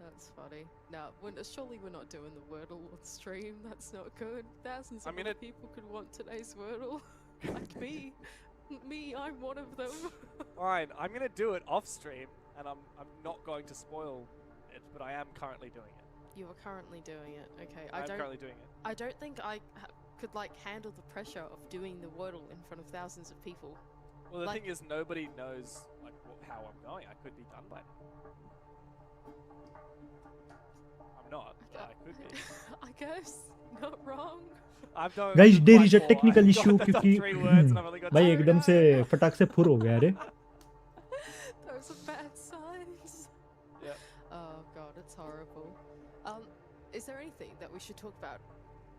That's funny. No, surely we're not doing the Wordle on stream. That's not good. Thousands of I'm other gonna- people could want today's Wordle. Like me. Me, I'm one of them. Fine, I'm gonna do it off stream, and I'm not going to spoil it, but I am currently doing it. You are currently doing it. Okay. I'm currently doing it. I don't think I could like handle the pressure of doing the Wordle in front of thousands of people. Well, the Like- thing is, nobody knows like how I'm going. I could be done by now. I'm not, but I could be. I guess. Not wrong. I've done. Guys there quite is a poor. Technical I've issue done क्योंकि 3 words and I've only got भाई 2. एकदम से फटाक से फुर हो गया रे. Those are bad signs. Yep. Oh god, it's horrible. Is there anything that we should talk about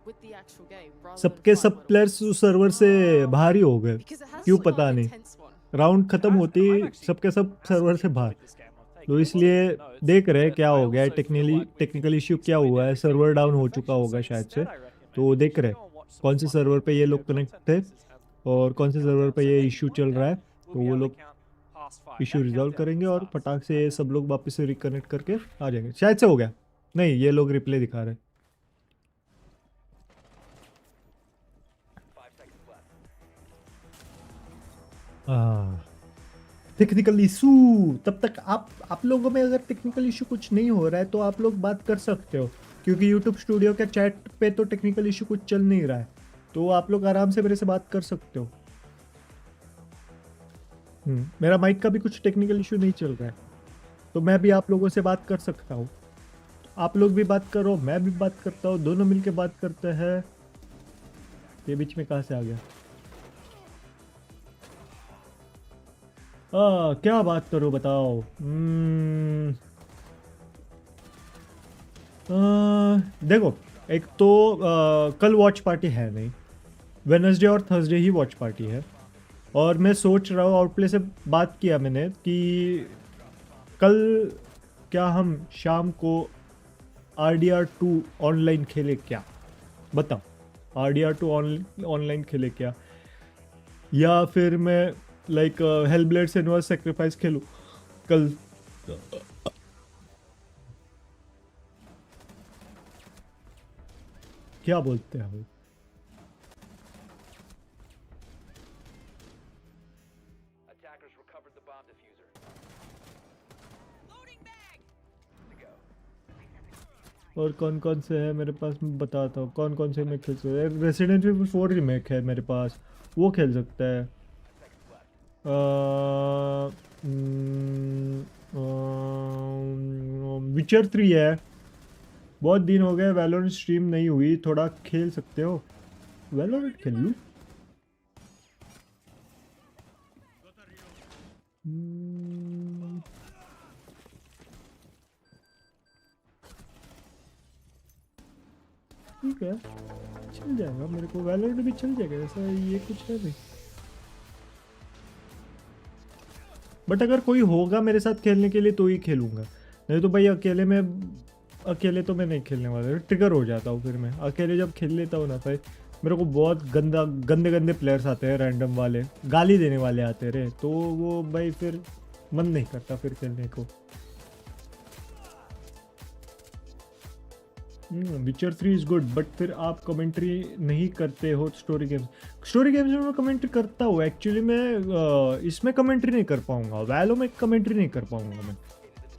with the actual game rather सबके than सब प्लेयर्स उस सर्वर से बाहर ही हो गए. Because it has क्यों quite पता an नहीं. intense one. राउंड खत्म होते ही I've actually सबके सब सर्वर से massively बाहर. enjoyed this game. I'll take तो it. इसलिए Notes, देख रहे हैं but क्या I हो गया है. also feel like we've technical issue क्या explained हुआ है. everything सर्वर to डाउन हो perfection, चुका होगा so शायद से. instead I reckon तो maybe we देख should रहे go and watch some कौन से fun सर्वर पे ये video लोग कनेक्ट content थे pieces and और we'll कौन से count सर्वर down. पे So ये maybe इशू one चल day रहा है. we'll तो be वो able to लोग count past 5. Issue That resolve countdown करेंगे और starts. फटाक से सब लोग वापस से रिकनेक्ट करके आ जाएंगे. शायद से हो गया. नहीं, ये लोग रिप्ले दिखा रहे हैं. 5 seconds left. Technical issue. तब तक आप लोगों में अगर टेक्निकल इशू कुछ नहीं हो रहा है तो आप लोग बात कर सकते हो, क्योंकि यूट्यूब स्टूडियो के चैट पे तो टेक्निकल इशू कुछ चल नहीं रहा है. तो आप लोग आराम से मेरे से बात कर सकते हो. मेरा माइक का भी कुछ टेक्निकल इशू नहीं चल रहा है, तो मैं भी आप लोगों से बात कर सकता हूँ. आप लोग भी बात करो, मैं भी बात करता हूँ, दोनों मिलके बात करते हैं. ये बीच में कहाँ से आ गया? क्या बात करो बताओ. देखो, एक तो कल वॉच पार्टी है नहीं, वेडनेसडे और थर्सडे ही वॉच पार्टी है. और मैं सोच रहा हूँ, आउटप्ले से बात किया मैंने कि कल क्या हम शाम को RDR2 ऑनलाइन खेले क्या. बताओ, RDR2 ऑनलाइन खेले क्या, या फिर मैं लाइक हेलब्लेड सेनुअस सैक्रिफाइस खेलूं कल. क्या बोलते हैं भाई? Attackers recovered the bomb diffuser. Loading bag. To go. और कौन कौन से है मेरे पास, मैं बताता हूँ कौन कौन से मैं खेल सकता हूँ. रेसिडेंट इविल 4 रीमेक है मेरे पास, वो खेल सकता है. विचर 3 है. बहुत दिन हो गए वैलोरेंट स्ट्रीम नहीं हुई, थोड़ा खेल सकते हो. वैलोरेंट खेल लूँ. ठीक है, चल जाएगा मेरे को. वैलोरेंट भी चल जाएगा, ऐसा ये कुछ है नहीं. बट अगर कोई होगा मेरे साथ खेलने के लिए तो ही खेलूंगा, नहीं तो भाई अकेले तो मैं नहीं खेलने वाला. ट्रिगर हो जाता हूँ फिर मैं. अकेले जब खेल लेता हूँ ना भाई, मेरे को बहुत गंदे गंदे प्लेयर्स आते हैं, रैंडम वाले, गाली देने वाले आते रहे, तो वो भाई फिर मन नहीं करता फिर खेलने को। विचर 3 इज गुड, बट फिर आप कमेंट्री नहीं करते हो स्टोरी गेम्स। स्टोरी गेम्स में मैं कमेंट्री करता हूँ एक्चुअली। मैं इसमें कमेंट्री नहीं कर पाऊंगा, वैलो में कमेंट्री नहीं कर पाऊंगा मैं।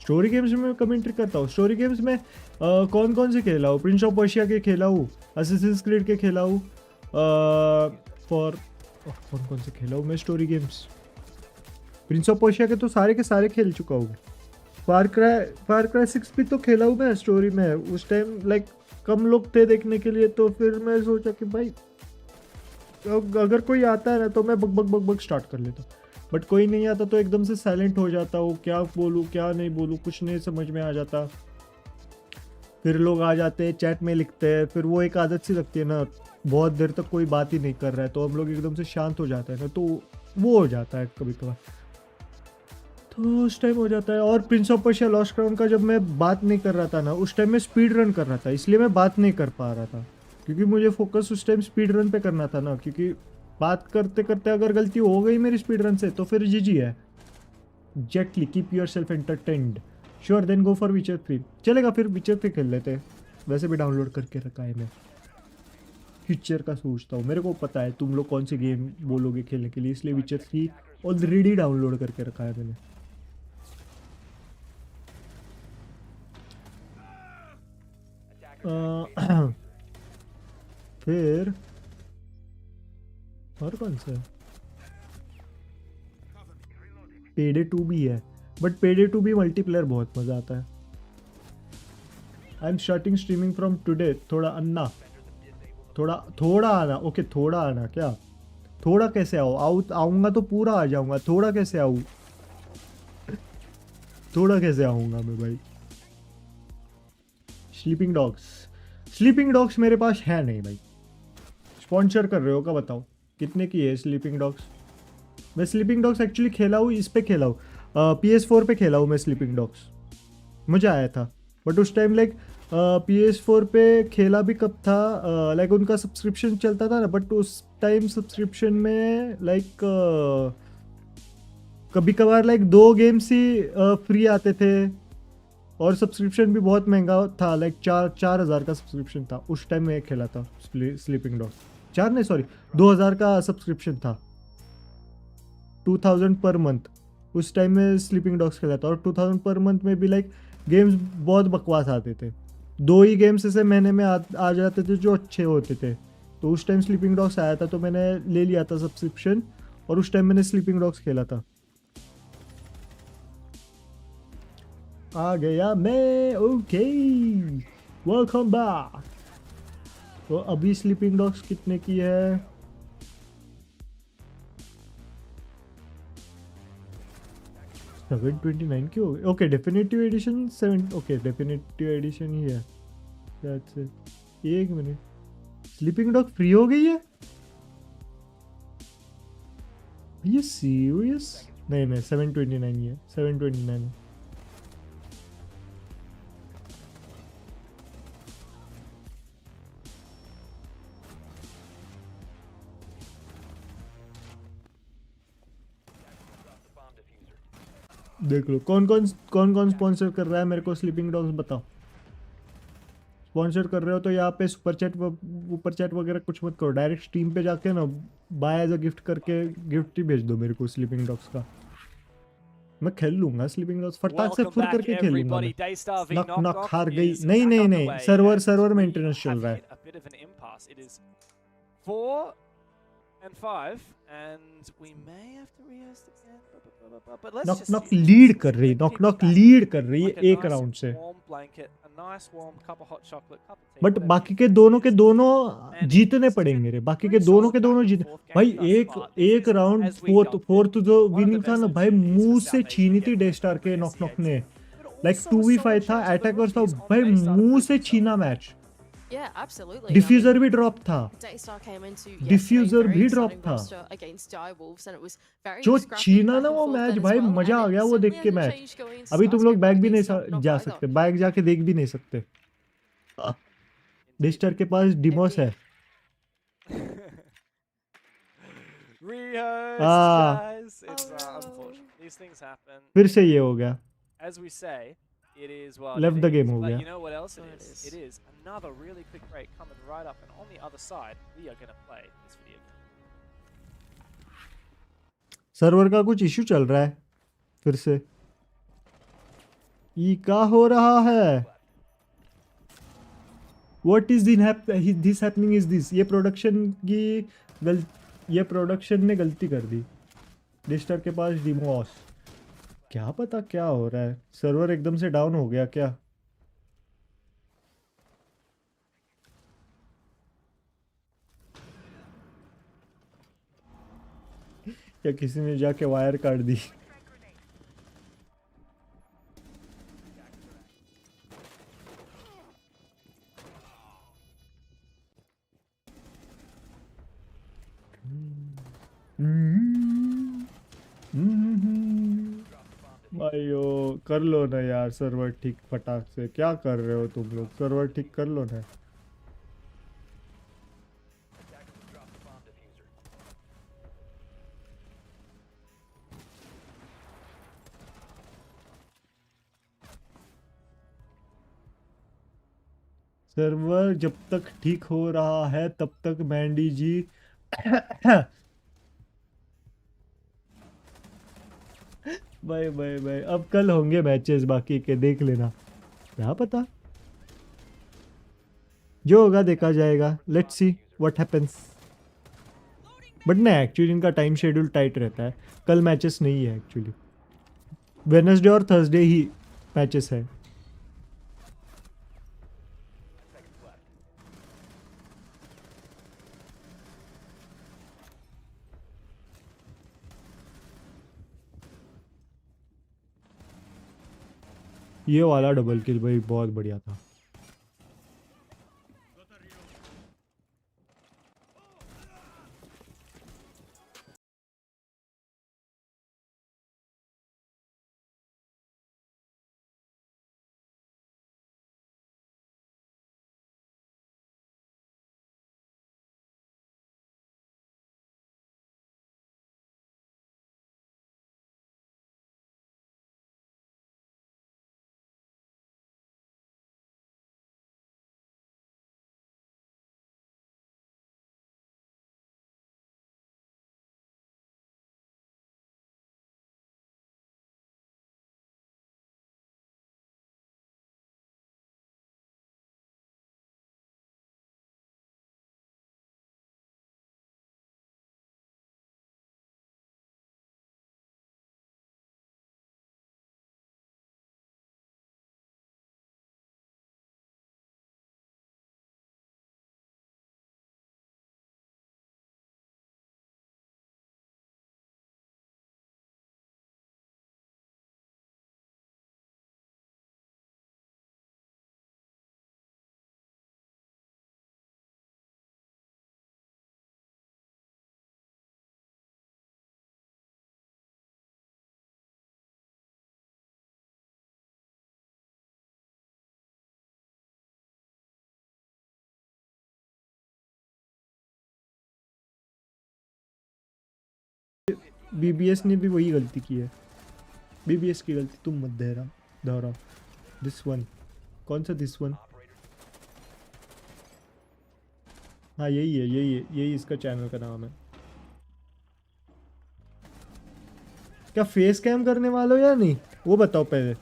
स्टोरी गेम्स में मैं कमेंट्री करता हूँ। स्टोरी गेम्स में कौन कौन से खेला हूँ? प्रिंस ऑफ पर्शिया के खेला हूँ, असैसिन्स क्रीड के खेला हूँ, कौन कौन से खेला हूँ मैं story games? Prince of Persia के तो सारे के सारे खेल चुका हूँ। फार क्राई 6 भी तो खेला हूँ मैं स्टोरी में। उस टाइम लाइक कम लोग थे देखने के लिए, तो फिर मैं सोचा कि भाई अगर कोई आता है ना तो मैं बक स्टार्ट कर लेता हूँ, बट कोई नहीं आता तो एकदम से साइलेंट हो जाता हूँ। क्या बोलूँ क्या नहीं बोलूँ कुछ नहीं समझ में आ जाता। फिर लोग आ जाते हैं, चैट में लिखते हैं, फिर वो एक आदत सी लगती है ना, बहुत देर तक कोई बात ही नहीं कर रहा है तो हम लोग एकदम से शांत हो जाते हैं ना, तो वो हो जाता है कभी कभार, तो उस टाइम हो जाता है। और Prince of Persia lost crown का जब मैं बात नहीं कर रहा था ना, उस टाइम मैं स्पीड रन कर रहा था, इसलिए मैं बात नहीं कर पा रहा था, क्योंकि मुझे फोकस उस टाइम स्पीड रन पे करना था ना। क्योंकि बात करते करते अगर गलती हो गई मेरी स्पीड रन से तो फिर जीजी है। जेटली keep yourself entertained. Sure then go for Witcher 3। चलेगा फिर विचर 3 खेल लेते हैं, वैसे भी डाउनलोड करके रखा है मैं। फ्यूचर का सोचता हूँ, मेरे को पता है तुम लोग कौन सी गेम बोलोगे खेलने के लिए, इसलिए विचर 3 ऑलरेडी डाउनलोड करके रखा है मैंने। फिर और कौन सा है? पेडे 2 भी है, बट पेडे 2 भी मल्टीप्लेयर बहुत मजा आता है। I am starting streaming from today. थोड़ा अन्ना, थोड़ा आना। ओके थोड़ा आना, क्या थोड़ा कैसे आऊँगा तो पूरा आ जाऊँगा, थोड़ा कैसे आऊँ? थोड़ा कैसे आऊँगा मैं भाई? स्लीपिंग डॉग्स मेरे पास है नहीं भाई। स्पॉन्सर कर रहे हो क्या बताओ, कितने की है स्लीपिंग डॉग्स? मैं स्लीपिंग डॉग्स एक्चुअली खेला हूँ, इस पे खेला हूँ, PS4 पे खेला हूँ मैं स्लीपिंग डॉग्स, मज़ा आया था। बट उस टाइम लाइक PS4 पे खेला भी कब था, लाइक उनका सब्सक्रिप्शन चलता था ना, बट उस टाइम सब्सक्रिप्शन में लाइक कभी कभार लाइक 2 गेम्स ही फ्री आते थे, और सब्सक्रिप्शन भी बहुत महंगा था, लाइक 4,000 का सब्सक्रिप्शन था उस टाइम में खेला था स्लीपिंग डॉग्स। 4 नहीं सॉरी 2,000 का सब्सक्रिप्शन था, 2,000 पर मंथ। उस टाइम में स्लीपिंग डॉग्स खेला था, और 2,000 पर मंथ में भी लाइक गेम्स बहुत बकवास आते थे। 2 ही गेम्स ऐसे महीने में आ जाते थे जो अच्छे होते थे, तो उस टाइम स्लीपिंग डॉग्स आया था तो मैंने ले लिया था सब्सक्रिप्शन, और उस टाइम मैंने स्लीपिंग डॉग्स खेला था। आ गया मैं, ओके वेलकम बैक। तो अभी स्लीपिंग डॉग्स कितने की है? $729 की हो गई। Okay definitive edition 7, okay definitive edition ही है। That's it. एक मिनट, स्लीपिंग डॉग फ्री हो गई है? ये सीरियस? नहीं 729 ही है, 729 है। देख लो कौन कौन स्पॉन्सर कर रहा है मेरे को स्लीपिंग डॉग्स, बताओ। स्पॉन्सर कर रहे हो तो यहाँ पे सुपर चैट वगैरह कुछ मत करो, डायरेक्ट स्ट्रीम पे जाके ना बाय एज अ गिफ्ट करके गिफ्ट ही भेज दो मेरे को स्लीपिंग डॉग्स का। मैं खेल लूंगा स्लीपिंग डॉग्स, फटाक से फुर करके खेल लूंगा मैं। नॉक हार गई। नहीं सर्वर मेंटेनेंस चल रहा है। 4 and 5 and we may have to rehost again, but let's just knock lead कर रही है एक राउंड से। बट बाकी के दोनों जीतने पड़ेंगे रे, बाकी के दोनों जीत भाई। एक राउंड फोर्थ जो विनिंग था ना भाई, मुंह से छीनी थी डेस्टार के नॉक ने। लाइक 2v5 था, अटैकर्स था भाई, मुंह से छीना मैच। Yeah, absolutely. डिफ्यूजर भी ड्रॉप था, Deathader came into डिफ्यूजर भी ड्रॉप था। जो छीना ना वो मैच भाई, मजा आ गया वो देख के मैच। अभी तुम लोग बैक भी नहीं जा सकते, बैक जाके देख भी नहीं सकते। डिस्टर के पास डिमोस है। Rehost, Ah. guys. It's Oh, no. unfortunate. These things happen. फिर से ये हो गया. As we say, it is what Left it the game is. हो But गया. you know what else it What it is? is. It is another really quick break coming right up, and on the other side, we are going to play this video. Server का कुछ issue चल रहा है फिर से. ये क्या हो रहा है? What is this happening is this? ये प्रोडक्शन ने गलती कर दी. डिस्टर के पास डिमोस. क्या पता क्या हो रहा है. सर्वर एकदम से डाउन हो गया क्या? या किसी ने जाके वायर काट दी. भाइयो कर लो ना यार सर्वर ठीक फटाक से. क्या कर रहे हो तुम लोग? सर्वर ठीक कर लो ना. सर्वर जब तक ठीक हो रहा है तब तक मैंडी जी बाय बाय बाय. अब कल होंगे मैचेस बाकी के, देख लेना. क्या पता जो होगा देखा जाएगा. Let's see what happens. But ना एक्चुअली इनका टाइम शेड्यूल टाइट रहता है. कल मैचेस नहीं है एक्चुअली. वेडनेसडे और थर्सडे ही मैचेस है. ये वाला डबल किल भाई बहुत बढ़िया था. बीबीएस ने भी वही गलती की है. बीबीएस की गलती तुम मत दोहराओ. This one. कौन सा दिस वन? हाँ यही इसका चैनल का नाम है. क्या फेस कैम करने वाले हो या नहीं वो बताओ पहले.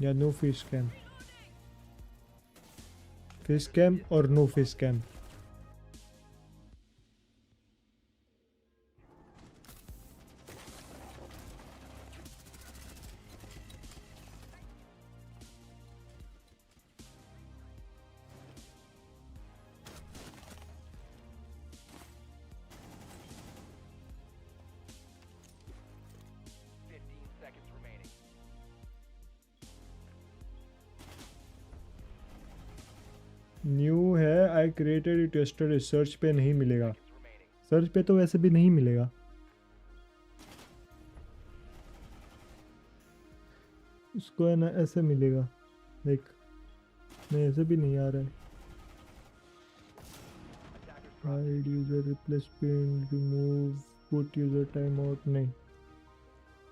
या no face cam. Face cam और नो फेस कैम. न्यू है, I created it yesterday. Search पे नहीं मिलेगा, सर्च पे तो वैसे भी नहीं मिलेगा। उसको है ना ऐसे मिलेगा, लाइक नहीं ऐसे भी नहीं आ रहा है। Hide user, replace pin, remove, put user time out, नहीं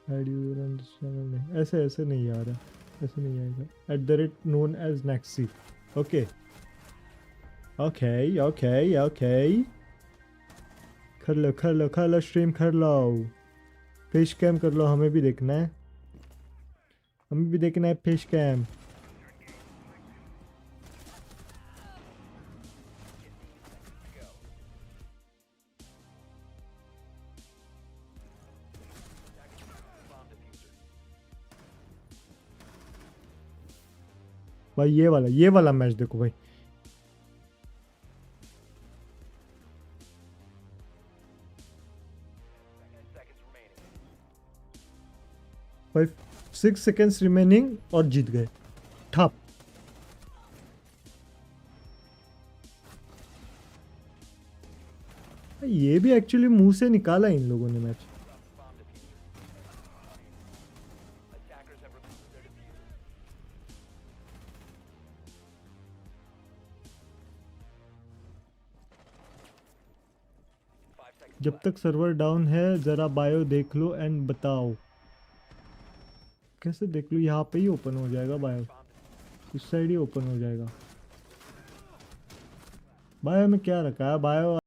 hide user on this channel, नहीं ऐसे ऐसे नहीं आ रहा, ऐसे नहीं आएगा। @ नोन एज नेक्सी। ओके ओके ओके ओके, कर लो स्ट्रीम कर लो, फिश कैम कर लो, हमें भी देखना है, हमें भी देखना है फिश कैम। भाई ये वाला मैच देखो भाई, भाई 6 सेकेंड्स रिमेनिंग और जीत गए, ठप। ये भी एक्चुअली मुंह से निकाला इन लोगों ने मैच। जब तक सर्वर डाउन है ज़रा बायो देख लो एंड बताओ। कैसे देख लो? यहाँ पे ही ओपन हो जाएगा बायो, इस साइड ही ओपन हो जाएगा। बायो में क्या रखा है? बायो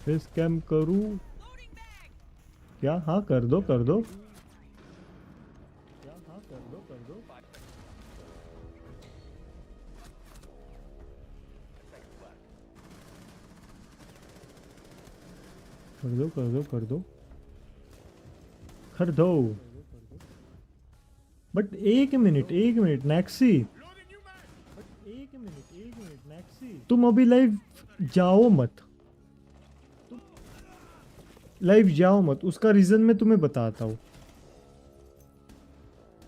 फेस कैम करूँ क्या? हाँ कर दो कर दो, क्या? हाँ कर दो कर दो। कर दो कर दो कर दो कर दो। बट एक मिनट नेक्सी, एक मिनट नेक्सी, तुम अभी लाइव जाओ मत, लाइव जाओ मत। उसका रीजन मैं तुम्हें बताता हूँ।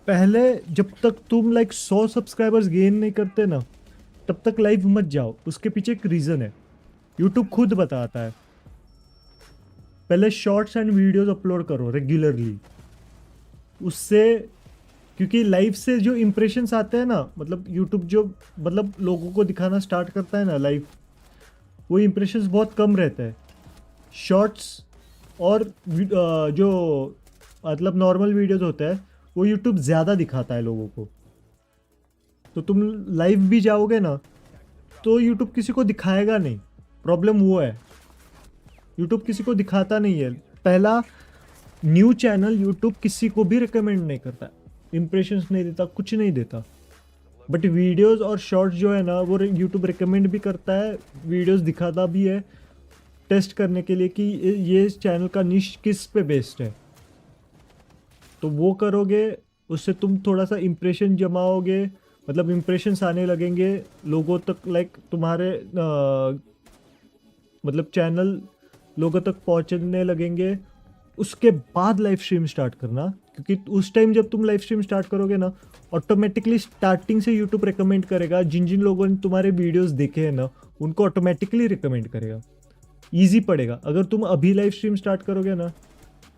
पहले जब तक तुम लाइक 100 सब्सक्राइबर्स गेन नहीं करते ना, तब तक लाइव मत जाओ। उसके पीछे एक रीजन है, यूट्यूब खुद बताता है। पहले शॉर्ट्स एंड वीडियोस अपलोड करो रेगुलरली, उससे, क्योंकि लाइव से जो इम्प्रेशंस आते हैं ना, मतलब यूट्यूब जो मतलब लोगों को दिखाना स्टार्ट करता है ना लाइव, वो इम्प्रेशंस बहुत कम रहते हैं। शॉर्ट्स और जो मतलब नॉर्मल वीडियोस होते हैं वो यूट्यूब ज़्यादा दिखाता है लोगों को। तो तुम लाइव भी जाओगे ना तो यूट्यूब किसी को दिखाएगा नहीं, प्रॉब्लम वो है। यूट्यूब किसी को दिखाता नहीं है। पहला, न्यू चैनल यूट्यूब किसी को भी रिकमेंड नहीं करता, इम्प्रेशंस नहीं देता, कुछ नहीं देता। बट वीडियोस और शॉर्ट्स जो है ना वो यूट्यूब रिकमेंड भी करता है, वीडियोस दिखाता भी है टेस्ट करने के लिए कि ये चैनल का निश किस पे बेस्ड है। तो वो करोगे, उससे तुम थोड़ा सा इम्प्रेशन जमाओगे, मतलब इम्प्रेशंस आने लगेंगे लोगों तक, लाइक तुम्हारे मतलब चैनल लोगों तक पहुंचने लगेंगे। उसके बाद लाइव स्ट्रीम स्टार्ट करना, क्योंकि उस टाइम जब तुम लाइव स्ट्रीम स्टार्ट करोगे ना, ऑटोमेटिकली स्टार्टिंग से यूट्यूब रिकमेंड करेगा। जिन जिन लोगों ने तुम्हारे वीडियोस देखे हैं ना, उनको ऑटोमेटिकली रिकमेंड करेगा, ईजी पड़ेगा। अगर तुम अभी लाइव स्ट्रीम स्टार्ट करोगे ना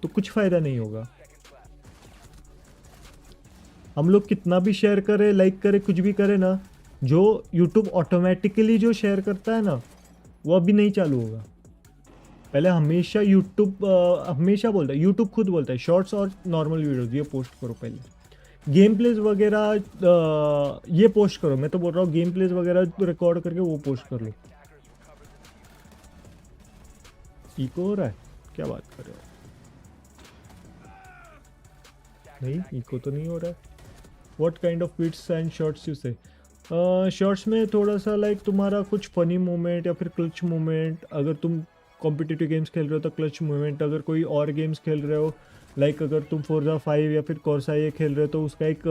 तो कुछ फ़ायदा नहीं होगा। हम लोग कितना भी शेयर करें, लाइक करें, कुछ भी करें ना, जो यूट्यूब ऑटोमेटिकली जो शेयर करता है ना, वो अभी नहीं चालू होगा। पहले हमेशा यूट्यूब हमेशा बोलता है, यूट्यूब खुद बोलता है शॉर्ट्स और नॉर्मल वीडियोस ये पोस्ट करो, पहले गेम प्लेज वगैरह ये पोस्ट करो। मैं तो बोल रहा हूँ गेम प्लेज वगैरह रिकॉर्ड करके वो पोस्ट कर लो। इको हो रहा है, क्या बात कर रहे हो? नहीं, इको तो नहीं हो रहा है। What kind of beats and shorts you say? Shorts में थोड़ा सा लाइक तुम्हारा कुछ फनी मोमेंट या फिर क्लच मोमेंट, अगर तुम कॉम्पिटिटिव गेम्स खेल रहे हो तो क्लच मोमेंट, अगर कोई और गेम्स खेल रहे हो लाइक अगर तुम फोर्जा 5 या फिर कॉर्सा ये खेल रहे हो तो उसका एक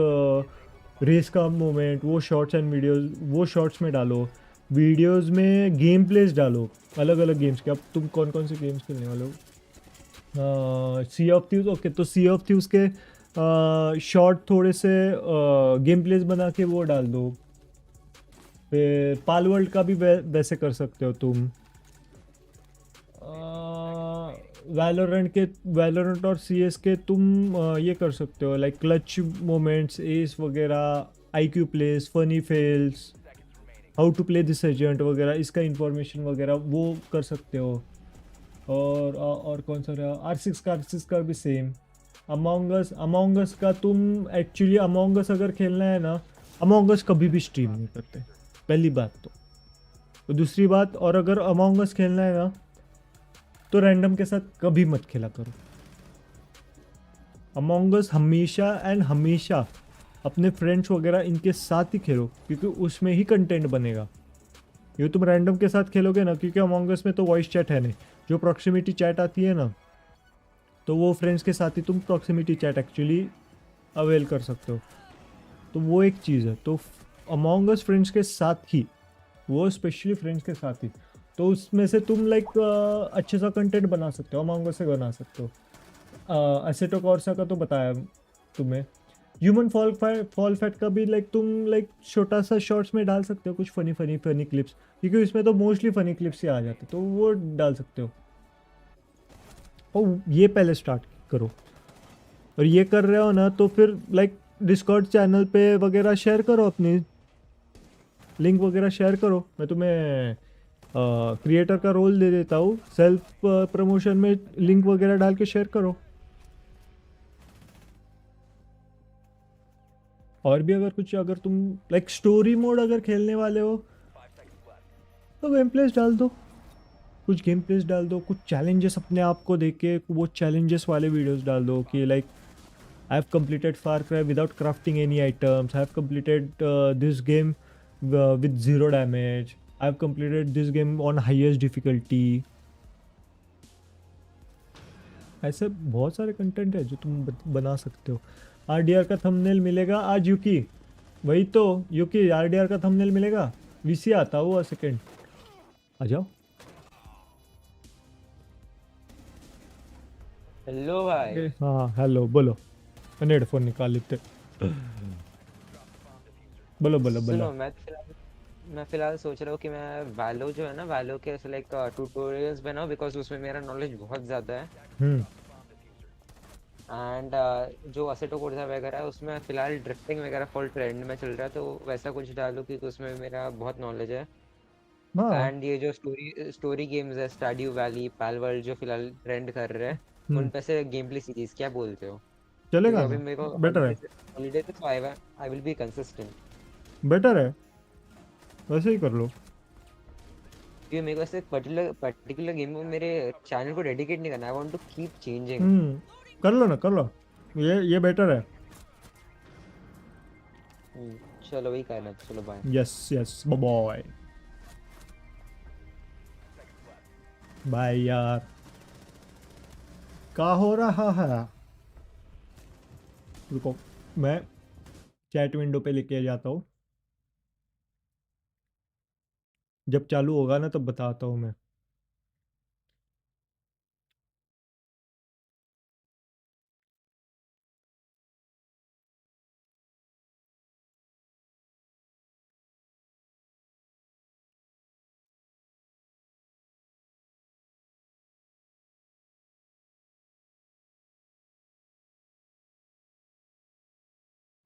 रेस का मोमेंट, वो शॉर्ट्स एंड वीडियोस, वो शॉर्ट्स में डालो। वीडियोस में गेम प्लेस डालो अलग अलग गेम्स के। अब तुम कौन कौन से गेम्स खेलने वाले हो? सी ऑफ थीव्स, ओके, तो सी ऑफ थीव्स के शॉर्ट थोड़े से गेम प्लेस बना के वो डाल दो। फिर पाल वर्ल्ड का भी वैसे कर सकते हो तुम। वैलोरेंट और सीएस के तुम ये कर सकते हो लाइक क्लच मोमेंट्स, एस वगैरह, IQ plays, funny fails, how to play this agent वगैरह, इसका इंफॉर्मेशन वगैरह वो कर सकते हो। और कौन सा रहा? R6 का भी सेम। अमोंग अस का तुम एक्चुअली अमोंग अस अगर खेलना है ना, अमोंग अस कभी भी स्ट्रीम नहीं करते, पहली बात तो दूसरी बात, और अगर अमोंग अस खेलना है ना तो रैंडम के साथ कभी मत खेला करो। अमोंग अस हमेशा एंड हमेशा अपने फ्रेंड्स वगैरह इनके साथ ही खेलो, क्योंकि उसमें ही कंटेंट बनेगा। ये तुम रैंडम के साथ खेलोगे ना, क्योंकि अमोंग अस में तो वॉइस चैट है नहीं, जो प्रॉक्सिमिटी चैट आती है ना, तो वो फ्रेंड्स के साथ ही तुम प्रॉक्सिमिटी चैट एक्चुअली अवेल कर सकते हो। तो वो एक चीज़ है। तो अमोंग अस फ्रेंड्स के साथ ही, वो स्पेशली फ्रेंड्स के साथ ही, तो उसमें से तुम लाइक अच्छे सा कंटेंट बना सकते हो, अमोंग अस से बना सकते हो। एसेटो कॉर्सा का तो बताया तुम्हें। ह्यूमन फॉल फैट का भी लाइक तुम लाइक छोटा सा शॉर्ट्स में डाल सकते हो कुछ फनी क्लिप्स, क्योंकि इसमें तो मोस्टली फनी क्लिप्स ही आ जाते, तो वो डाल सकते हो। और ये पहले स्टार्ट करो, और ये कर रहे हो ना तो फिर लाइक डिस्कॉर्ड चैनल पे वगैरह शेयर करो, अपनी लिंक वगैरह शेयर करो। मैं तुम्हें क्रिएटर का रोल दे देता हूँ, सेल्फ प्रमोशन में लिंक वगैरह डाल के शेयर करो। और भी अगर तुम लाइक स्टोरी मोड अगर खेलने वाले हो तो गेम प्लेस डाल दो, कुछ गेम प्लेस डाल दो, कुछ चैलेंजेस अपने आप को देख के वो चैलेंजेस वाले वीडियोस डाल दो कि like I have completed far cry without crafting any items, I have completed this game with zero damage, I've completed this game on highest difficulty। ऐसे बहुत सारे कंटेंट है जो तुम बना सकते हो। आरडीआर का थंबनेल मिलेगा आज यूकी, वही तो यूकी, आरडीआर का थंबनेल मिलेगा। वीसी आता हुआ सेकंड, आ जाओ। हेलो भाई। हाँ हेलो, बोलो। मैंने हेडफोन निकाल लेते। बोलो बोलो बोलो। सुनो, मैं फिलहाल सोच रहा हूँ कि मैं वैलो जो है ना, वैलो के लाइक ट्यूटोरियल्स बनाऊँ, बिकॉज उसमें मेरा नॉलेज बहुत ज़्यादा है। एंड जो असेटो कोर्सा वगैरह है उसमें फिलहाल ड्रिफ्टिंग वगैरह फुल ट्रेंड में चल रहा है, तो वैसा कुछ डालूँ क्योंकि उसमें मेरा बहुत नॉलेज है। एंड ये जो स्टोरी गेम्स है, स्टार्ड्यू वैली, पैल वर्ल्ड, जो फिलहाल ट्रेंड कर रहे हैं, उन पे से गेम प्ले सीरीज क्या बोलते हो? क्योंकि चलेगा अभी ना, मेरे को बेटर है, हॉलीडे पे, तो I will be consistent. Better है, वैसे ही कर लो। क्योंकि मेरे को ऐसे पर्टिकुलर गेम में मेरे चैनल को डेडिकेट नहीं करना, I want to keep changing. कर लो ना, कर लो, ये बेटर है। चलो वही करना है, चलो bye. Yes yes boy, bye यार। क्या हो रहा है? रुको, मैं चैट विंडो पे लेके जाता हूँ, जब चालू होगा ना तब बताता हूँ मैं।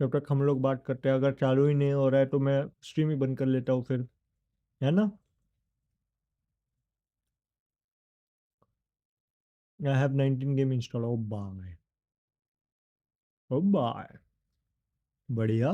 जब तक हम लोग बात करते हैं, अगर चालू ही नहीं हो रहा है तो मैं स्ट्रीम ही बंद कर लेता हूँ फिर, है ना? I have 19 game install. Oh bye, oh bye, बढ़िया।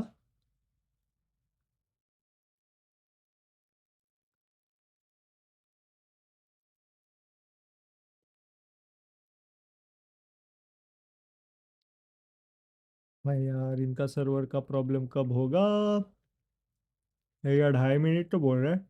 भाई यार, इनका सर्वर का प्रॉब्लम कब होगा? यार 2.5 मिनट तो बोल रहे हैं।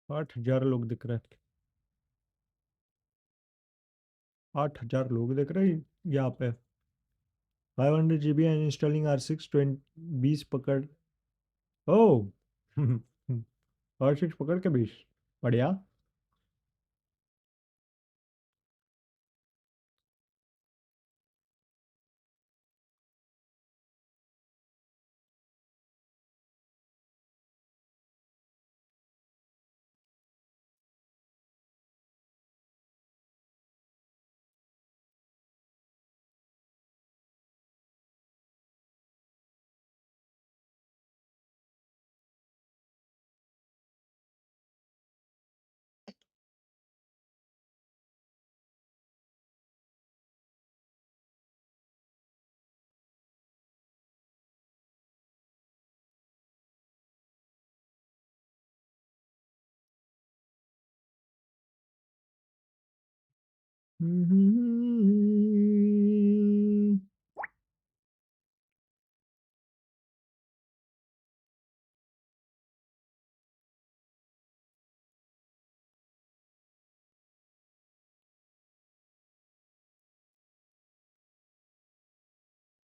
आठ हजार लोग दिख रहे हैं। 8,000 लोग दिख रहे हैं यहाँ पे। 500 GB एंड इंस्टॉलिंग R6 20 पकड़। ओ R6 पकड़ के 20, बढ़िया।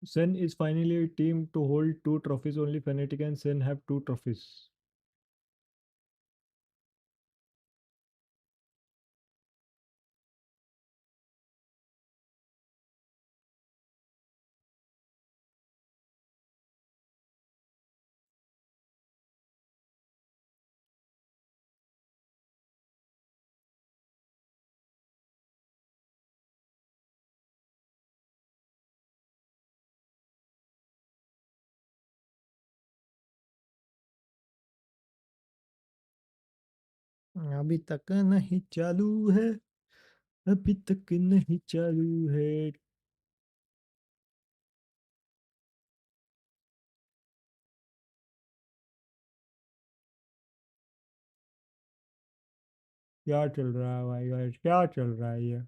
Sen is finally a team to hold 2 trophies. Only Fnatic and Sen have 2 trophies. अभी तक नहीं चालू है, अभी तक नहीं चालू है। क्या चल रहा है भाई गाइस, क्या चल रहा है ये?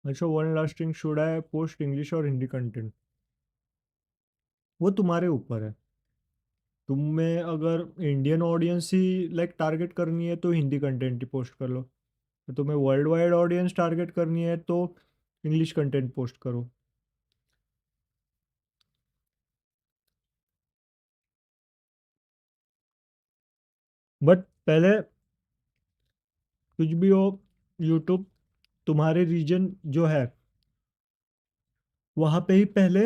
अच्छा, one last thing, should I post English और हिंदी कंटेंट? वो तुम्हारे ऊपर है। तुम्हें अगर इंडियन ऑडियंस ही लाइक टारगेट करनी है तो हिंदी कंटेंट ही पोस्ट कर लो। तो तुम्हें वर्ल्ड वाइड ऑडियंस टारगेट करनी है तो इंग्लिश कंटेंट पोस्ट करो। बट पहले कुछ भी हो, यूट्यूब तुम्हारे रीजन जो है वहाँ पे ही पहले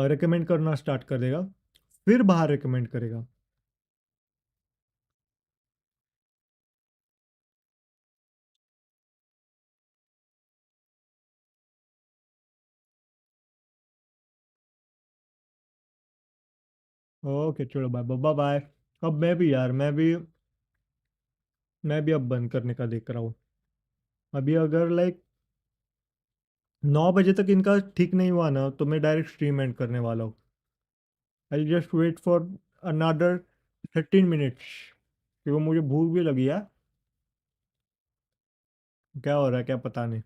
रिकमेंड करना स्टार्ट कर देगा, फिर बाहर रिकमेंड करेगा। ओके चलो, बाय बाय बाय। अब मैं भी अब बंद करने का देख रहा हूँ। अभी अगर लाइक 9 बजे तक इनका ठीक नहीं हुआ ना तो मैं डायरेक्ट स्ट्रीम एंड करने वाला हूँ। I just wait for another 13 minutes, क्योंकि मुझे भूख भी लगी है। क्या हो रहा है क्या पता नहीं।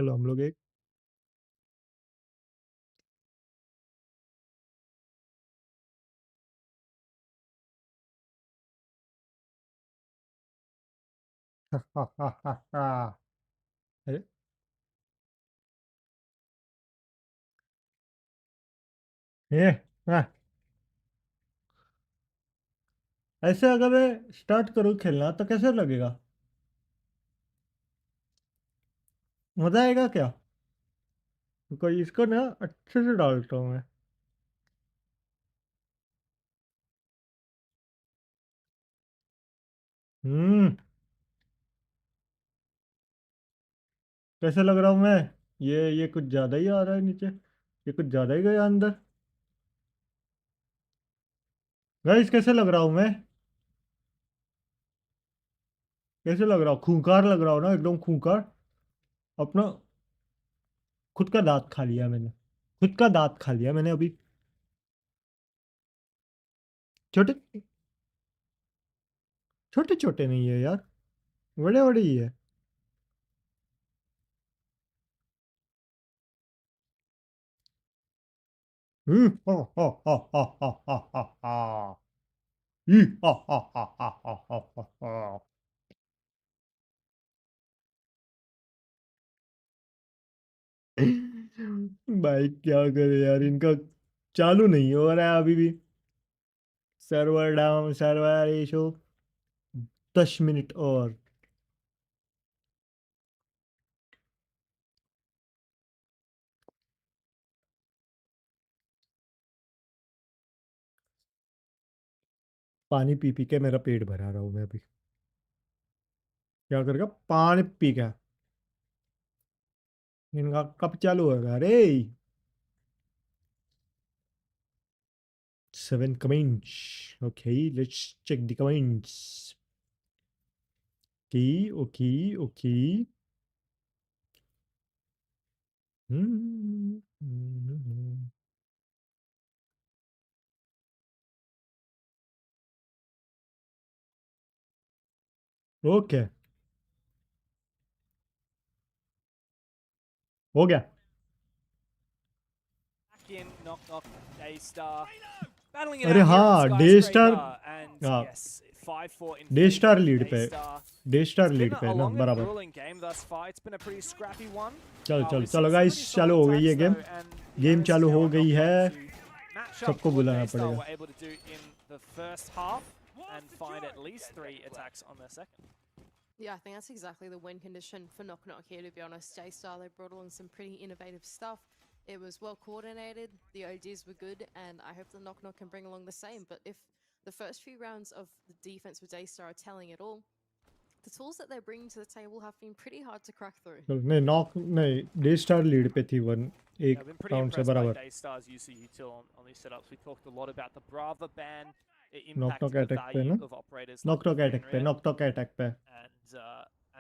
चलो हम लोग एक अरे ये हाँ, ऐसे अगर मैं स्टार्ट करूँ खेलना तो कैसे लगेगा? मजा आएगा क्या? कोई इसको ना अच्छे से डालता हूँ मैं। हम्म, कैसे लग रहा हूँ मैं? ये कुछ ज्यादा ही आ रहा है नीचे, ये कुछ ज्यादा ही गया अंदर। गाइस कैसे लग रहा हूँ मैं? कैसे लग रहा हूँ? खूंखार लग रहा हूँ ना, एकदम खूंखार। अपना खुद का दांत खा लिया मैंने, खुद का दांत खा लिया मैंने अभी। छोटे छोटे छोटे नहीं है यार, बड़े बड़े ही है। हा हा हा हा हा हा हा हा। हा हा हा हा हा हा हा। भाई क्या करे यार, इनका चालू नहीं हो रहा है अभी भी। Server down, server issue. 10 minute और। पानी पी पी के मेरा पेट भरा रहा हूँ मैं अभी। क्या करेगा पानी पी के? इनका कब चालू होगा रे? 7 comments. Okay, let's check the comments. Okay, okay, okay. Okay, हो गया। Back in, knock knock, Daystar. Battling it अरे out here on हाँ, डे स्टार। Skyscraper. And हाँ, yes, 5-4 in day favor star of lead पे, Daystar. Day star It's been lead पे a ना, long and बराबर। grueling game thus far. It's been a pretty scrappy one. चल चल We've चलो seen some guys, pretty चालू solid हो गई है attacks game. though, and game this is चालू how हो a गई knock है। knock to match up सबको what बुलाना Daystar पड़ेगा। were able to do in the first half and find at least 3 attacks on their second. Yeah, I think that's exactly the win condition for Knock Knock here, to be honest. J-Star, they brought along some pretty innovative stuff. It was well coordinated, the ideas were good, and I hope the Knock Knock can bring along the same. But if the first few rounds of the defense with J-Star are telling it all, the tools that they're bringing to the table have been pretty hard to crack through. नहीं, knock नहीं, day star lead पे थी Yeah, एक I've been pretty round से impressed by बराबर। Daystar's use of util on these setups. We talked a lot about the Brava ban. It knock knock impacted the attack पे value ना, of operators knock like knock attack पे, Fenrir knock knock attack पे।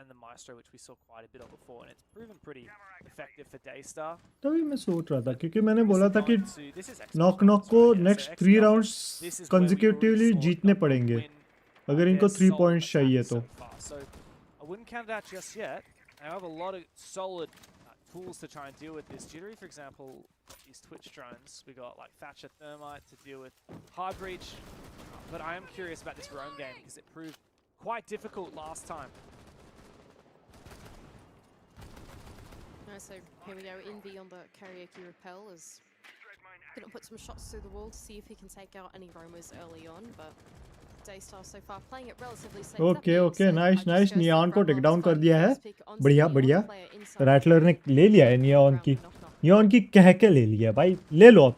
and the Maestro, which we saw quite a bit of before, and it's proven pretty effective for Daystar. तभी मैं सोच रहा था, क्योंकि मैंने बोला था कि This is knock execution knock options को right here. So next 3 exec rounds options, this is where we already consecutively saw जीतने Knock Knock पड़ेंगे win अगर their इनको 3 solid पॉइंट्स चाहिए attacks तो। so far. So I wouldn't count it out just yet. They have a lot of solid tools to try and deal with this. Jittery, for example, these Twitch drones. We got like Thatcher Thermite to deal with Hard Breach. But I am curious about this roam game because it proved quite difficult last time. So here we go, Envy on the karaoke repel is gonna put some shots through the wall to see if he can take out any roamers early on, but Daystar so far playing it relatively safe. Okay okay, nice nice. Neon को take down कर दिया है, बढ़िया बढ़िया। Rattler ने ले लिया है नियॉन की, नियॉन की कह के ले लिया भाई। ले लो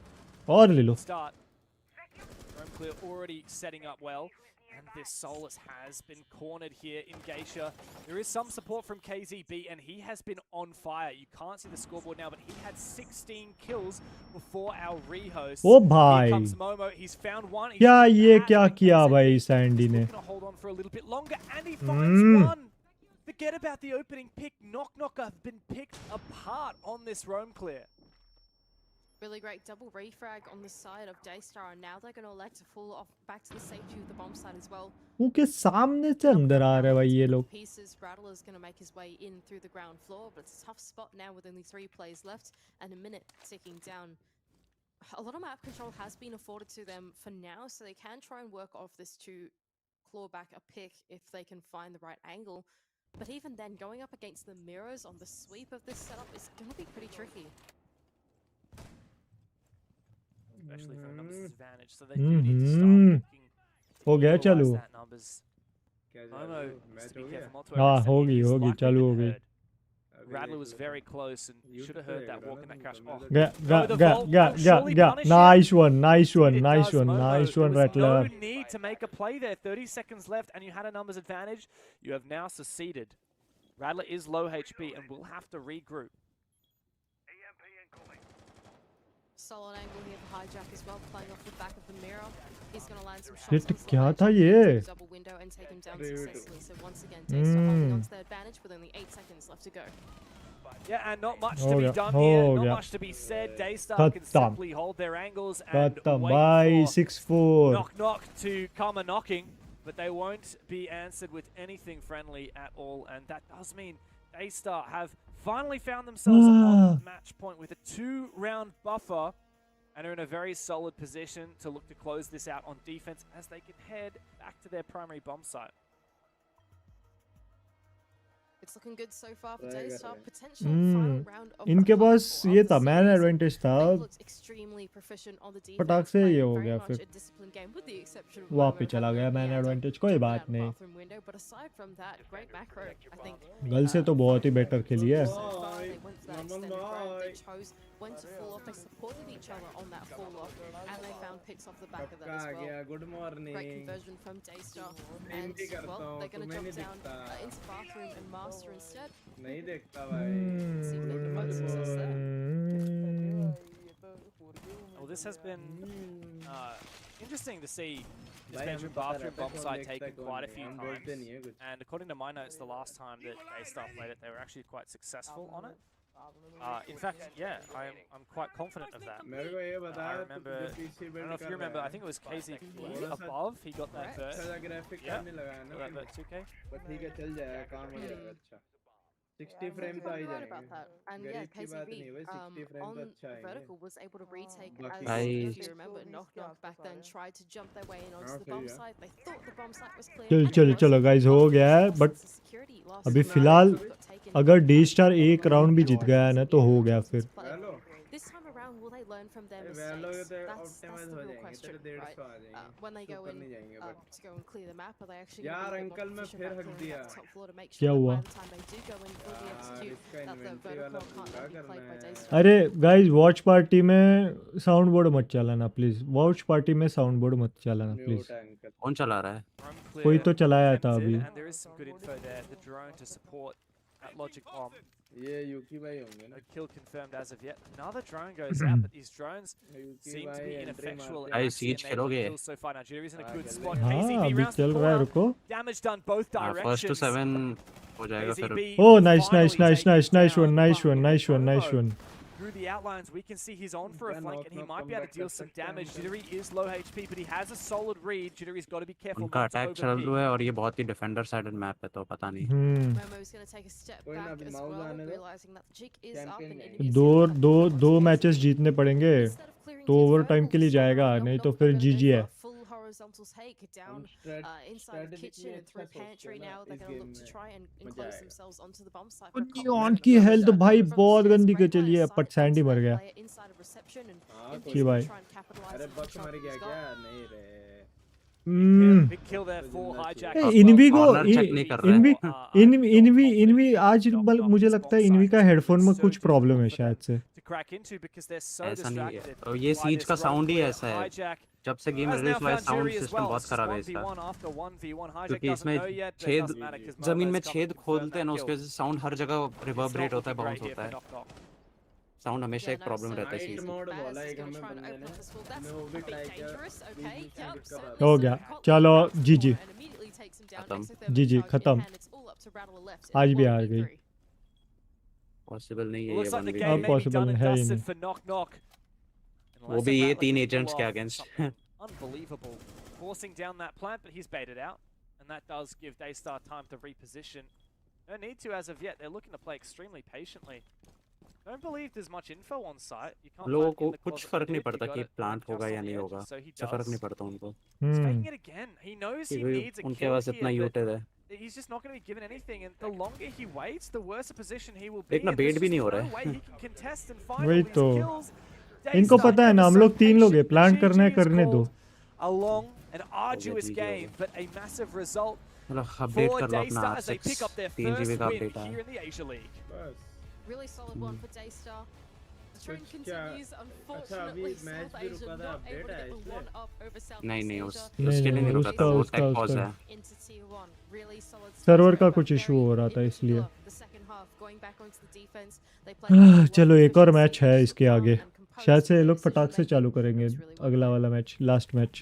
और ले लो। Roam clear already setting up well. And this Solus has been cornered here in Geisha. There is some support from KZB, and he has been on fire. You can't see the scoreboard now, but he had 16 kills before our rehost. ओ भाई, Here comes Momo. He's found one. क्या ये क्या किया भाई Sandy ने? He's looking to hold on for a little bit longer, and he finds one. Forget about the opening pick. Knock Knock have been picked apart on this roam clear. Really great double refrag on the side of Daystar, and now they're going to elect to fall off back to the safety of the bomb site as well. उनके सामने से अंदर आ रहे हैं भाई ये लोग. Pieces, Rattler's going to make his way in through the ground floor, but it's a tough spot now with only 3 players left and a minute ticking down. A lot of map control has been afforded to them for now, so they can try and work off this to claw back a pick if they can find the right angle. But even then, going up against the mirrors on the sweep of this setup is going to be pretty tricky. Especially for a numbers advantage, so they do need to start looking. हो गया चालू. हाँ होगी चालू हो गई. Rattler was very close and should have heard that walk in that crash. Nice one, Rattler. No need to make a play there. 30 seconds left, and you had a numbers advantage. You have now seceded. Rattler is low HP and will have to regroup. Solid angle here for Hijack as well, playing off the back of the mirror. He's going to land some shots. Shit, क्या था ये? Double window and take him down successfully. So once again, Daystar holding on to their advantage with only 8 seconds left to go. Yeah, and not much to be done here. Not much to be said. Daystar can simply hold their angles and wait for 6-4. knock to come a knocking, but they won't be answered with anything friendly at all, and that does mean Daystar have finally found themselves on match point with a 2-round buffer and are in a very solid position to look to close this out on defense as they can head back to their primary bomb site. It's looking good so far for Daystar. Potential final round of इनके पास ये था man advantage था. फटाक से ये हो गया फिर. वापस चला गया मैन एडवांटेज. कोई बात नहीं. गल से तो बहुत ही बेटर खेली है. Went to fall off, they supported each other on that fall off, and they found picks off the back of that as well. Good morning. Great conversion from Daystar, and well, they're going to jump down into bathroom and master instead. नहीं देखता भाई. See if they can find success there. Well, this has been interesting to see this bedroom bathroom bomb site taken quite a few times. And according to my notes, the last time that Daystar played it, they were actually quite successful on it. In fact, yeah, I'm quite confident of that. I remember, I don't know if you remember, I think it was KZ above, he got that vert. Yeah, that vert 2K. 60 frame तो आ ही जाएंगे. And yeah, KCB on vertical was able to retake as if you remember knock back then tried to jump their way in onto the bomb site. They thought the bomb site was clear. चलो guys हो गया है. But अभी फिलहाल अगर D-Star एक round भी जीत गया है ना तो हो गया फिर. This time around, will they learn from their mistakes? That's the real question, right? When they go in to go and clear the map, are they actually going to be able to push it back to the top floor to make sure that by the time they do go in, fully execute that the vertical can't be played by Daystar? अरे guys watch party में sound board मत चलाना please. Watch party में sound board मत चलाना please. कौन चला रहा है? कोई तो चलाया था अभी. ये यूकी भाई होंगे ना. No kill confirmed as of yet. Another drone goes out, but these drones seem to be ineffectual. I siege खेलोगे? So far now, Jittery's in a good spot. हाँ अभी चल रहा है रुको. Damage done both directions. First to 7 हो जाएगा फिर. Oh nice one. Through the outlines, we can see he's on for a flank and he might be able to deal some damage. Jittery is low HP, but he has a solid read. Jittery's got to be careful. उनका attack चल रहा है और ये बहुत ही defender sided map है तो पता नहीं. दो मैचेस जीतने पड़ेंगे तो ओवर टाइम के लिए जाएगा. नहीं तो फिर जीजी है. Horizontal take down inside the kitchen and through pantry. Now they're going to look to try and enclose themselves onto the bomb site. Neon की हेल्थ भाई बहुत गंदी के चली है. पर सैंडी मर गया. जी भाई. अरे बस मर गया क्या? नहीं रे. Big kill there for Hijack. Env को इनवी आज मुझे लगता है इनवी का हेडफोन में कुछ प्रॉब्लम है शायद से. ऐसा नहीं है. और ये सीज का साउंड ही ऐसा है. जब से गेम रिलीज हुआ है साउंड सिस्टम बहुत खराब है इसका. क्योंकि इसमें छेद जमीन में छेद खोलते हैं ना उसके वजह से साउंड हर जगह रिवर्बरेट होता है, बाउंस होता है. साउंड हमेशा एक प्रॉब्लम रहता है इसमें. हो गया. चलो जीजी खत्म. आज भी हार गई. पॉसिबल नहीं है ये. अब पॉसिबल है ही नहीं. वो भी ये 3 agents के against. Unbelievable. Forcing down that plant, but he's baited out. And that does give Daystar time to reposition. No need to as of yet. They're looking to play extremely patiently. Don't believe there's much info on site. You can't लोगों find को in the कुछ closet फर्क नहीं lid. You पड़ता got कि it, plant just होगा on या the नहीं edges, होगा. so he इससे फर्क does. नहीं पड़ता उनको. He's faking it again. He knows he needs a उनके kill पास इतना here, यूटेड है. but he's just not going to be given anything. And the longer he waits, the worse a position he will be. देखना And there's बेट भी just नहीं हो no रहा way है. he can contest and find all वही these तो kills. इनको Daystar पता है ना ever हम so लोग 3 लोग हैं patient. The प्लांट करना है GG is करने दो. called a long and arduous GG game, but a massive result चलो for अपडेट कर लो अपना Daystar as they R6 pick up their 3 GB first का win अपडेट आया. here in the Asia League. Really solid one for Daystar. The trend क्या continues. अच्छा अभी Unfortunately, match South भी Asia रुका था not able अपडेट to है get the इसलिए one up over Southeast नहीं Asia. उसके लिए नहीं रुका था. वो उसका टेक पॉज है. Into tier 1. Really solid server start, का but कुछ इशू very हो रहा था इसलिए. manipulative. The second half, going back onto the defense, they played with a lot चलो of एक और efficiency, मैच है looked इसके calm आगे. and composed शायद in से ये their लोग फटाक से decision-making. चालू It करेंगे was really well अगला played. वाला मैच लास्ट मैच.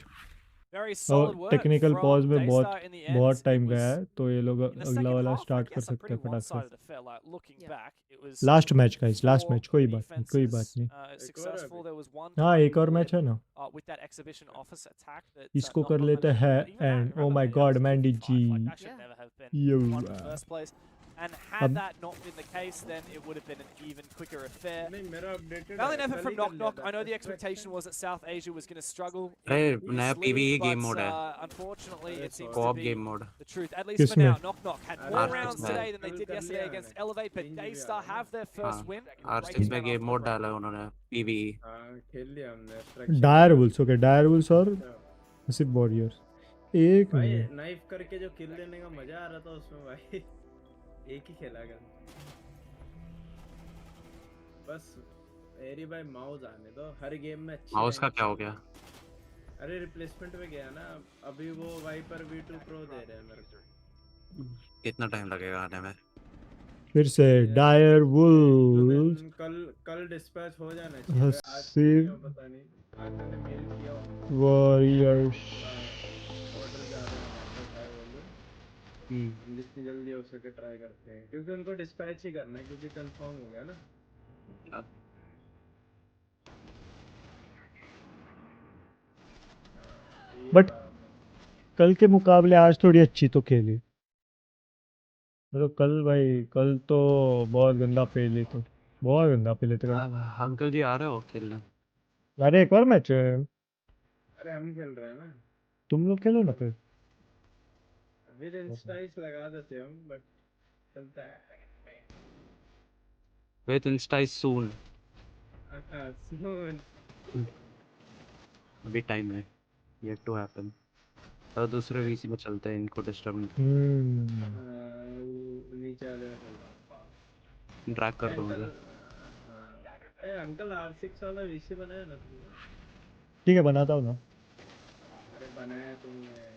Very और solid work technical from pause में Daystar in the end. बहुत It टाइम was गया है तो ये लोग in the अगला second वाला half, I स्टार्ट कर guess, a सकते pretty हैं फटाक से. one-sided affair. Like looking back, it was last match guys last four match कोई बात नहीं defenses, नहीं. successful. There was one हाँ time एक और blip, मैच है ना. with that exhibition office attack that इसको Knock कर Knock लेते managed to हैं do. But even that, and oh remember, my that god was Mandy 55. जी. Like, that should never have been Yo. won in the first place. And had अब that not been the case, then it would have been an even quicker affair. नहीं मेरा updated Valiant effort from Knock Knock. I know the expectation was that South Asia was going to struggle अरे in this नया league, PvE but game mode है. unfortunately, it seems to Co-op be game mode. the truth. At least for किसमें? now, Knock Knock had more R6 rounds में. today than they did yesterday against Elevate, but Daystar have their first win. R6 breaking में down game after mode the break. डाला है उन्होंने PvE. हाँ खेल लिया हमने Dire Wolves okay Dire Wolves और सिप वॉरियर्स. एक भाई मिनट. नाइफ करके जो किल लेने का मजा आ रहा था उसमें भाई एक ही खेला कर. बस एरी भाई माउस आने दो हर गेम में अच्छी. माउस का क्या हो गया? अरे रिप्लेसमेंट में गया ना अभी वो वाइपर V2 प्रो दे रहे हैं मेरे को. कितना टाइम लगेगा आने में? फिर से डायर वुल्स कल डिस्पैच हो जाना चाहिए. आज सिप पता नहीं आज मैंने मेल किया वॉरियर्स. ऑर्डर जा रहा है जितनी जल्दी हो सके ट्राई करते हैं क्योंकि उनको डिस्पैच ही करना है क्योंकि कंफर्म हो गया ना. बट कल के मुकाबले आज थोड़ी अच्छी तो खेली. मतलब कल भाई कल तो बहुत गंदा खेली तो बहुत गंदा खेले थे. अंकल जी आ रहे हो खेलने? अरे एक और मैच है. अरे हम खेल रहे हैं ना. तुम लोग खेलो ना फिर. विद इंस्टाइस लगा देते हम बट चलता है. With Anstyce soon. सुन अभी टाइम है. Yet to happen. और दूसरे VC में चलते हैं इनको डिस्टर्ब नीचे आ जाए. ड्रैग कर दूंगा. ए अंकल R6 वाला VC बनाया ना तुमने? ठीक है बनाता हूँ ना. अरे बनाया तुमने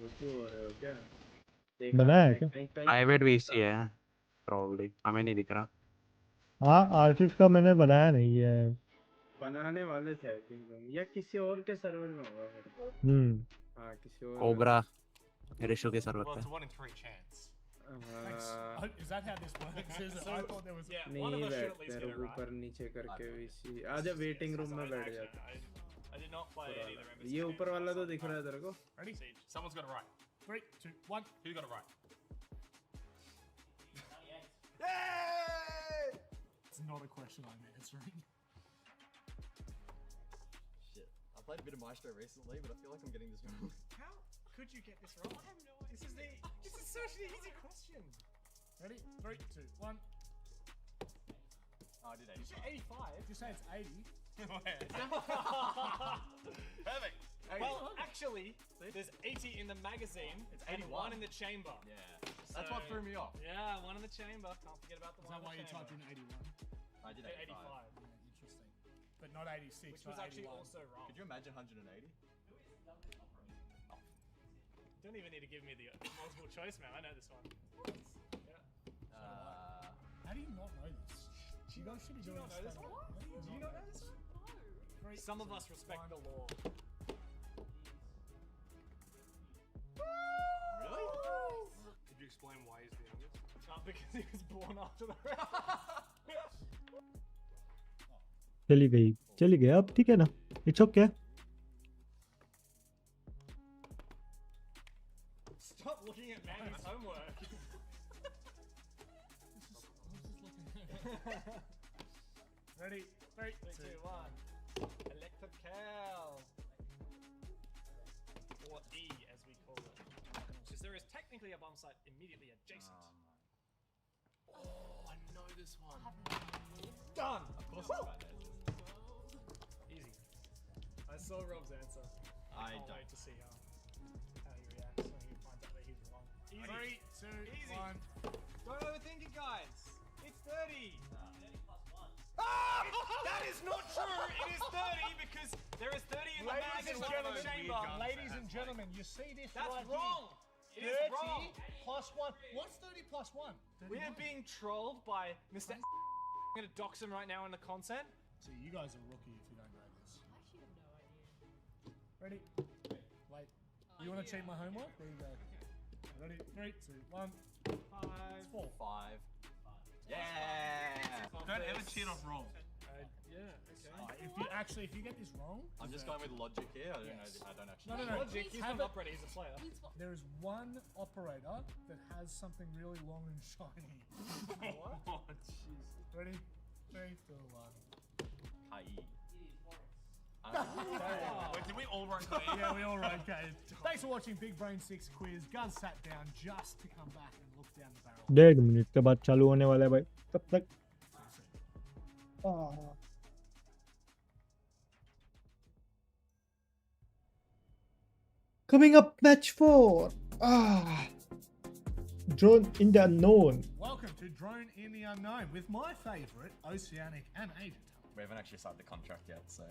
वो क्यों हो रहे हो क्या? बनाया है क्या? प्राइवेट VC है probably. हमें नहीं दिख रहा. हाँ R6 का मैंने बनाया नहीं है. बनाने वाले थे आई थिंक तुम या किसी और के सर्वर में होगा फिर. हाँ किसी और. कोबरा रेशो के सर्वर पे. Is that how this works? Is it? I thought there was. नहीं बैठते हैं ऊपर नीचे करके VC. आजा वेटिंग रूम में बैठ जाते. ये ऊपर वाला तो दिख रहा है तेरे को? Ready? Someone's got it right. 3, 2, 1. Who got it right? Yay! It's not a question I'm answering. Shit. I played a bit of Maestro recently, but I feel like I'm getting this wrong. How could you get this wrong? I have no idea. This is such an easy question. Ready? 3, 2, 1. Oh, I did 85. Did you say 85? Did you say it's 80? Perfect. 80. Well, actually, there's 80 in the magazine. It's and 81. one in the chamber. Yeah. That's what threw me off. Yeah, one in the chamber. Can't forget about the Is one that in why the you chamber. typed in 81? I did 85. 85. Yeah, interesting. But not 86. Which was not actually 81. also wrong. Could you imagine 180? Don't even need to give me the multiple choice, man. I know this one. How do you not know this? You guys should be doing not know this one? Do you not know this one? No. Some of us respect the law. Really? Could you explain why he's the youngest? Because he was born after the rest. चली गई. चली गया अब, ठीक है ना, it's okay. Stop looking at Manny's homework. Ready? 3, 2, 1. Electric cow. Or E as we call it. Because there is technically a bomb site immediately adjacent. Oh, I know this one. Done! Of course it's about that. Easy. I saw Rob's answer. I can't wait to see how he reacts when he finds out that he's wrong. Easy. 3, 2, Easy. 1. Don't overthink it, guys. It's 30. 30 plus 1. Ah! That is not true. It is 30 because there is 30 in the Ladies mag and and gentlemen, chamber. ladies and gentlemen, you see this That's right wrong. here? It is wrong. 30 plus 1. What's 30 plus 1? We are being trolled by Mr. I'm going to dox him right now in the content. So you guys are rookie if you don't know this. I actually have no idea. Ready? Wait. You want to cheat my homework? There you go. Ready? 3, 2, 1. 5. 4. 5. Yeah! Don't ever cheat off Rob. Yeah, okay. If you get this wrong, I'm just going with logic here. I don't Yes. know. I don't actually. No, no, know. no. Logic, he's Have not an it- operator, he's a player. there is one operator that has something really long and shiny. Oh, jeez. Ready? 3, 2, 1. Kai. Wait, did we all write that? Yeah, we all right, okay. Thanks for watching Big Brain 6 quiz. Guz sat down just to come back and look down the barrel. 1.5 minute के बाद चालू होने वाला है भाई, तब तक coming up match 4. Drone in the unknown. Welcome to Drone in the Unknown with my favourite Oceanic and Asian talent. We haven't actually signed the contract yet, so.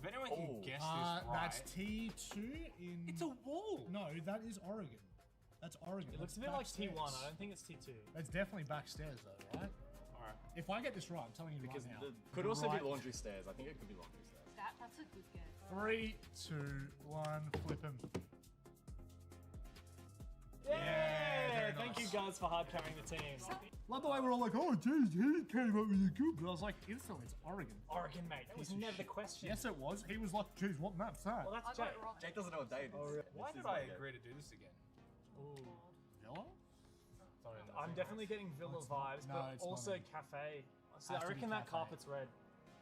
If anyone can guess this right, That's T2 in... it's a wall. No, that is Oregon. That's Oregon. It looks a That's bit like backstairs. T1, I don't think it's T2. That's definitely backstairs though, right? Alright. If I get this right, I'm telling you Because right now. it could also right. be laundry stairs. I think it could be laundry stairs. That's a good guess. 3, 2, 1, flip him. Yeah! very Thank you nice. guys for hard carrying the team. Love the way we're all like, oh, geez, he came up with a good. But I was like, instantly, it's Oregon. Oregon, mate, that was Piece of never the shit. question. Yes, it was. He was like, geez, what map's that? Well, that's I got Jake. it wrong. Jake doesn't know what day it is. Why did I agree to do this again? Villa? I'm definitely getting Villa vibes, No, but it's also not. cafe. See, Has I to be reckon that cafe. carpet's red.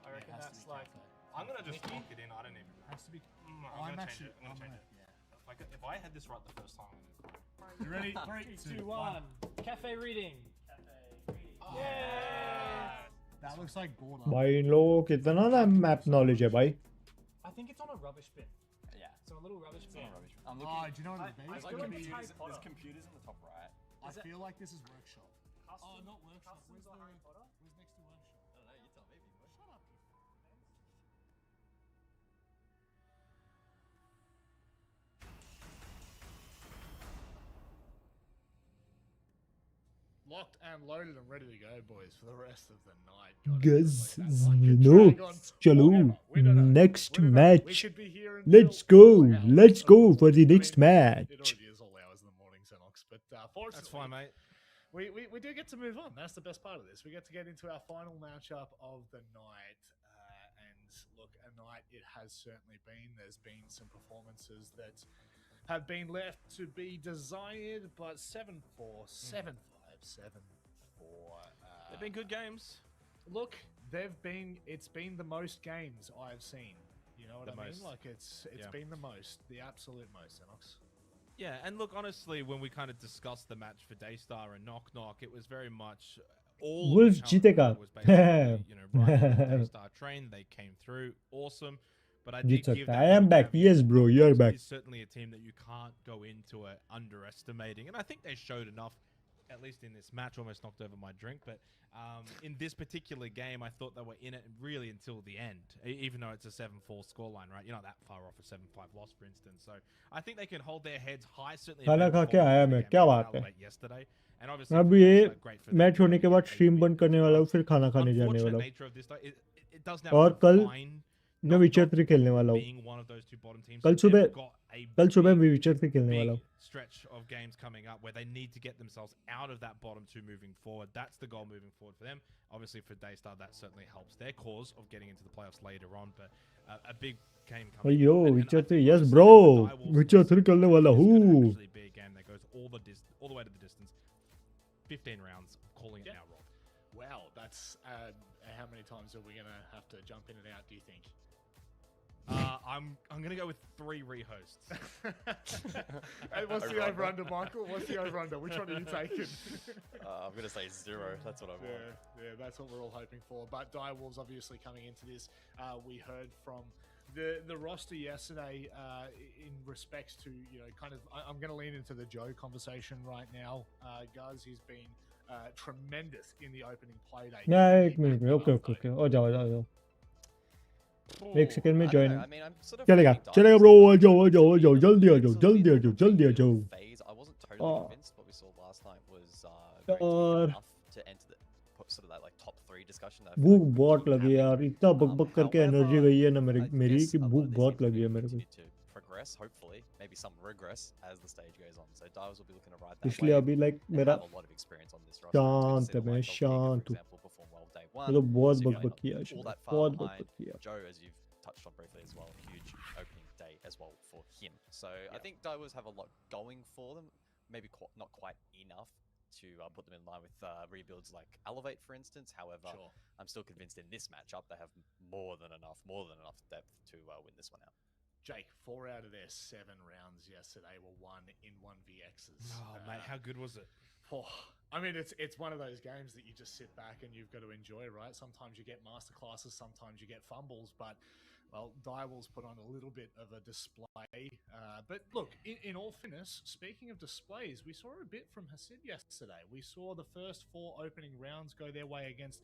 I reckon has to that's be like. cafe. I'm gonna just lock it in. I don't even. Has to be. I'm gonna change it. I'm gonna change it. Yeah. If I had this right the first time, I'm gonna cry. You ready? 3, 2, 1. Cafe reading. Yeah. That looks like border. भाई इन लोगों को कितना ना map knowledge है भाई. I think it's on a rubbish bin. Yeah. So a little rubbish bin. I'm Oh, looking. do you know what it I is? feel like it's Harry There's Potter. computers in the top right. I Is it- feel like this is workshop. Customs- Oh, not workshop. Customs or Harry Potter? Where's next to workshop? I don't know. You tell me. Shut up. Locked and loaded and ready to go, boys, for the rest of the night. Guys, Like no, drag on. चलो Whatever. We don't know. next We don't know. We match. could be here Let's until go. all hours. Let's go for the I next mean, match. It already is all hours in the morning, Xenox, but fortunately, That's fine, mate. we do get to move on. That's the best part of this. We get to get into our final matchup of the night. And look, a night it has certainly been. There's been some performances that have been left to be desired, but 7-4, 7-5, 7-4. They've been good games. Look, it's been the most games I've seen. You know what The I mean? most. Like it's Yeah. been the most, the absolute most, Xenox. Yeah, and look, honestly, when we kind of discussed the match for Daystar and Knock Knock, it was very much all of Wolves the talent जीतेगा. was basically, you know, riding on the Daystar train. They came through, awesome. But I did Jeet give सकता them है. I am the back. caveat Yes, bro, that you're this back. is certainly a team that you can't go into it underestimating, and I think they showed enough, at least in this match. Almost knocked over my drink, but in this particular game, I thought they were in it really until the end, even though it's a 7-4 scoreline, right? You're not that far off a 7-5 loss, for instance. So I think they can hold their heads high. Certainly, खाना खा के आया मैं, क्या बात है? yesterday, and obviously, अब ये great for them match to होने के बाद get a स्ट्रीम win. बंद करने वाला हूँ, फिर खाना खाने जाने Unfortunate वाला हूँ. nature of this, though, it does now और कल confine मैं विचर 3 खेलने वाला हूँ being one of those two bottom teams, कल they've सुबह got a मैं विचर 3 खेलने वाला big हूँ stretch of games coming up where they need to get themselves out of that bottom two moving forward. That's the goal moving forward for them. Obviously for Daystar, that certainly helps their cause of getting into the playoffs later on, but a big game coming अयो up. विचर I 3 think yes honestly, bro for Direwolves, विचर 3 खेलने वाला this could हूँ actually be a game that goes all the way to the distance. 15 rounds, calling it now, Rob. Wow, that's how many times are we going to have to jump in and out, do you think? I'm gonna go with 3 rehosts. Hey, what's the over-under, Michael? What's the over-under? Which one are you taking? I'm gonna say 0. That's what I want. Yeah, that's what we're all hoping for. But Direwolves obviously coming into this. We heard from the roster yesterday in respects to, kind of, I'm going to lean into the Joe conversation right now. Guz, he's been tremendous in the opening play day. एक minute में okay आ जाओ एक second में I don't join know, I mean, I'm sort of चलेगा thinking चलेगा Direwolves bro are आ जाओ जल्दी आ जाओ It's a जल्दी आ bit जाओ of a जल्दी आ bit जाओ of a phase. I wasn't totally convinced what we saw last night was very यार enough to enter the sort of that like top 3 discussion. That I feel भूख like बहुत keep लगी having. यार इतना बकबक करके energy However, गई है ना I मेरी guess कि a lot भूख of these बहुत teams are लगी है going to मेरे को continue to progress, hopefully, maybe some regress as the stage goes on. So Dials will be looking to ride that इसलिए wave. अभी लाइक They मेरा have a lot of experience on this roster. It's good to शांत see है the मैं likes of Giga, for शांत हूँ example, perform well day मैं 1. तो बहुत Super बकबक not किया आज all मैंने that far बहुत behind. बकबक किया Joe, as you've touched on briefly as well, huge opening day as well for him. So I think Daiwas have a lot going for them. Maybe not quite enough to put them in line with rebuilds like Elevate, for instance. However, I'm still convinced in this matchup they have more than enough depth to win this one out. Jake, 4 out of their 7 rounds yesterday were won in 1vx's. Oh, mate, how good was it? I mean, it's one of those games that you just sit back and you've got to enjoy, right? Sometimes you get masterclasses, sometimes you get fumbles, but, well, Direwolves put on a little bit of a display. But look, in all fairness, speaking of displays, we saw a bit from Hasib yesterday. We saw the first 4 opening rounds go their way against,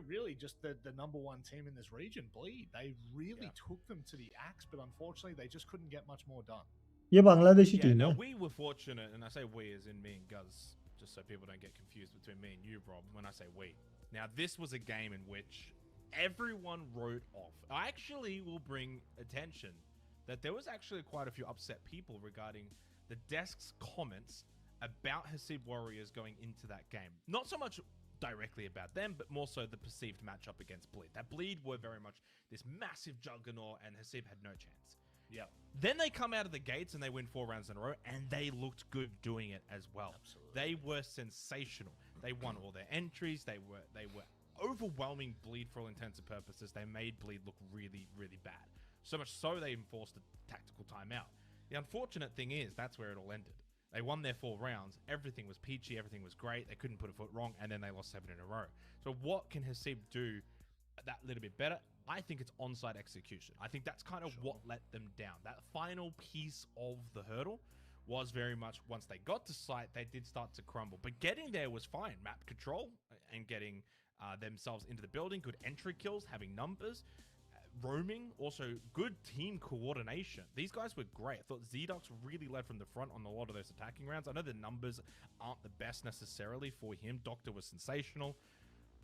really just the number 1 team in this region, Bleed. They really took them to the axe, but unfortunately, they just couldn't get much more done. ये Bangladeshi team now है we were fortunate, and I say we as in me and Guz, just so people don't get confused between me and you, Rob, when I say we. Now, this was a game in which everyone wrote off. I actually will bring attention that there was actually quite a few upset people regarding the desk's comments about Hasib Warriors going into that game. Not so much directly about them, but more so the perceived matchup against Bleed. That Bleed were very much this massive juggernaut, and Hasib had no chance. Yeah. Then they come out of the gates and they win 4 rounds in a row, and they looked good doing it as well. Absolutely. They were sensational. They won all their entries. They were overwhelming Bleed for all intents and purposes. They made Bleed look really, really bad. So much so they enforced a tactical timeout. The unfortunate thing is that's where it all ended. They won their 4 rounds. Everything was peachy. Everything was great. They couldn't put a foot wrong, and then they lost 7 in a row. So what can Hasib do that little bit better? I think it's on-site execution. I think that's kind of what let them down. That final piece of the hurdle was very much, once they got to site, they did start to crumble. But getting there was fine. Map control and getting themselves into the building, good entry kills, having numbers, roaming, also good team coordination. These guys were great. I thought Zdux really led from the front on a lot of those attacking rounds. I know the numbers aren't the best necessarily for him. Doctor was sensational.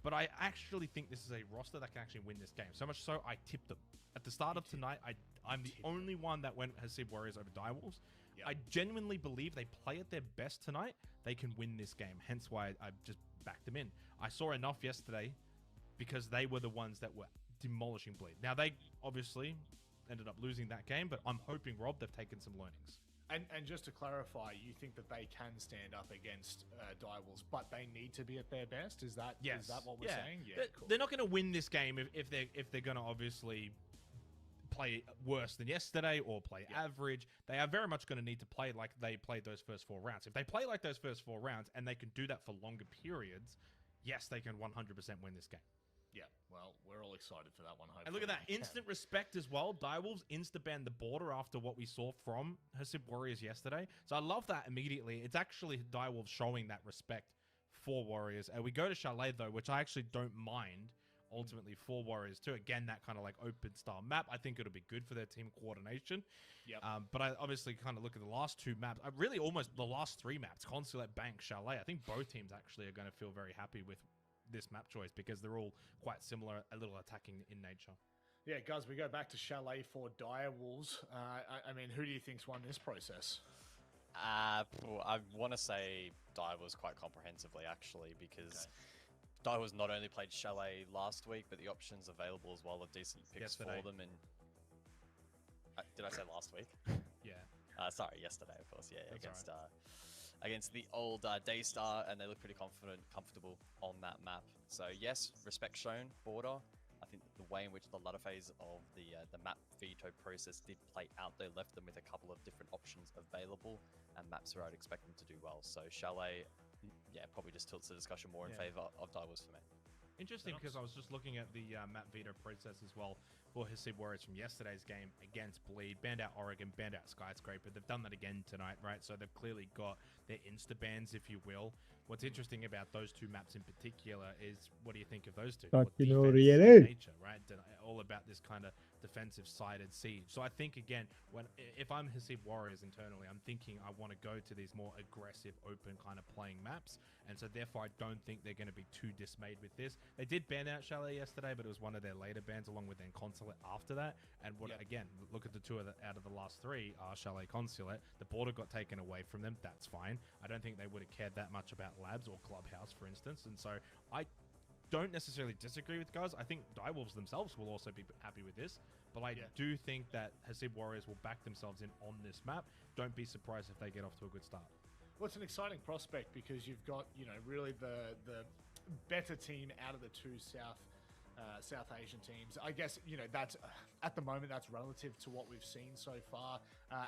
But I actually think this is a roster that can actually win this game. So much so, I tipped them. At the start of tonight, I'm the only one that went Hasib Warriors over Direwolves. Yep. I genuinely believe they play at their best tonight. They can win this game. Hence why I just backed them in. I saw enough yesterday because they were the ones that were demolishing Bleed. Now, they obviously ended up losing that game, but I'm hoping, Rob, they've taken some learnings. And just to clarify, you think that they can stand up against Direwolves, but they need to be at their best? Is that what we're saying? Yeah, cool. They're not going to win this game if they're going to obviously play worse than yesterday or play average. They are very much going to need to play like they played those first 4 rounds. If they play like those first 4 rounds and they can do that for longer periods, yes, they can 100% win this game. Yeah, well, we're all excited for that one. Hopefully. And look at that, instant respect as well. Direwolves insta-banned the border after what we saw from Hasib Warriors yesterday. So I love that immediately. It's actually Direwolves showing that respect for Warriors. We go to Chalet, though, which I actually don't mind, ultimately, for Warriors, too. Again, that kind of like open-style map. I think it'll be good for their team coordination. Yep. But I obviously kind of look at the last 2 maps. Really, almost the last 3 maps, Consulate, Bank, Chalet. I think both teams actually are going to feel very happy with this map choice because they're all quite similar, a little attacking in nature. Yeah, guys, we go back to Chalet for Direwolves. I mean, who do you think's won this process? I want to say Direwolves quite comprehensively, actually, because Direwolves not only played Chalet last week, but the options available as well are decent picks for them. And did I say last week? Yeah. Sorry, yesterday, of course. Yeah, against the old Daystar, and they look pretty comfortable on that map. So yes, respect shown, Border. I think the way in which the latter phase of the map veto process did play out, they left them with a couple of different options available, and maps where I'd expect them to do well. So Chalet, yeah, probably just tilts the discussion more in favor of Direwolves for me. Interesting, because I was just looking at the map veto process as well for Hasib Warriors from yesterday's game against Bleed. Banned out Oregon, banned out Skyscraper. They've done that again tonight, right? So they've clearly got their insta-bans, if you will. What's interesting about those two maps in particular is, what do you think of those two? Nature, right? All about this kind of defensive-sided siege. So I think, again, if I'm Hasib Warriors internally, I'm thinking I want to go to these more aggressive, open kind of playing maps. And so therefore, I don't think they're going to be too dismayed with this. They did ban out Chalet yesterday, but it was one of their later bans, along with their Consulate after that. And again, look at the two out of the last three are Chalet Consulate. The Border got taken away from them. That's fine. I don't think they would have cared that much about Labs or Clubhouse, for instance. And so I don't necessarily disagree with guys. I think Direwolves themselves will also be happy with this. But I do think that Hasib Warriors will back themselves in on this map. Don't be surprised if they get off to a good start. Well, it's an exciting prospect because you've got, really the better team out of the two South Asian teams. I guess, that's at the moment, that's relative to what we've seen so far.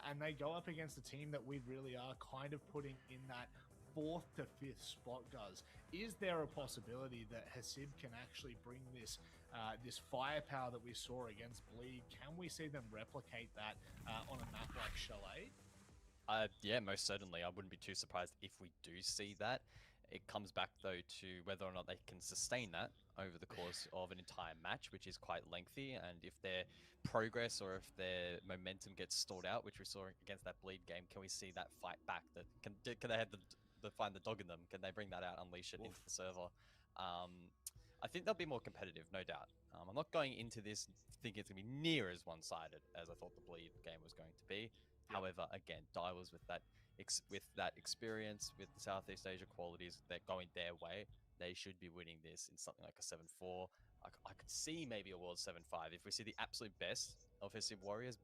And they go up against a team that we really are kind of putting in that 4th to 5th spot, guys. Is there a possibility that Hasib can actually bring this this firepower that we saw against Bleed? Can we see them replicate that on a map like Chalet? Yeah, most certainly. I wouldn't be too surprised if we do see that. It comes back, though, to whether or not they can sustain that over the course of an entire match, which is quite lengthy. And if their progress or if their momentum gets stalled out, which we saw against that Bleed game, can we see that fight back? Can they have find the dog in them? Can they bring that out, unleash it into the server? I think they'll be more competitive, no doubt. I'm not going into this thinking it's going to be near as one-sided as I thought the Bleed game was going to be. However, again, Direwolves with that experience, with the Southeast Asia qualities that going their way, they should be winning this in something like a 7-4. I could see maybe a World 7-5. If we see the absolute best of Hasib Warriors,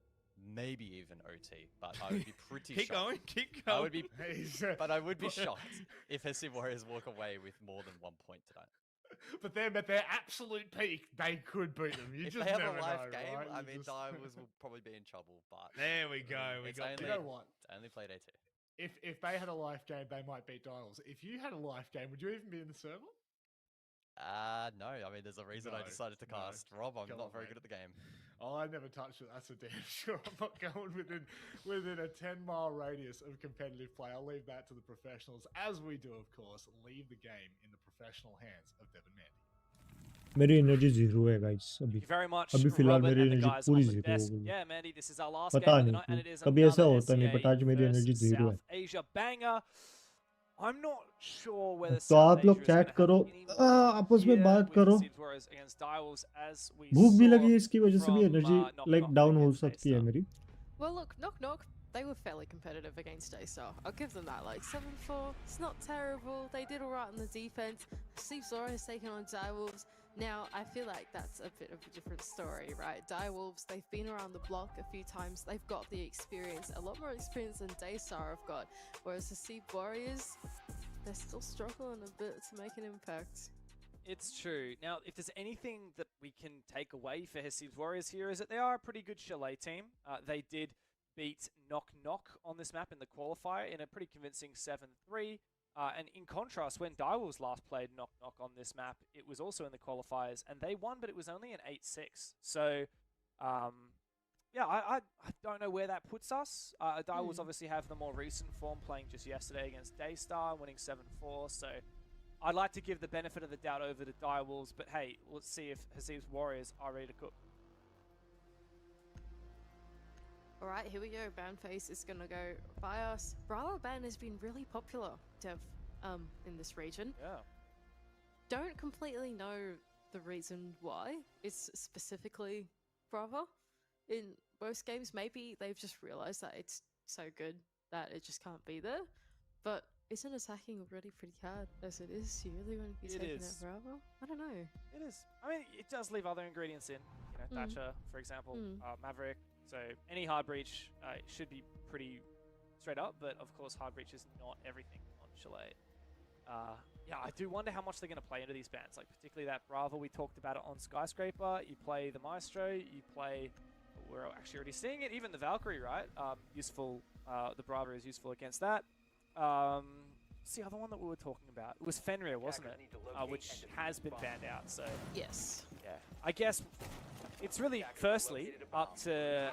maybe even OT. But I would be pretty shocked. Keep going. But I would be shocked if Hasib Warriors walk away with more than 1 point tonight. But then at their absolute peak, they could beat them. If they have a live game, right? I mean, Direwolves will probably be in trouble. But there we go. You know what? Only played AT. If they had a live game, they might beat Direwolves. If you had a live game, would you even be in the server? No. I mean, there's a reason I decided to cast Rob. I'm not very good at the game. Oh, I never touched it. That's a damn sure. I'm not going within a 10-mile radius of competitive play. I'll leave that to the professionals, as we do, of course. Leave the game in the professional hands of Devin Mandy. मेरी energy 0 है guys अभी अभी फिलहाल मेरी energy पूरी 0 हो गई Yeah, Mandy, this is our last पता game of the नहीं night, and it is कभी ऐसा होता नहीं बट आज मेरी एनर्जी 0 है Asia banger. I'm not sure whether तो आप लोग चैट करो आपस में बात करो भूख भी लगी है इसकी वजह से भी एनर्जी लाइक डाउन हो सकती है मेरी Well, look, knock. They were fairly competitive against Daystar. I'll give them that. Like 7-4, it's not terrible. They did all right on the defense. Steve Zora has taken on Direwolves. Now, I feel like that's a bit of a different story, right? Direwolves, they've been around the block a few times. They've got the experience, a lot more experience than Daystar have got. Whereas the Sea Warriors, they're still struggling a bit to make an impact. It's true. Now, if there's anything that we can take away for Hasib's Warriors here is that they are a pretty good Chalet team. They did beat Knock on this map in the qualifier in a pretty convincing 7-3. And in contrast, when Direwolves last played Knock on this map, it was also in the qualifiers, and they won, but it was only an 8-6. So, yeah, I don't know where that puts us. Direwolves obviously have the more recent form, playing just yesterday against Daystar, winning 7-4. So, I'd like to give the benefit of the doubt over to Direwolves, but hey, let's see if Hasib's Warriors are ready to cook. Alright, here we go. Banface is gonna go by us. Bravo Ban has been really popular, Dev, in this region. Yeah. Don't completely know the reason why. It's specifically Bravo in most games. Maybe they've just realized that it's so good that it just can't be there. But isn't attacking already pretty hard as it is? You really want to be taking out Bravo? I don't know. It is. I mean, it does leave other ingredients in. You know, Thatcher, for example, Maverick. So any hard breach should be pretty straight up. But of course, hard breach is not everything on Chalet. Yeah, I do wonder how much they're going to play into these bans. Like particularly that Bravo, we talked about it on Skyscraper. You play the Maestro. You play. We're actually already seeing it. Even the Valkyrie, right? Useful. The Bravo is useful against that. What's the other one that we were talking about? It was Fenrir, wasn't it? Which has been banned out. So yes, yeah. I guess it's really firstly up to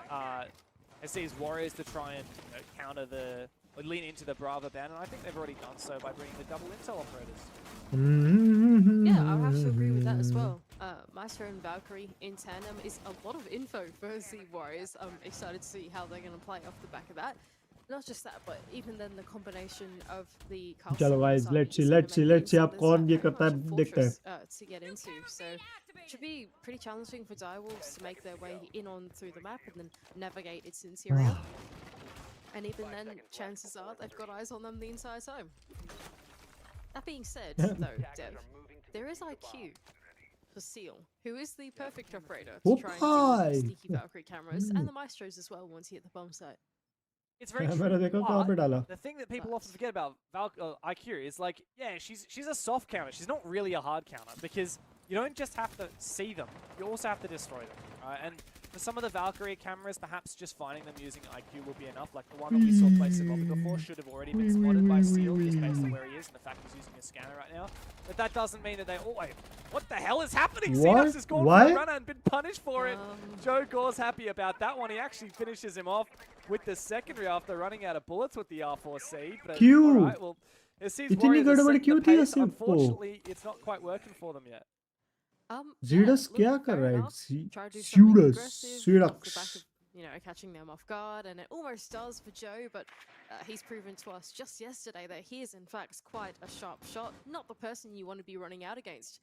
SC's Warriors to try and counter the lean into the Bravo ban, and I think they've already done so by bringing the double intel operators. Yeah, I'll have to agree with that as well. Maestro and Valkyrie in tandem is a lot of info for SC Warriors. I'm excited to see how they're going to play off the back of that. Not just that, but even then the combination of the चलो guys, let's see आप कौन ये करता है देखते हैं. To get into, so it should be pretty challenging for Direwolves to make their way in on through the map and then navigate its interior. And even then, chances are they've got eyes on them the entire time. That being said, though, Dev, there is IQ for Seal, who is the perfect operator to try and deal with the sneaky Valkyrie cameras and the Maestros as well once you hit the bomb site. It's very true. But the thing that people often forget about IQ is like, yeah, she's a soft counter. She's not really a hard counter because you don't just have to see them. You also have to destroy them. And for some of the Valkyrie cameras, perhaps just finding them using IQ will be enough. Like the one that we saw place in Lobby before should have already been spotted by Seal just based on where he is and the fact he's using a scanner right now. But that doesn't mean that they... Oh, wait. What the hell is happening? Xenox has gone for a runner and been punished for it. Joe Gore's happy about that one. He actually finishes him off with the secondary after running out of bullets with the R4C. But all right, well, unfortunately, it's not quite working for them yet. Zedus क्या कर रहा है? Zedus. You know, catching them off guard, and it almost does for Joe, but he's proven to us just yesterday that he is in fact quite a sharp shot, not the person you want to be running out against.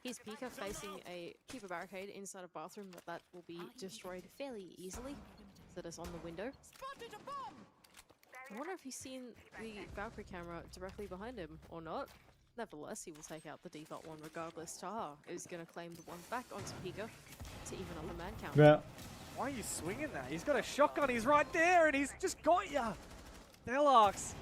He's Pika facing a Keeper Barricade inside a bathroom, but that will be destroyed fairly easily. That is on the window. I wonder if he's seen the Valkyrie camera directly behind him or not. Nevertheless, he will take out the default one regardless. Taha is going to claim the one back onto Pika to even up the man count. Yeah. Why are you swinging that? He's got a shotgun, he's right there, and he's just got ya! Delarx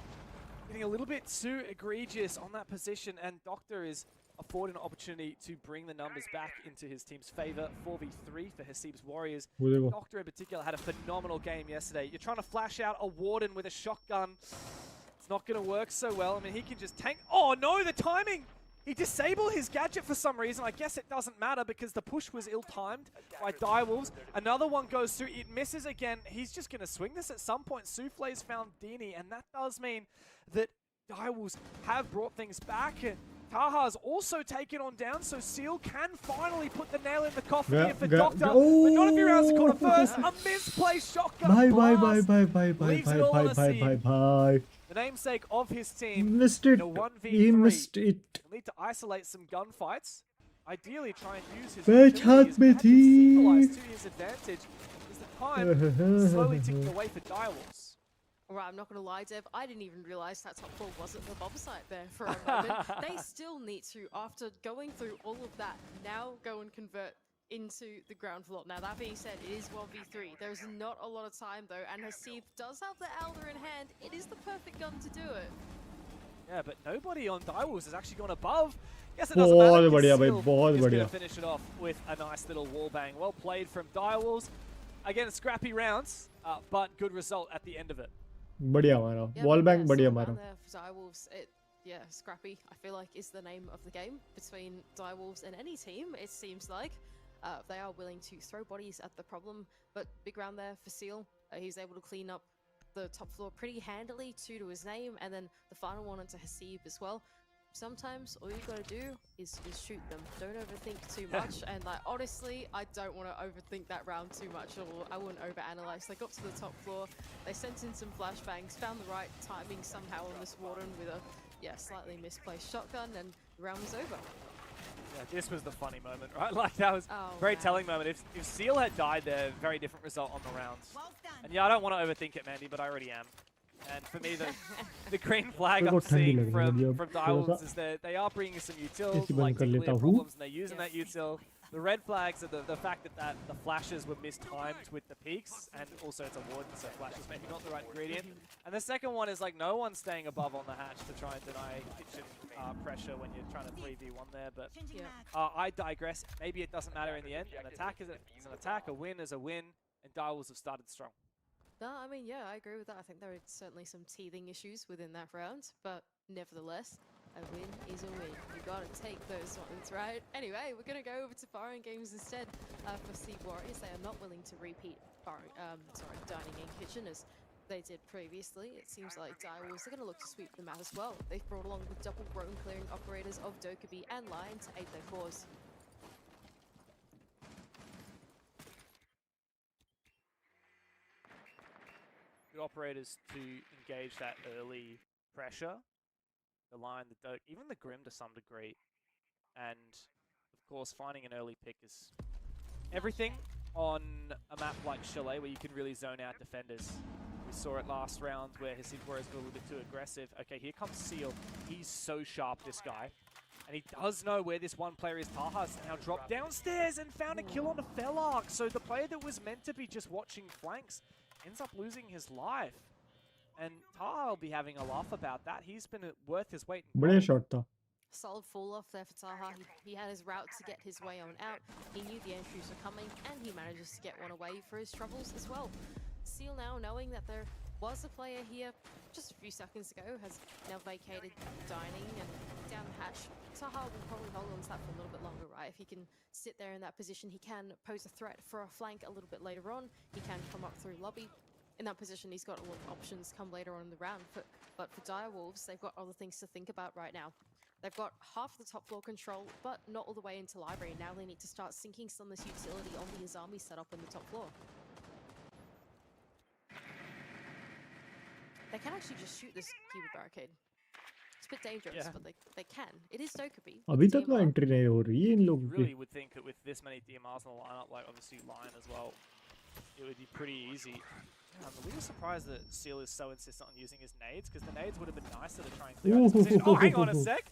getting a little bit too egregious on that position, and Doctor is afforded an opportunity to bring the numbers back into his team's favor. 4v3 for Hasib's Warriors. Doctor in particular had a phenomenal game yesterday. You're trying to flash out a Warden with a shotgun. It's not going to work so well. I mean, he can just tank. Oh no, the timing! He disabled his gadget for some reason. I guess it doesn't matter because the push was ill-timed by Direwolves. Another one goes through. It misses again. He's just going to swing this at some point. Souffle's found Dini, and that does mean that Direwolves have brought things back. And Taha's also taken on down, so Seal can finally put the nail in the coffin here for Doctor. But not if he rounds the corner first. A misplaced shotgun blast. Bye. The namesake of his team missed it. In a 1v3. He missed it. He'll need to isolate some gunfights. Ideally, try and use his utilities to his advantage. Is the time slowly ticking away for Direwolves. Alright, I'm not going to lie, Dev. I didn't even realize that top floor wasn't the bomb site there for a moment. They still need to, after going through all of that, now go and convert into the ground floor. Now, that being said, it is 1v3. There's not a lot of time, though, and Hasib does have the Elder in hand. It is the perfect gun to do it. Yeah, but nobody on Direwolves has actually gone above. Yes, it doesn't matter. He's going to finish it off with a nice little wall bang. Well played from Direwolves. Again, scrappy rounds, but good result at the end of it. बढ़िया मारा wall bang बढ़िया मारा. Direwolves, yeah, scrappy, I feel like, is the name of the game between Direwolves and any team, it seems like. They are willing to throw bodies at the problem, but big round there for Seal. He's able to clean up the top floor pretty handily, 2 to his name, and then the final one onto Hasib as well. Sometimes all you gotta do is shoot them. Don't overthink too much, and like honestly, I don't want to overthink that round too much, or I wouldn't overanalyze. They got to the top floor, they sent in some flashbangs, found the right timing somehow on this Warden with a slightly misplaced shotgun, and the round was over. Yeah, this was the funny moment, right? Like, that was Oh, very man. telling moment. If Seal had died there, very different result on the rounds. And yeah, I don't want to overthink it, Mandy, but I already am. And for me, the green flag मेरे को I'm ठंडी seeing लग रही है अभी from अब थोड़ा Direwolves सा is that they are bringing some util, ऐसी like बंद कर to लेता clear हूँ problems, and they're using that util. The red flags are the fact that the flashes were mistimed with the peaks, and also it's a warden, so flashes maybe not the right ingredient. And the second one is like no one's staying above on the hatch to try and deny kitchen pressure when you're trying to 3v1 there. But I digress. Maybe it doesn't matter in the end. An attack is an attack, a win is a win, and Direwolves have started strong. No, I mean, yeah, I agree with that. I think there are certainly some teething issues within that round, but nevertheless, a win is a win. You gotta take those ones, right? Anyway, we're gonna go over to Barring Games instead for Sea Warriors. They are not willing to repeat Dining in Kitchen as they did previously. It seems like Direwolves are gonna look to sweep them out as well. They've brought along the double roam clearing operators of Dokkaebi and Lion to aid their cause. Good operators to engage that early pressure. The Lion, the Doke, even the Grim to some degree. And, of course, finding an early pick is everything on a map like Chalet where you can really zone out defenders. We saw it last round where Hasid Warriors got a little bit too aggressive. Okay, here comes Seal. He's so sharp, this guy. And he does know where this one player is. Taha's now dropped downstairs and found a kill on the Fellark. So the player that was meant to be just watching flanks ends up losing his life. And Taha will be having a laugh about that. He's been worth his weight in बढ़िया gold. Shot था Solid fall off there for Taha. He had his route to get his way on out. He knew the entries were coming, and he manages to get one away for his troubles as well. Seal now, knowing that there was a player here just a few seconds ago, has now vacated dining and down the hatch. Taha will probably hold on to that for a little bit longer, right? If he can sit there in that position, he can pose a threat for a flank a little bit later on. He can come up through lobby. In that position, he's got a lot of options come later on in the round. But for Direwolves, they've got other things to think about right now. They've got half the top floor control, but not all the way into library. Now they need to start sinking some of this utility on the Azami setup in the top floor. They can actually just shoot this Keyborad barricade. It's a bit dangerous, but they can. It is Dokkaebi. अभी तक ना entry नहीं हो रही है इन लोगों की Really would think that with this many DMRs in the lineup, like obviously Lion as well, it would be pretty easy. I'm a little surprised that Seal is so insistent on using his nades, because the nades would have been nicer to try and clear out this position. Oh, hang on a sec!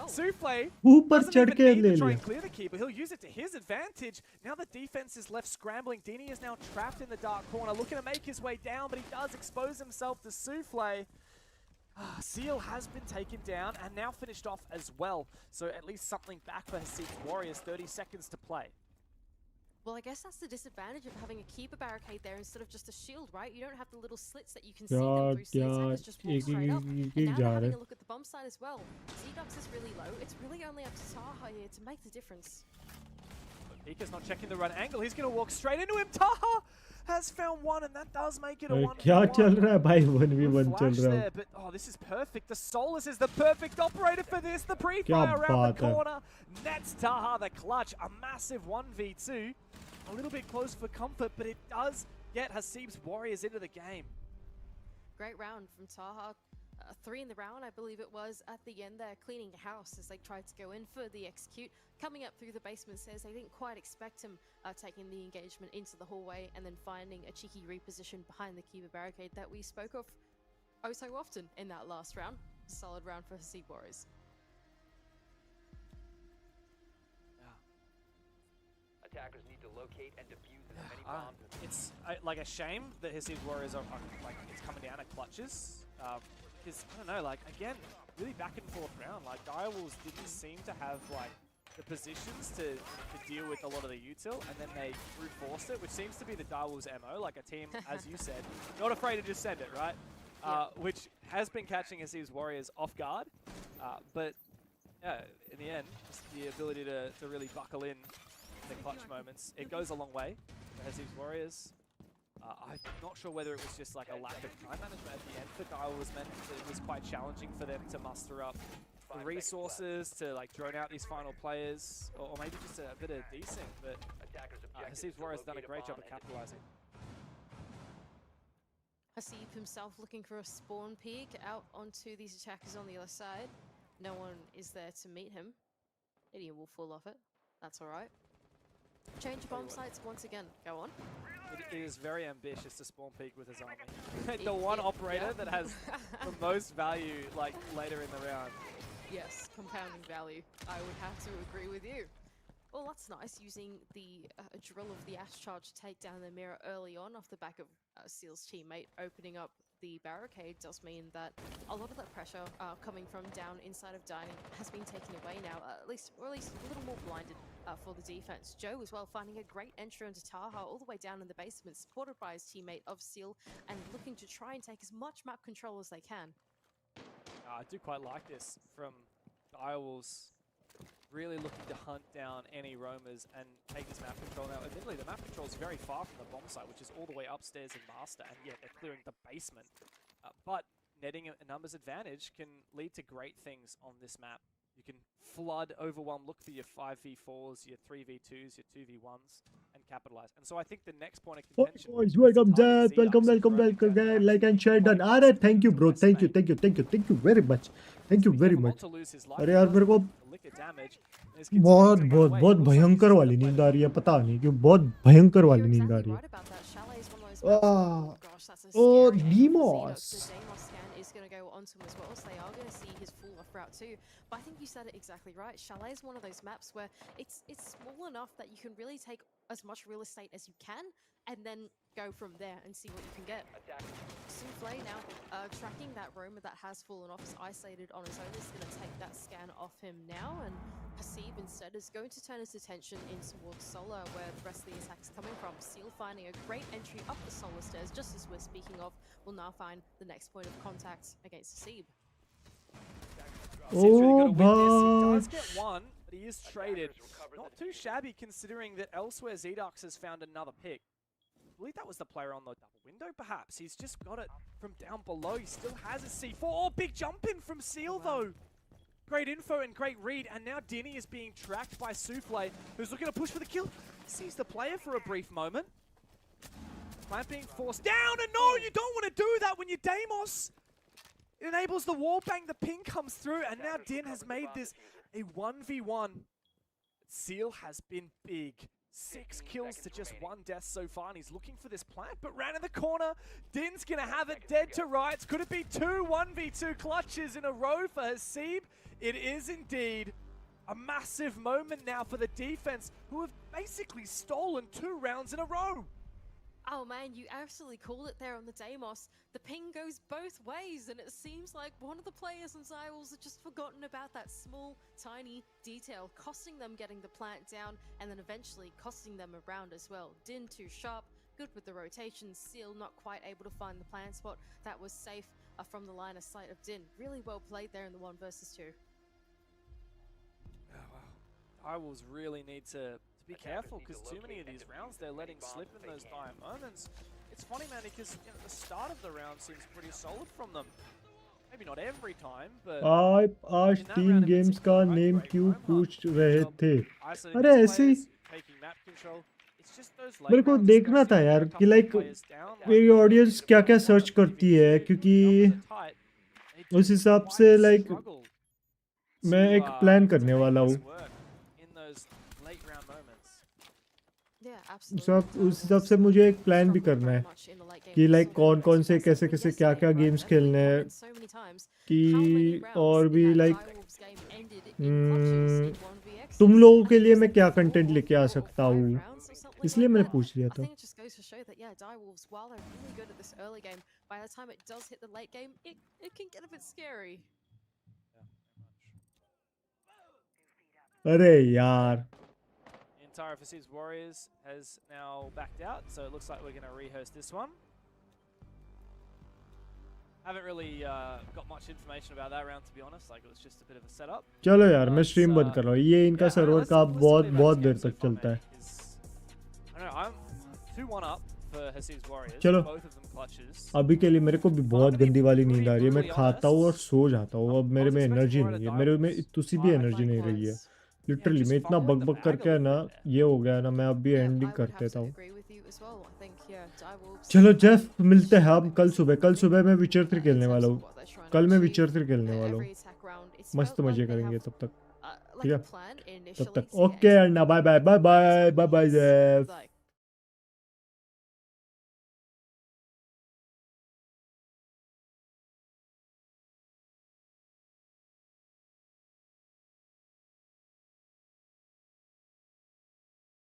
Souffle ऊपर doesn't चढ़ even के need ले to try लिया and clear the key, but he'll use it to his advantage. Now the defense is left scrambling. Dini is now trapped in the dark corner, looking to make his way down, but he does expose himself to Souffle. Seal has been taken down and now finished off as well. So at least something back for Hasid's Warriors. 30 seconds to play. Well, I guess that's the disadvantage of having a Keyborad barricade there instead of just a shield, right? You don't have the little slits that you can see them through, so the attackers just walk straight up. And now they're having a look at the bomb side as well. Z-Dux is really low. It's really only up to Taha here to make the difference. But Pika's not checking the run angle. He's going to walk straight into him. Taha has found one, and that does make it a 1v1. क्या चल रहा है भाई 1v1 चल रहा है But oh, this is perfect. The Solus is the perfect operator for this. The pre-fire around the corner nets Taha the clutch. A massive 1v2. A little bit close for comfort, but it does get Hasid's Warriors into the game. Great round from Taha. 3 in the round, I believe it was, at the end there, cleaning house as they tried to go in for the execute. Coming up through the basement stairs, they didn't quite expect him taking the engagement into the hallway and then finding a cheeky reposition behind the Keyborad barricade that we spoke of oh so often in that last round. Solid round for Hasid Warriors. Attackers need to locate and defuse as many bombs as It's like a shame that Hasid Warriors are like it's coming down at clutches. Because I don't know, like again, really back and forth round. Like Direwolves didn't seem to have like the positions to deal with a lot of the util, and then they brute forced it, which seems to be the Direwolves MO. Like a team, as you said, not afraid to just send it, right? Which has been catching Hasid's Warriors off guard, but yeah, in the end, just the ability to really buckle in the clutch moments, it goes a long way for Hasid's Warriors. I'm not sure whether it was just like a lack of time management at the end for Direwolves meant that it was quite challenging for them to muster up the resources to like drone out these final players, or maybe just a bit of desync, but Hasid's Warriors have done a great job of capitalizing. Hasid himself looking for a spawn peek out onto these attackers on the other side. No one is there to meet him. Idiot will fall off it. That's all right. Change bomb sites once again. Go on. It is very ambitious to spawn peek with his army. The one operator that has the most value, like, later in the round. Yes, compounding value. I would have to agree with you. Well, that's nice, using the drill of the Ash Charge to take down the mirror early on off the back of Seal's teammate. Opening up the barricade does mean that a lot of that pressure coming from down inside of Dining has been taken away now, or at least a little more blinded for the defense. Joe as well finding a great entry into Taha all the way down in the basement, supported by his teammate of Seal, and looking to try and take as much map control as they can. I do quite like this from Direwolves. Really looking to hunt down any roamers and take this map control. Now, admittedly, the map control is very far from the bomb site, which is all the way upstairs in Master, and yet they're clearing the basement. But netting a numbers advantage can lead to great things on this map. You can flood, overwhelm, look for your 5v4s, your 3v2s, your 2v1s, and capitalize. And so I think the next point of contention... Boys, welcome, Zed. Welcome, guys. Like and share done. Alright, thank you, bro. Thank you very much. Thank you very much. अरे यार मेरे को बहुत भयंकर वाली नींद आ रही है, पता नहीं क्यों बहुत भयंकर वाली नींद आ रही है. Oh, Demos. Going to go onto him as well, so they are going to see his full off route too. But I think you said it exactly right. Chalet is one of those maps where it's small enough that you can really take as much real estate as you can and then go from there and see what you can get. Souffle now tracking that roamer that has fallen off, is isolated on his own, is going to take that scan off him now, and Hasib instead is going to turn his attention in towards Solar, where the rest of the attack is coming from. Seal finding a great entry up the Solar stairs, just as we're speaking of, will now find the next point of contact against Hasib. Oh, he does get one, but he is traded. Not too shabby considering that elsewhere Zdux has found another pick. I believe that was the player on the double window, perhaps. He's just got it from down below. He still has a C4. Oh, big jump in from Seal, though. Great info and great read, and now Dinny is being tracked by Souffle, who's looking to push for the kill. Sees the player for a brief moment. Plant being forced down, and no, you don't want to do that when you're Deimos. It enables the wall bang, the ping comes through, and now Din has made this a 1v1. Seal has been big. 6 kills to just 1 death so far, and he's looking for this plant, but ran in the corner. Din's gonna have it dead to rights. Could it be 2 1v2 clutches in a row for Hasib? It is indeed a massive moment now for the defense, who have basically stolen 2 rounds in a row. Oh man, you absolutely called it there on the Deimos. The ping goes both ways, and it seems like one of the players on Zywolves have just forgotten about that small, tiny detail, costing them getting the plant down, and then eventually costing them a round as well. Din too sharp, good with the rotation. Seal not quite able to find the plant spot that was safe from the line of sight of Din. Really well played there in the 1 versus 2. Oh, wow. Direwolves really need to be careful, because too many of these rounds they're letting slip in those dire moments. It's funny, man, because the start of the round seems pretty solid from them. Maybe not every time, but आज 3 games का name क्यों पूछ रहे थे? अरे ऐसे ही मेरे को देखना था यार कि लाइक मेरी ऑडियंस क्या क्या सर्च करती है, क्योंकि उस हिसाब से लाइक मैं एक प्लान करने वाला हूँ. सब उस हिसाब से मुझे एक प्लान भी करना है कि लाइक कौन से कैसे क्या गेम्स खेलने हैं, कि और भी लाइक तुम लोगों के लिए मैं क्या कंटेंट लेके आ सकता हूँ, इसलिए मैंने पूछ लिया था. अरे यार, entire Hasib's Warriors has now backed out, so it looks like we're going to rehost this one. Haven't really got much information about that round, to be honest. Like, it was just a bit of a setup. चलो यार, मैं stream बंद कर रहा हूँ. ये इनका server का बहुत देर तक चलता है. I don't know, I'm 2-1 up for Hasib's Warriors. चलो, both of them clutches. अभी के लिए मेरे को भी बहुत गंदी वाली नींद आ रही है. मैं खाता हूँ और सो जाता हूँ. अब मेरे में एनर्जी नहीं है. मेरे में तुसी भी एनर्जी नहीं रही है. लिटरली मैं इतना बक करके है ना, ये हो गया ना, मैं अब भी एंडिंग कर देता हूँ. चलो जेफ, मिलते हैं हम कल सुबह मैं विचर 3 खेलने वाला हूँ. कल मैं विचर 3 खेलने वाला हूँ. मस्त मजे करेंगे तब तक. like ठीक a है plan तब initially तक to get ओके into अन्ना by the by bye by some by by players, Jeff like